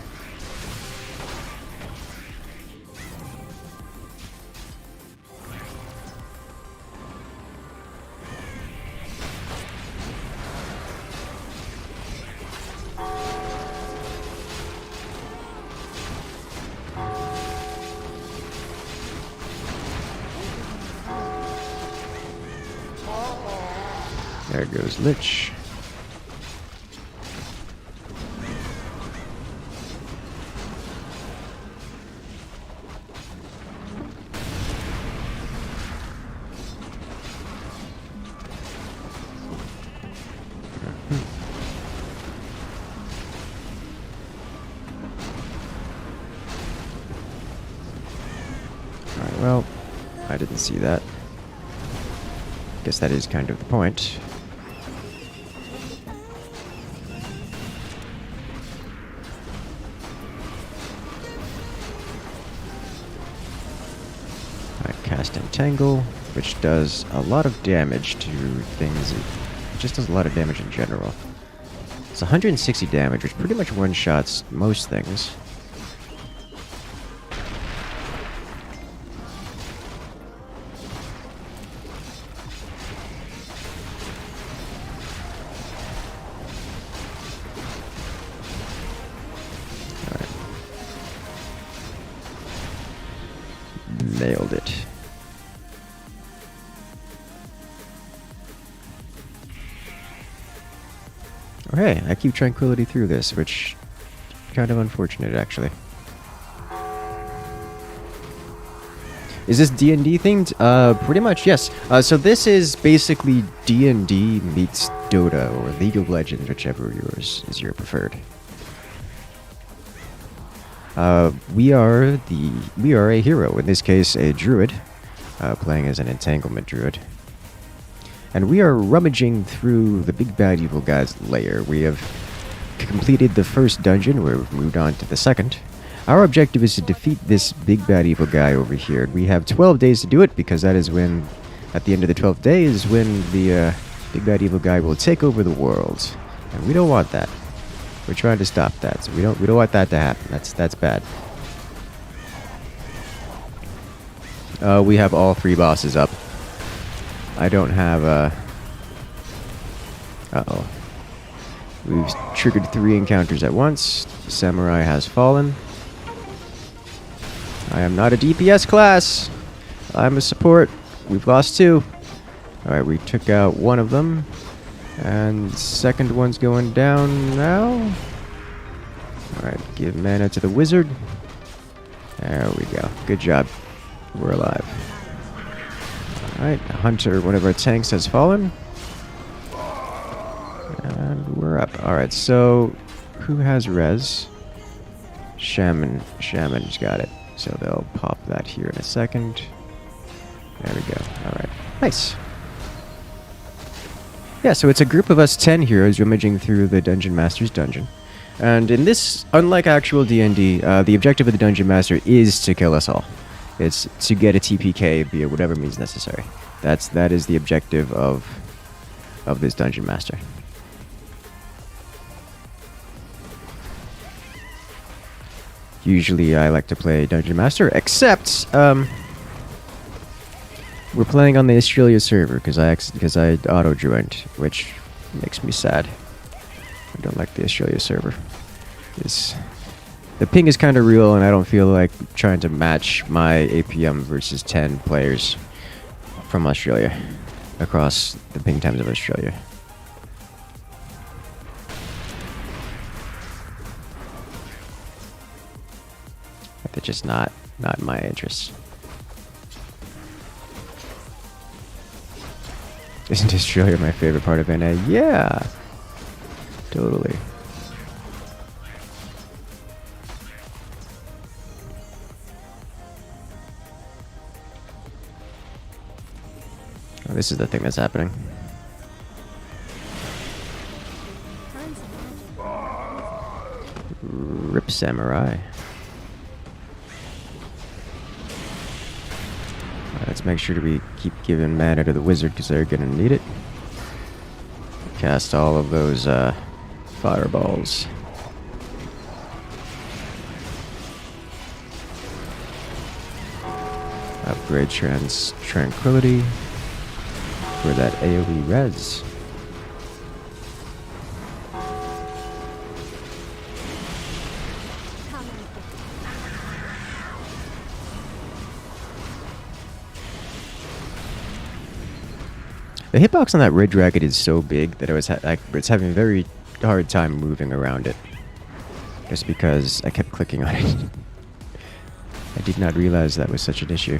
There goes Lich. Alright, well, I didn't see that. Guess that is kind of the point. cast Entangle, which does a lot of damage to things. It just does a lot of damage in general. It's 160 damage, which pretty much one-shots most things. Nailed it. Okay, I keep Tranquility through this, which kind of unfortunate actually. Is this D&D themed? Pretty much, yes. So this is basically D&D meets Dota or League of Legends, whichever yours is your preferred. We are a hero, in this case a druid, playing as an entanglement druid. And we are rummaging through the big bad evil guy's lair. We have completed the first dungeon, where we've moved on to the second. Our objective is to defeat this big bad evil guy over here. We have 12 days to do it, because that is when, at the end of the 12th day, is when the big bad evil guy will take over the world. And we don't want that. We're trying to stop that, so we don't want that to happen. That's bad. We have all 3 bosses up. I don't have uh-oh. We've triggered 3 encounters at once. The samurai has fallen. I am not a DPS class. I'm a support. We've lost 2. Alright, we took out 1 of them. And second one's going down now. Alright, give mana to the wizard. There we go. Good job. We're alive. Alright, Hunter, one of our tanks, has fallen. And we're up. Alright, so who has res? Shaman's got it. So they'll pop that here in a second. There we go. Alright. Nice. Yeah, so it's a group of us 10 heroes rummaging through the Dungeon Master's dungeon. And in this, unlike actual D&D, the objective of the Dungeon Master is to kill us all. It's to get a TPK via whatever means necessary. That is the objective of this Dungeon Master. Usually I like to play Dungeon Master, except we're playing on the Australia server because I auto-joined, which makes me sad. I don't like the Australia server. The ping is kind of real, and I don't feel like trying to match my APM versus 10 players from Australia across the ping times of Australia. That's just not my interest. Isn't Australia my favorite part of NA? Yeah, totally. Oh, this is the thing that's happening. Rip Samurai. Let's make sure we keep giving mana to the wizard because they're gonna need it. Cast all of those fireballs. Upgrade Tranquility for that AoE res. The hitbox on that red dragon is so big that it's having a very hard time moving around it. Just because I kept clicking on it. I did not realize that was such an issue.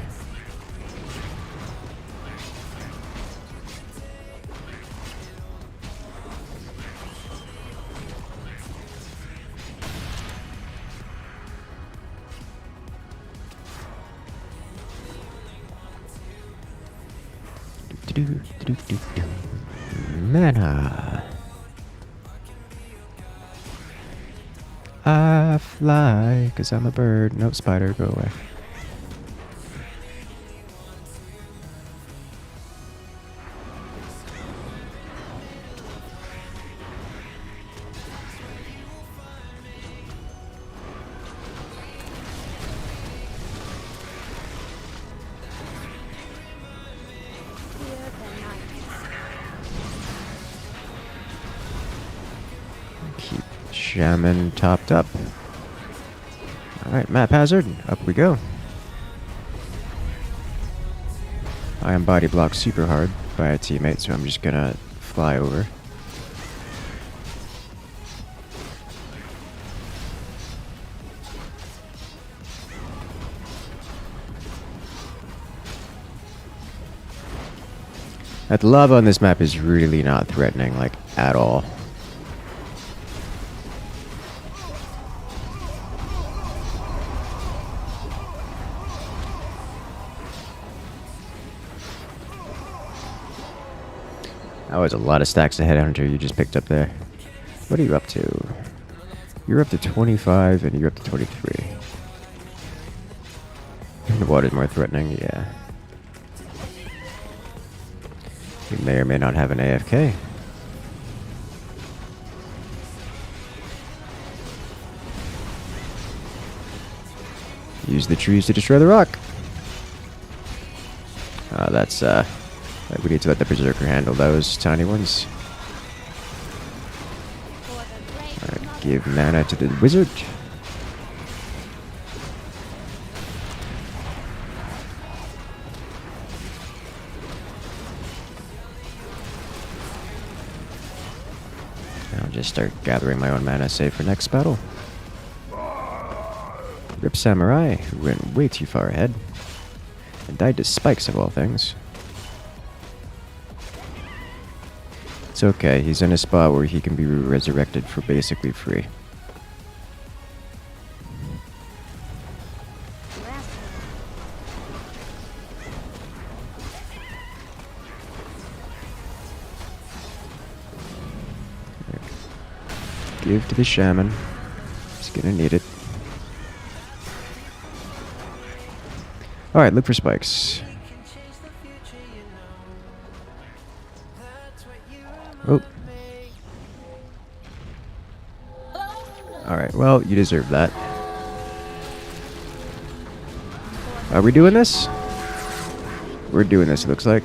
Mana. I fly, cause I'm a bird. No, spider, go away. Keep Shaman topped up. Alright, map hazard. Up we go. I am body blocked super hard by a teammate, so I'm just gonna fly over. The lava on this map is really not threatening, like, at all. That was a lot of stacks of Headhunter you just picked up there. What are you up to? You're up to 25 and you're up to 23. The water's more threatening, yeah. You may or may not have an AFK. Use the trees to destroy the rock. That's we need to let the Berserker handle those tiny ones. Alright, give mana to the wizard. I'll just start gathering my own mana, save for next battle. Rip Samurai, who went way too far ahead. And died to spikes of all things. It's okay, he's in a spot where he can be resurrected for basically free. Give to the shaman. He's gonna need it. Alright, look for spikes. Oh. Alright, well, you deserve that. Are we doing this? We're doing this, it looks like.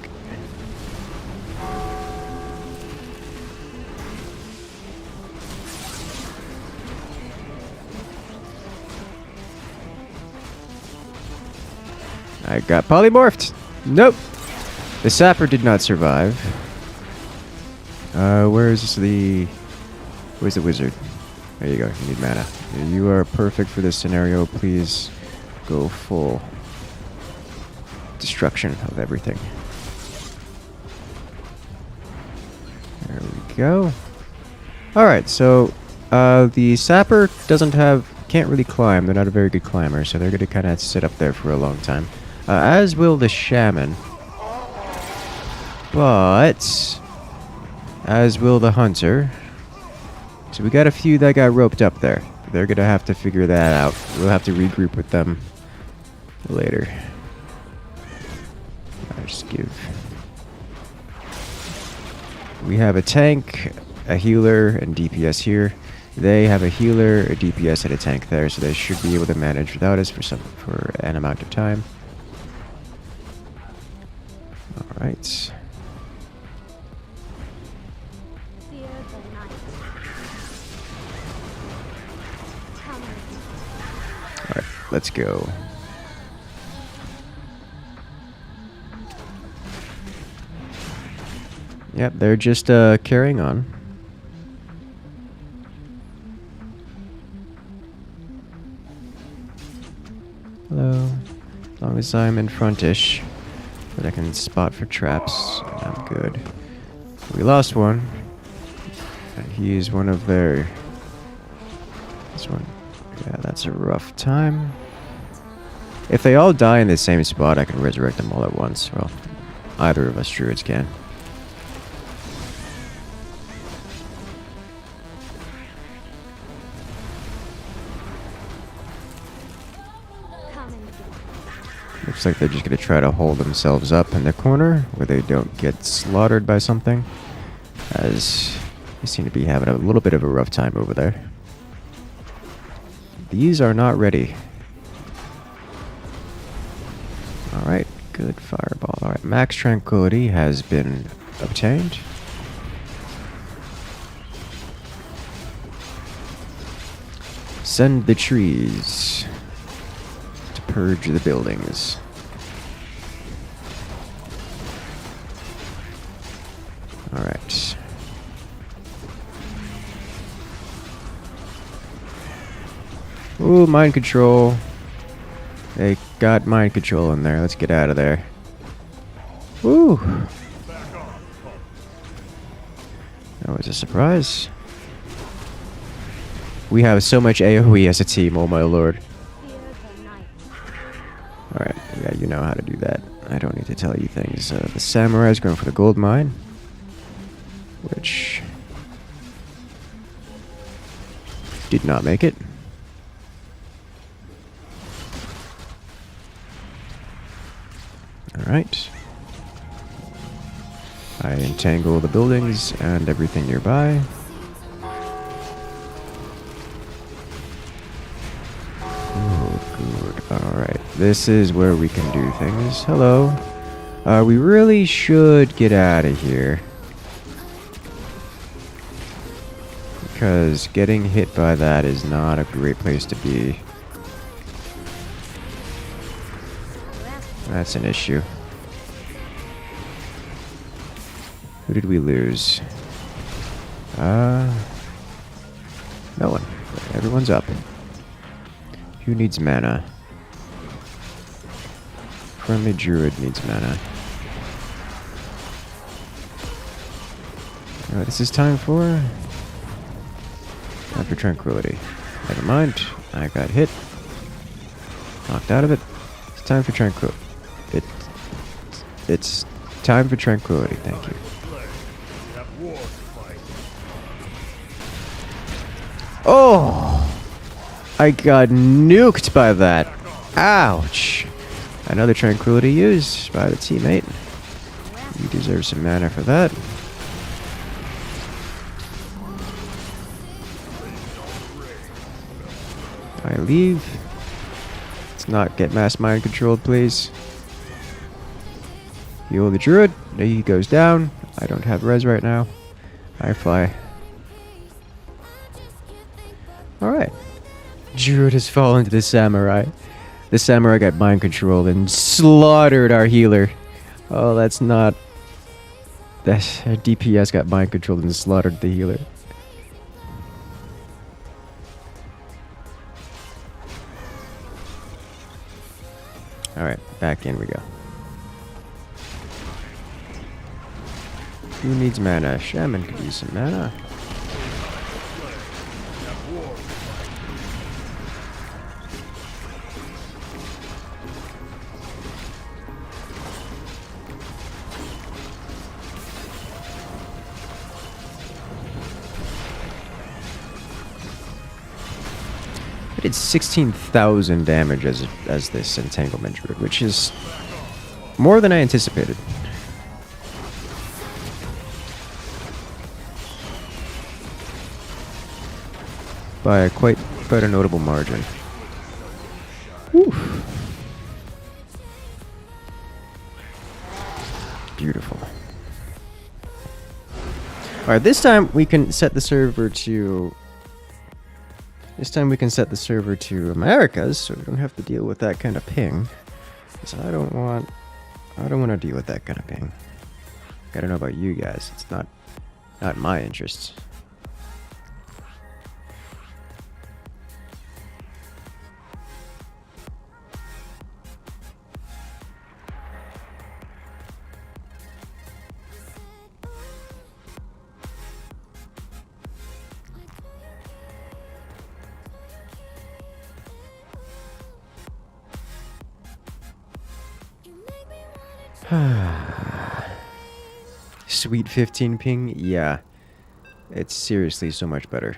I got polymorphed. Nope. The sapper did not survive. Where's the wizard? There you go. You need mana. You are perfect for this scenario. Please go full destruction of everything. There we go. Alright, so the sapper can't really climb. They're not a very good climber, so they're gonna kinda sit up there for a long time. As will the shaman. But as will the hunter. So we got a few that got roped up there. They're gonna have to figure that out. We'll have to regroup with them later. I'll just give. We have a tank, a healer, and DPS here. They have a healer, a DPS, and a tank there, so they should be able to manage without us for an amount of time. Alright. Alright, let's go. Yep, they're just carrying on. Hello. As long as I'm in frontish, but I can spot for traps, I'm good. We lost one. And he's one of their... This one. Yeah, that's a rough time. If they all die in the same spot, I can resurrect them all at once. Well, either of us druids can. Looks like they're just going to try to hold themselves up in the corner where they don't get slaughtered by something, as they seem to be having a little bit of a rough time over there. These are not ready. Alright, good fireball. Alright, max tranquility has been obtained. Send the trees to purge the buildings. Alright. Ooh, mind control. They got mind control in there. Let's get out of there. Woo! That was a surprise. We have so much AoE as a team, oh my lord. Alright, yeah, you know how to do that. I don't need to tell you things. The samurai's going for the gold mine. Which did not make it. Alright. I entangle the buildings and everything nearby. Oh, good. Alright. This is where we can do things. Hello. We really should get out of here. Because getting hit by that is not a great place to be. That's an issue. Who did we lose? No one. Everyone's up. Who needs mana? Friendly druid needs mana. What this is time for? Time for tranquility. Never mind. I got hit. Knocked out of it. It's time for tranquility. It's time for tranquility. Thank you. Oh! I got nuked by that. Ouch! Another tranquility used by the teammate. You deserve some mana for that. I leave. Let's not get mass mind controlled, please. Heal the druid. He goes down. I don't have res right now. I fly. Alright. Druid has fallen to the samurai. The samurai got mind controlled and slaughtered our healer. Oh, that's not... Our DPS got mind controlled and slaughtered the healer. Alright, back in we go. Who needs mana? Shaman could use some mana. I did 16,000 damage as this entanglement druid, which is more than I anticipated. By a quite a notable margin. Whew. Beautiful. Alright, this time we can set the server to... This time we can set the server to Americas, so we don't have to deal with that kind of ping. So I don't want to deal with that kind of ping. I don't know about you guys. It's not in my interests. Sweet 15 ping? Yeah. It's seriously so much better.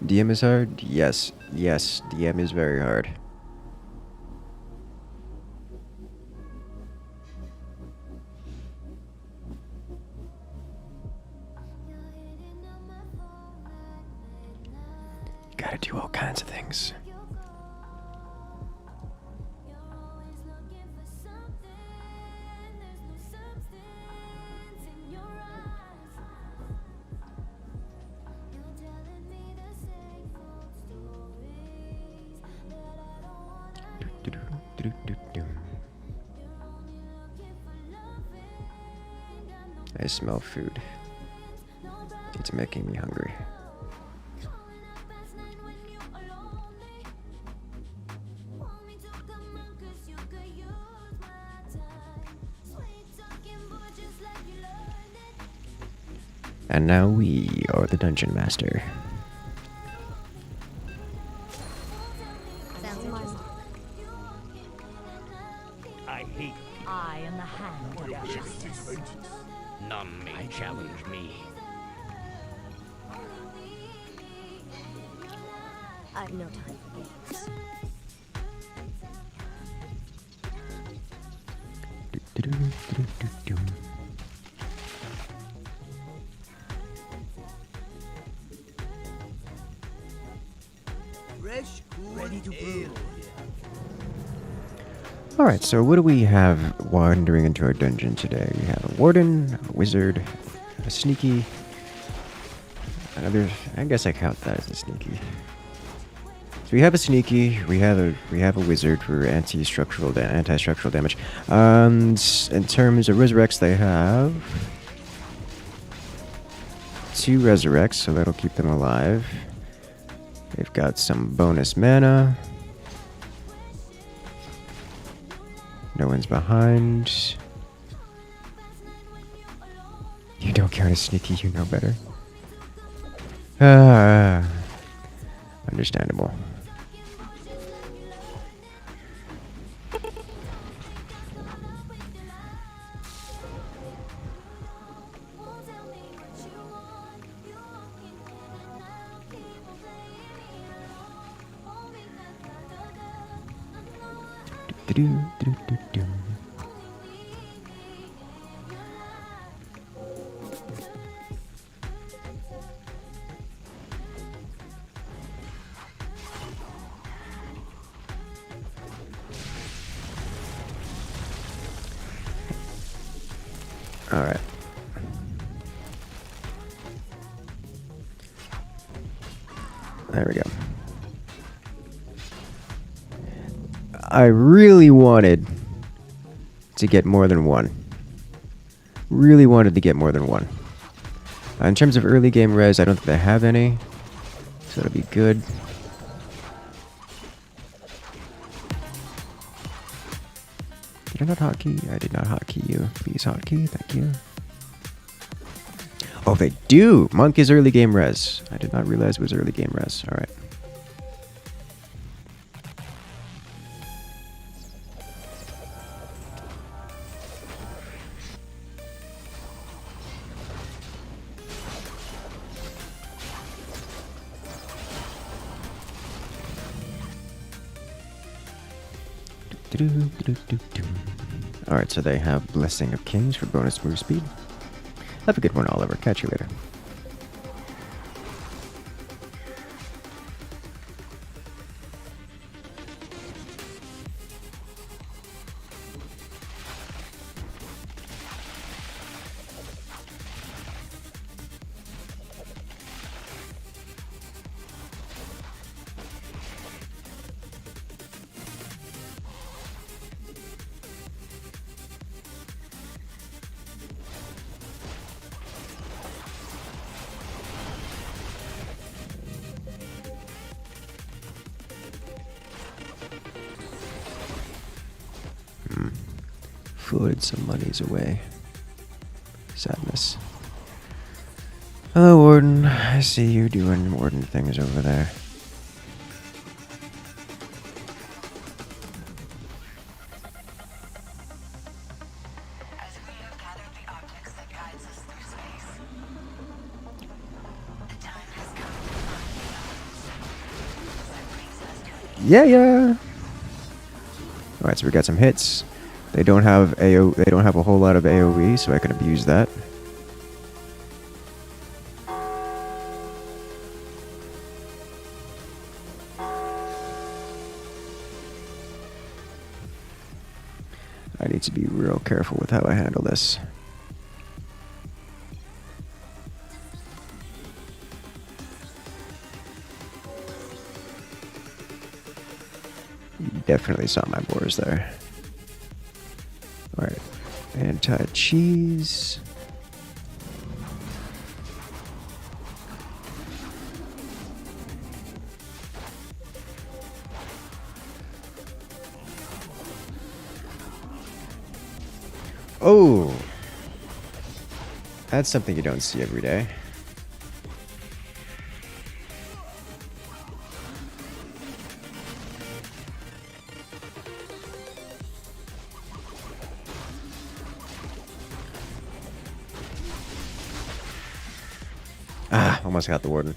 DM is hard? Yes. Yes, DM is very hard. You gotta do all kinds of things. Do-do-do-do-do. I smell food. It's making me hungry. And now we are the Dungeon Master. Sounds interesting. I hate I am the hand of justice. none may challenge me. I've no time for games. Do-do-do-do-do-do. Fresh, cool, ready to brew. Alright, so what do we have wandering into our dungeon today? We have a warden, a wizard, a sneaky, another. I guess I count that as a sneaky. So we have a sneaky, we have a wizard for anti-structural damage. In terms of resurrects, they have 2 resurrects, so that'll keep them alive. They've got some bonus mana. No one's behind. You don't count as sneaky, you know better. Understandable. Do-do-do-do-do. All right. There we go. I really wanted to get more than one. Really wanted to get more than one. In terms of early game res, I don't think they have any. So that'll be good. Did I not hotkey? I did not hotkey you. Please hotkey. Thank you. Oh, they do! Monk is early game res. I did not realize it was early game res. Alright. Alright, so they have Blessing of Kings for bonus move speed. Have a good one, Oliver. Catch you later. Floated some monies away. Sadness. Hello, Warden. I see you doing Warden things over there. As we have gathered the objects that guides us through space, the time has come to find the others that brings us to Yeah. Alright, so we got some hits. They don't have they don't have a whole lot of AoE, so I can abuse that. I need to be real careful with how I handle this. definitely saw my boars there. Alright. Anti-cheese. Oh! That's something you don't see every day. Ah, almost got the warden.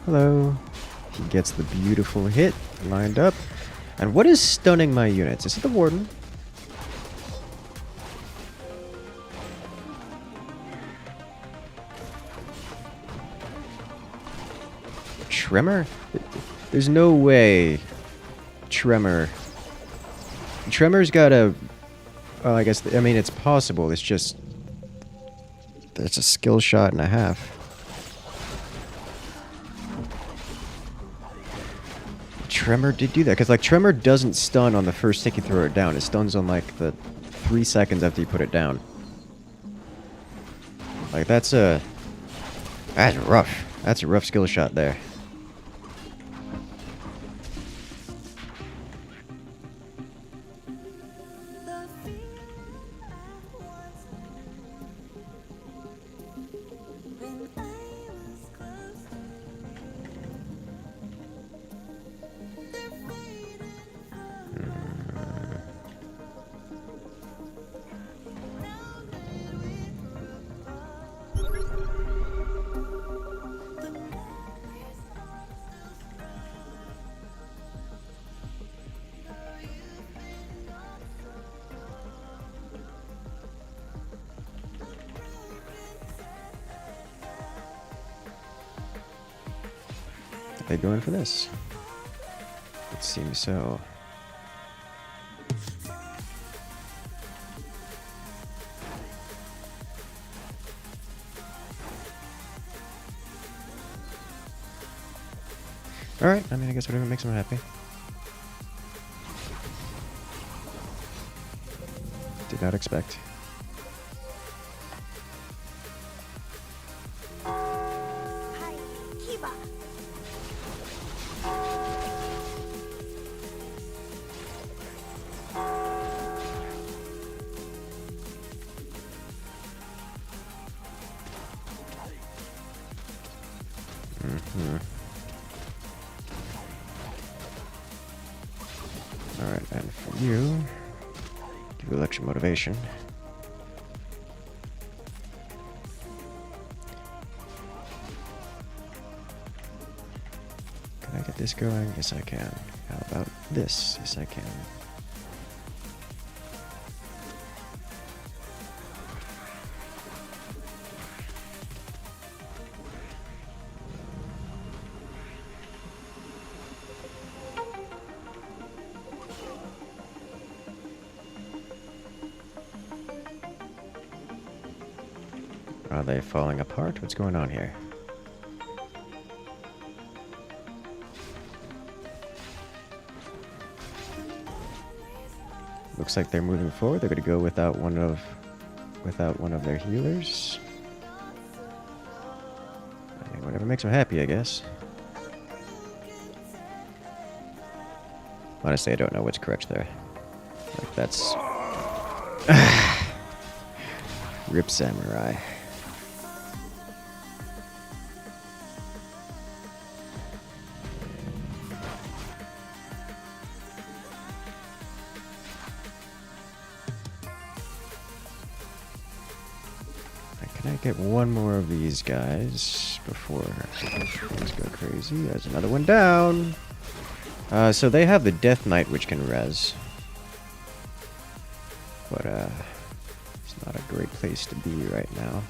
Hello. He gets the beautiful hit lined up. And what is stunning my units? Is it the warden? Tremor? There's no way. Tremor. Tremor's got a... Well, I guess... I mean, it's possible. It's just... That's a skill shot and a half. Tremor did do that. Because, like, Tremor doesn't stun on the first tick you throw it down. It stuns on, like, the 3 seconds after you put it down. Like, that's a... That's rough. That's a rough skill shot there. Are they going for this? It seems so. Alright, I mean, I guess whatever makes them happy. Did not expect. Alright, and for you, give you election motivation. Can I get this going? Yes, I can. How about this? Yes, I can. Are they falling apart? What's going on here? Looks like they're moving forward. They're going to go without one of their healers. I mean, whatever makes them happy, I guess. Honestly, I don't know what's correct there. Like, that's... Rip Samurai. Can I get one more of these guys before things go crazy? There's another one down. So they have the Death Knight, which can res. But, it's not a great place to be right now.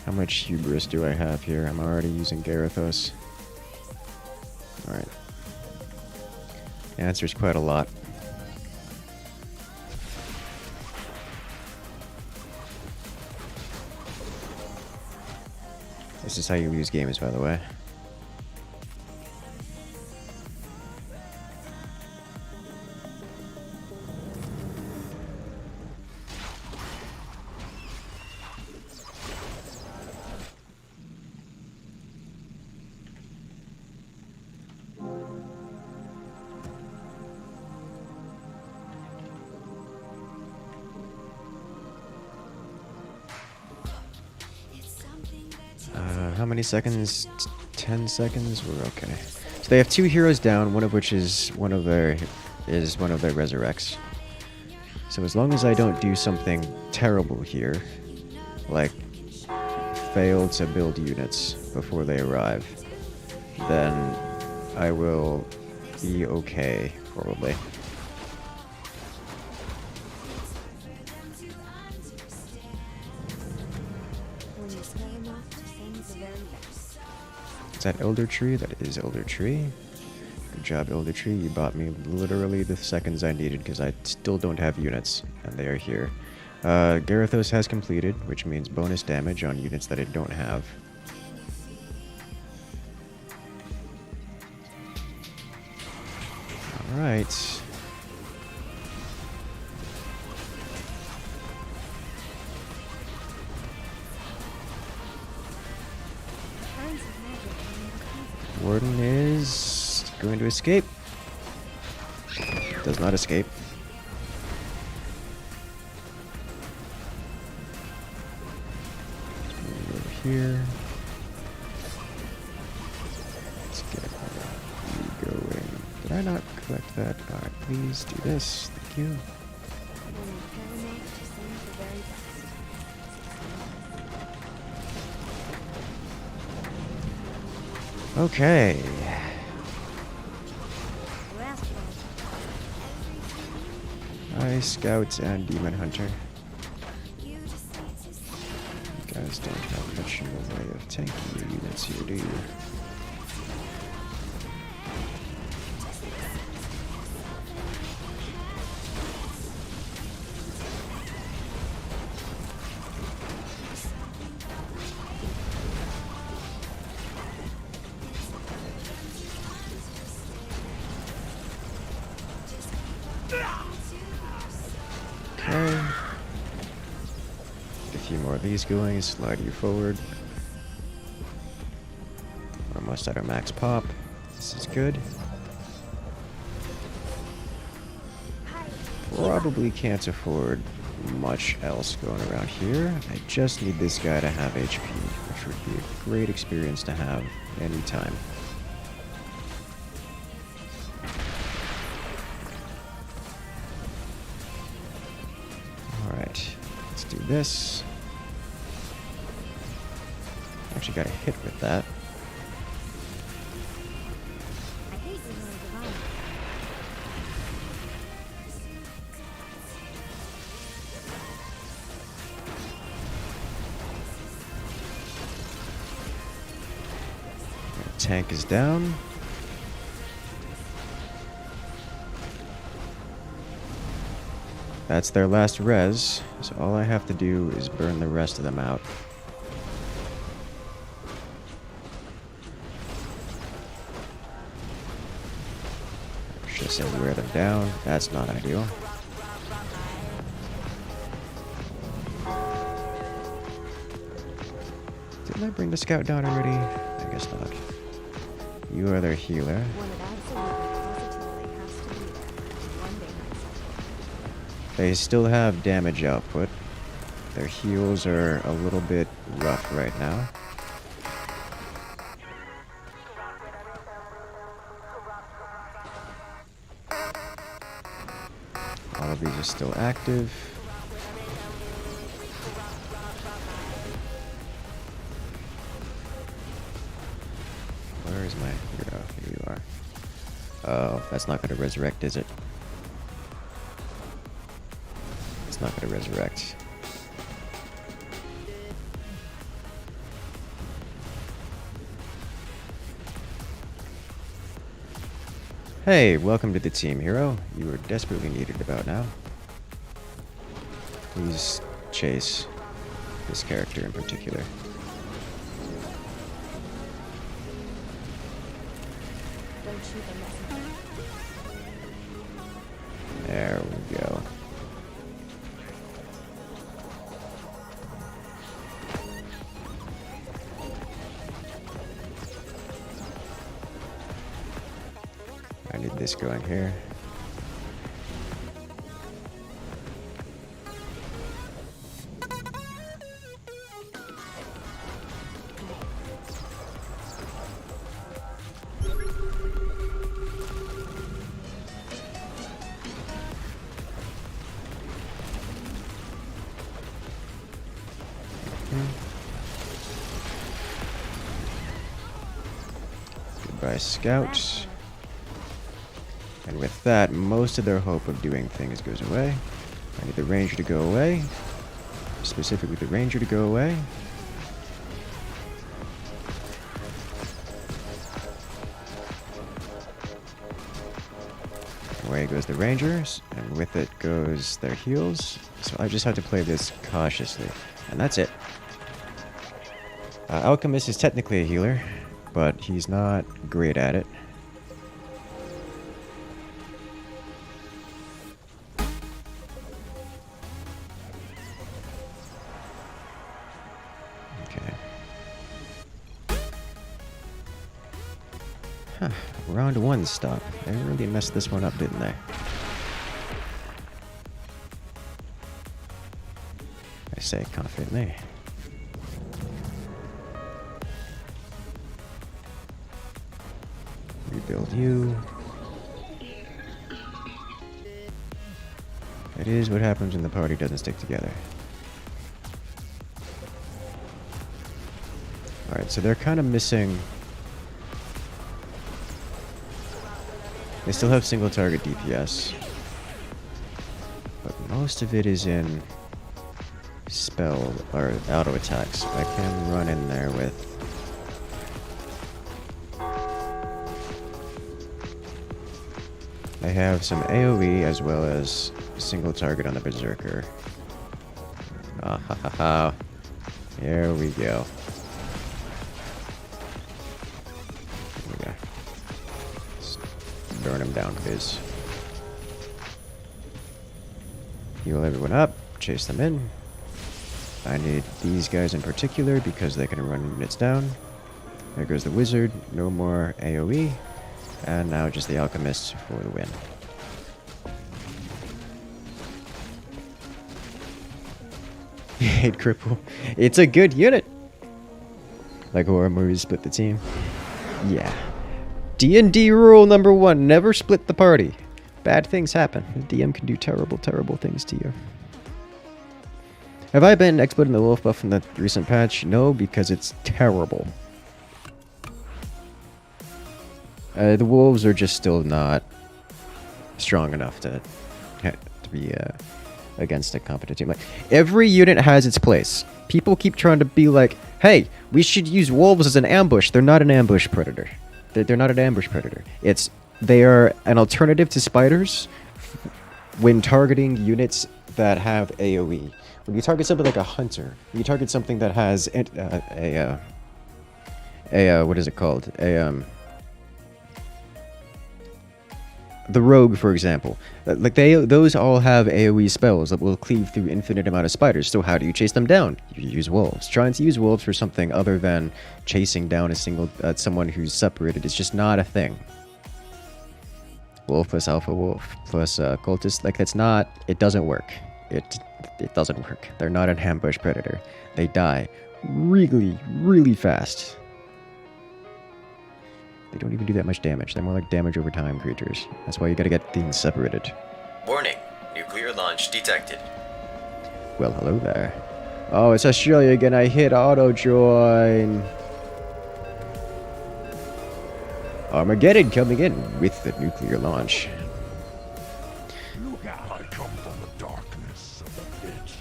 How much hubris do I have here? I'm already using Garithos. Alright. The answer is quite a lot. This is how you lose games, by the way. How many seconds? 10 seconds? We're okay. So they have 2 heroes down, one of which is one of their resurrects. So as long as I don't do something terrible here, like fail to build units before they arrive, then I will be okay, probably. Is that Elder Tree? That is Elder Tree. Good job, Elder Tree. You bought me literally the seconds I needed because I still don't have units, and they are here. Garithos has completed, which means bonus damage on units that I don't have. Alright. Warden is going to escape. Does not escape. Move over here. Let's get you going. Did I not collect that? Alright, please do this. Thank you. Okay. Hi, Scouts and Demon Hunter. You guys don't have much in the way of tanky units here, do you? Okay. Get a few more of these going, slide you forward. Almost at our max pop. This is good. Probably can't afford much else going around here. I just need this guy to have HP, which would be a great experience to have anytime. Let's do this. Actually got a hit with that. Tank is down. That's their last res, so all I have to do is burn the rest of them out. Just say wear them down. That's not ideal. Didn't I bring the scout down already? I guess not. You are their healer. They still have damage output. Their heals are a little bit rough right now. All of these are still active. Where is my hero? Here you are. Oh, that's not going to resurrect, is it? It's not going to resurrect. Hey, welcome to the team, hero. You are desperately needed about now. Please chase this character in particular. Don't shoot the messenger. There we go. I need this going here. Goodbye, scouts. And with that, most of their hope of doing things goes away. I need the ranger to go away. Specifically, the ranger to go away. Away goes the rangers, and with it goes their heals. So I just have to play this cautiously. And that's it. Alchemist is technically a healer, but he's not great at it. Huh, round one stop. They really messed this one up, didn't they? I say confidently. Rebuild you. It is what happens when the party doesn't stick together. Alright, so they're kind of missing... They still have single target DPS, but most of it is in spell or auto attacks. I can run in there with I have some AoE as well as single target on the Berserker. Ah ha ha ha. Here we go. Burn him down, Fizz. Heal everyone up, chase them in. I need these guys in particular because they can run units down. There goes the wizard, no more AoE. And now just the alchemist for the win. Hate cripple. It's a good unit. Like horror movies split the team. Yeah. D&D rule number 1, never split the party. Bad things happen. The DM can do terrible, terrible things to you. Have I been exploiting the wolf buff in the recent patch? No, because it's terrible. The wolves are just still not strong enough to be against a competent team. Like, every unit has its place. People keep trying to be like, hey, we should use wolves as an ambush. They're not an ambush predator. They're not an ambush predator. They are an alternative to spiders when targeting units that have AoE. When you target something like a hunter, when you target something that has what is it called? The rogue, for example. Like those all have AoE spells that will cleave through infinite amount of spiders. So how do you chase them down? You use wolves. Trying to use wolves for something other than chasing down a single someone who's separated is just not a thing. Wolf plus alpha wolf plus cultist, like that's not. It doesn't work. It doesn't work. They're not an ambush predator. They die really, really fast. They don't even do that much damage. They're more like damage over time creatures. That's why you gotta get things separated. Warning, nuclear launch detected. Well, hello there. Oh, it's Australia again. I hit auto join. Armageddon coming in with the nuclear launch. Look out! I come from the darkness of the pit.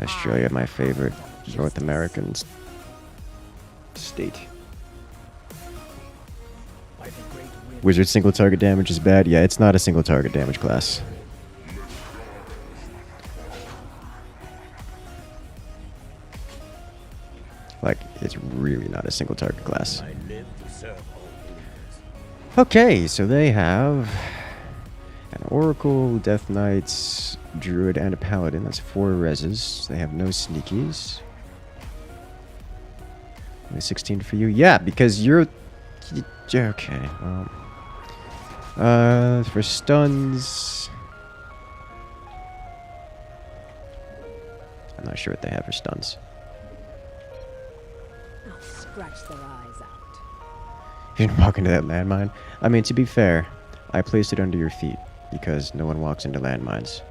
Australia, my favorite North American state. Wizard single target damage is bad. Yeah, it's not a single target damage class. Like, it's really not a single target class. Okay, so they have an Oracle, Death Knights, Druid, and a Paladin. That's 4 reses. They have no sneakies. Only 16 for you. Yeah, because you're... Okay, well... for stuns... I'm not sure what they have for stuns. I'll scratch their eyes out. You didn't walk into that landmine? I mean, to be fair, I placed it under your feet, because no one walks into landmines.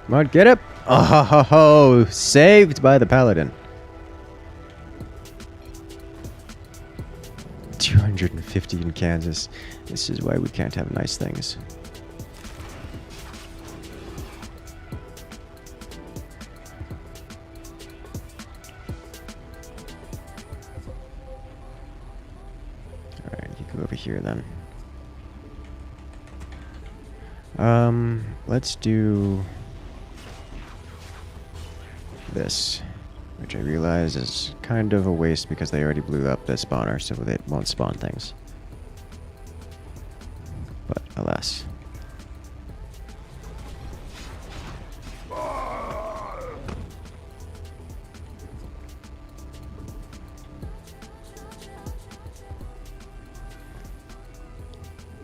Come on, get up! Oh, saved by the Paladin. 250 in Kansas. This is why we can't have nice things. Alright, you go over here then. Let's do this, which I realize is kind of a waste because they already blew up the spawner, so they won't spawn things. But alas.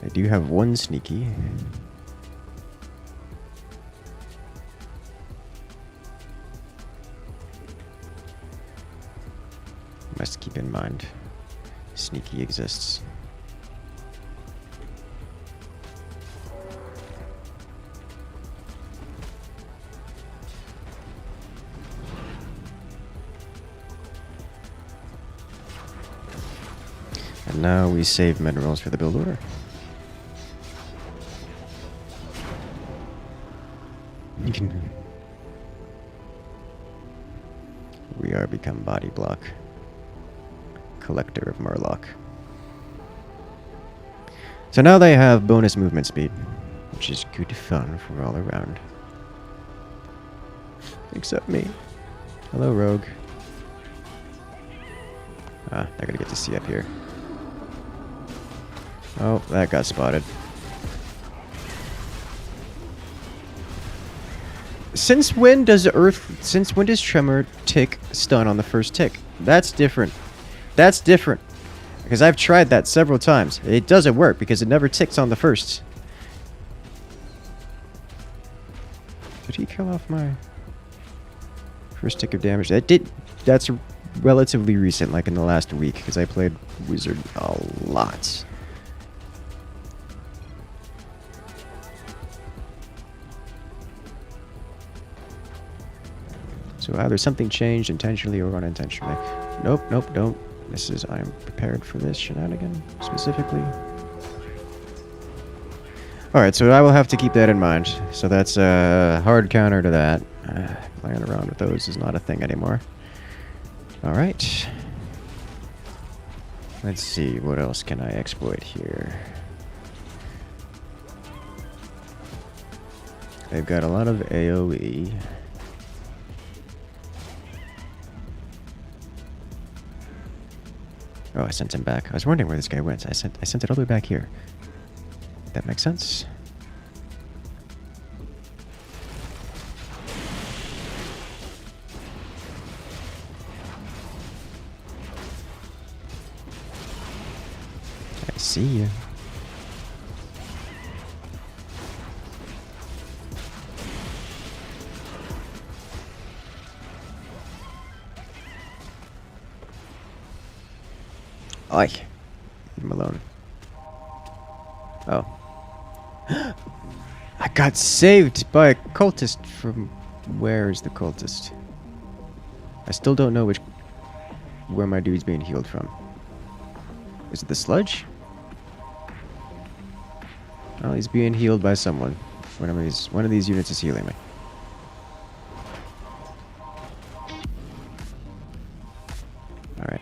They do have 1 sneaky. Must keep in mind, sneaky exists. And now we save minerals for the build order. You can... We are become body block. Collector of Murloc. So now they have bonus movement speed, which is good fun for all around. Except me. Hello, Rogue. Ah, I gotta get to see up here. Oh, that got spotted. Since when does Tremor tick stun on the first tick? That's different. That's different. Because I've tried that several times. It doesn't work because it never ticks on the first. Did he kill off my first tick of damage? That's relatively recent, like in the last week, because I played Wizard a lot. So either something changed intentionally or unintentionally. Nope, don't. This is, I'm prepared for this shenanigan, specifically. Alright, so I will have to keep that in mind. So that's a hard counter to that. Playing around with those is not a thing anymore. Alright. Let's see, what else can I exploit here? They've got a lot of AoE. Oh, I sent him back. I was wondering where this guy went. I sent it all the way back here. That makes sense. I see you. Oi. Leave him alone. Oh. I got saved by a cultist from... Where is the cultist? I still don't know where my dude's being healed from. Is it the sludge? Oh, he's being healed by someone. One of these units is healing me. Alright.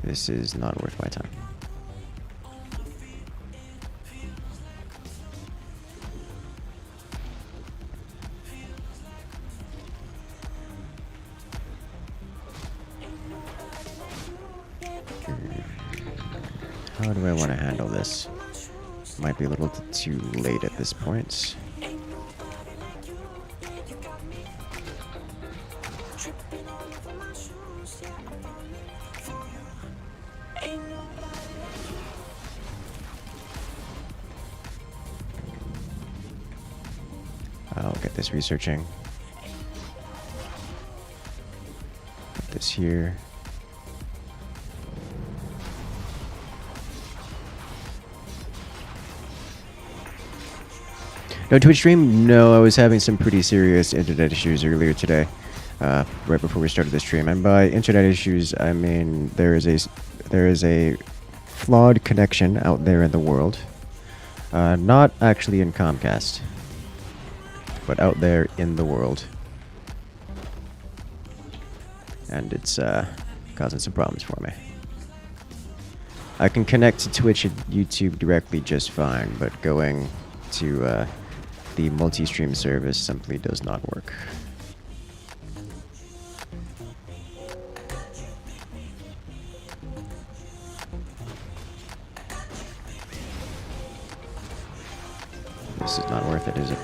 This is not worth my time. How do I want to handle this? Might be a little too late at this point. I'll get this researching. Put this here. No Twitch stream? No, I was having some pretty serious internet issues earlier today, right before we started this stream. And by internet issues, I mean there is a flawed connection out there in the world. Not actually in Comcast, but out there in the world. And it's causing some problems for me. I can connect to Twitch and YouTube directly just fine, but going to the multi-stream service simply does not work. This is not worth it, is it?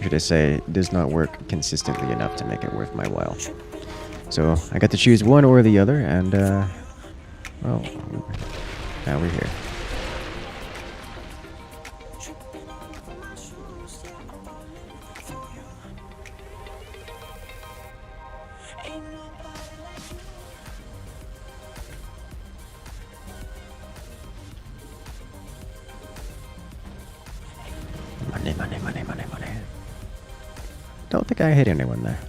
Should I say, it does not work consistently enough to make it worth my while. So, I got to choose one or the other, and, well, now we're here. Money. Don't think I hit anyone there.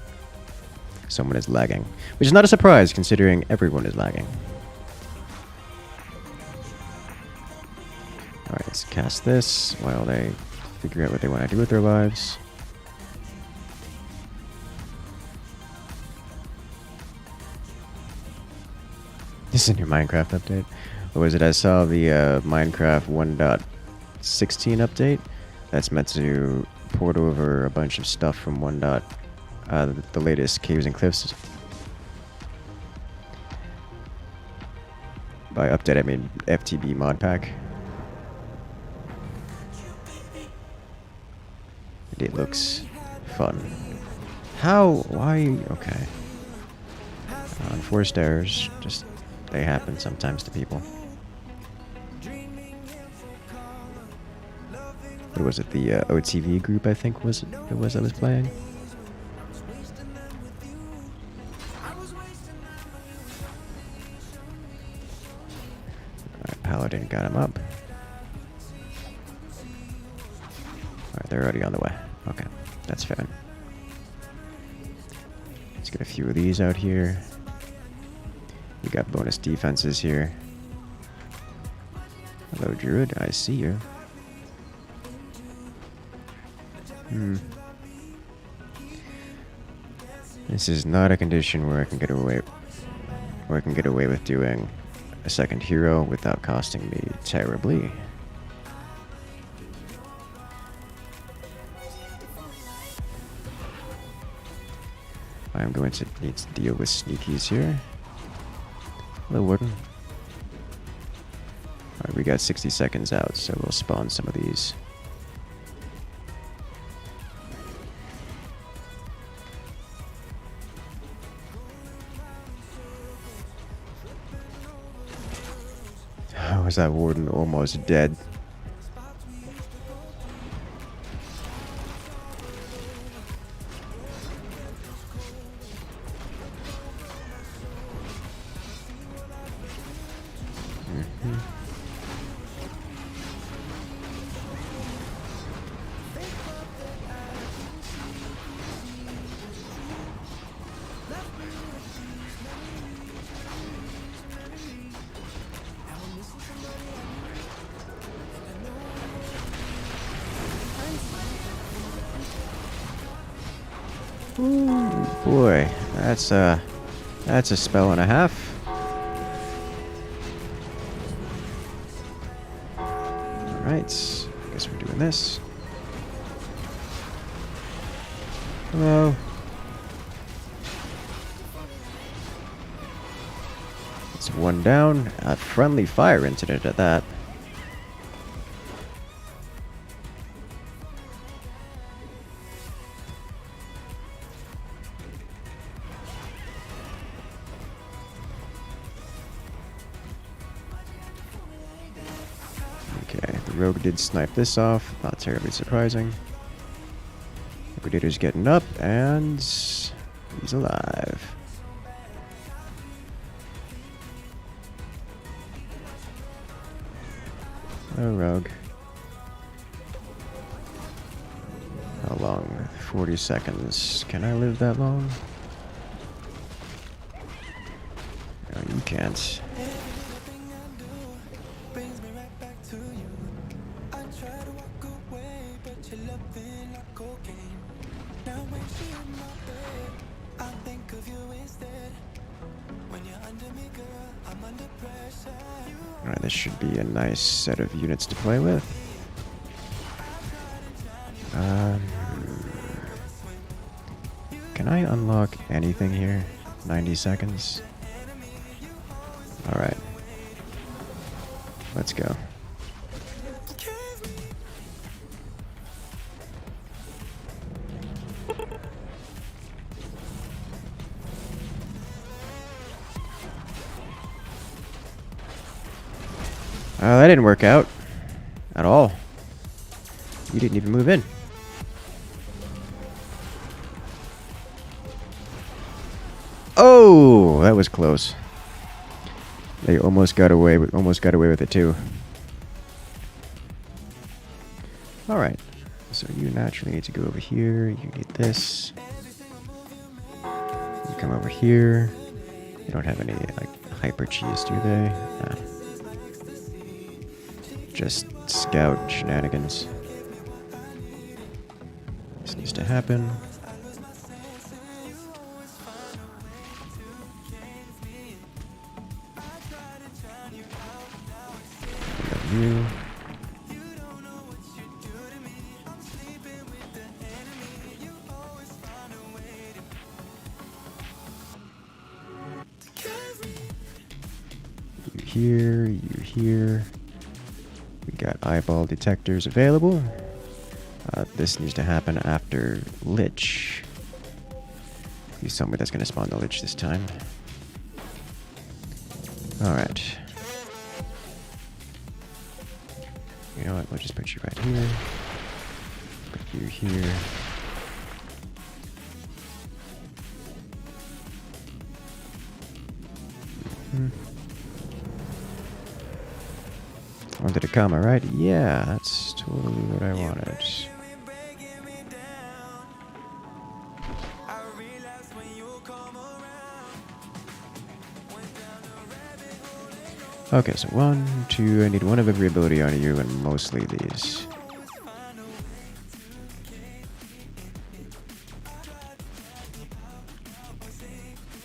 Someone is lagging, which is not a surprise considering everyone is lagging. Alright, let's cast this while they figure out what they want to do with their lives. This is a new Minecraft update. What was it? I saw the Minecraft 1.16 update. That's meant to port over a bunch of stuff from the latest Caves and Cliffs. By update, I mean FTB mod pack. It looks fun. How? Why? Okay. Unforced errors. Just, they happen sometimes to people. What was it? The OTV group, I think, was it was I was playing. Alright, Paladin got him up. Alright, they're already on the way. Okay, that's fair. Let's get a few of these out here. We got bonus defenses here. Hello, Druid. I see you. This is not a condition where I can get away with doing a second hero without costing me terribly. I'm going to need to deal with sneakies here. Hello, Warden. Alright, we got 60 seconds out, so we'll spawn some of these. How is that Warden almost dead? Ooh, boy, that's a spell and a half. Alright, I guess we're doing this. Hello. It's one down. A friendly fire incident at that. Okay, the rogue did snipe this off. Not terribly surprising. Liquidator's getting up, and he's alive. Oh, rogue. How long? 40 seconds. Can I live that long? No, you can't. Alright, this should be a nice set of units to play with. Can I unlock anything here? 90 seconds? Alright. Let's go. That didn't work out. At all. You didn't even move in. Oh, that was close. They almost got away with it too. All right. So you naturally need to go over here. You need this. You come over here. You don't have any like hyper cheese, do they? Nah. Just scout shenanigans. This needs to happen. You. You here, you here. We got eyeball detectors available. This needs to happen after Lich. Please tell me that's going to spawn the Lich this time. Alright. You know what, we'll just put you right here. Put you here. Wanted a comma, right? Yeah, that's totally what I wanted. Okay, so 1, 2, I need one of every ability on you, and mostly these.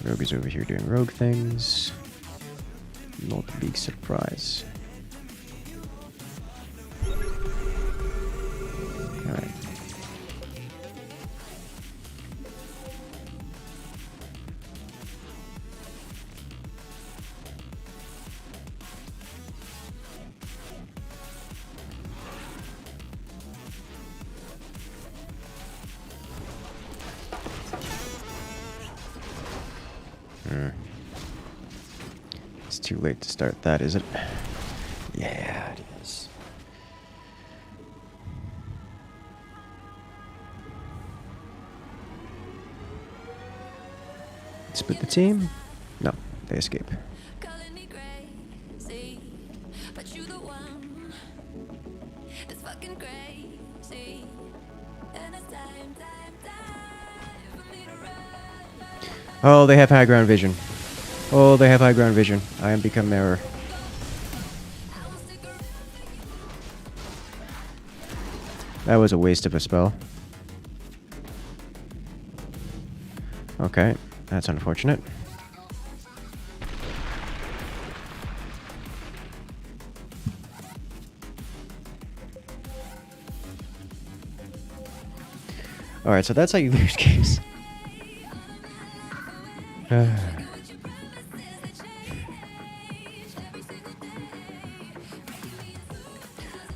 Rogue is over here doing rogue things. Not a big surprise. Alright. It's too late to start that, is it? Yeah, it is. Split the team? No, they escape. Oh, they have high ground vision. Oh, they have high ground vision. I am become mirror. That was a waste of a spell. Okay, that's unfortunate. Alright, so that's how you lose games.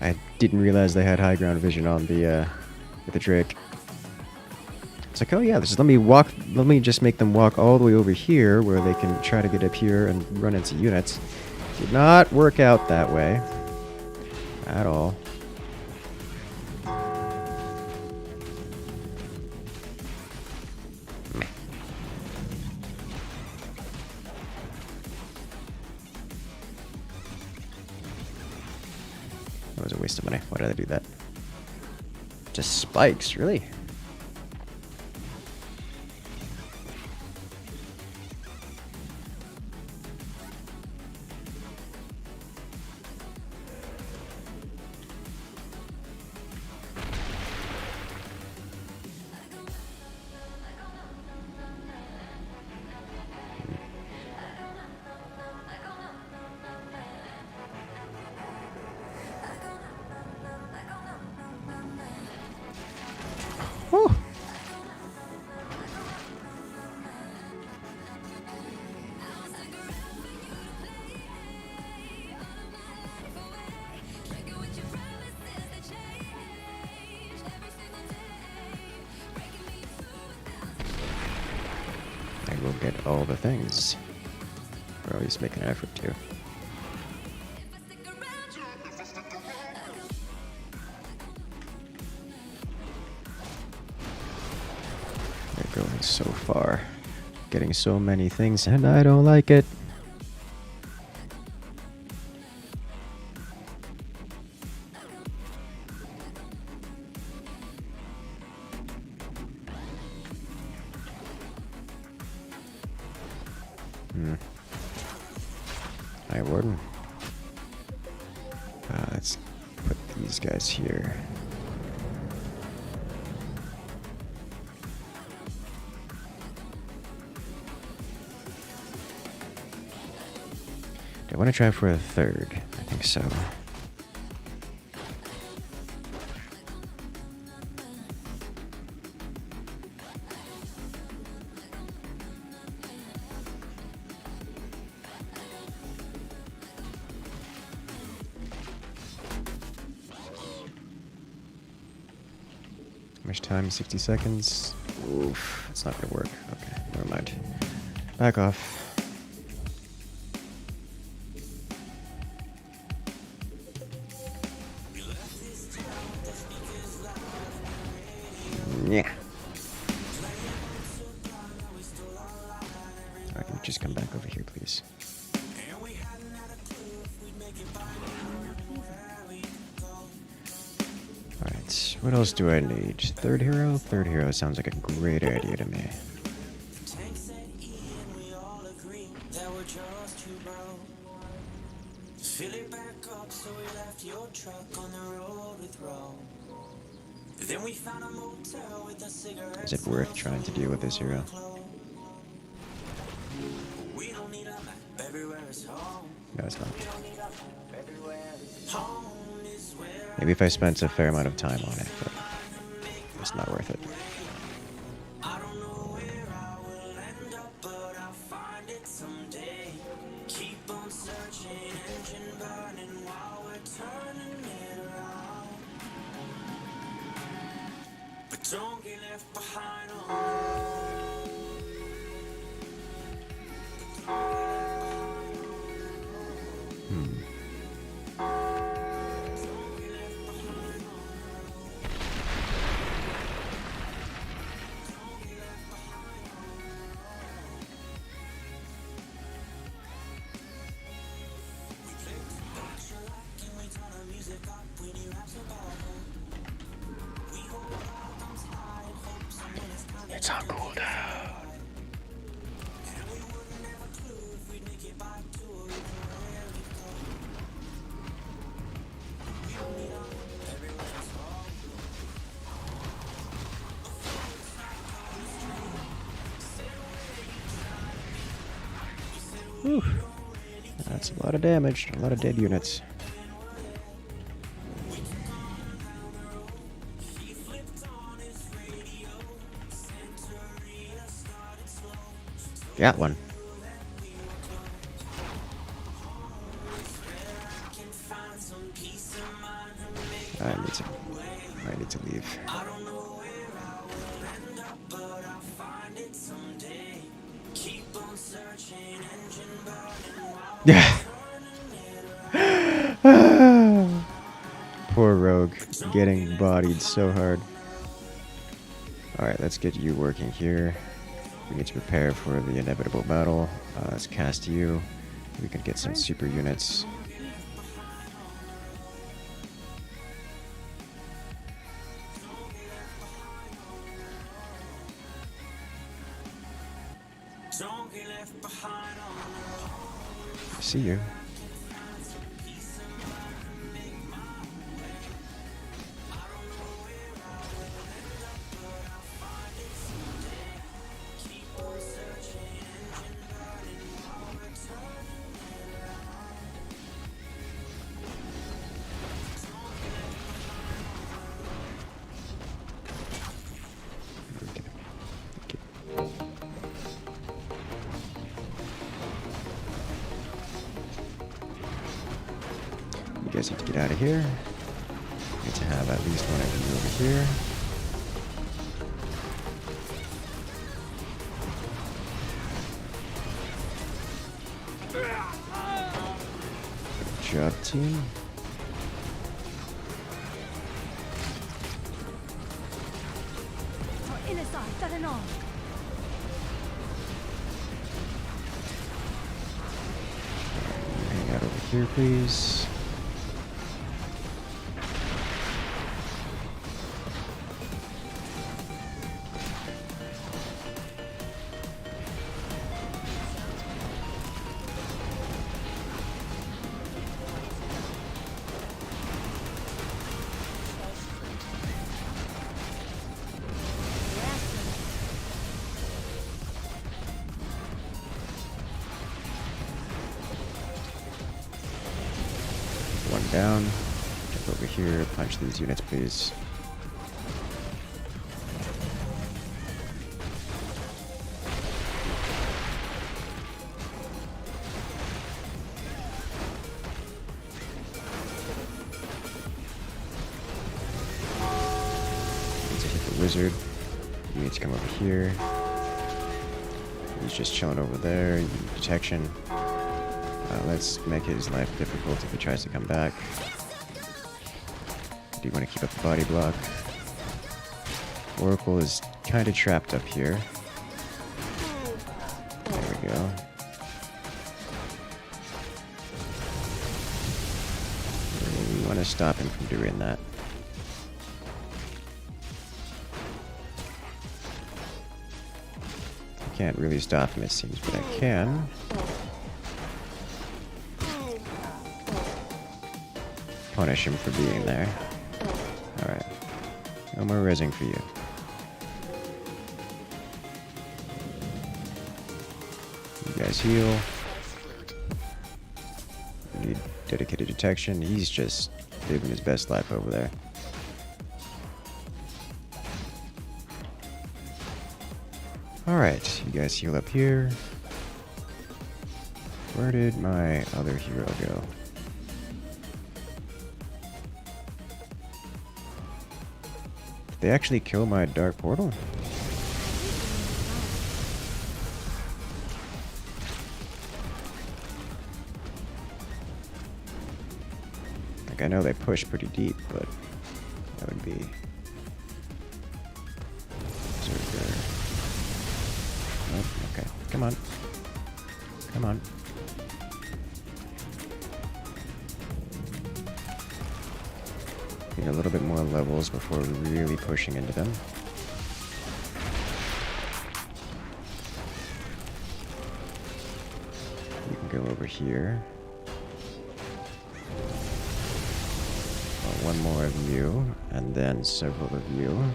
I didn't realize they had high ground vision on the with the Drake. It's like, oh yeah, let me just make them walk all the way over here where they can try to get up here and run into units. Did not work out that way. At all. That was a waste of money. Why did I do that? Just spikes, really? Whew. I will get all the things. Or at least make an effort to. They're going so far. Getting so many things, and I don't like it. Hi, Warden. Let's put these guys here. Do I want to try for a third? I think so. How much time? 60 seconds? Oof, it's not gonna work. Okay, never mind. Back off. Yeah. Alright, can you just come back over here, please? Alright, what else do I need? Third hero? Third hero sounds like a great idea to me. Is it worth trying to deal with this hero? No, it's not. Maybe if I spent a fair amount of time on it, but it's not worth it. Don't get left behind. It's on cooldown. Whew. That's a lot of damage, a lot of dead units. Got one. I need to leave. Yeah. Poor Rogue, getting bodied so hard. Alright, let's get you working here. We need to prepare for the inevitable battle. Let's cast you. We can get some super units. See you. You guys need to get out of here. Need to have at least one of you over here. Good job, team. Hang out over here, please. One down. Jump over here, punch these units, please. Need to hit the wizard. You need to come over here. He's just chilling over there. You need protection. Let's make his life difficult if he tries to come back. Do you want to keep up the body block? Oracle is kind of trapped up here. There we go. We want to stop him from doing that. I can't really stop him, it seems, but I can. Punish him for being there. Alright. No more rezzing for you. You guys heal. You need dedicated detection. He's just living his best life over there. Alright, you guys heal up here. Where did my other hero go? Did they actually kill my dark portal? Like, I know they push pretty deep, but that would be... Oh, okay, come on. Come on. Need a little bit more levels before really pushing into them. You can go over here. One more of you, and then several of you.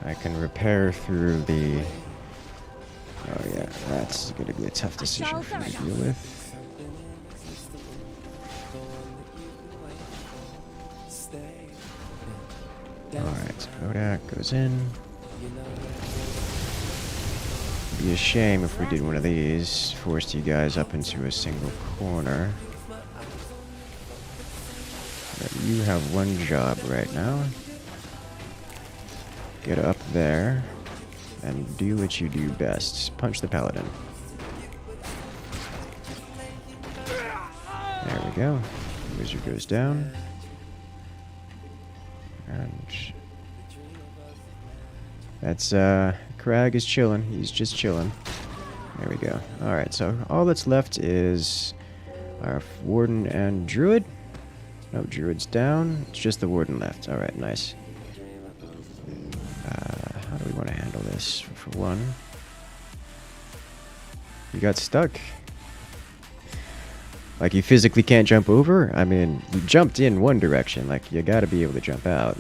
I can repair through the... Oh yeah, that's going to be a tough decision for me to deal with. Alright, Kodak goes in. It'd be a shame if we did one of these, forced you guys up into a single corner. But you have one job right now. Get up there and do what you do best. Punch the paladin. There we go. Wizard goes down. And that's Crag is chilling. He's just chilling. There we go. Alright, so all that's left is our Warden and Druid. No, Druid's down. It's just the Warden left. Alright, nice. How do we want to handle this? For one, you got stuck. Like, you physically can't jump over? I mean, you jumped in one direction. Like, you gotta be able to jump out.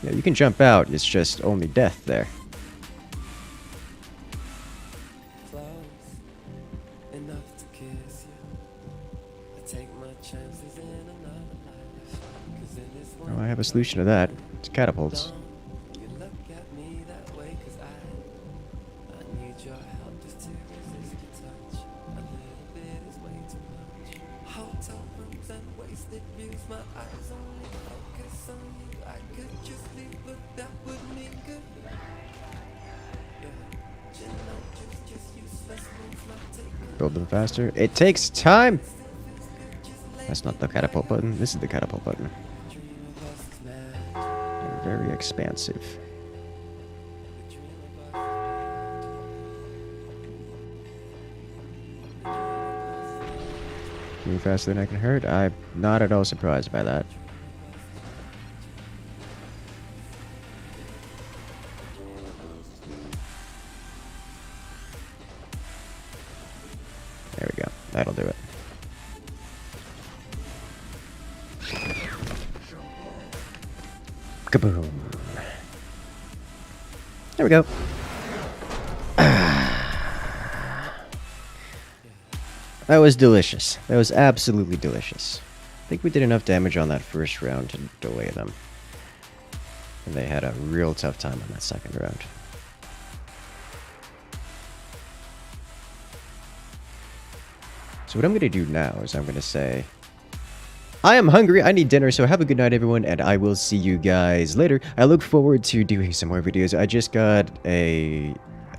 Yeah, you can jump out. It's just only death there. Oh, I have a solution to that. It's catapults. Build them faster. It takes time! That's not the catapult button. This is the catapult button. They're very expansive. Moving faster than I can hurt? I'm not at all surprised by that. There we go. That'll do it. Kaboom. There we go. That was delicious. That was absolutely delicious. I think we did enough damage on that first round to delay them. And they had a real tough time on that second round. So what I'm going to do now is I'm going to say, I am hungry, I need dinner, so have a good night everyone, and I will see you guys later. I look forward to doing some more videos. I just got a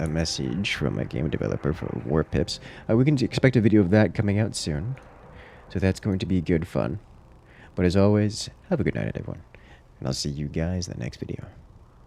message from my game developer for War Pips. We can expect a video of that coming out soon. So that's going to be good fun. But as always, have a good night everyone. And I'll see you guys in the next video.